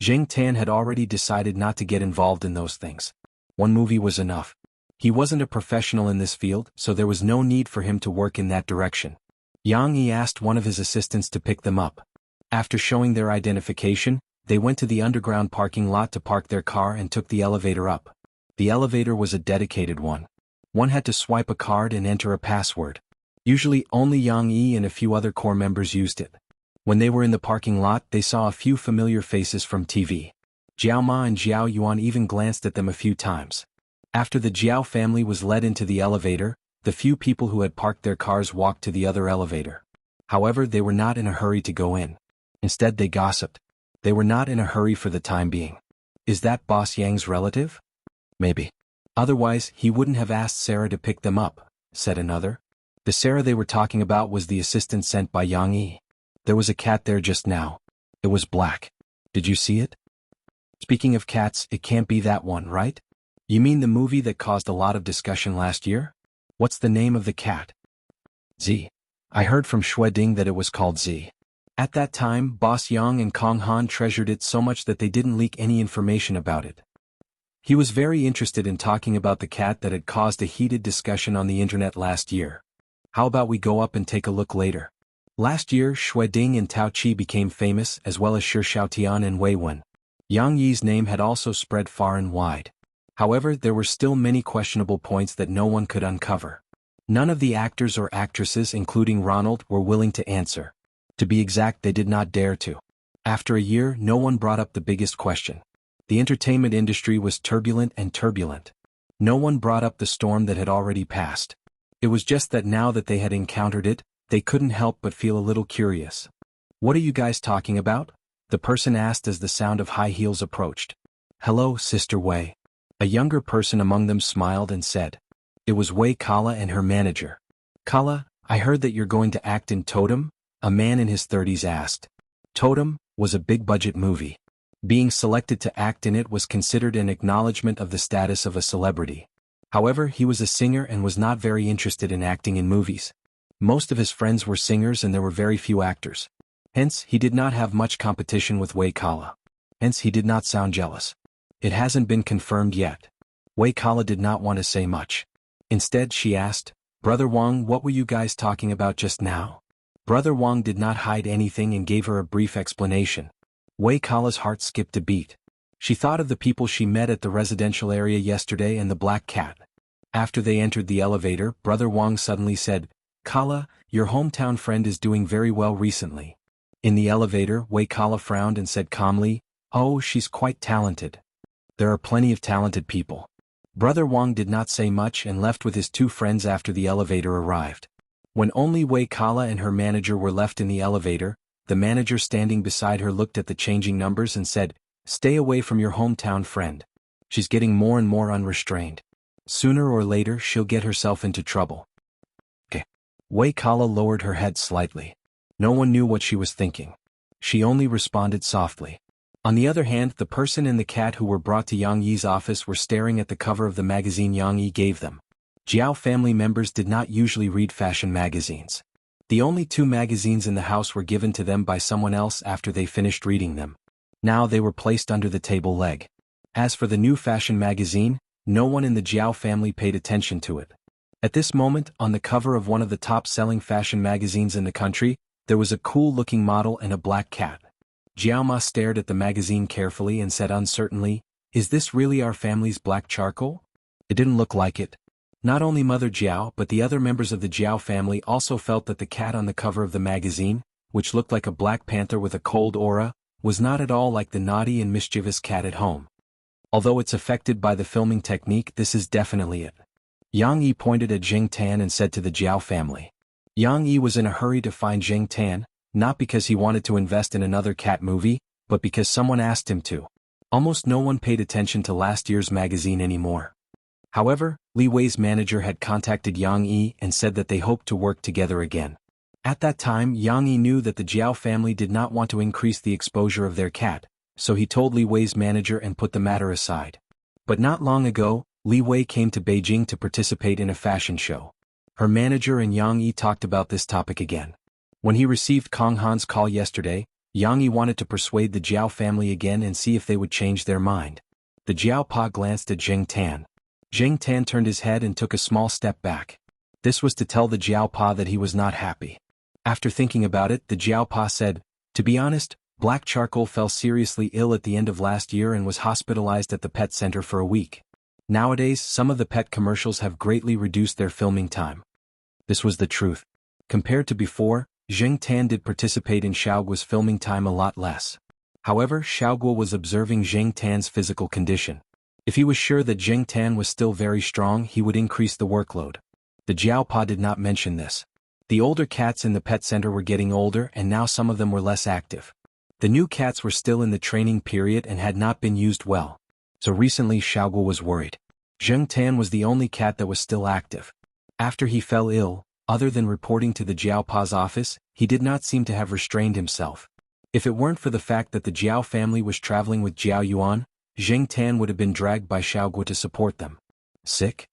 Zheng Tan had already decided not to get involved in those things. One movie was enough. He wasn't a professional in this field, so there was no need for him to work in that direction. Yang Yi asked one of his assistants to pick them up. After showing their identification, they went to the underground parking lot to park their car and took the elevator up. The elevator was a dedicated one. One had to swipe a card and enter a password. Usually only Yang Yi and a few other core members used it. When they were in the parking lot, they saw a few familiar faces from TV. Jiao Ma and Jiao Yuan even glanced at them a few times. After the Jiao family was led into the elevator, the few people who had parked their cars walked to the other elevator. However, they were not in a hurry to go in. Instead, they gossiped. They were not in a hurry for the time being. Is that Boss Yang's relative? Maybe. Otherwise, he wouldn't have asked Sarah to pick them up, said another. The Sarah they were talking about was the assistant sent by Yang Yi. There was a cat there just now. It was black. Did you see it? Speaking of cats, it can't be that one, right? You mean the movie that caused a lot of discussion last year? What's the name of the cat? Z. I heard from Shueding that it was called Z. At that time, Boss Yang and Kong Han treasured it so much that they didn't leak any information about it. He was very interested in talking about the cat that had caused a heated discussion on the internet last year. How about we go up and take a look later? Last year, Shueding and Tao Qi became famous, as well as Shi Xiaotian and Wei Wen. Yang Yi's name had also spread far and wide. However, there were still many questionable points that no one could uncover. None of the actors or actresses, including Ronald, were willing to answer. To be exact, they did not dare to. After a year, no one brought up the biggest question. The entertainment industry was turbulent and turbulent. No one brought up the storm that had already passed. It was just that now that they had encountered it, they couldn't help but feel a little curious. What are you guys talking about? The person asked as the sound of high heels approached. Hello, Sister Wei. A younger person among them smiled and said. It was Wei Kala and her manager. Kala, I heard that you're going to act in Totem? A man in his 30s asked. Totem was a big-budget movie. Being selected to act in it was considered an acknowledgement of the status of a celebrity. However, he was a singer and was not very interested in acting in movies. Most of his friends were singers and there were very few actors. Hence, he did not have much competition with Wei Kala. Hence, he did not sound jealous. It hasn't been confirmed yet. Wei Kala did not want to say much. Instead, she asked, Brother Wang, what were you guys talking about just now? Brother Wang did not hide anything and gave her a brief explanation. Wei Kala's heart skipped a beat. She thought of the people she met at the residential area yesterday and the black cat. After they entered the elevator, Brother Wang suddenly said, Kala, your hometown friend is doing very well recently. In the elevator, Wei Kala frowned and said calmly, Oh, she's quite talented. There are plenty of talented people. Brother Wang did not say much and left with his two friends after the elevator arrived. When only Wei Kala and her manager were left in the elevator, the manager standing beside her looked at the changing numbers and said, Stay away from your hometown friend. She's getting more and more unrestrained. Sooner or later she'll get herself into trouble. Okay. Wei Kala lowered her head slightly. No one knew what she was thinking. She only responded softly. On the other hand, the person and the cat who were brought to Yang Yi's office were staring at the cover of the magazine Yang Yi gave them. Jiao family members did not usually read fashion magazines. The only 2 magazines in the house were given to them by someone else after they finished reading them. Now they were placed under the table leg. As for the new fashion magazine, no one in the Jiao family paid attention to it. At this moment, on the cover of one of the top-selling fashion magazines in the country, there was a cool-looking model and a black cat. Jiao Ma stared at the magazine carefully and said uncertainly, "Is this really our family's black charcoal?" It didn't look like it. Not only Mother Jiao but the other members of the Jiao family also felt that the cat on the cover of the magazine, which looked like a black panther with a cold aura, was not at all like the naughty and mischievous cat at home. Although it's affected by the filming technique, this is definitely it. Yang Yi pointed at Jing Tan and said to the Jiao family. Yang Yi was in a hurry to find Jing Tan, not because he wanted to invest in another cat movie, but because someone asked him to. Almost no one paid attention to last year's magazine anymore. However, Li Wei's manager had contacted Yang Yi and said that they hoped to work together again. At that time, Yang Yi knew that the Jiao family did not want to increase the exposure of their cat, so he told Li Wei's manager and put the matter aside. But not long ago, Li Wei came to Beijing to participate in a fashion show. Her manager and Yang Yi talked about this topic again. When he received Kong Han's call yesterday, Yang Yi wanted to persuade the Jiao family again and see if they would change their mind. The Jiao Pa glanced at Jing Tan. Jing Tan turned his head and took a small step back. This was to tell the Jiao Pa that he was not happy. After thinking about it, the Jiao Pa said, "To be honest, Black Charcoal fell seriously ill at the end of last year and was hospitalized at the pet center for a week. Nowadays, some of the pet commercials have greatly reduced their filming time." This was the truth. Compared to before, Jing Tan did participate in Xiaoguo's filming time a lot less. However, Xiaoguo was observing Jing Tan's physical condition. If he was sure that Jing Tan was still very strong, he would increase the workload. The Jiao Pa did not mention this. The older cats in the pet center were getting older and now some of them were less active. The new cats were still in the training period and had not been used well. So recently Xiaoguo was worried. Jing Tan was the only cat that was still active. After he fell ill, other than reporting to the Jiao Pa's office, he did not seem to have restrained himself. If it weren't for the fact that the Jiao family was traveling with Jiao Yuan, Jing Tan would have been dragged by Xiaoguo to support them. Sick?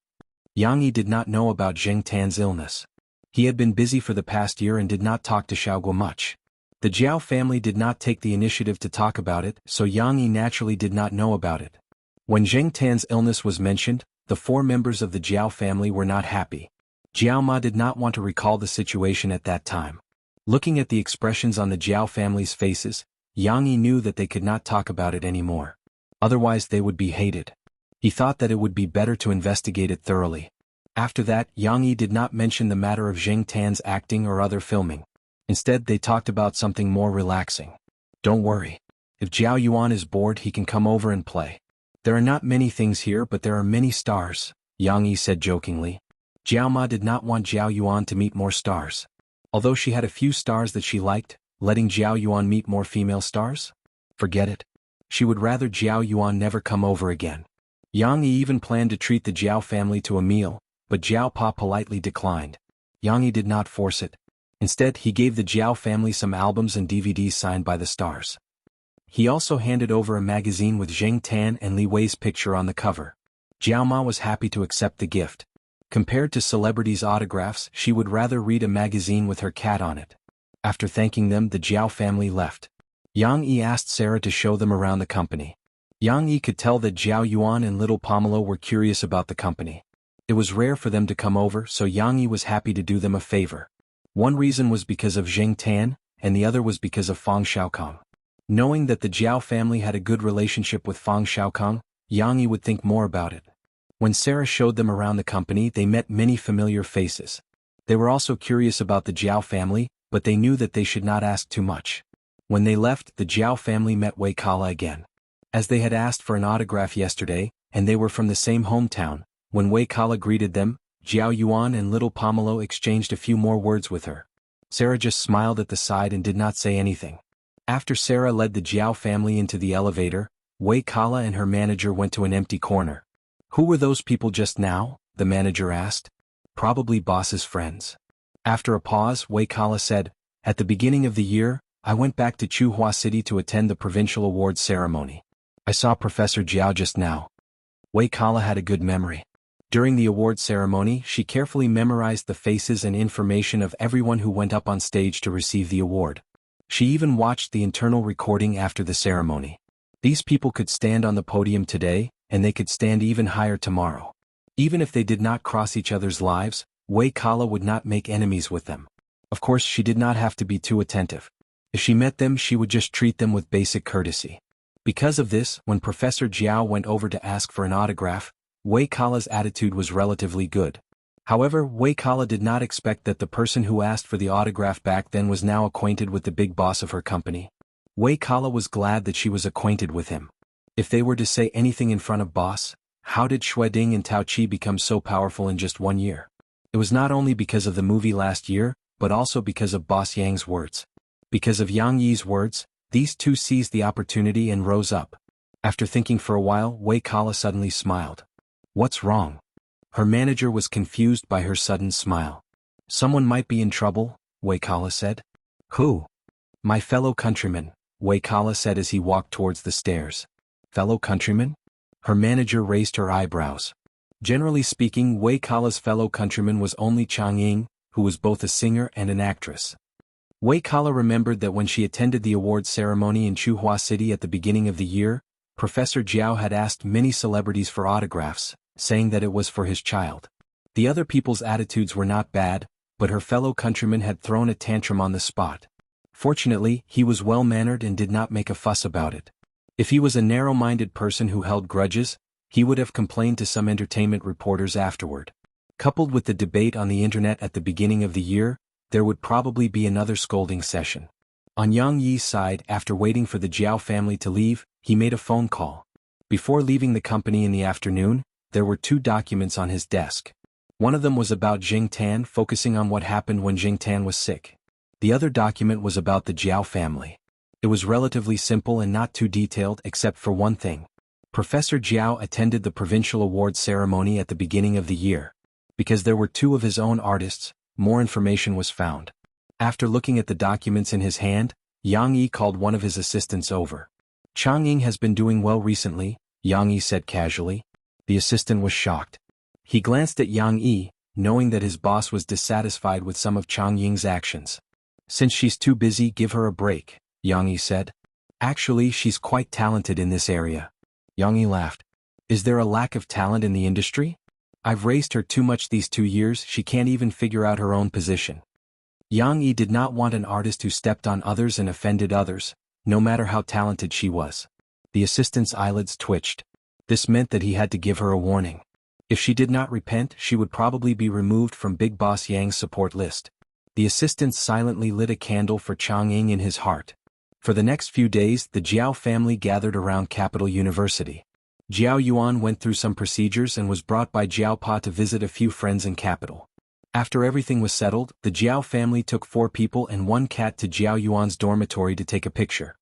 Yang Yi did not know about Jing Tan's illness. He had been busy for the past year and did not talk to Xiaoguo much. The Jiao family did not take the initiative to talk about it, so Yang Yi naturally did not know about it. When Jing Tan's illness was mentioned, the 4 members of the Jiao family were not happy. Jiao Ma did not want to recall the situation at that time. Looking at the expressions on the Jiao family's faces, Yang Yi knew that they could not talk about it anymore. Otherwise they would be hated. He thought that it would be better to investigate it thoroughly. After that, Yang Yi did not mention the matter of Jing Tan's acting or other filming. Instead they talked about something more relaxing. "Don't worry. If Jiao Yuan is bored he can come over and play. There are not many things here but there are many stars," Yang Yi said jokingly. Jiao Ma did not want Jiao Yuan to meet more stars. Although she had a few stars that she liked, letting Jiao Yuan meet more female stars? Forget it. She would rather Jiao Yuan never come over again. Yang Yi even planned to treat the Jiao family to a meal, but Jiao Pa politely declined. Yang Yi did not force it. Instead, he gave the Jiao family some albums and DVDs signed by the stars. He also handed over a magazine with Jing Tan and Li Wei's picture on the cover. Jiao Ma was happy to accept the gift. Compared to celebrities' autographs, she would rather read a magazine with her cat on it. After thanking them, the Jiao family left. Yang Yi asked Sarah to show them around the company. Yang Yi could tell that Jiao Yuan and little Pomelo were curious about the company. It was rare for them to come over, so Yang Yi was happy to do them a favor. One reason was because of Jing Tan, and the other was because of Fang Xiaokong. Knowing that the Jiao family had a good relationship with Fang Xiaokong, Yang Yi would think more about it. When Sarah showed them around the company, they met many familiar faces. They were also curious about the Jiao family, but they knew that they should not ask too much. When they left, the Jiao family met Wei Kala again. As they had asked for an autograph yesterday, and they were from the same hometown, when Wei Kala greeted them, Jiao Yuan and little Pomelo exchanged a few more words with her. Sarah just smiled at the side and did not say anything. After Sarah led the Jiao family into the elevator, Wei Kala and her manager went to an empty corner. "Who were those people just now?" the manager asked. "Probably boss's friends." After a pause, Wei Kala said, "At the beginning of the year, I went back to Chuhua City to attend the provincial awards ceremony. I saw Professor Jiao just now. Wei Kala had a good memory. During the award ceremony, she carefully memorized the faces and information of everyone who went up on stage to receive the award. She even watched the internal recording after the ceremony. These people could stand on the podium today, and they could stand even higher tomorrow. Even if they did not cross each other's lives, Wei Kala would not make enemies with them. Of course, she did not have to be too attentive. If she met them, she would just treat them with basic courtesy. Because of this, when Professor Jiao went over to ask for an autograph, Wei Kala's attitude was relatively good. However, Wei Kala did not expect that the person who asked for the autograph back then was now acquainted with the big boss of her company. Wei Kala was glad that she was acquainted with him. If they were to say anything in front of boss, how did Xueding and Tao Qi become so powerful in just 1 year? It was not only because of the movie last year, but also because of Boss Yang's words. Because of Yang Yi's words, these two seized the opportunity and rose up. After thinking for a while, Wei Kala suddenly smiled. What's wrong? Her manager was confused by her sudden smile. Someone might be in trouble, Wei Kala said. Who? My fellow countryman, Wei Kala said as he walked towards the stairs. Fellow countryman? Her manager raised her eyebrows. Generally speaking, Wei Kala's fellow countryman was only Chang Ying, who was both a singer and an actress. Wei Kala remembered that when she attended the awards ceremony in Chuhua City at the beginning of the year, Professor Jiao had asked many celebrities for autographs, saying that it was for his child. The other people's attitudes were not bad, but her fellow countryman had thrown a tantrum on the spot. Fortunately, he was well-mannered and did not make a fuss about it. If he was a narrow-minded person who held grudges, he would have complained to some entertainment reporters afterward. Coupled with the debate on the internet at the beginning of the year, there would probably be another scolding session. On Yang Yi's side, after waiting for the Jiao family to leave, he made a phone call. Before leaving the company in the afternoon, there were 2 documents on his desk. One of them was about Jing Tan, focusing on what happened when Jing Tan was sick. The other document was about the Jiao family. It was relatively simple and not too detailed except for one thing. Professor Jiao attended the provincial awards ceremony at the beginning of the year. Because there were 2 of his own artists, more information was found. After looking at the documents in his hand, Yang Yi called one of his assistants over. Chang Ying has been doing well recently, Yang Yi said casually. The assistant was shocked. He glanced at Yang Yi, knowing that his boss was dissatisfied with some of Chang Ying's actions. Since she's too busy, give her a break, Yang Yi said. Actually, she's quite talented in this area. Yang Yi laughed. Is there a lack of talent in the industry? I've raised her too much these 2 years, she can't even figure out her own position. Yang Yi did not want an artist who stepped on others and offended others, no matter how talented she was. The assistant's eyelids twitched. This meant that he had to give her a warning. If she did not repent, she would probably be removed from Big Boss Yang's support list. The assistant silently lit a candle for Chang Ying in his heart. For the next few days, the Jiao family gathered around Capital University. Jiao Yuan went through some procedures and was brought by Jiao Pa to visit a few friends in Capital. After everything was settled, the Jiao family took 4 people and 1 cat to Jiao Yuan's dormitory to take a picture.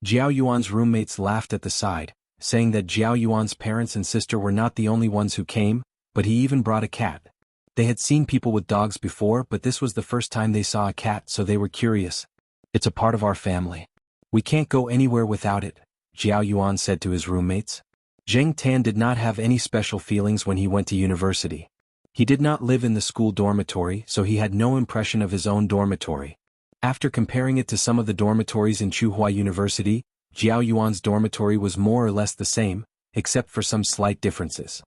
Jiao Yuan's roommates laughed at the side, saying that Jiao Yuan's parents and sister were not the only ones who came, but he even brought a cat. They had seen people with dogs before, but this was the first time they saw a cat, so they were curious. It's a part of our family. We can't go anywhere without it, Jiao Yuan said to his roommates. Jing Tan did not have any special feelings when he went to university. He did not live in the school dormitory, so he had no impression of his own dormitory. After comparing it to some of the dormitories in Chuhua University, Jiao Yuan's dormitory was more or less the same, except for some slight differences.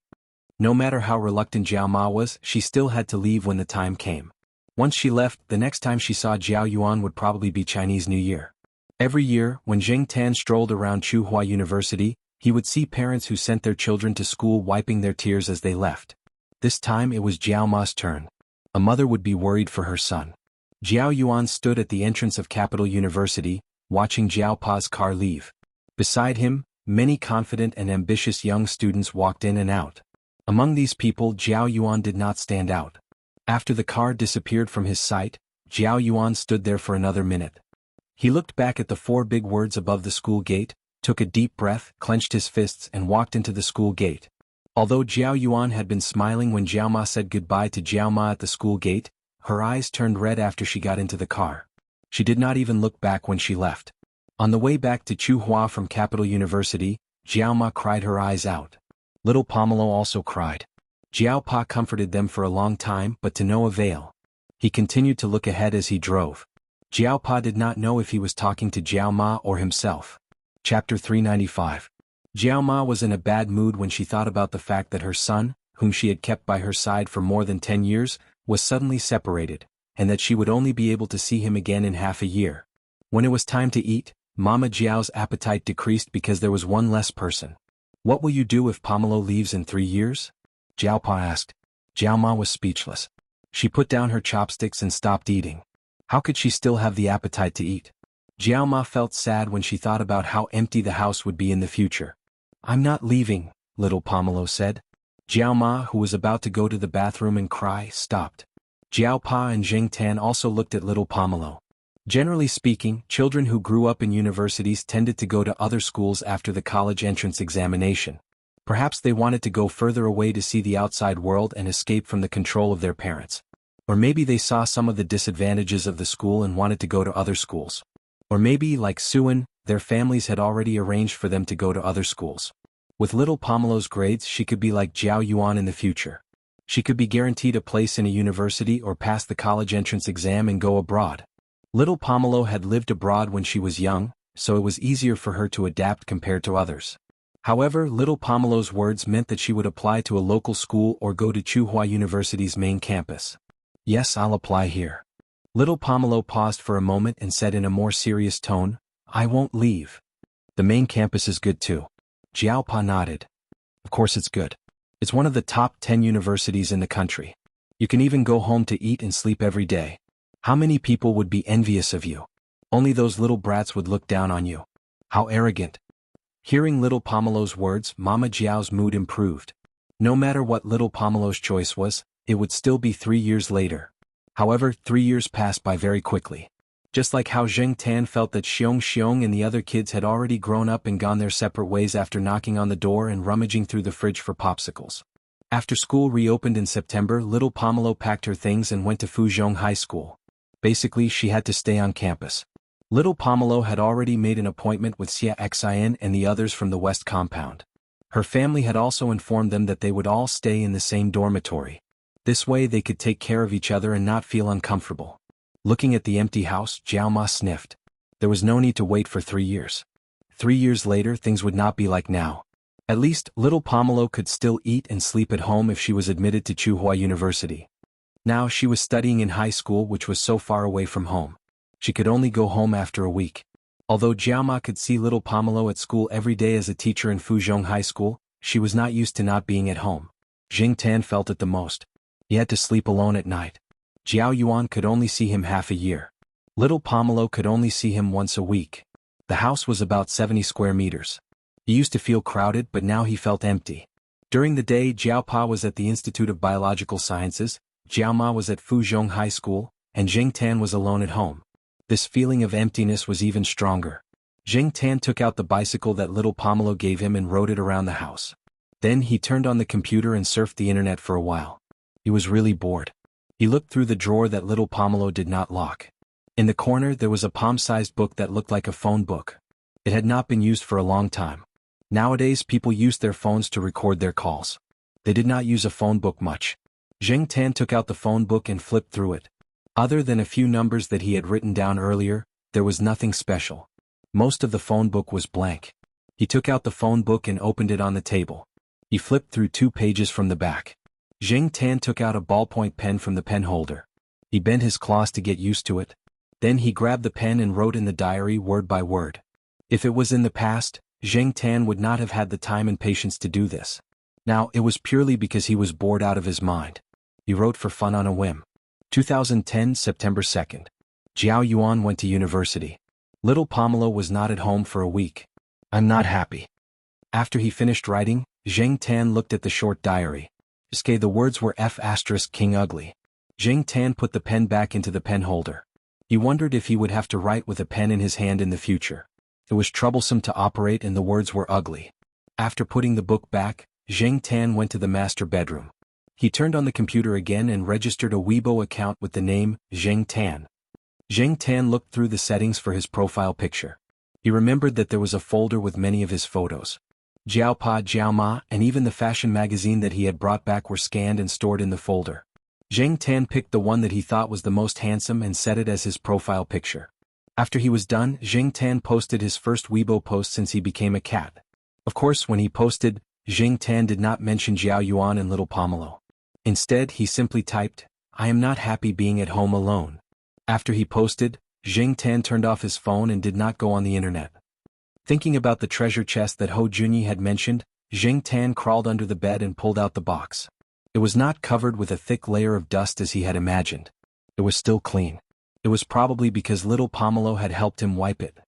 No matter how reluctant Jiao Ma was, she still had to leave when the time came. Once she left, the next time she saw Jiao Yuan would probably be Chinese New Year. Every year, when Jing Tan strolled around Chuhua University, he would see parents who sent their children to school wiping their tears as they left. This time it was Jiao Ma's turn. A mother would be worried for her son. Jiao Yuan stood at the entrance of Capital University, watching Jiao Pa's car leave. Beside him, many confident and ambitious young students walked in and out. Among these people, Jiao Yuan did not stand out. After the car disappeared from his sight, Jiao Yuan stood there for another minute. He looked back at the 4 big words above the school gate, took a deep breath, clenched his fists and walked into the school gate. Although Jiao Yuan had been smiling when Jiao Ma said goodbye to Jiao Ma at the school gate, her eyes turned red after she got into the car. She did not even look back when she left. On the way back to Chuhua from Capital University, Jiao Ma cried her eyes out. Little Pomelo also cried. Jiao Pa comforted them for a long time but to no avail. He continued to look ahead as he drove. Jiao Pa did not know if he was talking to Jiao Ma or himself. Chapter 395. Jiao Ma was in a bad mood when she thought about the fact that her son, whom she had kept by her side for more than 10 years, was suddenly separated, and that she would only be able to see him again in half a year. When it was time to eat, Mama Jiao's appetite decreased because there was one less person. What will you do if Pomelo leaves in 3 years? Jiao Pa asked. Jiao Ma was speechless. She put down her chopsticks and stopped eating. How could she still have the appetite to eat? Jiao Ma felt sad when she thought about how empty the house would be in the future. I'm not leaving, little Pomelo said. Jiao Ma, who was about to go to the bathroom and cry, stopped. Jiao Pa and Jing Tan also looked at little Pomelo. Generally speaking, children who grew up in universities tended to go to other schools after the college entrance examination. Perhaps they wanted to go further away to see the outside world and escape from the control of their parents. Or maybe they saw some of the disadvantages of the school and wanted to go to other schools. Or maybe, like Suan, their families had already arranged for them to go to other schools. With little Pomelo's grades, she could be like Jiao Yuan in the future. She could be guaranteed a place in a university or pass the college entrance exam and go abroad. Little Pomelo had lived abroad when she was young, so it was easier for her to adapt compared to others. However, little Pomelo's words meant that she would apply to a local school or go to Chuhua University's main campus. Yes, I'll apply here. Little Pomelo paused for a moment and said in a more serious tone, I won't leave. The main campus is good too. Jiao Pa nodded. Of course it's good. It's one of the top 10 universities in the country. You can even go home to eat and sleep every day. How many people would be envious of you? Only those little brats would look down on you. How arrogant. Hearing little Pomelo's words, Mama Jiao's mood improved. No matter what little Pomelo's choice was, it would still be 3 years later. However, 3 years passed by very quickly. Just like how Zheng Tan felt that Xiong and the other kids had already grown up and gone their separate ways after knocking on the door and rummaging through the fridge for popsicles. After school reopened in September, little Pomelo packed her things and went to Fuzhong High School. Basically, she had to stay on campus. Little Pomelo had already made an appointment with Xia Xian and the others from the West Compound. Her family had also informed them that they would all stay in the same dormitory. This way they could take care of each other and not feel uncomfortable. Looking at the empty house, Jiao Ma sniffed. There was no need to wait for 3 years. 3 years later, things would not be like now. At least, little Pomelo could still eat and sleep at home if she was admitted to Chuhua University. Now she was studying in high school, which was so far away from home. She could only go home after a week. Although Jiao Ma could see little Pomelo at school every day as a teacher in Fuzhong High School, she was not used to not being at home. Jing Tan felt it the most. He had to sleep alone at night. Jiao Yuan could only see him half a year. Little Pomelo could only see him once a week. The house was about 70 square meters. He used to feel crowded, but now he felt empty. During the day, Jiao Pa was at the Institute of Biological Sciences, Jiao Ma was at Fuzhong High School, and Jing Tan was alone at home. This feeling of emptiness was even stronger. Jing Tan took out the bicycle that little Pomelo gave him and rode it around the house. Then he turned on the computer and surfed the internet for a while. He was really bored. He looked through the drawer that little Pomelo did not lock. In the corner there was a palm-sized book that looked like a phone book. It had not been used for a long time. Nowadays people used their phones to record their calls. They did not use a phone book much. Jing Tan took out the phone book and flipped through it. Other than a few numbers that he had written down earlier, there was nothing special. Most of the phone book was blank. He took out the phone book and opened it on the table. He flipped through 2 pages from the back. Jing Tan took out a ballpoint pen from the pen holder. He bent his claws to get used to it. Then he grabbed the pen and wrote in the diary word by word. If it was in the past, Jing Tan would not have had the time and patience to do this. Now, it was purely because he was bored out of his mind. He wrote for fun on a whim. 2010 September 2nd. Jiao Yuan went to university. Little Pomelo was not at home for a week. I'm not happy. After he finished writing, Jing Tan looked at the short diary. The words were F** King Ugly. Jing Tan put the pen back into the pen holder. He wondered if he would have to write with a pen in his hand in the future. It was troublesome to operate and the words were ugly. After putting the book back, Jing Tan went to the master bedroom. He turned on the computer again and registered a Weibo account with the name Jing Tan. Zheng Tan looked through the settings for his profile picture. He remembered that there was a folder with many of his photos. Jiao Pa, Jiao Ma, and even the fashion magazine that he had brought back were scanned and stored in the folder. Zheng Tan picked the one that he thought was the most handsome and set it as his profile picture. After he was done, Zheng Tan posted his first Weibo post since he became a cat. Of course, when he posted, Zheng Tan did not mention Jiao Yuan and little Pomelo. Instead, he simply typed, "I am not happy being at home alone." After he posted, Zheng Tan turned off his phone and did not go on the internet. Thinking about the treasure chest that Ho Junyi had mentioned, Zheng Tan crawled under the bed and pulled out the box. It was not covered with a thick layer of dust as he had imagined. It was still clean. It was probably because little Pomelo had helped him wipe it.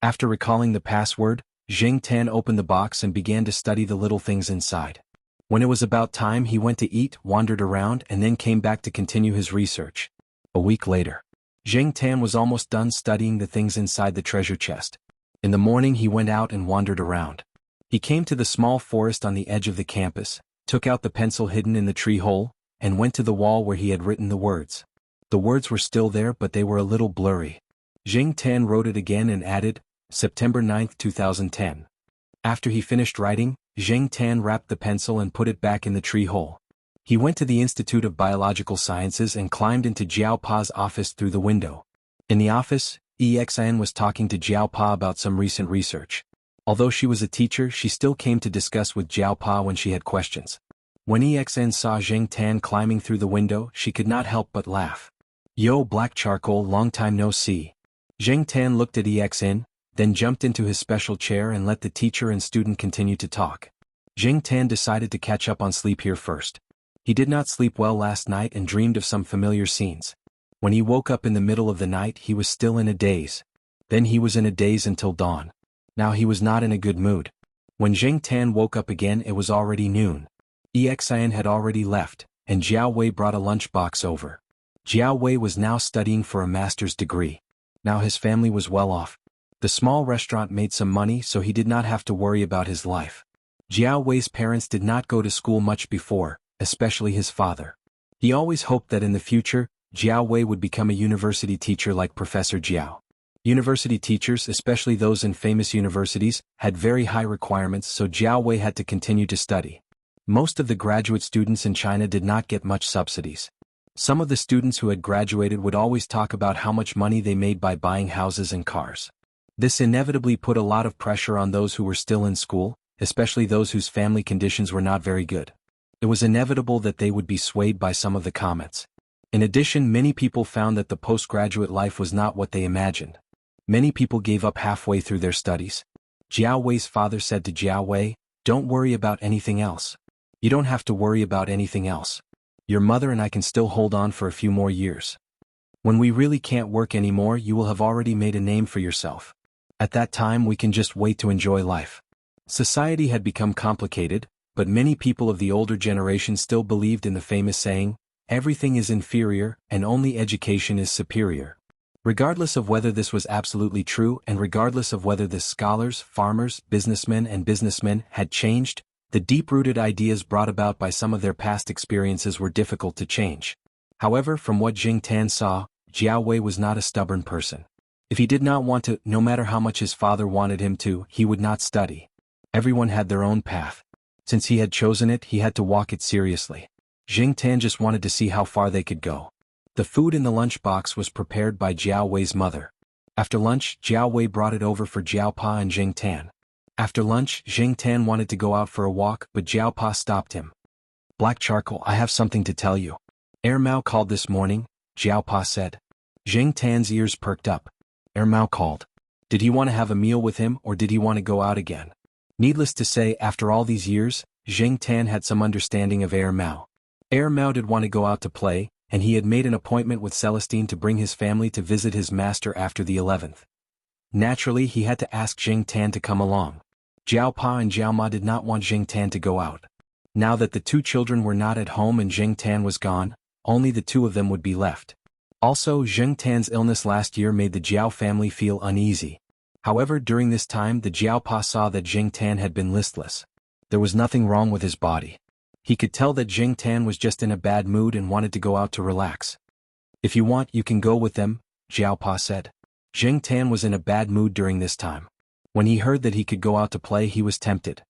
After recalling the password, Zheng Tan opened the box and began to study the little things inside. When it was about time, he went to eat, wandered around, and then came back to continue his research. A week later, Zheng Tan was almost done studying the things inside the treasure chest. In the morning he went out and wandered around. He came to the small forest on the edge of the campus, took out the pencil hidden in the tree hole, and went to the wall where he had written the words. The words were still there, but they were a little blurry. Zheng Tan wrote it again and added, September 9, 2010. After he finished writing, Zheng Tan wrapped the pencil and put it back in the tree hole. He went to the Institute of Biological Sciences and climbed into Jiao Pa's office through the window. In the office, EXN was talking to Jiao Pa about some recent research. Although she was a teacher, she still came to discuss with Jiao Pa when she had questions. When EXN saw Zheng Tan climbing through the window, she could not help but laugh. "Yo, Black Charcoal, long time no see." Zheng Tan looked at EXN, then jumped into his special chair and let the teacher and student continue to talk. Zheng Tan decided to catch up on sleep here first. He did not sleep well last night and dreamed of some familiar scenes. When he woke up in the middle of the night, he was still in a daze. Then he was in a daze until dawn. Now he was not in a good mood. When Zheng Tan woke up again, it was already noon. EXIN had already left, and Jiao Wei brought a lunchbox over. Jiao Wei was now studying for a master's degree. Now his family was well off. The small restaurant made some money, so he did not have to worry about his life. Jiao Wei's parents did not go to school much before, especially his father. He always hoped that in the future, Jiao Wei would become a university teacher like Professor Jiao. University teachers, especially those in famous universities, had very high requirements, so Jiao Wei had to continue to study. Most of the graduate students in China did not get much subsidies. Some of the students who had graduated would always talk about how much money they made by buying houses and cars. This inevitably put a lot of pressure on those who were still in school, especially those whose family conditions were not very good. It was inevitable that they would be swayed by some of the comments. In addition, many people found that the postgraduate life was not what they imagined. Many people gave up halfway through their studies. Jiao Wei's father said to Jiao Wei, "Don't worry about anything else. You don't have to worry about anything else. Your mother and I can still hold on for a few more years. When we really can't work anymore, you will have already made a name for yourself. At that time, we can just wait to enjoy life." Society had become complicated, but many people of the older generation still believed in the famous saying, "Everything is inferior, and only education is superior." Regardless of whether this was absolutely true and regardless of whether the scholars, farmers, businessmen had changed, the deep-rooted ideas brought about by some of their past experiences were difficult to change. However, from what Zheng Tan saw, Jiao Wei was not a stubborn person. If he did not want to, no matter how much his father wanted him to, he would not study. Everyone had their own path. Since he had chosen it, he had to walk it seriously. Zheng Tan just wanted to see how far they could go. The food in the lunchbox was prepared by Jiao Wei's mother. After lunch, Jiao Wei brought it over for Jiao Pa and Zheng Tan. After lunch, Zheng Tan wanted to go out for a walk, but Jiao Pa stopped him. "Black Charcoal, I have something to tell you. Er Mao called this morning," Jiao Pa said. Zheng Tan's ears perked up. Er Mao called. Did he want to have a meal with him, or did he want to go out again? Needless to say, after all these years, Zheng Tan had some understanding of Er Mao. Er Mao did want to go out to play, and he had made an appointment with Celestine to bring his family to visit his master after the 11th. Naturally, he had to ask Zheng Tan to come along. Jiao Pa and Jiao Ma did not want Zheng Tan to go out. Now that the two children were not at home and Zheng Tan was gone, only the two of them would be left. Also, Zheng Tan's illness last year made the Jiao family feel uneasy. However, during this time the Jiao Pa saw that Zheng Tan had been listless. There was nothing wrong with his body. He could tell that Zheng Tan was just in a bad mood and wanted to go out to relax. "If you want, you can go with them," Jiaopa said. Jing Tan was in a bad mood during this time. When he heard that he could go out to play, he was tempted.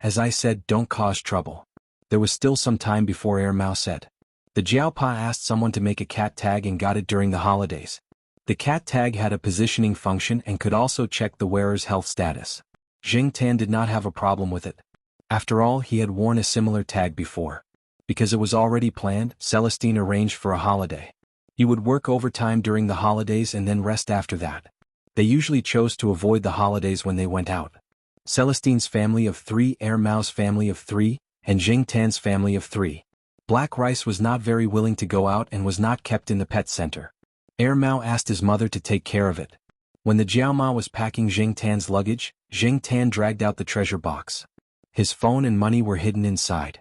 As I said, don't cause trouble. There was still some time before Mao said. The Jiaopa asked someone to make a cat tag and got it during the holidays. The cat tag had a positioning function and could also check the wearer's health status. Jing Tan did not have a problem with it. After all, he had worn a similar tag before. Because it was already planned, Celestine arranged for a holiday. He would work overtime during the holidays and then rest after that. They usually chose to avoid the holidays when they went out. Celestine's family of 3, Mao's family of 3, and Jing Tan's family of 3. Black Rice was not very willing to go out and was not kept in the pet center. Mao asked his mother to take care of it. When the Jiaoma was packing Jing Tan's luggage, Jing Tan dragged out the treasure box. His phone and money were hidden inside.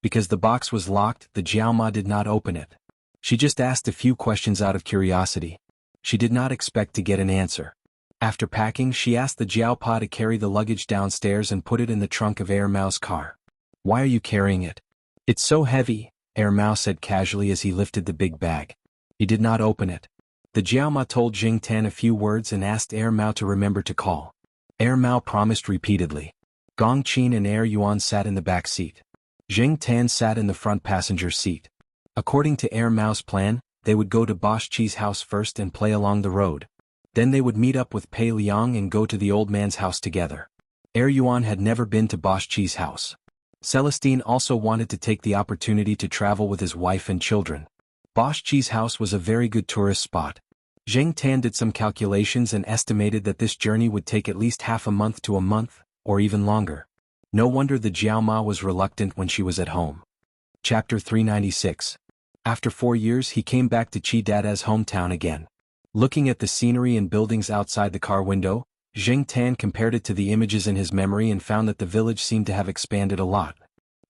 Because the box was locked, the Jiaoma did not open it. She just asked a few questions out of curiosity. She did not expect to get an answer. After packing, she asked the Jiaopa to carry the luggage downstairs and put it in the trunk of Mao's car. Why are you carrying it? It's so heavy, Mao said casually as he lifted the big bag. He did not open it. The Jiaoma told Jing Tan a few words and asked Mao to remember to call. Mao promised repeatedly. Gong Qin and Yuan sat in the back seat. Jing Tan sat in the front passenger seat. According to Mao's plan, they would go to Bosch Chi's house first and play along the road. Then they would meet up with Pei Liang and go to the old man's house together. Yuan had never been to Bosch Chi's house. Celestine also wanted to take the opportunity to travel with his wife and children. Bosch Chi's house was a very good tourist spot. Jing Tan did some calculations and estimated that this journey would take at least half a month to a month, or even longer. No wonder the Jiaoma was reluctant when she was at home. Chapter 396. After 4 years, he came back to Chi Dada's hometown again. Looking at the scenery and buildings outside the car window, Jing Tan compared it to the images in his memory and found that the village seemed to have expanded a lot.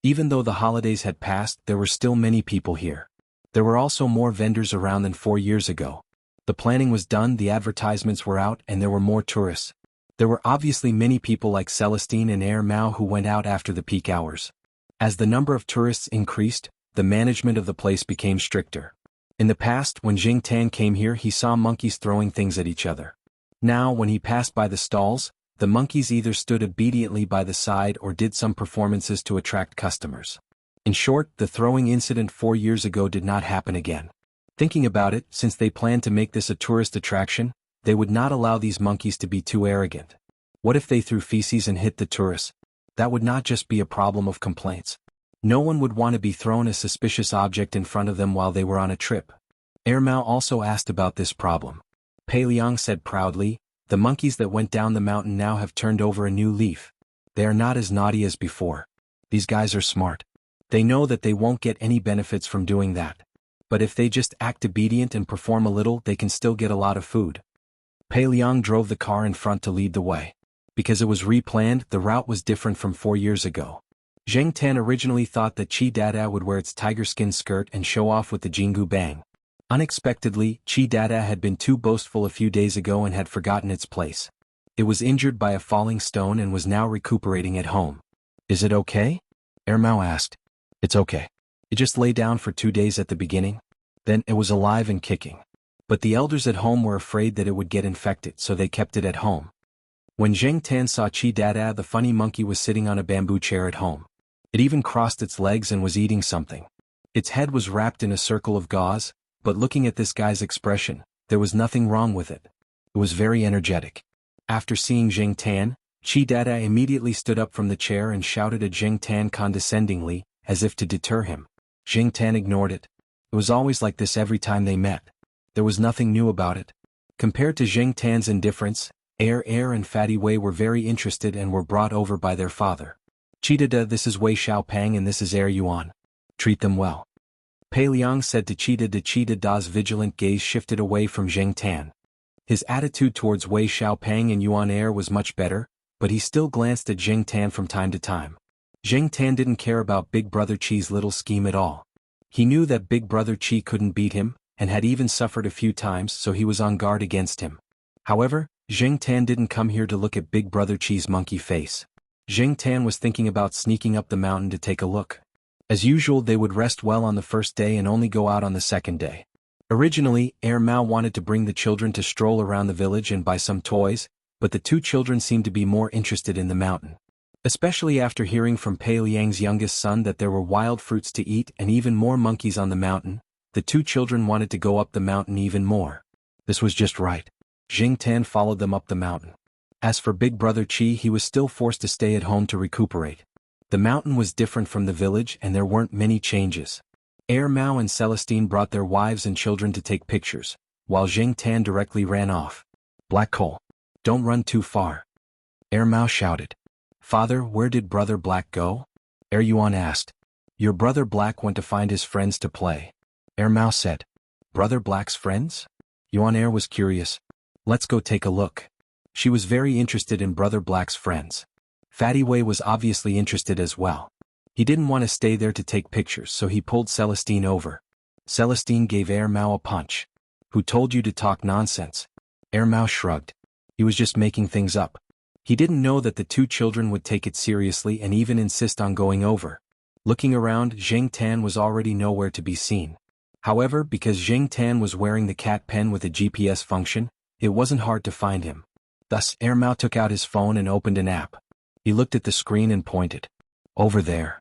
Even though the holidays had passed, there were still many people here. There were also more vendors around than 4 years ago. The planning was done, the advertisements were out, and there were more tourists. There were obviously many people like Celestine and Mao who went out after the peak hours. As the number of tourists increased, the management of the place became stricter. In the past, when Jing Tan came here, he saw monkeys throwing things at each other. Now, when he passed by the stalls, the monkeys either stood obediently by the side or did some performances to attract customers. In short, the throwing incident 4 years ago did not happen again. Thinking about it, since they planned to make this a tourist attraction, they would not allow these monkeys to be too arrogant. What if they threw feces and hit the tourists? That would not just be a problem of complaints. No one would want to be thrown a suspicious object in front of them while they were on a trip. Mao also asked about this problem. Pei Liang said proudly, "The monkeys that went down the mountain now have turned over a new leaf. They are not as naughty as before. These guys are smart. They know that they won't get any benefits from doing that. But if they just act obedient and perform a little, they can still get a lot of food." Pei Liang drove the car in front to lead the way. Because it was replanned, the route was different from 4 years ago. Jing Tan originally thought that Chi Dada would wear its tiger skin skirt and show off with the Jingu Bang. Unexpectedly, Chi Dada had been too boastful a few days ago and had forgotten its place. It was injured by a falling stone and was now recuperating at home. "Is it okay?" Mao asked. "It's okay. It just lay down for 2 days at the beginning. Then it was alive and kicking. But the elders at home were afraid that it would get infected, so they kept it at home." When Jing Tan saw Chi Dada, the funny monkey was sitting on a bamboo chair at home. It even crossed its legs and was eating something. Its head was wrapped in a circle of gauze, but looking at this guy's expression, there was nothing wrong with it. It was very energetic. After seeing Jing Tan, Chi Dada immediately stood up from the chair and shouted at Jing Tan condescendingly, as if to deter him. Jing Tan ignored it. It was always like this every time they met. There was nothing new about it. Compared to Jing Tan's indifference, Air and Fatty Wei were very interested and were brought over by their father. "Chi Dada, this is Wei Xiaopang and this is Yuan. Treat them well." Pei Liang said to Chi Dada's vigilant gaze shifted away from Jing Tan. His attitude towards Wei Xiaopang and Yuan was much better, but he still glanced at Jing Tan from time to time. Jing Tan didn't care about Big Brother Chi's little scheme at all. He knew that Big Brother Chi couldn't beat him, and had even suffered a few times, so he was on guard against him. However, Jing Tan didn't come here to look at Big Brother Chi's monkey face. Jing Tan was thinking about sneaking up the mountain to take a look. As usual, they would rest well on the first day and only go out on the second day. Originally, Air Mao wanted to bring the children to stroll around the village and buy some toys, but the two children seemed to be more interested in the mountain. Especially after hearing from Pei Liang's youngest son that there were wild fruits to eat and even more monkeys on the mountain, the two children wanted to go up the mountain even more. This was just right. Jing Tan followed them up the mountain. As for big brother Qi, he was still forced to stay at home to recuperate. The mountain was different from the village and there weren't many changes. Air Mao and Celestine brought their wives and children to take pictures, while Jing Tan directly ran off. Black Coal. Don't run too far. Air Mao shouted. Father, where did Brother Black go? Air Yuan asked. Your brother Black went to find his friends to play. Air Mao said. Brother Black's friends? Yuan Air was curious. Let's go take a look. She was very interested in Brother Black's friends. Fatty Wei was obviously interested as well. He didn't want to stay there to take pictures, so he pulled Celestine over. Celestine gave Air Mao a punch. Who told you to talk nonsense? Air Mao shrugged. He was just making things up. He didn't know that the two children would take it seriously and even insist on going over. Looking around, Jing Tan was already nowhere to be seen. However, because Jing Tan was wearing the cat pen with a GPS function, it wasn't hard to find him. Thus, Air Mao took out his phone and opened an app. He looked at the screen and pointed. Over there.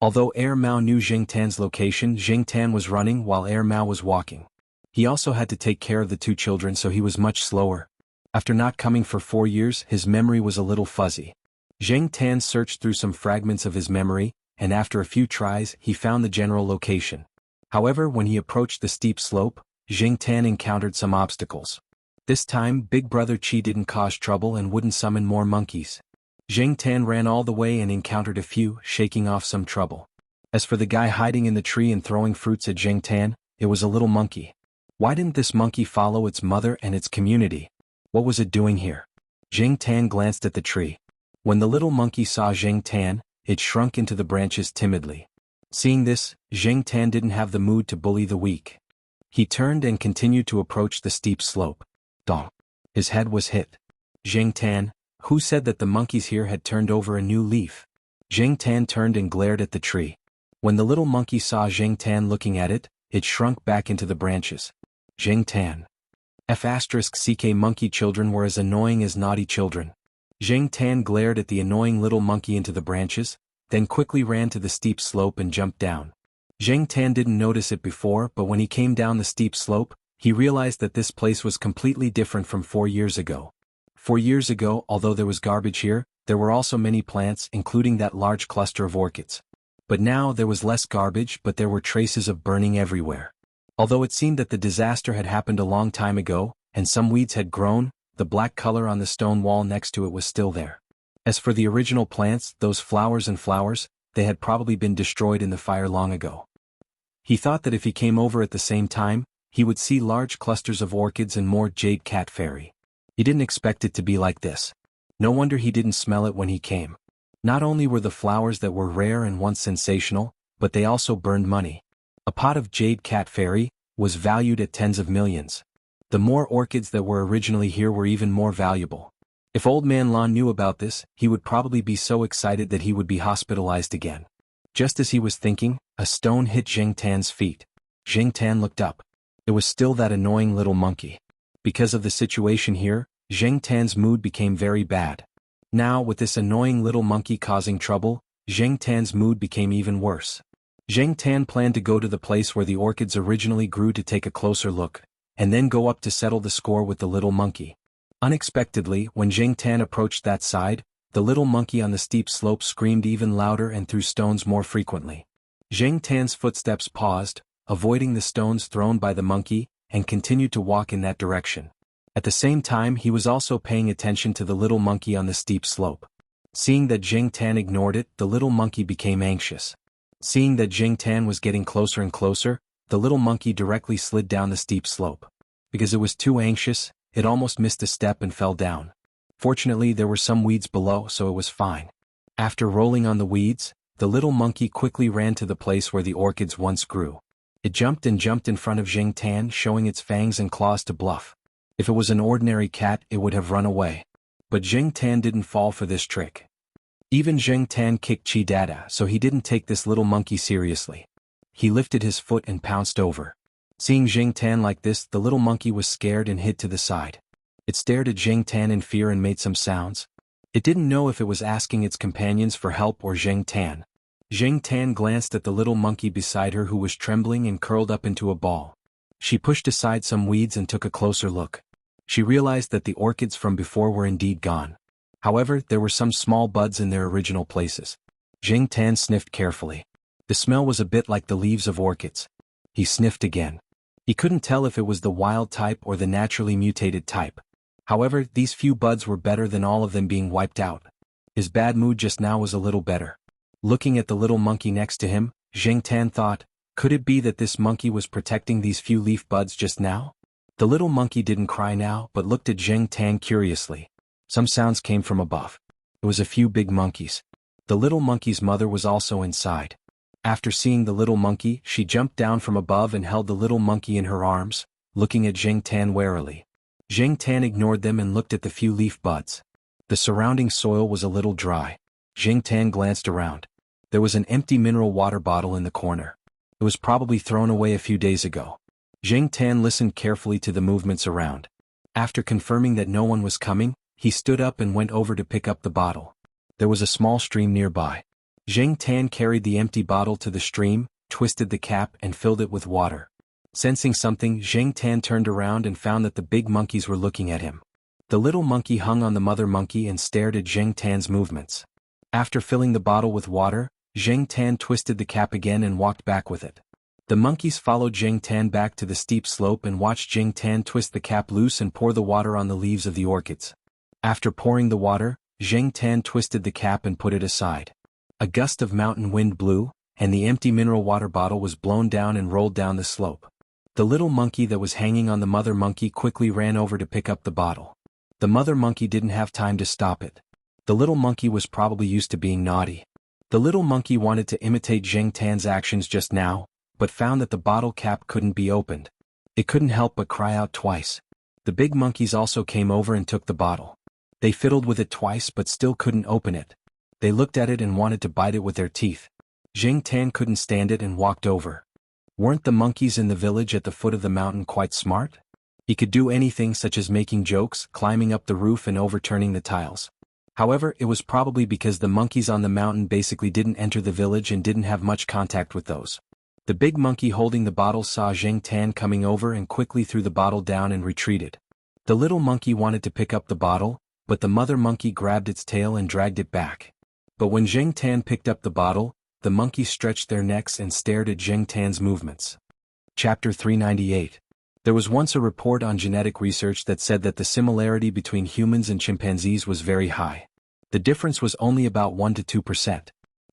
Although Air Mao knew Jing Tan's location, Jing Tan was running while Air Mao was walking. He also had to take care of the two children, so he was much slower. After not coming for 4 years, his memory was a little fuzzy. Jing Tan searched through some fragments of his memory, and after a few tries, he found the general location. However, when he approached the steep slope, Jing Tan encountered some obstacles. This time, Big Brother Qi didn't cause trouble and wouldn't summon more monkeys. Jing Tan ran all the way and encountered a few, shaking off some trouble. As for the guy hiding in the tree and throwing fruits at Jing Tan, it was a little monkey. Why didn't this monkey follow its mother and its community? What was it doing here? Jing Tan glanced at the tree. When the little monkey saw Jing Tan, it shrunk into the branches timidly. Seeing this, Jing Tan didn't have the mood to bully the weak. He turned and continued to approach the steep slope. Dong. His head was hit. Jing Tan, who said that the monkeys here had turned over a new leaf? Jing Tan turned and glared at the tree. When the little monkey saw Jing Tan looking at it, it shrunk back into the branches. Jing Tan. F***ck monkey children were as annoying as naughty children. Jing Tan glared at the annoying little monkey into the branches, then quickly ran to the steep slope and jumped down. Jing Tan didn't notice it before, but when he came down the steep slope, he realized that this place was completely different from 4 years ago. 4 years ago, although there was garbage here, there were also many plants, including that large cluster of orchids. But now there was less garbage, but there were traces of burning everywhere. Although it seemed that the disaster had happened a long time ago, and some weeds had grown, the black color on the stone wall next to it was still there. As for the original plants, those flowers, they had probably been destroyed in the fire long ago. He thought that if he came over at the same time, he would see large clusters of orchids and more jade cat fairy. He didn't expect it to be like this. No wonder he didn't smell it when he came. Not only were the flowers that were rare and once sensational, but they also burned money. A pot of jade cat fairy was valued at tens of millions. The more orchids that were originally here were even more valuable. If Old Man Lan knew about this, he would probably be so excited that he would be hospitalized again. Just as he was thinking, a stone hit Jing Tan's feet. Jing Tan looked up. It was still that annoying little monkey. Because of the situation here, Jing Tan's mood became very bad. Now, with this annoying little monkey causing trouble, Jing Tan's mood became even worse. Jing Tan planned to go to the place where the orchids originally grew to take a closer look, and then go up to settle the score with the little monkey. Unexpectedly, when Jing Tan approached that side, the little monkey on the steep slope screamed even louder and threw stones more frequently. Jing Tan's footsteps paused, avoiding the stones thrown by the monkey, and continued to walk in that direction. At the same time, he was also paying attention to the little monkey on the steep slope. Seeing that Jing Tan ignored it, the little monkey became anxious. Seeing that Jing Tan was getting closer and closer, the little monkey directly slid down the steep slope. Because it was too anxious, it almost missed a step and fell down. Fortunately, there were some weeds below, so it was fine. After rolling on the weeds, the little monkey quickly ran to the place where the orchids once grew. It jumped and jumped in front of Jing Tan, showing its fangs and claws to bluff. If it was an ordinary cat, it would have run away. But Jing Tan didn't fall for this trick. Even Jing Tan kicked Chi Dada, so he didn't take this little monkey seriously. He lifted his foot and pounced over. Seeing Jing Tan like this, the little monkey was scared and hid to the side. It stared at Jing Tan in fear and made some sounds. It didn't know if it was asking its companions for help or Jing Tan. Jing Tan glanced at the little monkey beside her who was trembling and curled up into a ball. She pushed aside some weeds and took a closer look. She realized that the orchids from before were indeed gone. However, there were some small buds in their original places. Jing Tan sniffed carefully. The smell was a bit like the leaves of orchids. He sniffed again. He couldn't tell if it was the wild type or the naturally mutated type. However, these few buds were better than all of them being wiped out. His bad mood just now was a little better. Looking at the little monkey next to him, Jing Tan thought, could it be that this monkey was protecting these few leaf buds just now? The little monkey didn't cry now but looked at Jing Tan curiously. Some sounds came from above. It was a few big monkeys. The little monkey's mother was also inside. After seeing the little monkey, she jumped down from above and held the little monkey in her arms, looking at Jing Tan warily. Jing Tan ignored them and looked at the few leaf buds. The surrounding soil was a little dry. Jing Tan glanced around. There was an empty mineral water bottle in the corner. It was probably thrown away a few days ago. Jing Tan listened carefully to the movements around. After confirming that no one was coming, he stood up and went over to pick up the bottle. There was a small stream nearby. Jing Tan carried the empty bottle to the stream, twisted the cap and filled it with water. Sensing something, Jing Tan turned around and found that the big monkeys were looking at him. The little monkey hung on the mother monkey and stared at Jing Tan's movements. After filling the bottle with water, Jing Tan twisted the cap again and walked back with it. The monkeys followed Jing Tan back to the steep slope and watched Jing Tan twist the cap loose and pour the water on the leaves of the orchids. After pouring the water, Jing Tan twisted the cap and put it aside. A gust of mountain wind blew, and the empty mineral water bottle was blown down and rolled down the slope. The little monkey that was hanging on the mother monkey quickly ran over to pick up the bottle. The mother monkey didn't have time to stop it. The little monkey was probably used to being naughty. The little monkey wanted to imitate Jing Tan's actions just now, but found that the bottle cap couldn't be opened. It couldn't help but cry out twice. The big monkeys also came over and took the bottle. They fiddled with it twice but still couldn't open it. They looked at it and wanted to bite it with their teeth. Jing Tan couldn't stand it and walked over. Weren't the monkeys in the village at the foot of the mountain quite smart? He could do anything such as making jokes, climbing up the roof and overturning the tiles. However, it was probably because the monkeys on the mountain basically didn't enter the village and didn't have much contact with those. The big monkey holding the bottle saw Jing Tan coming over and quickly threw the bottle down and retreated. The little monkey wanted to pick up the bottle, but the mother monkey grabbed its tail and dragged it back. But when Jing Tan picked up the bottle, the monkeys stretched their necks and stared at Jing Tan's movements. Chapter 398. There was once a report on genetic research that said that the similarity between humans and chimpanzees was very high. The difference was only about 1 to 2%.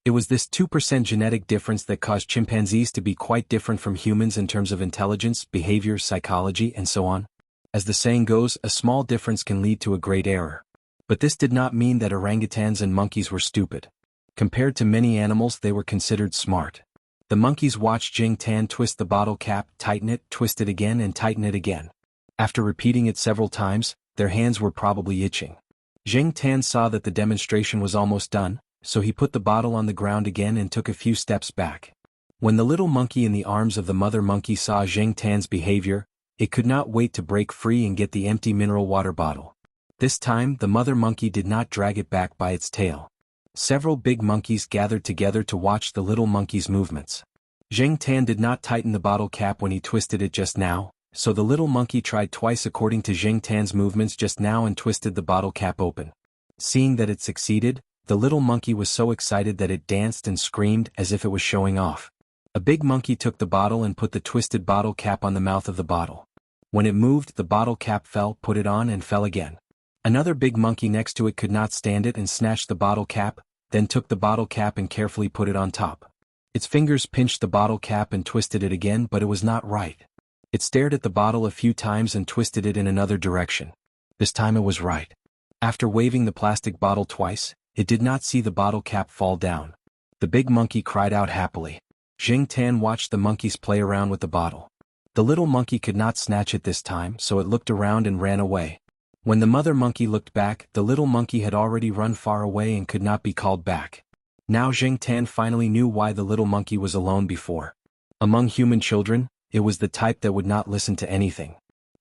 It was this 2% genetic difference that caused chimpanzees to be quite different from humans in terms of intelligence, behavior, psychology, and so on. As the saying goes, a small difference can lead to a great error. But this did not mean that orangutans and monkeys were stupid. Compared to many animals, they were considered smart. The monkeys watched Jing Tan twist the bottle cap, tighten it, twist it again and tighten it again. After repeating it several times, their hands were probably itching. Jing Tan saw that the demonstration was almost done, so he put the bottle on the ground again and took a few steps back. When the little monkey in the arms of the mother monkey saw Jing Tan's behavior, it could not wait to break free and get the empty mineral water bottle. This time, the mother monkey did not drag it back by its tail. Several big monkeys gathered together to watch the little monkey's movements. Jing Tan did not tighten the bottle cap when he twisted it just now, so the little monkey tried twice according to Jing Tan's movements just now and twisted the bottle cap open. Seeing that it succeeded, the little monkey was so excited that it danced and screamed as if it was showing off. A big monkey took the bottle and put the twisted bottle cap on the mouth of the bottle. When it moved, the bottle cap fell, put it on and fell again. Another big monkey next to it could not stand it and snatched the bottle cap, then took the bottle cap and carefully put it on top. Its fingers pinched the bottle cap and twisted it again, but it was not right. It stared at the bottle a few times and twisted it in another direction. This time it was right. After waving the plastic bottle twice, it did not see the bottle cap fall down. The big monkey cried out happily. Jing Tan watched the monkeys play around with the bottle. The little monkey could not snatch it this time, so it looked around and ran away. When the mother monkey looked back, the little monkey had already run far away and could not be called back. Now Jing Tan finally knew why the little monkey was alone before. Among human children, it was the type that would not listen to anything.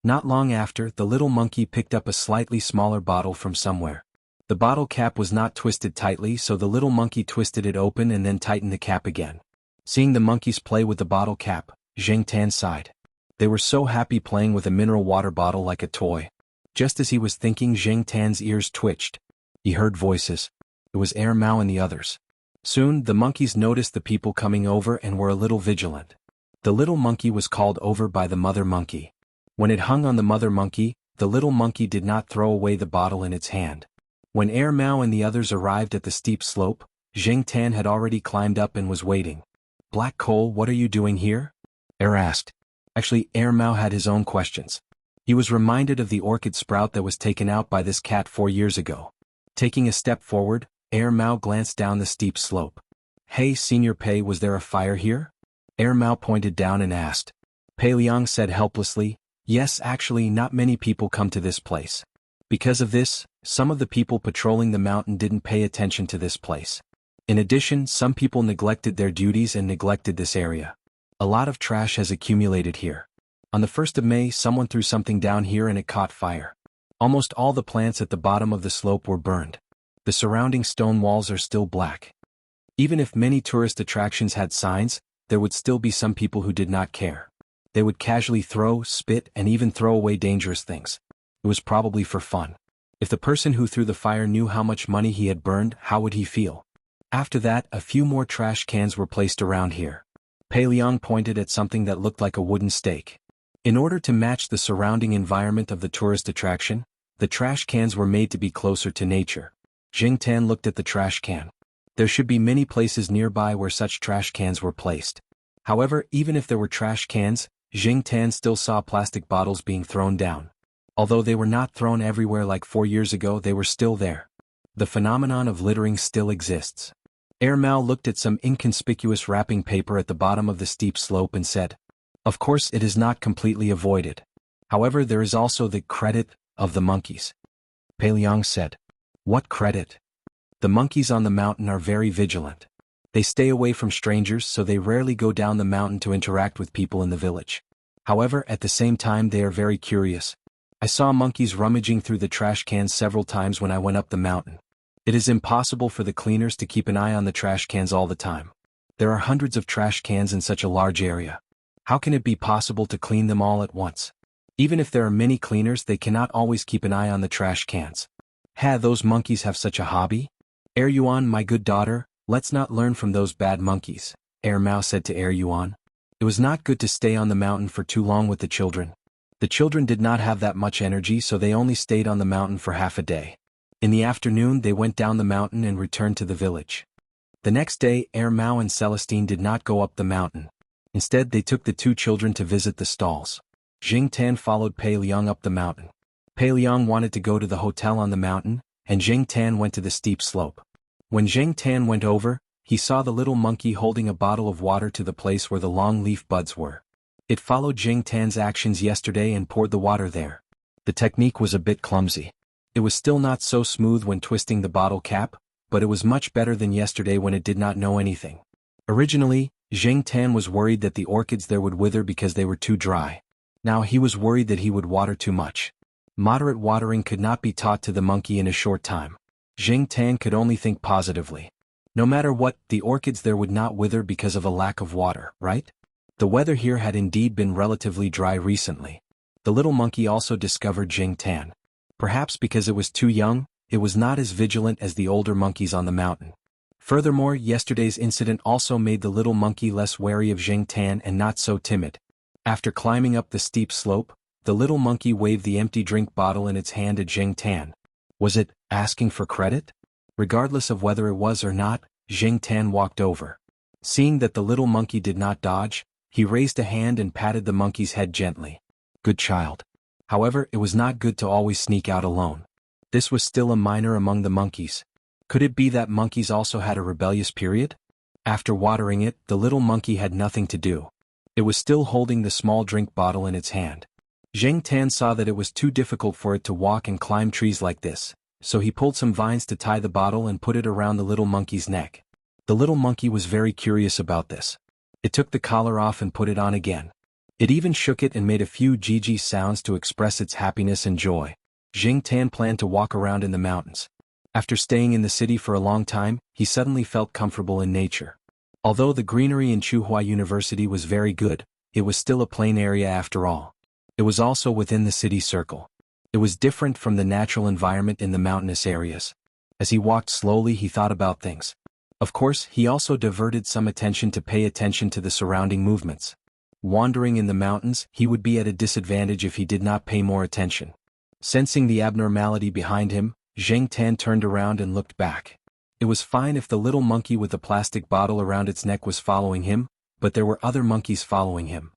Not long after, the little monkey picked up a slightly smaller bottle from somewhere. The bottle cap was not twisted tightly, so the little monkey twisted it open and then tightened the cap again. Seeing the monkeys play with the bottle cap, Jing Tan sighed. They were so happy playing with a mineral water bottle like a toy. Just as he was thinking, Jing Tan's ears twitched. He heard voices. It was Air Mao and the others. Soon, the monkeys noticed the people coming over and were a little vigilant. The little monkey was called over by the mother monkey. When it hung on the mother monkey, the little monkey did not throw away the bottle in its hand. When Air Mao and the others arrived at the steep slope, Jing Tan had already climbed up and was waiting. "Black Coal, what are you doing here?" Air asked. Actually, Air Mao had his own questions. He was reminded of the orchid sprout that was taken out by this cat 4 years ago. Taking a step forward, Air Mao glanced down the steep slope. "Hey, Senior Pei, was there a fire here?" Air Mao pointed down and asked. Pei Liang said helplessly, "Yes, actually not many people come to this place. Because of this, some of the people patrolling the mountain didn't pay attention to this place. In addition, some people neglected their duties and neglected this area. A lot of trash has accumulated here. On the 1st of May, someone threw something down here and it caught fire. Almost all the plants at the bottom of the slope were burned. The surrounding stone walls are still black. Even if many tourist attractions had signs, there would still be some people who did not care. They would casually throw, spit, and even throw away dangerous things. It was probably for fun. If the person who threw the fire knew how much money he had burned, how would he feel? After that, a few more trash cans were placed around here. Pei Liang pointed at something that looked like a wooden stake. In order to match the surrounding environment of the tourist attraction, the trash cans were made to be closer to nature. Jing Tan looked at the trash can. There should be many places nearby where such trash cans were placed. However, even if there were trash cans, Jing Tan still saw plastic bottles being thrown down. Although they were not thrown everywhere like 4 years ago, they were still there. The phenomenon of littering still exists. Air Mao looked at some inconspicuous wrapping paper at the bottom of the steep slope and said, "Of course it is not completely avoided. However, there is also the credit of the monkeys." Pei Liang said, "What credit?" "The monkeys on the mountain are very vigilant. They stay away from strangers, so they rarely go down the mountain to interact with people in the village. However, at the same time they are very curious. I saw monkeys rummaging through the trash cans several times when I went up the mountain. It is impossible for the cleaners to keep an eye on the trash cans all the time. There are hundreds of trash cans in such a large area. How can it be possible to clean them all at once? Even if there are many cleaners, they cannot always keep an eye on the trash cans. Those monkeys have such a hobby? Air Yuan, my good daughter, let's not learn from those bad monkeys," Air Mao said to Air Yuan. It was not good to stay on the mountain for too long with the children. The children did not have that much energy, so they only stayed on the mountain for half a day. In the afternoon, they went down the mountain and returned to the village. The next day, Air Mao and Celestine did not go up the mountain. Instead, they took the 2 children to visit the stalls. Jing Tan followed Pei Liang up the mountain. Pei Liang wanted to go to the hotel on the mountain, and Jing Tan went to the steep slope. When Jing Tan went over, he saw the little monkey holding a bottle of water to the place where the long leaf buds were. It followed Jing Tan's actions yesterday and poured the water there. The technique was a bit clumsy. It was still not so smooth when twisting the bottle cap, but it was much better than yesterday when it did not know anything. Originally, Jing Tan was worried that the orchids there would wither because they were too dry. Now he was worried that he would water too much. Moderate watering could not be taught to the monkey in a short time. Jing Tan could only think positively. No matter what, the orchids there would not wither because of a lack of water, right? The weather here had indeed been relatively dry recently. The little monkey also discovered Jing Tan. Perhaps because it was too young, it was not as vigilant as the older monkeys on the mountain. Furthermore, yesterday's incident also made the little monkey less wary of Jing Tan and not so timid. After climbing up the steep slope, the little monkey waved the empty drink bottle in its hand at Jing Tan. Was it asking for credit? Regardless of whether it was or not, Jing Tan walked over. Seeing that the little monkey did not dodge, he raised a hand and patted the monkey's head gently. Good child. However, it was not good to always sneak out alone. This was still a minor among the monkeys. Could it be that monkeys also had a rebellious period? After watering it, the little monkey had nothing to do. It was still holding the small drink bottle in its hand. Jing Tan saw that it was too difficult for it to walk and climb trees like this, so he pulled some vines to tie the bottle and put it around the little monkey's neck. The little monkey was very curious about this. It took the collar off and put it on again. It even shook it and made a few GG sounds to express its happiness and joy. Jing Tan planned to walk around in the mountains. After staying in the city for a long time, he suddenly felt comfortable in nature. Although the greenery in Tsinghua University was very good, it was still a plain area after all. It was also within the city circle. It was different from the natural environment in the mountainous areas. As he walked slowly, he thought about things. Of course, he also diverted some attention to pay attention to the surrounding movements. Wandering in the mountains, he would be at a disadvantage if he did not pay more attention. Sensing the abnormality behind him, Jing Tan turned around and looked back. It was fine if the little monkey with the plastic bottle around its neck was following him, but there were other monkeys following him.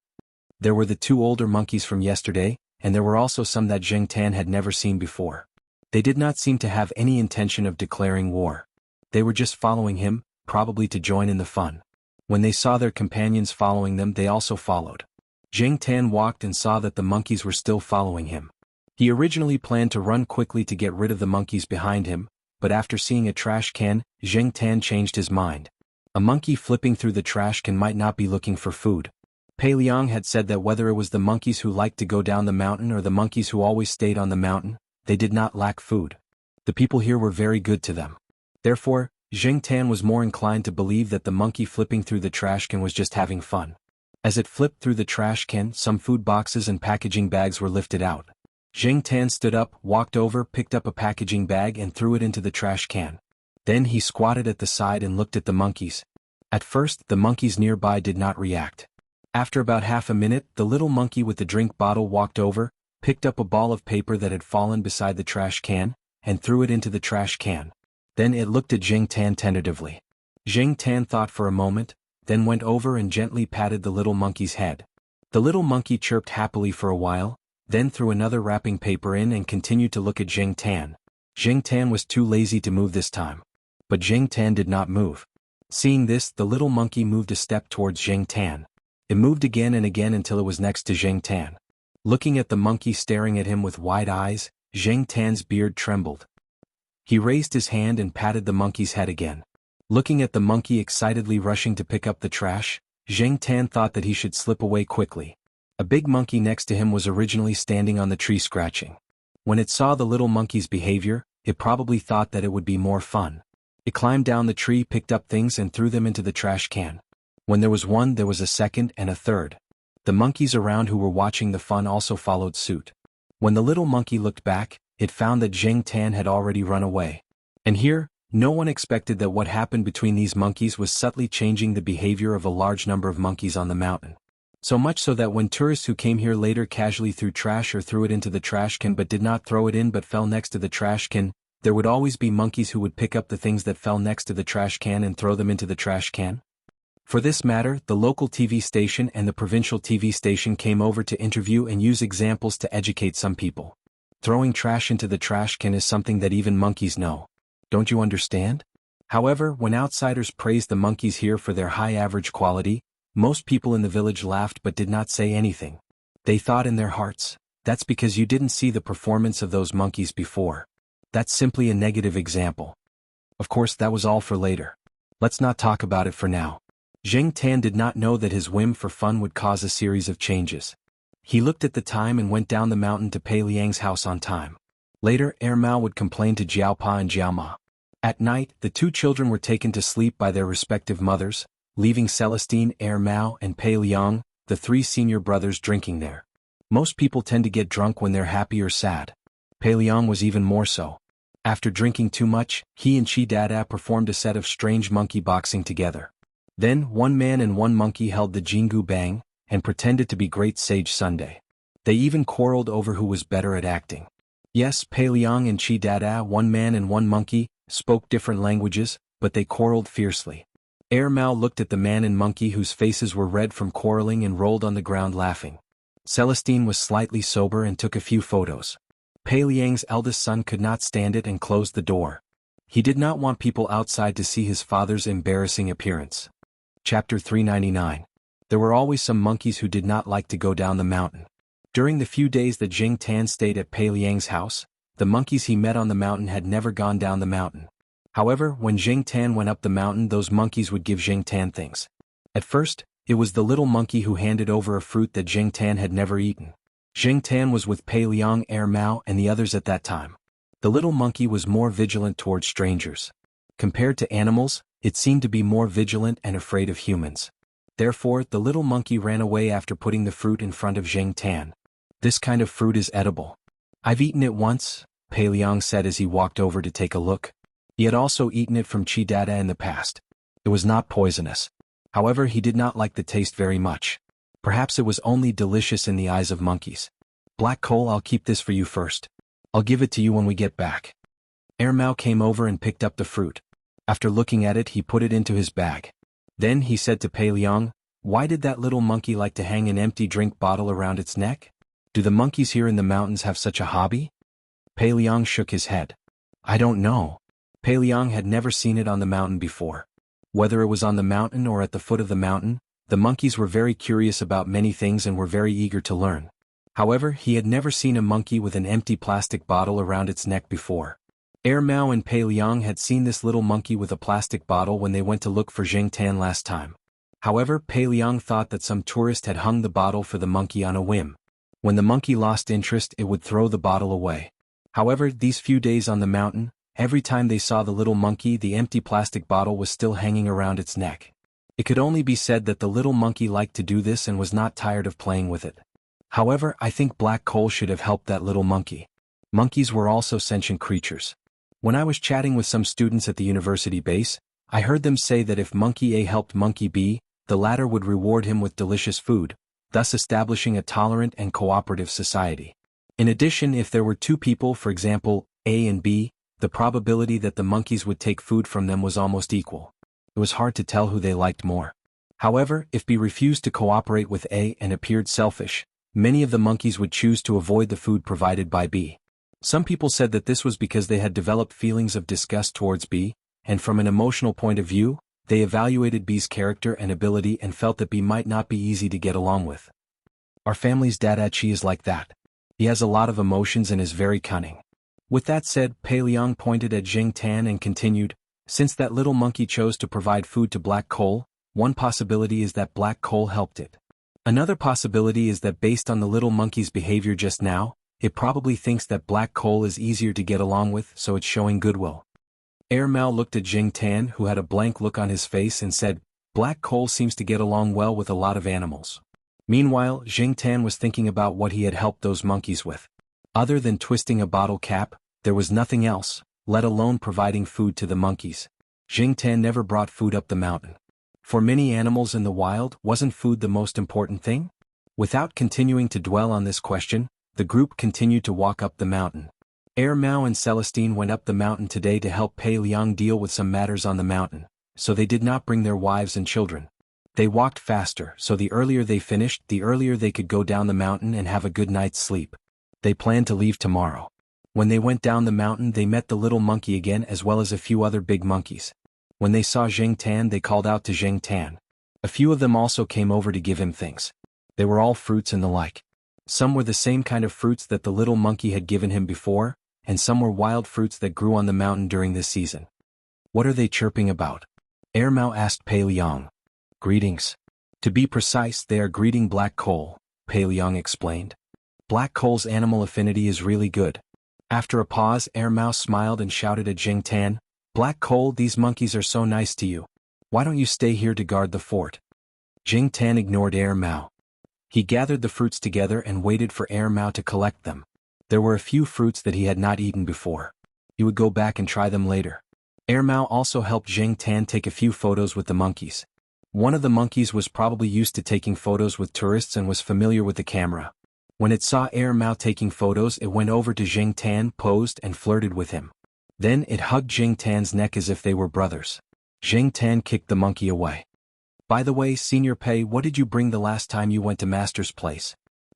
There were the two older monkeys from yesterday, and there were also some that Jing Tan had never seen before. They did not seem to have any intention of declaring war. They were just following him, probably to join in the fun. When they saw their companions following them, they also followed. Jing Tan walked and saw that the monkeys were still following him. He originally planned to run quickly to get rid of the monkeys behind him, but after seeing a trash can, Jing Tan changed his mind. A monkey flipping through the trash can might not be looking for food. Pei Liang had said that whether it was the monkeys who liked to go down the mountain or the monkeys who always stayed on the mountain, they did not lack food. The people here were very good to them. Therefore, Jing Tan was more inclined to believe that the monkey flipping through the trash can was just having fun. As it flipped through the trash can, some food boxes and packaging bags were lifted out. Jing Tan stood up, walked over, picked up a packaging bag and threw it into the trash can. Then he squatted at the side and looked at the monkeys. At first, the monkeys nearby did not react. After about half a minute, the little monkey with the drink bottle walked over, picked up a ball of paper that had fallen beside the trash can, and threw it into the trash can. Then it looked at Jing Tan tentatively. Jing Tan thought for a moment, then went over and gently patted the little monkey's head. The little monkey chirped happily for a while, then threw another wrapping paper in and continued to look at Jing Tan. Jing Tan was too lazy to move this time. But Jing Tan did not move. Seeing this, the little monkey moved a step towards Jing Tan. It moved again and again until it was next to Jing Tan. Looking at the monkey staring at him with wide eyes, Jing Tan's beard trembled. He raised his hand and patted the monkey's head again. Looking at the monkey excitedly rushing to pick up the trash, Jing Tan thought that he should slip away quickly. A big monkey next to him was originally standing on the tree scratching. When it saw the little monkey's behavior, it probably thought that it would be more fun. It climbed down the tree, picked up things and threw them into the trash can. When there was one, there was a second and a third. The monkeys around who were watching the fun also followed suit. When the little monkey looked back, it found that Jing Tan had already run away. And here, no one expected that what happened between these monkeys was subtly changing the behavior of a large number of monkeys on the mountain. So much so that when tourists who came here later casually threw trash or threw it into the trash can but did not throw it in but fell next to the trash can, there would always be monkeys who would pick up the things that fell next to the trash can and throw them into the trash can. For this matter, the local TV station and the provincial TV station came over to interview and use examples to educate some people. Throwing trash into the trash can is something that even monkeys know. Don't you understand? However, when outsiders praised the monkeys here for their high average quality, most people in the village laughed but did not say anything. They thought in their hearts, that's because you didn't see the performance of those monkeys before. That's simply a negative example. Of course, that was all for later. Let's not talk about it for now. Jing Tan did not know that his whim for fun would cause a series of changes. He looked at the time and went down the mountain to Pei Liang's house on time. Later, Mao would complain to Jiaopa and Jiaoma. At night, the two children were taken to sleep by their respective mothers, leaving Celestine, Mao, and Pei Liang, the three senior brothers, drinking there. Most people tend to get drunk when they're happy or sad. Pei Liang was even more so. After drinking too much, he and Chi Dada performed a set of strange monkey boxing together. Then, one man and one monkey held the Jingu Bang, and pretended to be Great Sage Sunday. They even quarreled over who was better at acting. Yes, Pei Liang and Chi Dada, one man and one monkey, spoke different languages, but they quarreled fiercely. Mao looked at the man and monkey whose faces were red from quarreling and rolled on the ground laughing. Celestine was slightly sober and took a few photos. Pei Liang's eldest son could not stand it and closed the door. He did not want people outside to see his father's embarrassing appearance. Chapter 399. There were always some monkeys who did not like to go down the mountain. During the few days that Jing Tan stayed at Pei Liang's house, the monkeys he met on the mountain had never gone down the mountain. However, when Jing Tan went up the mountain, those monkeys would give Jing Tan things. At first, It was the little monkey who handed over a fruit that Jing Tan had never eaten. Jing Tan was with Pei Liang, Er Mao, and the others at that time. The little monkey was more vigilant towards strangers. Compared to animals, it seemed to be more vigilant and afraid of humans. Therefore, the little monkey ran away after putting the fruit in front of Jing Tan. This kind of fruit is edible. I've eaten it once, Pei Liang said as he walked over to take a look. He had also eaten it from Chi Dada in the past. It was not poisonous. However, he did not like the taste very much. Perhaps it was only delicious in the eyes of monkeys. Black coal, I'll keep this for you first. I'll give it to you when we get back. Er Mao came over and picked up the fruit. After looking at it, he put it into his bag. Then he said to Pei Liang, why did that little monkey like to hang an empty drink bottle around its neck? Do the monkeys here in the mountains have such a hobby? Pei Liang shook his head. I don't know. Pei Liang had never seen it on the mountain before. Whether it was on the mountain or at the foot of the mountain, the monkeys were very curious about many things and were very eager to learn. However, he had never seen a monkey with an empty plastic bottle around its neck before. Er Mao and Pei Liang had seen this little monkey with a plastic bottle when they went to look for Jing Tan last time. However, Pei Liang thought that some tourist had hung the bottle for the monkey on a whim. When the monkey lost interest, it would throw the bottle away. However, these few days on the mountain, every time they saw the little monkey, the empty plastic bottle was still hanging around its neck. It could only be said that the little monkey liked to do this and was not tired of playing with it. However, I think black coal should have helped that little monkey. Monkeys were also sentient creatures. When I was chatting with some students at the university base, I heard them say that if Monkey A helped Monkey B, the latter would reward him with delicious food, thus establishing a tolerant and cooperative society. In addition, if there were two people, for example, A and B, the probability that the monkeys would take food from them was almost equal. It was hard to tell who they liked more. However, if B refused to cooperate with A and appeared selfish, many of the monkeys would choose to avoid the food provided by B. Some people said that this was because they had developed feelings of disgust towards B, and from an emotional point of view, they evaluated B's character and ability and felt that B might not be easy to get along with. Our family's Dadachi is like that. He has a lot of emotions and is very cunning. With that said, Pei Liang pointed at Jing Tan and continued, since that little monkey chose to provide food to Black Coal, one possibility is that Black Coal helped it. Another possibility is that based on the little monkey's behavior just now, it probably thinks that Black Coal is easier to get along with, so it's showing goodwill. Er Mao looked at Jing Tan, who had a blank look on his face, and said, Black Coal seems to get along well with a lot of animals. Meanwhile, Jing Tan was thinking about what he had helped those monkeys with. Other than twisting a bottle cap, there was nothing else, let alone providing food to the monkeys. Jing Tan never brought food up the mountain. For many animals in the wild, wasn't food the most important thing? Without continuing to dwell on this question, the group continued to walk up the mountain. Er Mao and Celestine went up the mountain today to help Pei Liang deal with some matters on the mountain, so they did not bring their wives and children. They walked faster, so the earlier they finished, the earlier they could go down the mountain and have a good night's sleep. They planned to leave tomorrow. When they went down the mountain, they met the little monkey again as well as a few other big monkeys. When they saw Jing Tan, they called out to Jing Tan. A few of them also came over to give him things. They were all fruits and the like. Some were the same kind of fruits that the little monkey had given him before, and some were wild fruits that grew on the mountain during this season. What are they chirping about? Er Mao asked Pei Liang. Greetings. To be precise, they are greeting Black Coal, Pei Liang explained. Black Coal's animal affinity is really good. After a pause, Er Mao smiled and shouted at Jing Tan, Black Coal, these monkeys are so nice to you. Why don't you stay here to guard the fort? Jing Tan ignored Er Mao. He gathered the fruits together and waited for Er Mao to collect them. There were a few fruits that he had not eaten before. He would go back and try them later. Er Mao also helped Jing Tan take a few photos with the monkeys. One of the monkeys was probably used to taking photos with tourists and was familiar with the camera. When it saw Er Mao taking photos, it went over to Jing Tan, posed and flirted with him. Then it hugged Jing Tan's neck as if they were brothers. Jing Tan kicked the monkey away. By the way, Senior Pei, what did you bring the last time you went to Master's place?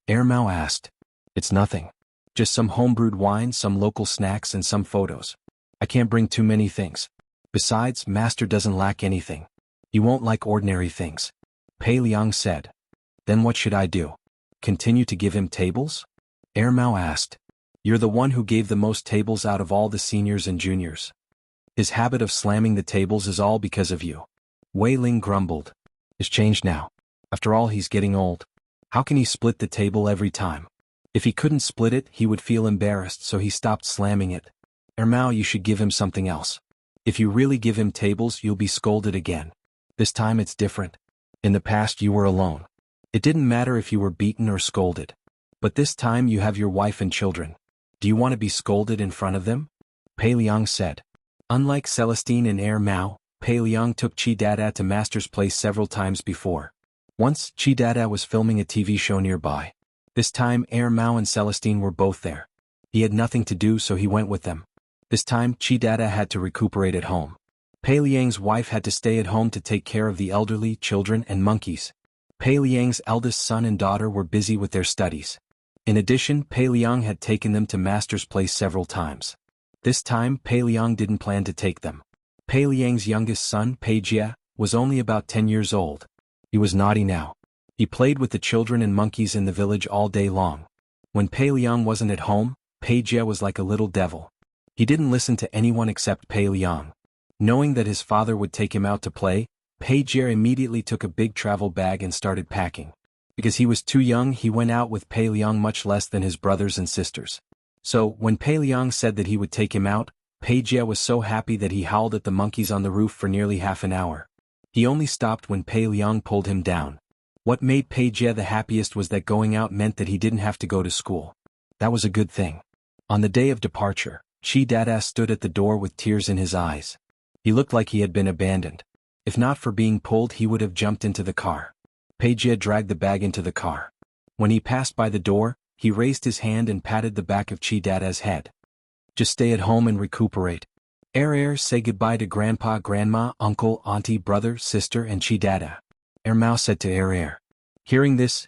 Er Mao asked. It's nothing. Just some homebrewed wine, some local snacks and some photos. I can't bring too many things. Besides, Master doesn't lack anything. He won't like ordinary things. Pei Liang said. Then what should I do? Continue to give him tables? Er Mao asked. You're the one who gave the most tables out of all the seniors and juniors. His habit of slamming the tables is all because of you. Wei Ling grumbled. It's changed now. After all, he's getting old. How can he split the table every time? If he couldn't split it, he would feel embarrassed, so he stopped slamming it. Mao, you should give him something else. If you really give him tables, you'll be scolded again. This time it's different. In the past you were alone. It didn't matter if you were beaten or scolded. But this time you have your wife and children. Do you want to be scolded in front of them? Pei Liang said. Unlike Celestine and Mao, Pei Liang took Chi Dada to Master's place several times before. Once, Chi Dada was filming a TV show nearby. This time Mao and Celestine were both there. He had nothing to do, so he went with them. This time Chi Dada had to recuperate at home. Pei Liang's wife had to stay at home to take care of the elderly, children and monkeys. Pei Liang's eldest son and daughter were busy with their studies. In addition, Pei Liang had taken them to Master's place several times. This time Pei Liang didn't plan to take them. Pei Liang's youngest son, Pei Jia, was only about 10 years old. He was naughty now. He played with the children and monkeys in the village all day long. When Pei Liang wasn't at home, Pei Jia was like a little devil. He didn't listen to anyone except Pei Liang. Knowing that his father would take him out to play, Pei Jia immediately took a big travel bag and started packing. Because he was too young, he went out with Pei Liang much less than his brothers and sisters. So, when Pei Liang said that he would take him out, Pei Jia was so happy that he howled at the monkeys on the roof for nearly half an hour. He only stopped when Pei Liang pulled him down. What made Pei Jia the happiest was that going out meant that he didn't have to go to school. That was a good thing. On the day of departure, Chi Dada stood at the door with tears in his eyes. He looked like he had been abandoned. If not for being pulled, he would have jumped into the car. Pei Jia dragged the bag into the car. When he passed by the door, he raised his hand and patted the back of Chi Dada's head. Just stay at home and recuperate. Say goodbye to Grandpa, Grandma, Uncle, Auntie, brother, sister and Chi Dada. Mao said to Hearing this,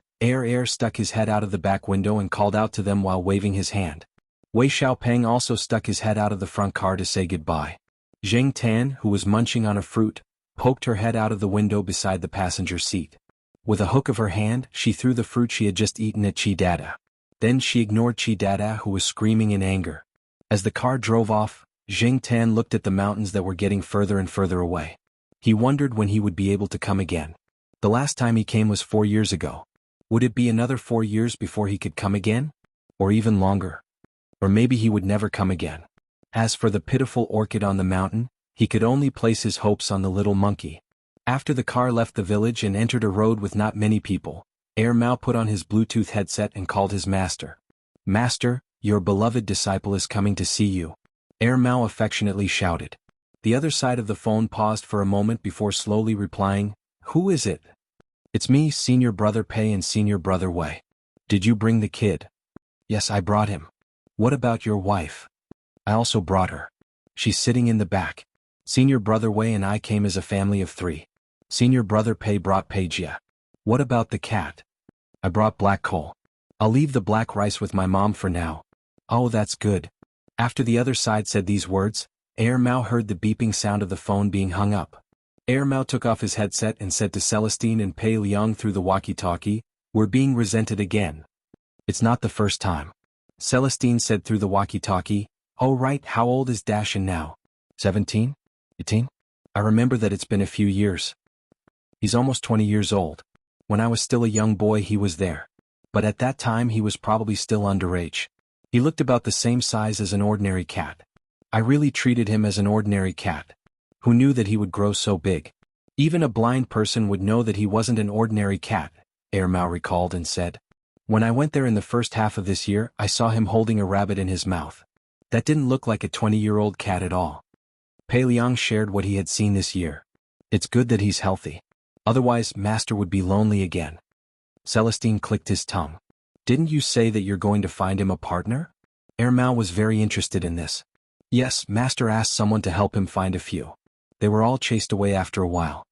stuck his head out of the back window and called out to them while waving his hand. Wei Xiaopeng also stuck his head out of the front car to say goodbye. Zheng Tan, who was munching on a fruit, poked her head out of the window beside the passenger seat. With a hook of her hand, she threw the fruit she had just eaten at Chi Dada. Then she ignored Chi Dada, who was screaming in anger. As the car drove off, Zheng Tan looked at the mountains that were getting further and further away. He wondered when he would be able to come again. The last time he came was 4 years ago. Would it be another 4 years before he could come again? Or even longer? Or maybe he would never come again. As for the pitiful orchid on the mountain, he could only place his hopes on the little monkey. After the car left the village and entered a road with not many people, Mao put on his Bluetooth headset and called his master. Master, your beloved disciple is coming to see you. Mao affectionately shouted. The other side of the phone paused for a moment before slowly replying, Who is it? It's me, senior brother Pei and senior brother Wei. Did you bring the kid? Yes, I brought him. What about your wife? I also brought her. She's sitting in the back. Senior brother Wei and I came as a family of 3. Senior brother Pei brought Pei Jia. What about the cat? I brought black coal. I'll leave the black rice with my mom for now. Oh, that's good. After the other side said these words, Mao heard the beeping sound of the phone being hung up. Mao took off his headset and said to Celestine and Pei Liang through the walkie-talkie, We're being resented again. It's not the first time. Celestine said through the walkie-talkie, Oh right, how old is Dashin now? 17? 18? I remember that it's been a few years. He's almost 20 years old. When I was still a young boy he was there. But at that time he was probably still underage. He looked about the same size as an ordinary cat. I really treated him as an ordinary cat. Who knew that he would grow so big? Even a blind person would know that he wasn't an ordinary cat, Mao recalled and said. When I went there in the first half of this year, I saw him holding a rabbit in his mouth. That didn't look like a 20-year-old cat at all. Pei Liang shared what he had seen this year. It's good that he's healthy. Otherwise, Master would be lonely again. Celestine clicked his tongue. Didn't you say that you're going to find him a partner? Mao was very interested in this. Yes, Master asked someone to help him find a few. They were all chased away after a while.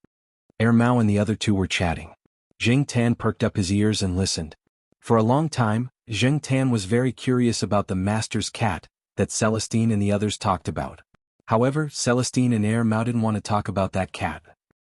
Mao and the other 2 were chatting. Zheng Tan perked up his ears and listened. For a long time, Zheng Tan was very curious about the Master's cat that Celestine and the others talked about. However, Celestine and Mao didn't want to talk about that cat.